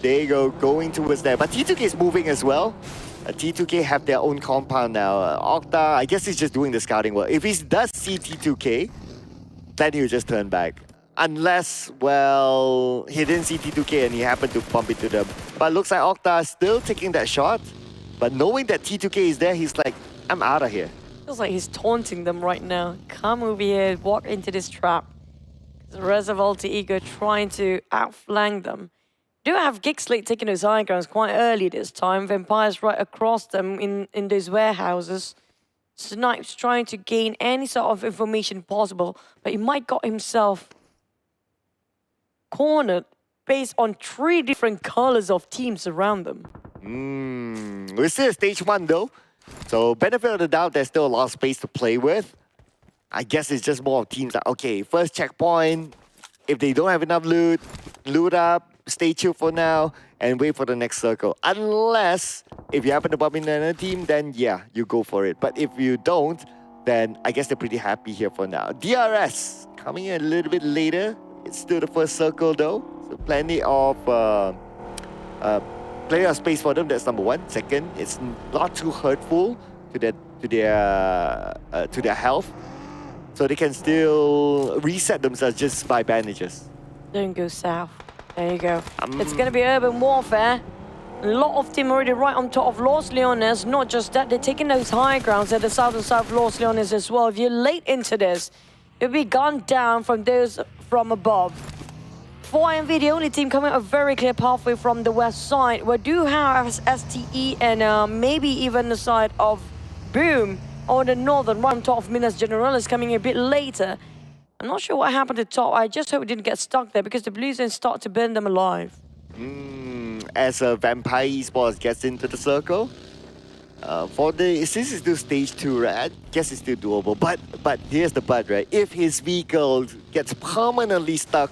There you go, going towards there. But T2K is moving as well. T2K have their own compound now. Octa, I guess he's just doing the scouting work. If he does see T2K, then he'll just turn back. Unless, well, he didn't see T2K and he happened to bump into them. But looks like Octa is still taking that shot. But knowing that T2K is there, he's like, I'm out of here. Feels like he's taunting them right now. Come over here, walk into this trap. The rest of Alter Ego trying to outflank them. Do have GEEK SLATE taking those high grounds quite early this time. Vampires right across them in those warehouses. Snipes trying to gain any sort of information possible, but he might got himself cornered based on 3 different colors of teams around them. We're still at stage 1 though. So benefit of the doubt, there's still a lot of space to play with. I guess it's just more of teams like, okay, first checkpoint. If they don't have enough loot, loot up. Stay chill for now and wait for the next circle. Unless, if you happen to bump into another team, then yeah, you go for it. But if you don't, then I guess they're pretty happy here for now. DRS coming in a little bit later. It's still the first circle though. So plenty of space for them, that's number 1. Second, it's not too hurtful to their health. So they can still reset themselves just by bandages. Don't go south. There you go. It's going to be urban warfare. A lot of team already right on top of Los Leones. Not just that, they're taking those high grounds at the south and south of Los Leones as well. If you're late into this, you'll be gunned down from those from above. For IMV, the only team coming a very clear pathway from the west side. We do have STE and maybe even the side of Boom on the northern, right on top of Minas Generales coming a bit later. I'm not sure what happened to top. I just hope it didn't get stuck there because the Blues then start to burn them alive. As a Vampire Esports gets into the circle, since it's still stage 2, right? I guess it's still doable. But here's the but, right? If his vehicle gets permanently stuck,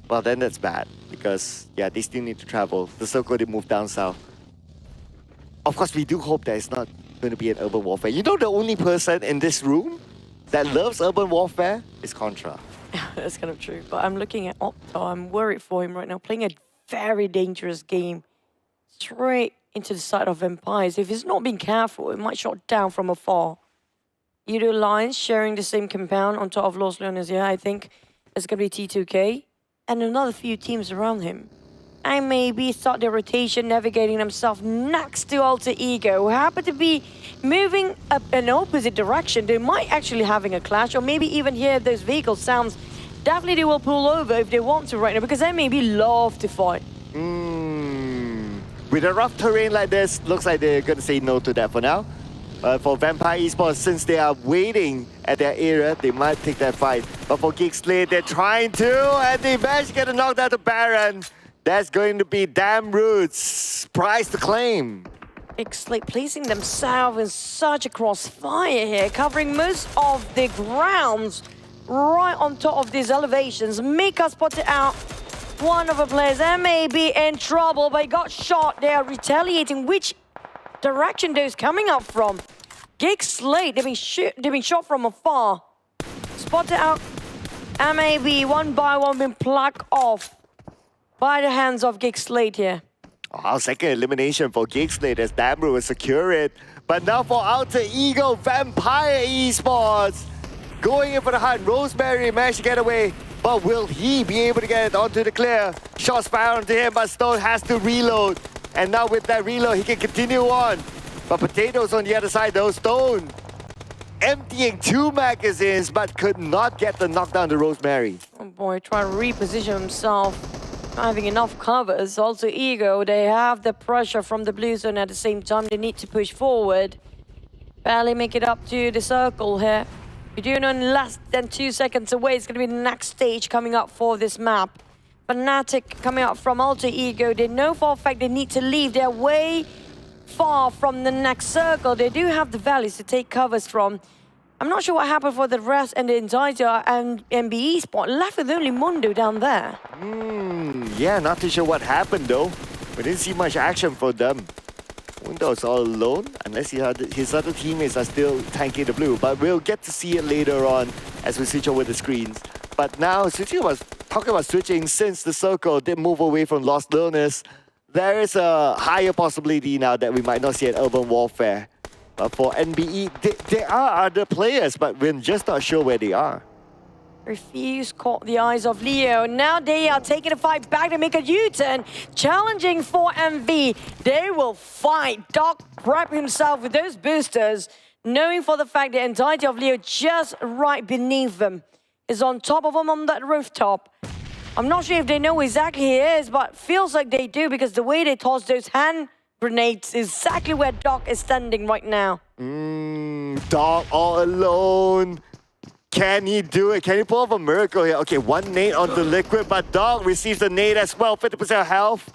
well, then that's bad because yeah, they still need to travel. The circle they move down south. Of course, we do hope that it's not going to be an urban warfare. You know, the only person in this room that loves urban warfare is Contra. That's kind of true. But I'm looking at Opto. I'm worried for him right now. Playing a very dangerous game. Straight into the side of Vampires. If he's not being careful, it might shot down from afar. YOODO Lions sharing the same compound on top of Los Leones. Yeah, I think it's going to be T2K. And another few teams around him. And maybe start their rotation, navigating themselves next to Alter Ego, who happen to be moving up an opposite direction. They might actually having a clash, or maybe even hear those vehicle sounds. Definitely they will pull over if they want to right now, because they maybe love to fight. With a rough terrain like this, looks like they're going to say no to that for now. For Vampire Esports, since they are waiting at their area, they might take that fight. But for GEEK SLATE, they're trying to, and they managed to get a knockdown to Baron. That's going to be damn roots. Prize to claim. GEEK SLATE placing themselves in such a crossfire here, covering most of the grounds right on top of these elevations. Mika spotted out one of the players. They may be in trouble, but he got shot. They are retaliating. Which direction those coming up from? GEEK SLATE, they've been shot from afar. Spotted out. MAB one by one been plucked off by the hands of GEEK SLATE here. Wow, second elimination for GEEK SLATE as Damru will secure it. But now for Alter Ego, Vampire Esports. Going in for the hunt. Rosemary managed to get away. But will he be able to get it onto the clear? Shots fired onto him, but Stone has to reload. And now with that reload, he can continue on. But Potatoes on the other side though, Stone emptying 2 magazines, but could not get the knockdown to Rosemary. Oh boy, trying to reposition himself. Not having enough covers. Also Ego, they have the pressure from the blue zone at the same time. They need to push forward. Barely make it up to the circle here. You're doing on less than 2 seconds away. It's going to be the next stage coming up for this map. Fnatic coming up from Alter Ego. They know for a fact they need to leave. They're way far from the next circle. They do have the valleys to take covers from. I'm not sure what happened for the rest and the Untitled and NBeSports. Left with only Mundo down there. Yeah, not too sure what happened though. We didn't see much action for them. Mundo's all alone, unless his other teammates are still tanking the blue. But we'll get to see it later on as we switch over the screens. But now, talking about switching, since the circle did move away from Lost Learners, there is a higher possibility now that we might not see an Urban Warfare. But for NBE, there are other players, but we're just not sure where they are. Refuse caught the eyes of Leo. Now they are taking the fight back to make a U-turn. Challenging for MV. They will fight. Doc prep himself with those boosters, knowing for the fact the entirety of Leo just right beneath them is on top of him on that rooftop. I'm not sure if they know exactly he is, but feels like they do because the way they toss those hand grenades is exactly where Doc is standing right now. Doc all alone. Can he do it? Can he pull off a miracle here? Okay, 1 nade onto Liquid, but Dog receives the nade as well. 50% health.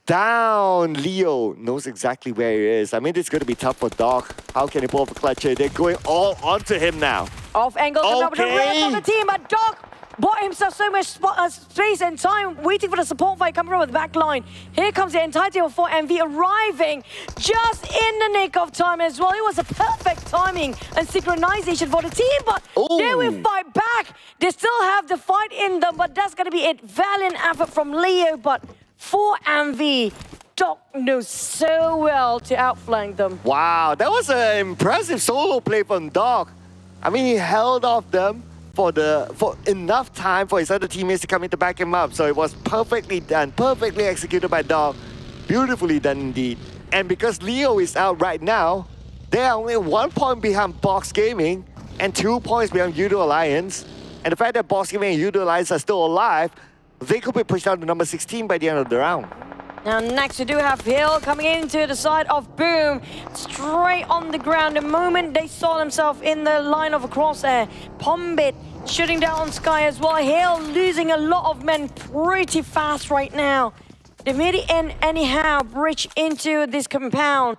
Down. Leo knows exactly where he is. I mean, it's going to be tough for Dog. How can he pull off a clutch here? They're going all onto him now. Off angle, coming up with the rest of the team, but Dog bought himself so much space and time waiting for the support fight coming from the back line. Here comes the entirety of 4MV arriving just in the nick of time as well. It was a perfect timing and synchronization for the team, but they will fight back. They still have the fight in them, but that's going to be a valiant effort from Leo. But 4MV, Doc knows so well to outflank them. Wow, that was an impressive solo play from Doc. I mean, he held off them for enough time for his other teammates to come in to back him up. So it was perfectly done, perfectly executed by Dog. Beautifully done indeed. And because Leo is out right now, they are only 1 point behind Box Gaming and 2 points behind YOODO Alliance. And the fact that Box Gaming and YOODO Alliance are still alive, they could be pushed down to number 16 by the end of the round. Now next we do have Hill coming into the side of Boom, straight on the ground. The moment they saw themselves in the line of a crosshair, Pombit shooting down on Sky as well. Hill losing a lot of men pretty fast right now. They made it in anyhow, bridge into this compound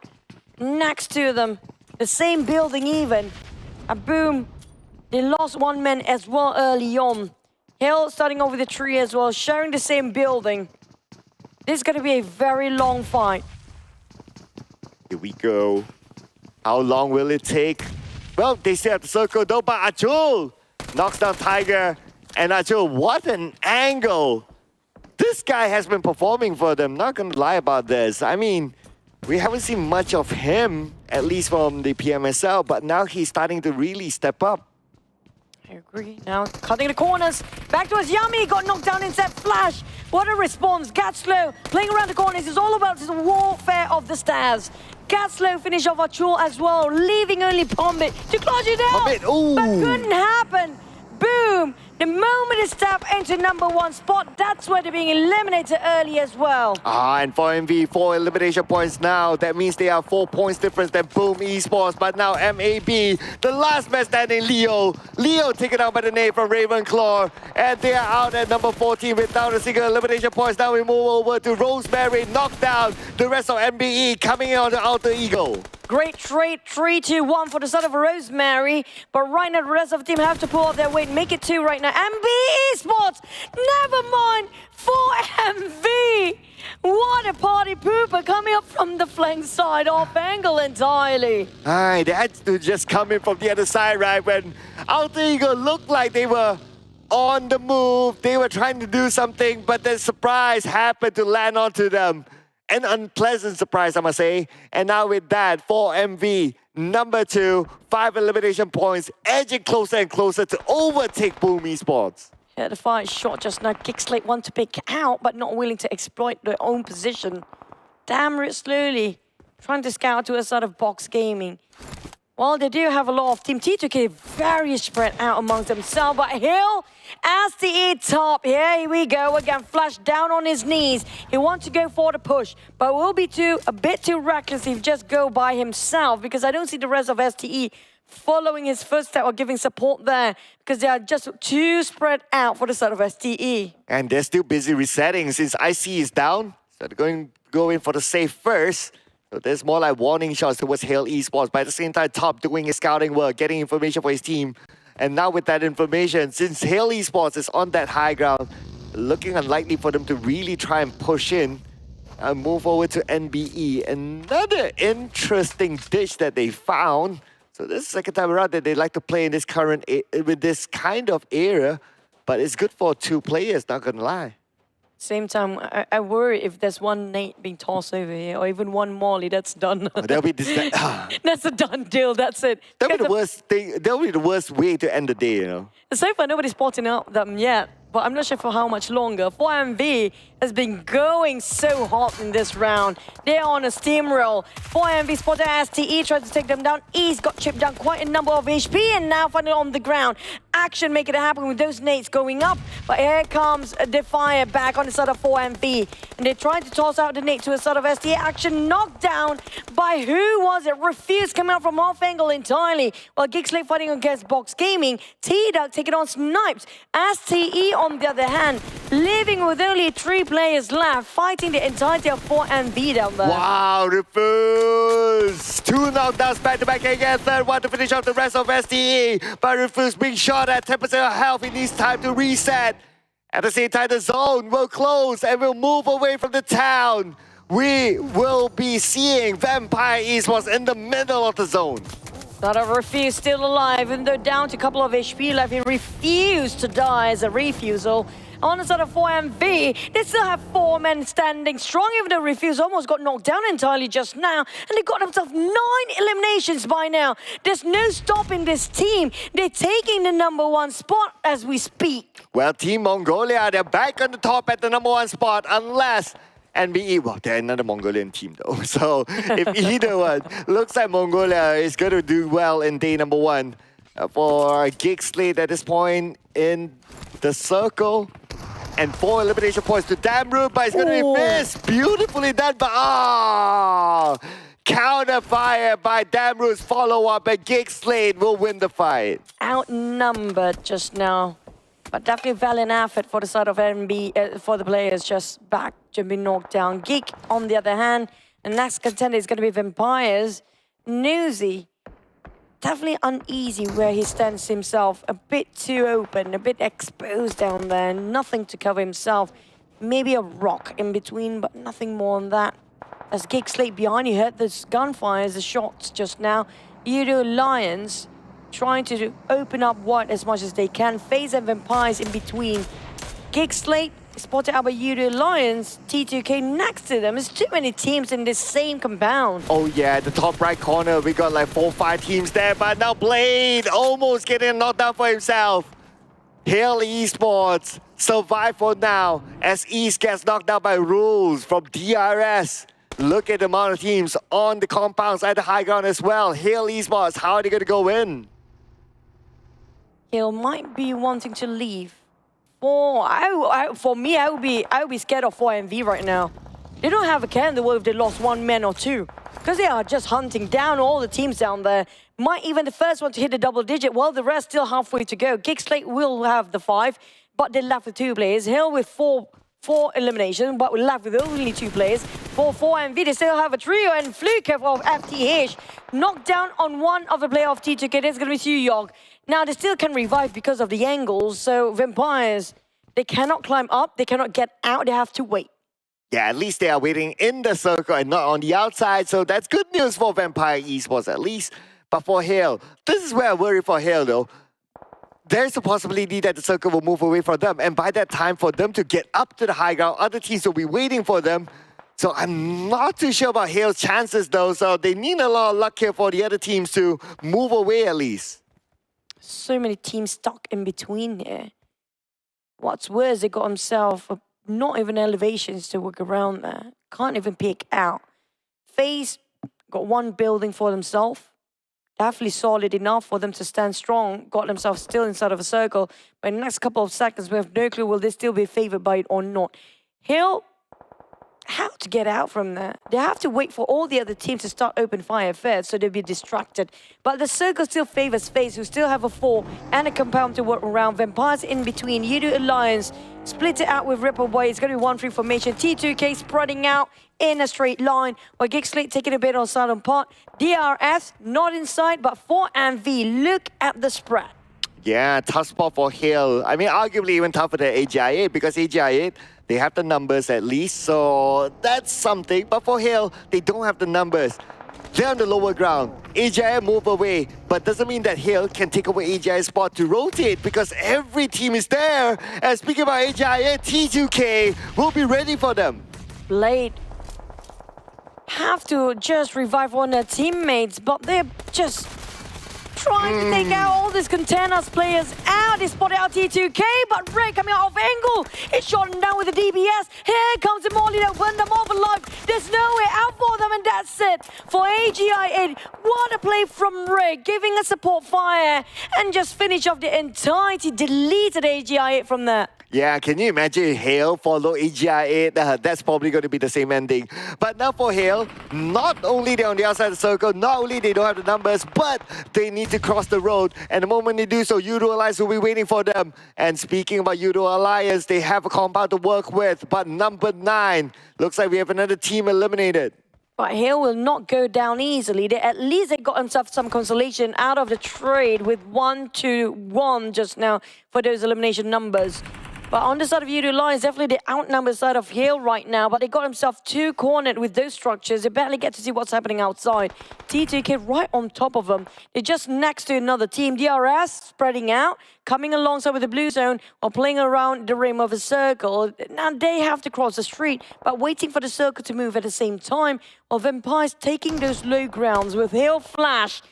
next to them. The same building even. And Boom, they lost 1 man as well early on. Hill starting over the tree as well, sharing the same building. This is going to be a very long fight. Here we go. How long will it take? Well, they still have the circle though, but Achul knocks down Tiger. And Achul, what an angle. This guy has been performing for them, not going to lie about this. I mean, we haven't seen much of him, at least from the PMSL, but now he's starting to really step up. I agree. Now cutting the corners. Back to us. Yummy got knocked down instead. Flash. What a response. Gatslow playing around the corners. It's all about this warfare of the stars. Gatslow finish off Achul as well, leaving only Pombit to close you down. Pombit, ooh. But couldn't happen. boom! The moment they step into #1 spot, that's where they're being eliminated early as well. And for MV, 4 elimination points now. That means they have 4 points difference than Boom Esports. But now MAB, the last man standing, Leo. Leo taken out by the nade from Ravenclaw. And they are out at number 14 without a single elimination points. Now we move over to Rosemary, knockdown. The rest of NBE coming in on the Alter Ego. Great trade, 3-2-1 for the start of Rosemary. But right now, the rest of the team have to pull out their weight, make it 2 right now. NBeSports, never mind, for MV. What a party pooper coming up from the flank side, off angle entirely. They had to just come in from the other side, right? When Alter Ego looked like they were on the move, they were trying to do something, but the surprise happened to land onto them. An unpleasant surprise, I must say. And now with that, for MV, number 2, 5 elimination points, edging closer and closer to overtake Boom Esports. Yeah, the fire shot just now. GEEK want to pick out, but not willing to exploit their own position. Damn it, slowly trying to scout to a sort of box gaming. Well, they do have a lot of Team T2K very spread out amongst themselves, but Hill as the top. Here we go again, Flash down on his knees. He wants to go for the push, but will be a bit too reckless if he just go by himself, because I don't see the rest of STE following his footsteps or giving support there, because they are just too spread out for the side of STE. And they're still busy resetting since IC is down. So they're go in for the safe first. So there's more like warning shots towards Hale Esports. But at the same time, Top doing his scouting work, getting information for his team. And now with that information, since Hale Esports is on that high ground, looking unlikely for them to really try and push in and move over to NBE. Another interesting ditch that they found. So this is the second time around that they like to play in this with this kind of era. But it's good for 2 players, not gonna lie. Same time, I worry if there's one nade being tossed over here, or even one molly, that's done. That'll be That's a done deal, that's it. That'll be the worst thing. That'll be the worst way to end the day, you know. So far, nobody's spotting out them yet, but I'm not sure for how much longer. 4MV has been going so hot in this round. They're on a steamroll. 4MV spotted STE, tried to take them down. E's got chipped down quite a number of HP, and now finally on the ground. Action making it happen with those nades going up, but here comes a Defier back on the side of 4MV. And they're trying to toss out the nade to a side of STE. Action knocked down by who was it? Refused coming out from off angle entirely. While GEEK fighting against Box Gaming. T-Duck taking on Snipes. STE on the other hand, living with only 3 players left, fighting the entirety of 4MV down there. Wow, Refuse! 2 knockdowns back-to-back again. Third one to finish off the rest of STE. But Refuse being shot at 10% of health. He needs time to reset. At the same time, the zone will close and will move away from the town. We will be seeing Vampire Esports in the middle of the zone. Not a Refuse still alive, even though down to a couple of HP left. He refused to die as a refusal. On the side of 4MV, they still have 4 men standing strong, even though Refuse almost got knocked down entirely just now. And they got themselves 9 eliminations by now. There's no stopping this team. They're taking the #1 spot as we speak. Well, Team Mongolia, they're back on the top at the #1 spot, unless NBE, well, they're another Mongolian team though. So if either one, looks like Mongolia is going to do well in day #1. For GEEK SLATE at this point in the circle. And 4 elimination points to Damroot, but it's going to be missed. Beautifully done, but counter fire by Damroot's follow-up, and GEEK SLATE will win the fight. Outnumbered just now. But definitely valiant effort for the side of NB, for the players just back to be knocked down. GEEK, on the other hand, the next contender is going to be Vampires. Newsy, definitely uneasy where he stands himself. A bit too open, a bit exposed down there. Nothing to cover himself. Maybe a rock in between, but nothing more than that. As GEEK SLATE behind, you heard the gunfires, the shots just now. YOODO Lions trying to open up wide as much as they can. FaZe and Vampires in between. GEEK SLATE spotted out by YOODO Lions. T2K next to them. There's too many teams in this same compound. Oh yeah, the top right corner, we got like 4 or 5 teams there, but now Blade almost getting knocked down for himself. Hale Esports survive for now as East gets knocked down by Rules from DRS. Look at the amount of teams on the compounds at the high ground as well. Hale Esports, how are they going to go in? Hill might be wanting to leave. For me, I would be scared of 4MV right now. They don't have a care in the world if they lost one man or two, because they are just hunting down all the teams down there. Might even the first one to hit the double digit, while the rest still halfway to go. GEEK SLATE will have the 5, but they're left with 2 players. Hill with four eliminations, but we're left with only 2 players. For 4MV, they still have a trio, and Fluke of FTH knocked down on one of the player of T2K. That's going to be Suyog. Now, they still can revive because of the angles, so Vampires, they cannot climb up, they cannot get out, they have to wait. Yeah, at least they are waiting in the circle and not on the outside, so that's good news for Vampire Esports at least. But for Hale, this is where I worry for Hale though. There's a possibility that the circle will move away from them, and by that time, for them to get up to the high ground, other teams will be waiting for them. So I'm not too sure about Hale's chances though, so they need a lot of luck here for the other teams to move away at least. So many teams stuck in between here. What's worse, they got himself not even elevations to work around there. Can't even pick out. FaZe got one building for themselves. Definitely solid enough for them to stand strong. Got themselves still inside of a circle. But in the next couple of seconds, we have no clue will they still be favored by it or not. Hill, how to get out from there? They have to wait for all the other teams to start open fire first, so they'll be distracted. But the circle still favors FaZe, who still have a 4 and a compound to work around. Vampires in between. YOODO Alliance split it out with Ripple Boy. It's going to be 1-3 formation. T2K spreading out in a straight line, while GEEK SLATE taking a bit on silent part. DRS not inside, but 4MV. Look at the spread. Yeah, tough spot for Hale. I mean, arguably even tougher than AGI8, because AGI8, they have the numbers at least, so that's something. But for Hale, they don't have the numbers. They're on the lower ground. AGI move away, but doesn't mean that Hale can take away AGI's spot to rotate, because every team is there. And speaking about AGI, T2K will be ready for them. SLATE have to just revive one of their teammates, but they're just trying to take out all these containers players out. They spotted out T2K, but Ray coming out of angle. It's shot him down with the DBS. Here comes the Molly that went them off alive. There's no way out for them, and that's it. For AGI8, what a play from Ray, giving a support fire and just finish off the entirety, deleted AGI8 from there. Yeah, can you imagine Hale follow AGI8? That's probably going to be the same ending. But now for Hale, not only they're on the outside of the circle, not only they don't have the numbers, but they need to cross the road. And the moment they do so, YOODO Alliance will be waiting for them. And speaking about YOODO Alliance, they have a compound to work with. But number 9, looks like we have another team eliminated. But Hale will not go down easily. At least they got themselves some consolation out of the trade with 1-1 just now for those elimination numbers. But on the side of YOODO Alliance, definitely the outnumbered side of Hale right now. But they got themselves too cornered with those structures. They barely get to see what's happening outside. T2K right on top of them. They're just next to another team. DRS spreading out, coming alongside with the blue zone or playing around the rim of a circle. Now they have to cross the street, but waiting for the circle to move at the same time. While Vampires taking those low grounds with Hale Flash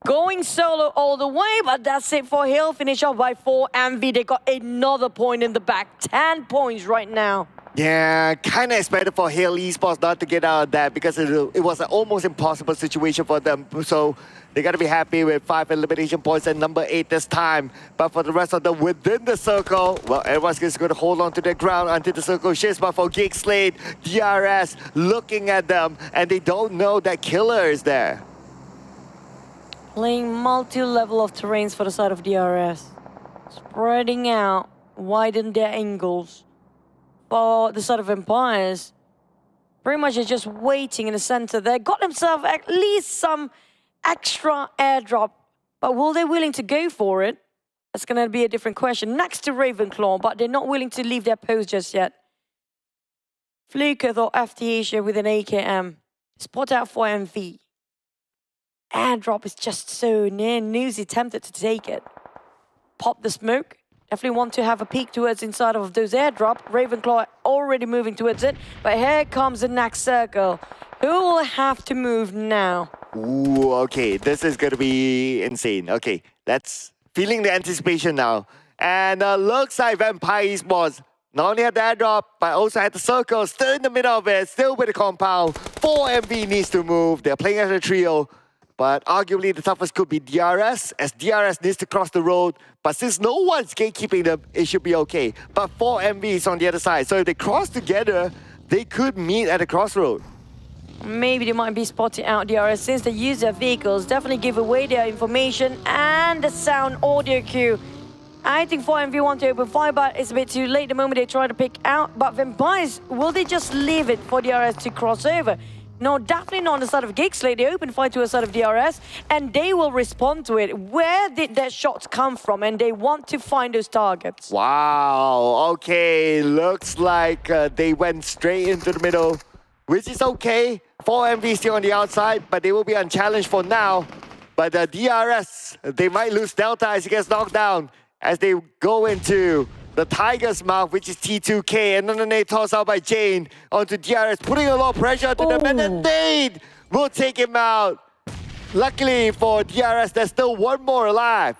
going solo all the way, but that's it for Hale. Finish off by 4MV. They got another point in the back. 10 points right now. Yeah, kind of expected for Hale Esports not to get out of that, because it was an almost impossible situation for them. So they got to be happy with 5 elimination points and number 8 this time. But for the rest of them within the circle, well, everyone's just going to hold on to their ground until the circle shifts. But for GEEK SLATE, DRS looking at them, and they don't know that Killer is there. Playing multi-level of terrains for the side of DRS. Spreading out, widen their angles. For the side of Vampires, pretty much is just waiting in the center there. Got themselves at least some extra airdrop. But will they willing to go for it? That's going to be a different question. Next to Ravenclaw, but they're not willing to leave their post just yet. Fluke or FT with an AKM. Spot out for MV. Airdrop is just so near. Newsy tempted to take it. Pop the smoke. Definitely want to have a peek towards inside of those airdrop. Ravenclaw already moving towards it. But here comes the next circle. Who will have to move now? Ooh, okay. This is going to be insane. Okay, that's feeling the anticipation now. And looks like Vampire Esports not only had the airdrop, but also had the circle still in the middle of it, still with the compound. 4MV needs to move. They're playing as a trio. But arguably the toughest could be DRS, as DRS needs to cross the road. But since no one's gatekeeping them, it should be okay. But 4 MVs on the other side. So if they cross together, they could meet at a crossroad. Maybe they might be spotting out DRS since they use their vehicles, definitely give away their information and the sound audio cue. I think 4MV want to open fire, but it's a bit too late the moment they try to pick out. But Vampires, will they just leave it for DRS to cross over? No, definitely not on the side of GEEK. They open fire to a side of DRS, and they will respond to it. Where did their shots come from? And they want to find those targets. Wow, okay, looks like they went straight into the middle, which is okay. 4MV still on the outside, but they will be unchallenged for now. But the DRS, they might lose Delta as he gets knocked down as they go into the Tiger's mouth, which is T2K, and then they toss out by Jane onto DRS, putting a lot of pressure to them, and then Nade will take him out. Luckily for DRS, there's still one more alive.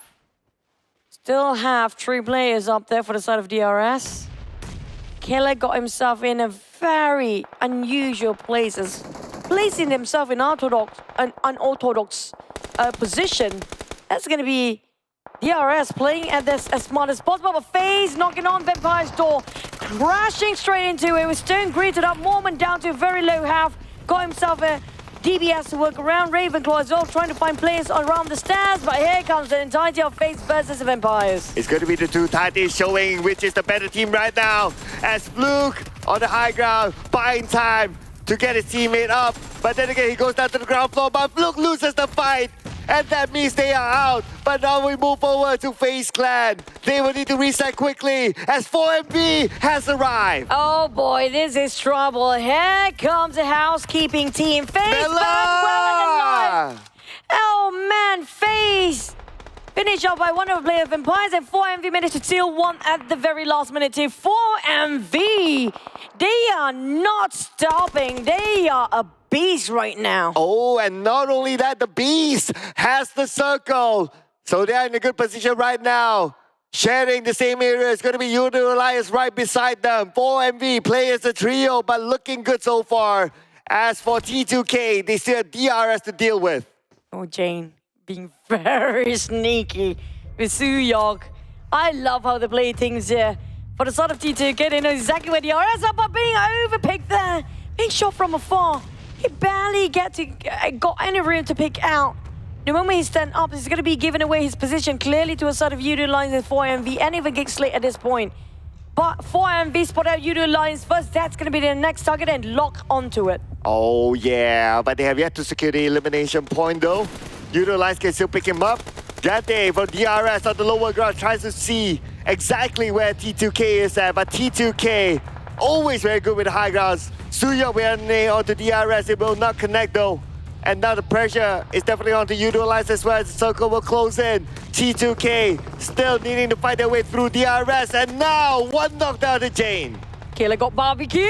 Still have 3 players up there for the side of DRS. Killer got himself in a very unusual places, placing himself in an unorthodox position. That's going to be DRS playing at this as smart as possible, but FaZe knocking on Vampire's door, crashing straight into it with Stone greeted up, Mormon down to a very low half, got himself a DBS to work around, Ravenclaw as well, trying to find players around the stairs, but here comes the entirety of FaZe versus the Vampires. It's going to be the two Titans showing which is the better team right now, as Fluke on the high ground, buying time to get his teammate up, but then again he goes down to the ground floor, but Fluke loses the fight. And that means they are out. But now we move over to FaZe Clan. They will need to reset quickly as 4MV has arrived. Oh boy, this is trouble. Here comes the housekeeping team. FaZe back well and alive. Oh man, FaZe finished off by one of the player of Vampires, and 4MV managed to steal one at the very last minute too. 4MV, they are not stopping. They are a beast right now. Oh, and not only that, the beast has the circle. So they're in a good position right now. Sharing the same area. It's going to be YOODO Alliance right beside them. 4MV play as a trio, but looking good so far. As for T2K, they still have DRS to deal with. Oh, Jane being very sneaky with Suyok. I love how they play things here. For the side of T2K, they know exactly where DRS are, but being overpicked there. Being shot from afar. He barely got any room to pick out. The moment he stands up, he's going to be giving away his position clearly to a side of YOODO Alliance and 4MV, and even GEEK at this point. But 4MV spot out YOODO Alliance first. That's going to be their next target and lock onto it. Oh yeah, but they have yet to secure the elimination point though. YOODO Alliance can still pick him up. Gante from DRS on the lower ground tries to see exactly where T2K is at, but T2K always very good with the high grounds. Suya will onto DRS, it will not connect though. And now the pressure is definitely onto YOODO Alliance as well as the circle will close in. T2K still needing to fight their way through DRS, and now one knockdown to Jane. Killer got barbecued,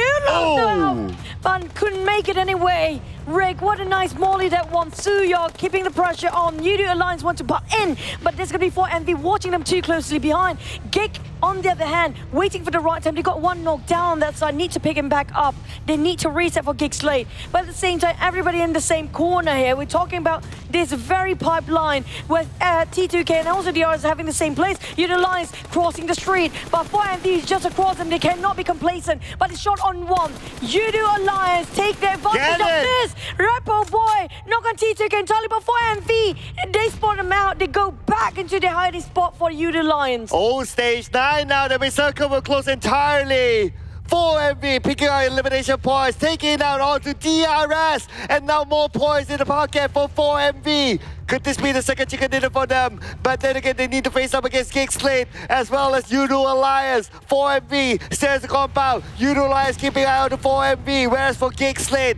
but couldn't make it anyway. Rick, what a nice molly that one. Suya keeping the pressure on. YOODO Alliance want to butt in, but there's going to be 4MV watching them too closely behind. GEEK, on the other hand, waiting for the right time. They got one knocked down on that side, need to pick him back up. They need to reset for GEEK SLATE. But at the same time, everybody in the same corner here. We're talking about this very pipeline with T2K and also DRS having the same place. YOODO Alliance crossing the street, but 4MV is just across them. They cannot be complacent, but it's shot on one. YOODO Alliance take the advantage of this. Repo boy, knock on T2K entirely, but 4MV, they spot him out. They go back into the hiding spot for YOODO Alliance. Oh, stage 9 now. The circle will close entirely. 4MV picking out elimination points, taking out onto DRS, and now more points in the pocket for 4MV. Could this be the second chicken dinner for them? But then again, they need to face up against GEEK SLATE as well as YOODO Alliance. 4MV stares the compound. YOODO Alliance keeping eye on the 4MV, whereas for GEEK SLATE,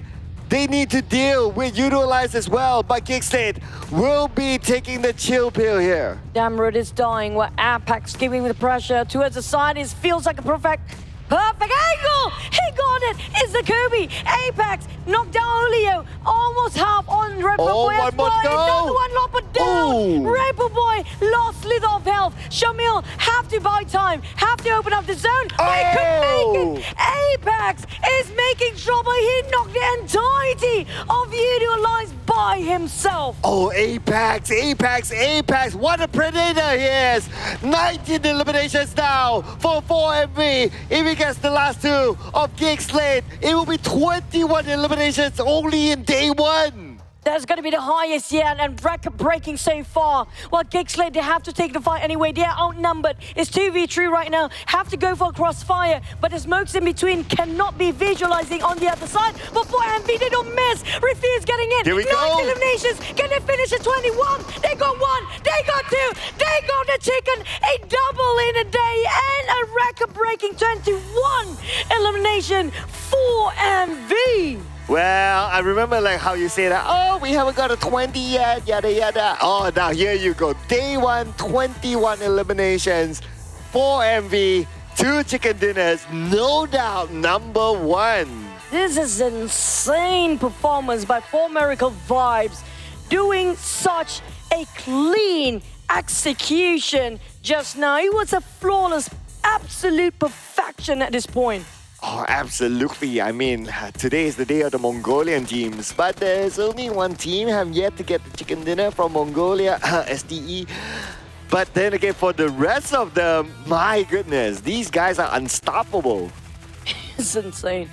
they need to deal with YOODO Alliance as well, but GEEK SLATE will be taking the chill pill here. Damrod is dying, where Apex giving the pressure towards the side. It feels like a perfect angle! He got it! It's the Kobe! Apex knocked down Julio, almost half on one. Red Oh, Boy has one more to spotted go. another one. Lopper down. Ooh. Red Boy lost little of health. Shamil have to buy time. Have to open up the zone. But he couldn't make it. Apex is making trouble. He knocked the entirety of YOODO Alliance by himself. Oh, Apex. What a predator he is. 19 eliminations now for 4MV. If he gets the last two of GEEK SLATE, it will be 21 eliminations only in day one. That's going to be the highest yet and record-breaking so far. Well, GEEK SLATE, they have to take the fight anyway. They're outnumbered. It's 2v3 right now. Have to go for a crossfire, but the smokes in between cannot be visualizing on the other side. But for MV, they don't miss. Refuse getting in. Here we go. 9 eliminations. Can they finish at 21? They got 1. They got 2. They got the chicken. A double in a day and a record-breaking 21 elimination for MV. Well, I remember like how you say that, oh, we haven't got a 20 yet, yada yada. Oh, now here you go. Day 1, 21 eliminations, 4 MV, 2 chicken dinners, no doubt number 1. This is an insane performance by 4 Miracle Vibes, doing such a clean execution just now. It was a flawless, absolute perfection at this point. Oh, absolutely. I mean, today is the day of the Mongolian teams, but there's only one team have yet to get the chicken dinner from Mongolia, STE. But then again, for the rest of them, my goodness, these guys are unstoppable. It's insane.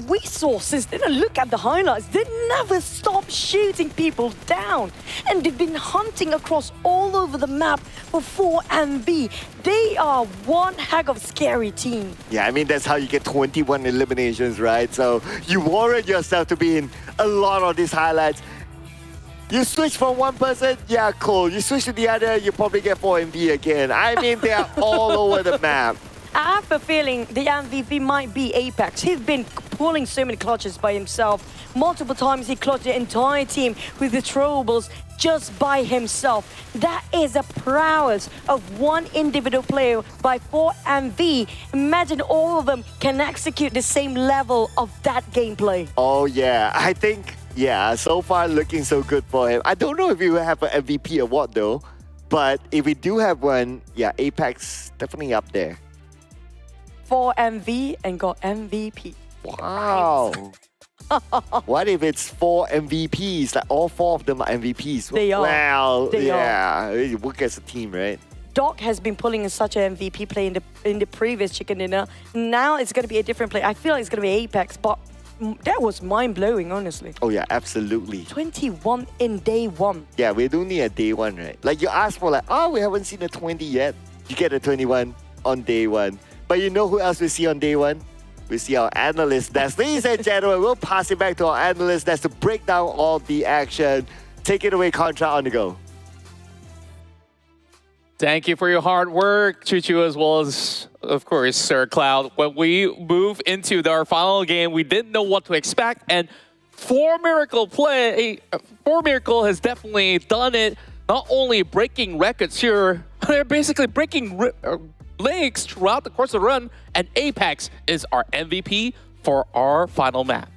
Resources, didn't look at the highlights. They never stop shooting people down. And they've been hunting across all over the map for 4MV. They are one heck of scary team. Yeah, I mean, that's how you get 21 eliminations, right? So you warrant yourself to be in a lot of these highlights. You switch from one person, yeah, cool. You switch to the other, you probably get 4MV again. I mean, they are all over the map. I have a feeling the MVP might be Apex. He's been pulling so many clutches by himself. Multiple times he clutched the entire team with the throwables just by himself. That is a prowess of one individual player by 4MV. Imagine all of them can execute the same level of that gameplay. Oh, yeah. I think, yeah, so far looking so good for him. I don't know if we will have an MVP award, though. But if we do have one, yeah, Apex definitely up there. 4MV and got MVP. Wow. What if it's 4 MVPs? Like all 4 of them are MVPs. They are. Well, They yeah. You work as a team, right? Doc has been pulling in such an MVP play in the previous chicken dinner. Now it's going to be a different play. I feel like it's going to be Apex, but that was mind-blowing, honestly. Oh, yeah, absolutely. 21 in day 1. Yeah, we do need a day 1, right? Like you asked for like, oh, we haven't seen a 20 yet. You get a 21 on day 1. But you know who else we see on day 1? We see our analyst desk. Ladies and gentlemen, we'll pass it back to our analyst desk to break down all the action. Take it away, Contra, on the go. Thank you for your hard work, Chuchu, as well as, of course, Sir Cloud. When we move into our final game, we didn't know what to expect, and 4 Miracle has definitely done it. Not only breaking records here, they're basically breaking legs throughout the course of the run, and Apex is our MVP for our final map.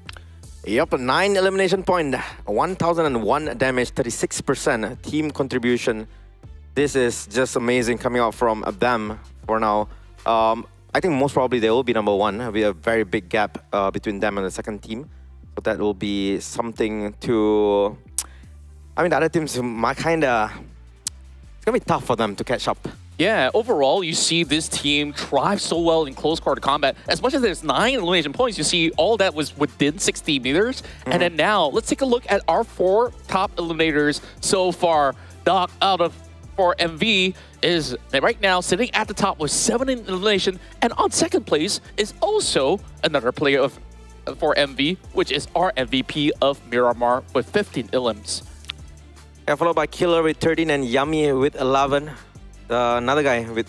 Yep, 9 elimination point, 1001 damage, 36% team contribution. This is just amazing coming out from them for now. I think most probably they will be number 1. There'll be a very big gap between them and the second team. So that will be something to... I mean, the other teams might kinda... It's gonna be tough for them to catch up. Yeah, overall, you see this team thrive so well in close quarter combat. As much as there's 9 elimination points, you see all that was within 60 meters. And then now, let's take a look at our 4 top eliminators so far. Doc, out of 4MV, is right now sitting at the top with 7 in elimination. And on second place is also another player of 4MV, which is our MVP of Miramar with 15 elims. Yeah, followed by Killer with 13 and Yummy with 11. Another guy with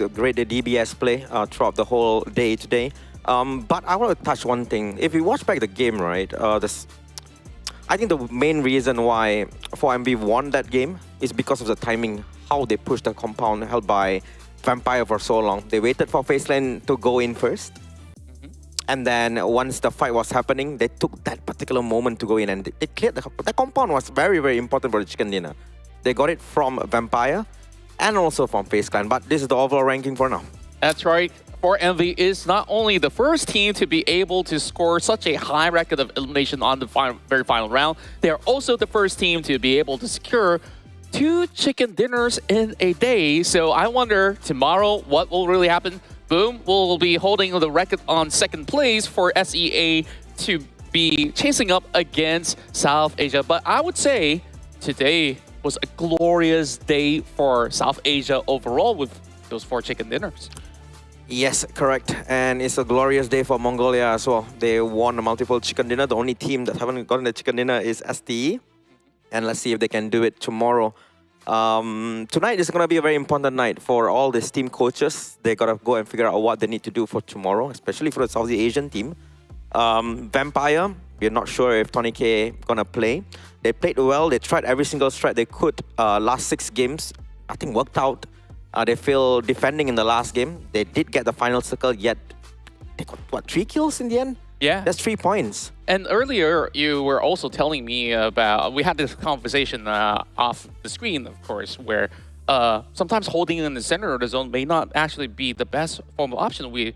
a great DBS play throughout the whole day today. But I want to touch one thing. If you watch back the game, right, I think the main reason why 4MV won that game is because of the timing, how they pushed the compound held by Vampire for so long. They waited for FaZe Clan to go in first. And then once the fight was happening, they took that particular moment to go in and they cleared the compound was very, very important for the chicken dinner. They got it from Vampire and also from FaZe Clan, but this is the overall ranking for now. That's right. For Envy is not only the first team to be able to score such a high record of elimination on the very final round, they are also the first team to be able to secure 2 chicken dinners in a day. So I wonder tomorrow what will really happen. Boom will be holding the record on second place for SEA to be chasing up against South Asia. But I would say today was a glorious day for South Asia overall with those 4 chicken dinners. Yes, correct. And it's a glorious day for Mongolia as well. They won a multiple chicken dinner. The only team that haven't gotten the chicken dinner is STE. And let's see if they can do it tomorrow. Tonight is going to be a very important night for all these team coaches. They got to go and figure out what they need to do for tomorrow, especially for the Southeast Asian team. Vampire, we're not sure if Tony K going to play. They played well. They tried every single strat they could. Last 6 games, nothing worked out. They failed defending in the last game. They did get the final circle, yet they got, what, 3 kills in the end? Yeah. That's 3 points. And earlier, you were also telling me about, we had this conversation off the screen, of course, where sometimes holding in the center of the zone may not actually be the best form of option. We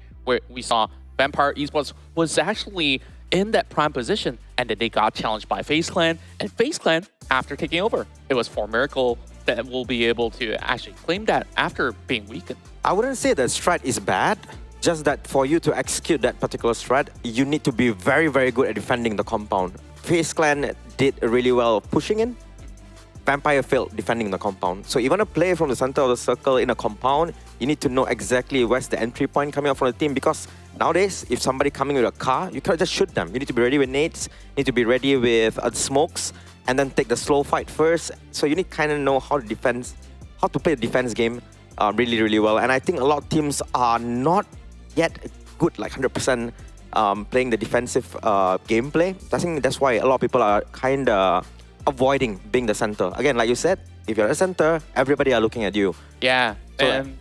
saw Vampire Esports was actually in that prime position, and then they got challenged by FaZe Clan, and FaZe Clan, after taking over, it was for Miracle that will be able to actually claim that after being weakened. I wouldn't say that strat is bad, just that for you to execute that particular strat, you need to be very, very good at defending the compound. FaZe Clan did really well pushing in. Vampire failed defending the compound. So you want to play from the center of the circle in a compound, you need to know exactly where's the entry point coming up from the team, because nowadays, if somebody coming with a car, you can't just shoot them. You need to be ready with nades, you need to be ready with smokes, and then take the slow fight first. So you need to kind of know how to play the defense game really, really well. And I think a lot of teams are not yet good, like 100% playing the defensive gameplay. I think that's why a lot of people are kind of avoiding being the center. Again, like you said, if you're a center, everybody are looking at you. Yeah.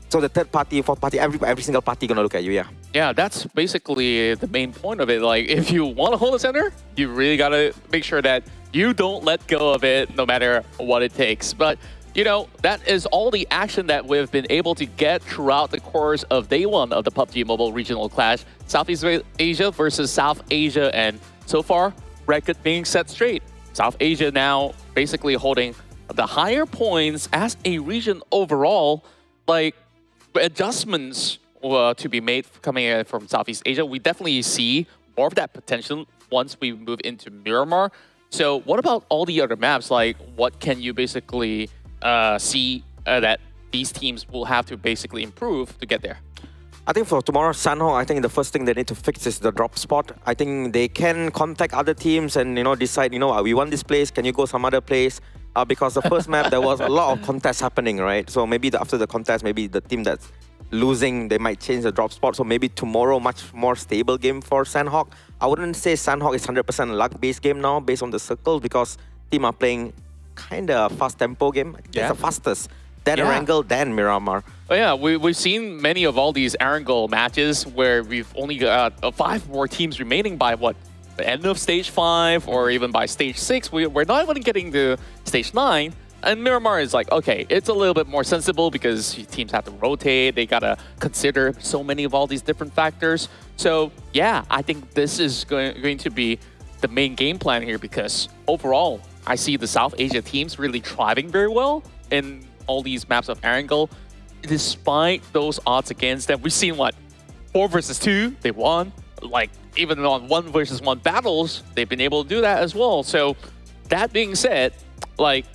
So the third party, fourth party, every single party gonna look at you, yeah. Yeah, that's basically the main point of it. Like, if you want to hold the center, you really got to make sure that you don't let go of it no matter what it takes. But, you know, that is all the action that we've been able to get throughout the course of day 1 of the PUBG Mobile Regional Clash. Southeast Asia versus South Asia. And so far, record being set straight. South Asia now basically holding the higher points as a region overall. Like, adjustments to be made coming in from Southeast Asia, we definitely see more of that potential once we move into Miramar. So what about all the other maps? Like, what can you basically see that these teams will have to basically improve to get there? I think for tomorrow, Sanhok, I think the first thing they need to fix is the drop spot. I think they can contact other teams and, you know, decide, you know, we want this place, can you go some other place? Because the first map, there was a lot of contests happening, right? So maybe after the contest, maybe the team that's losing, they might change the drop spot. So maybe tomorrow, much more stable game for Sanhok. I wouldn't say Sanhok is 100% luck-based game now, based on the circles, because team are playing kind of fast tempo game. It's the fastest. Then Erangel, then Miramar. Oh yeah, we've seen many of all these Erangel matches where we've only got 5 more teams remaining by what? The end of stage 5 or even by stage 6. We're not even getting to stage 9. And Miramar is like, okay, it's a little bit more sensible because teams have to rotate. They got to consider so many of all these different factors. So yeah, I think this is going to be the main game plan here, because overall, I see the South Asia teams really thriving very well in all these maps of Erangel. Despite those odds against them, we've seen what? 4 versus 2, they won. Like, even on 1 versus 1 battles, they've been able to do that as well. So that being said, like,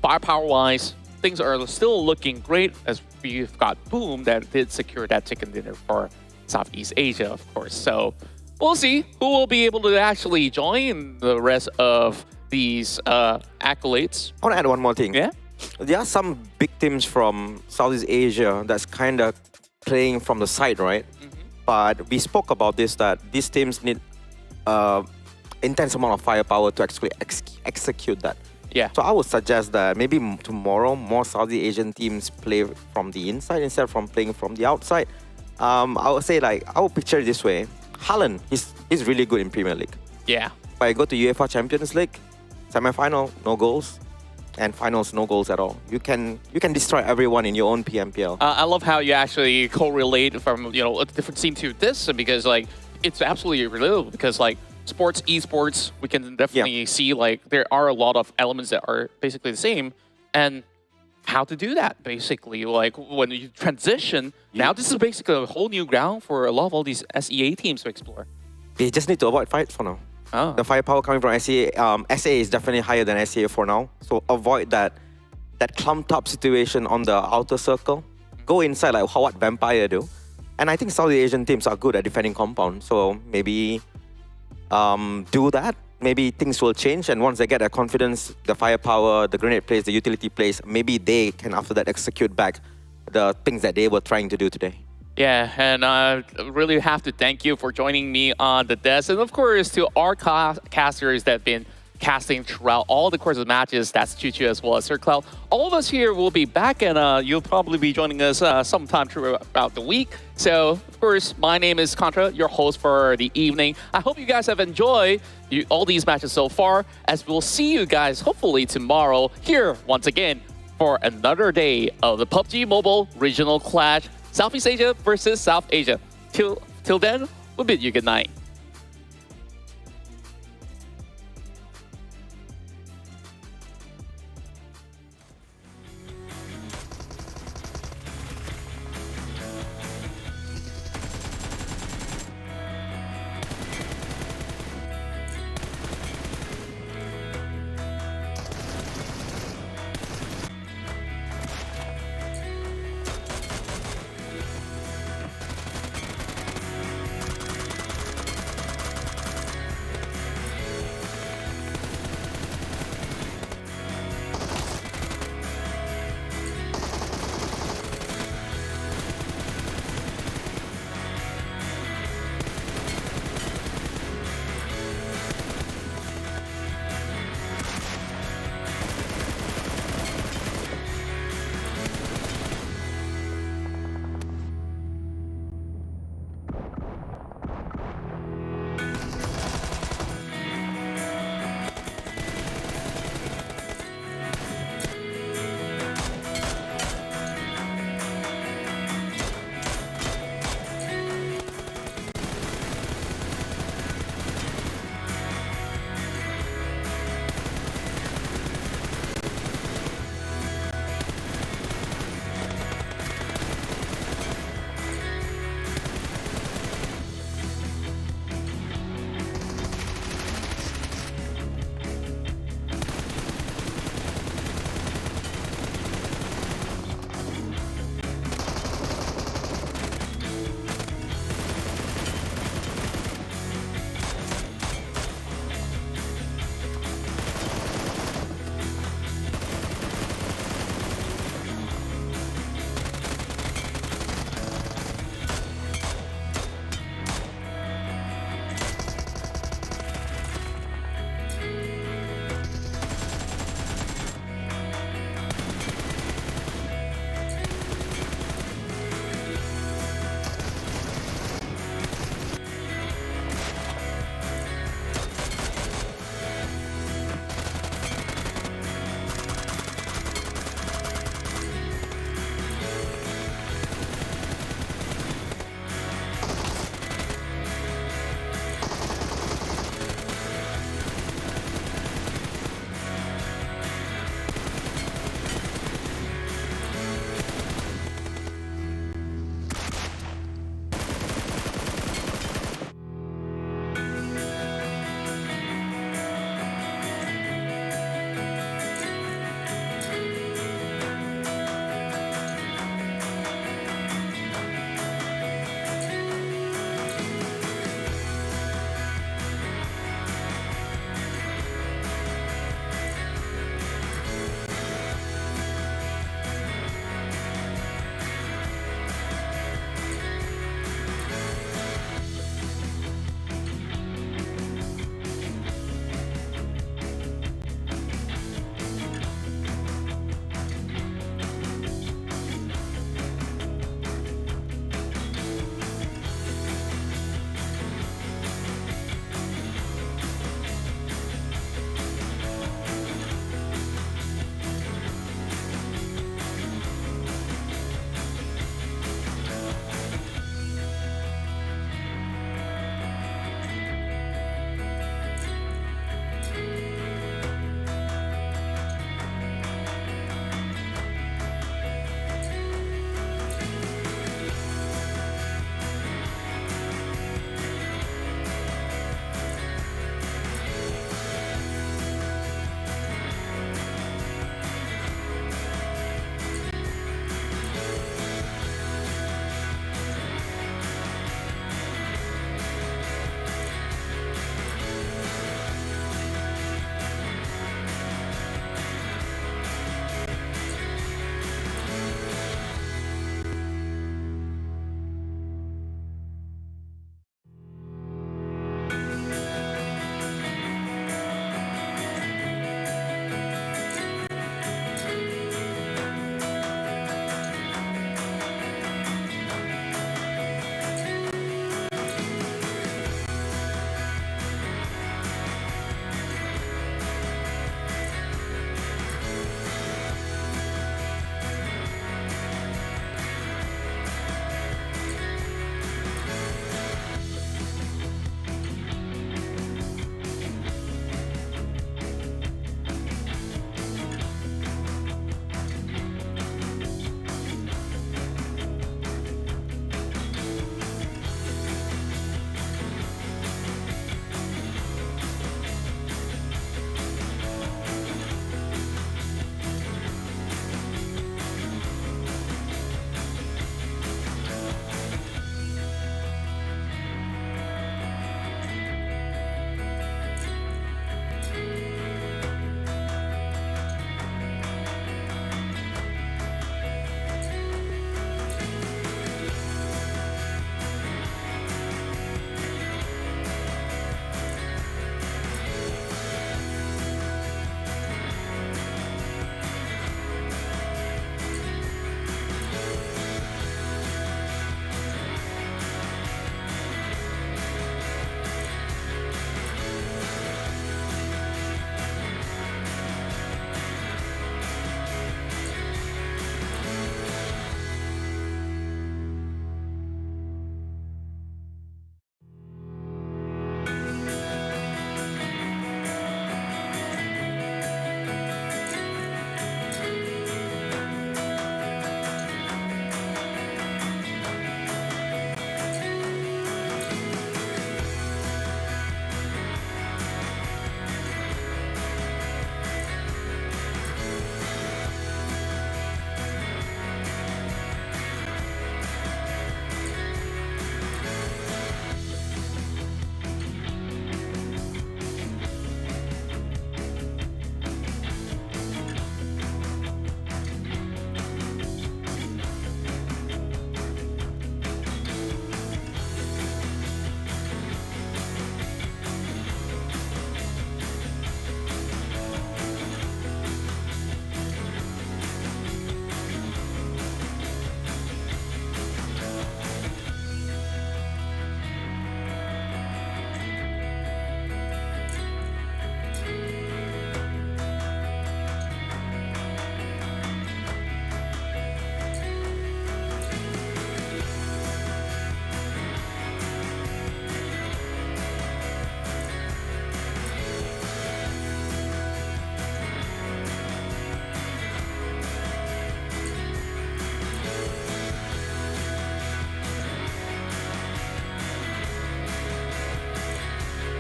firepower-wise, things are still looking great, as we've got Boom that did secure that chicken dinner for Southeast Asia, of course. So we'll see who will be able to actually join the rest of these accolades. I want to add one more thing. Yeah? There are some big teams from Southeast Asia that's kind of playing from the side, right? But we spoke about this, that these teams need intense amount of firepower to actually execute that. Yeah. So I would suggest that maybe tomorrow more Southeast Asian teams play from the inside instead of from playing from the outside. I would say, like, I would picture it this way. Haaland, he's really good in Premier League. Yeah. If I go to UEFA Champions League, semi-final, no goals, and finals, no goals at all. You can destroy everyone in your own PMPL. I love how you actually correlate from a different scene to this, because like it's absolutely relatable. Because like sports, esports, we can definitely see like there are a lot of elements that are basically the same, and how to do that basically. Like when you transition, now this is basically a whole new ground for a lot of all these SEA teams to explore. They just need to avoid fights for now. Oh. The firepower coming from SEA, SA is definitely higher than SEA for now. So avoid that clumped up situation on the outer circle. Go inside like what Vampire do. And I think South Asian teams are good at defending compound. So maybe do that. Maybe things will change. And once they get that confidence, the firepower, the grenade plays, the utility plays, maybe they can after that execute back the things that they were trying to do today. Yeah, and I really have to thank you for joining me on the desk. And of course, to our casters that have been casting throughout all the course of matches, that's Choo as well as Sir Cloud. All of us here will be back, and you'll probably be joining us sometime throughout the week. So, of course, my name is Contra, your host for the evening. I hope you guys have enjoyed all these matches so far, as we'll see you guys hopefully tomorrow here once again for another day of the PUBG Mobile Regional Clash. Southeast Asia versus South Asia. Till then, we'll bid you good night.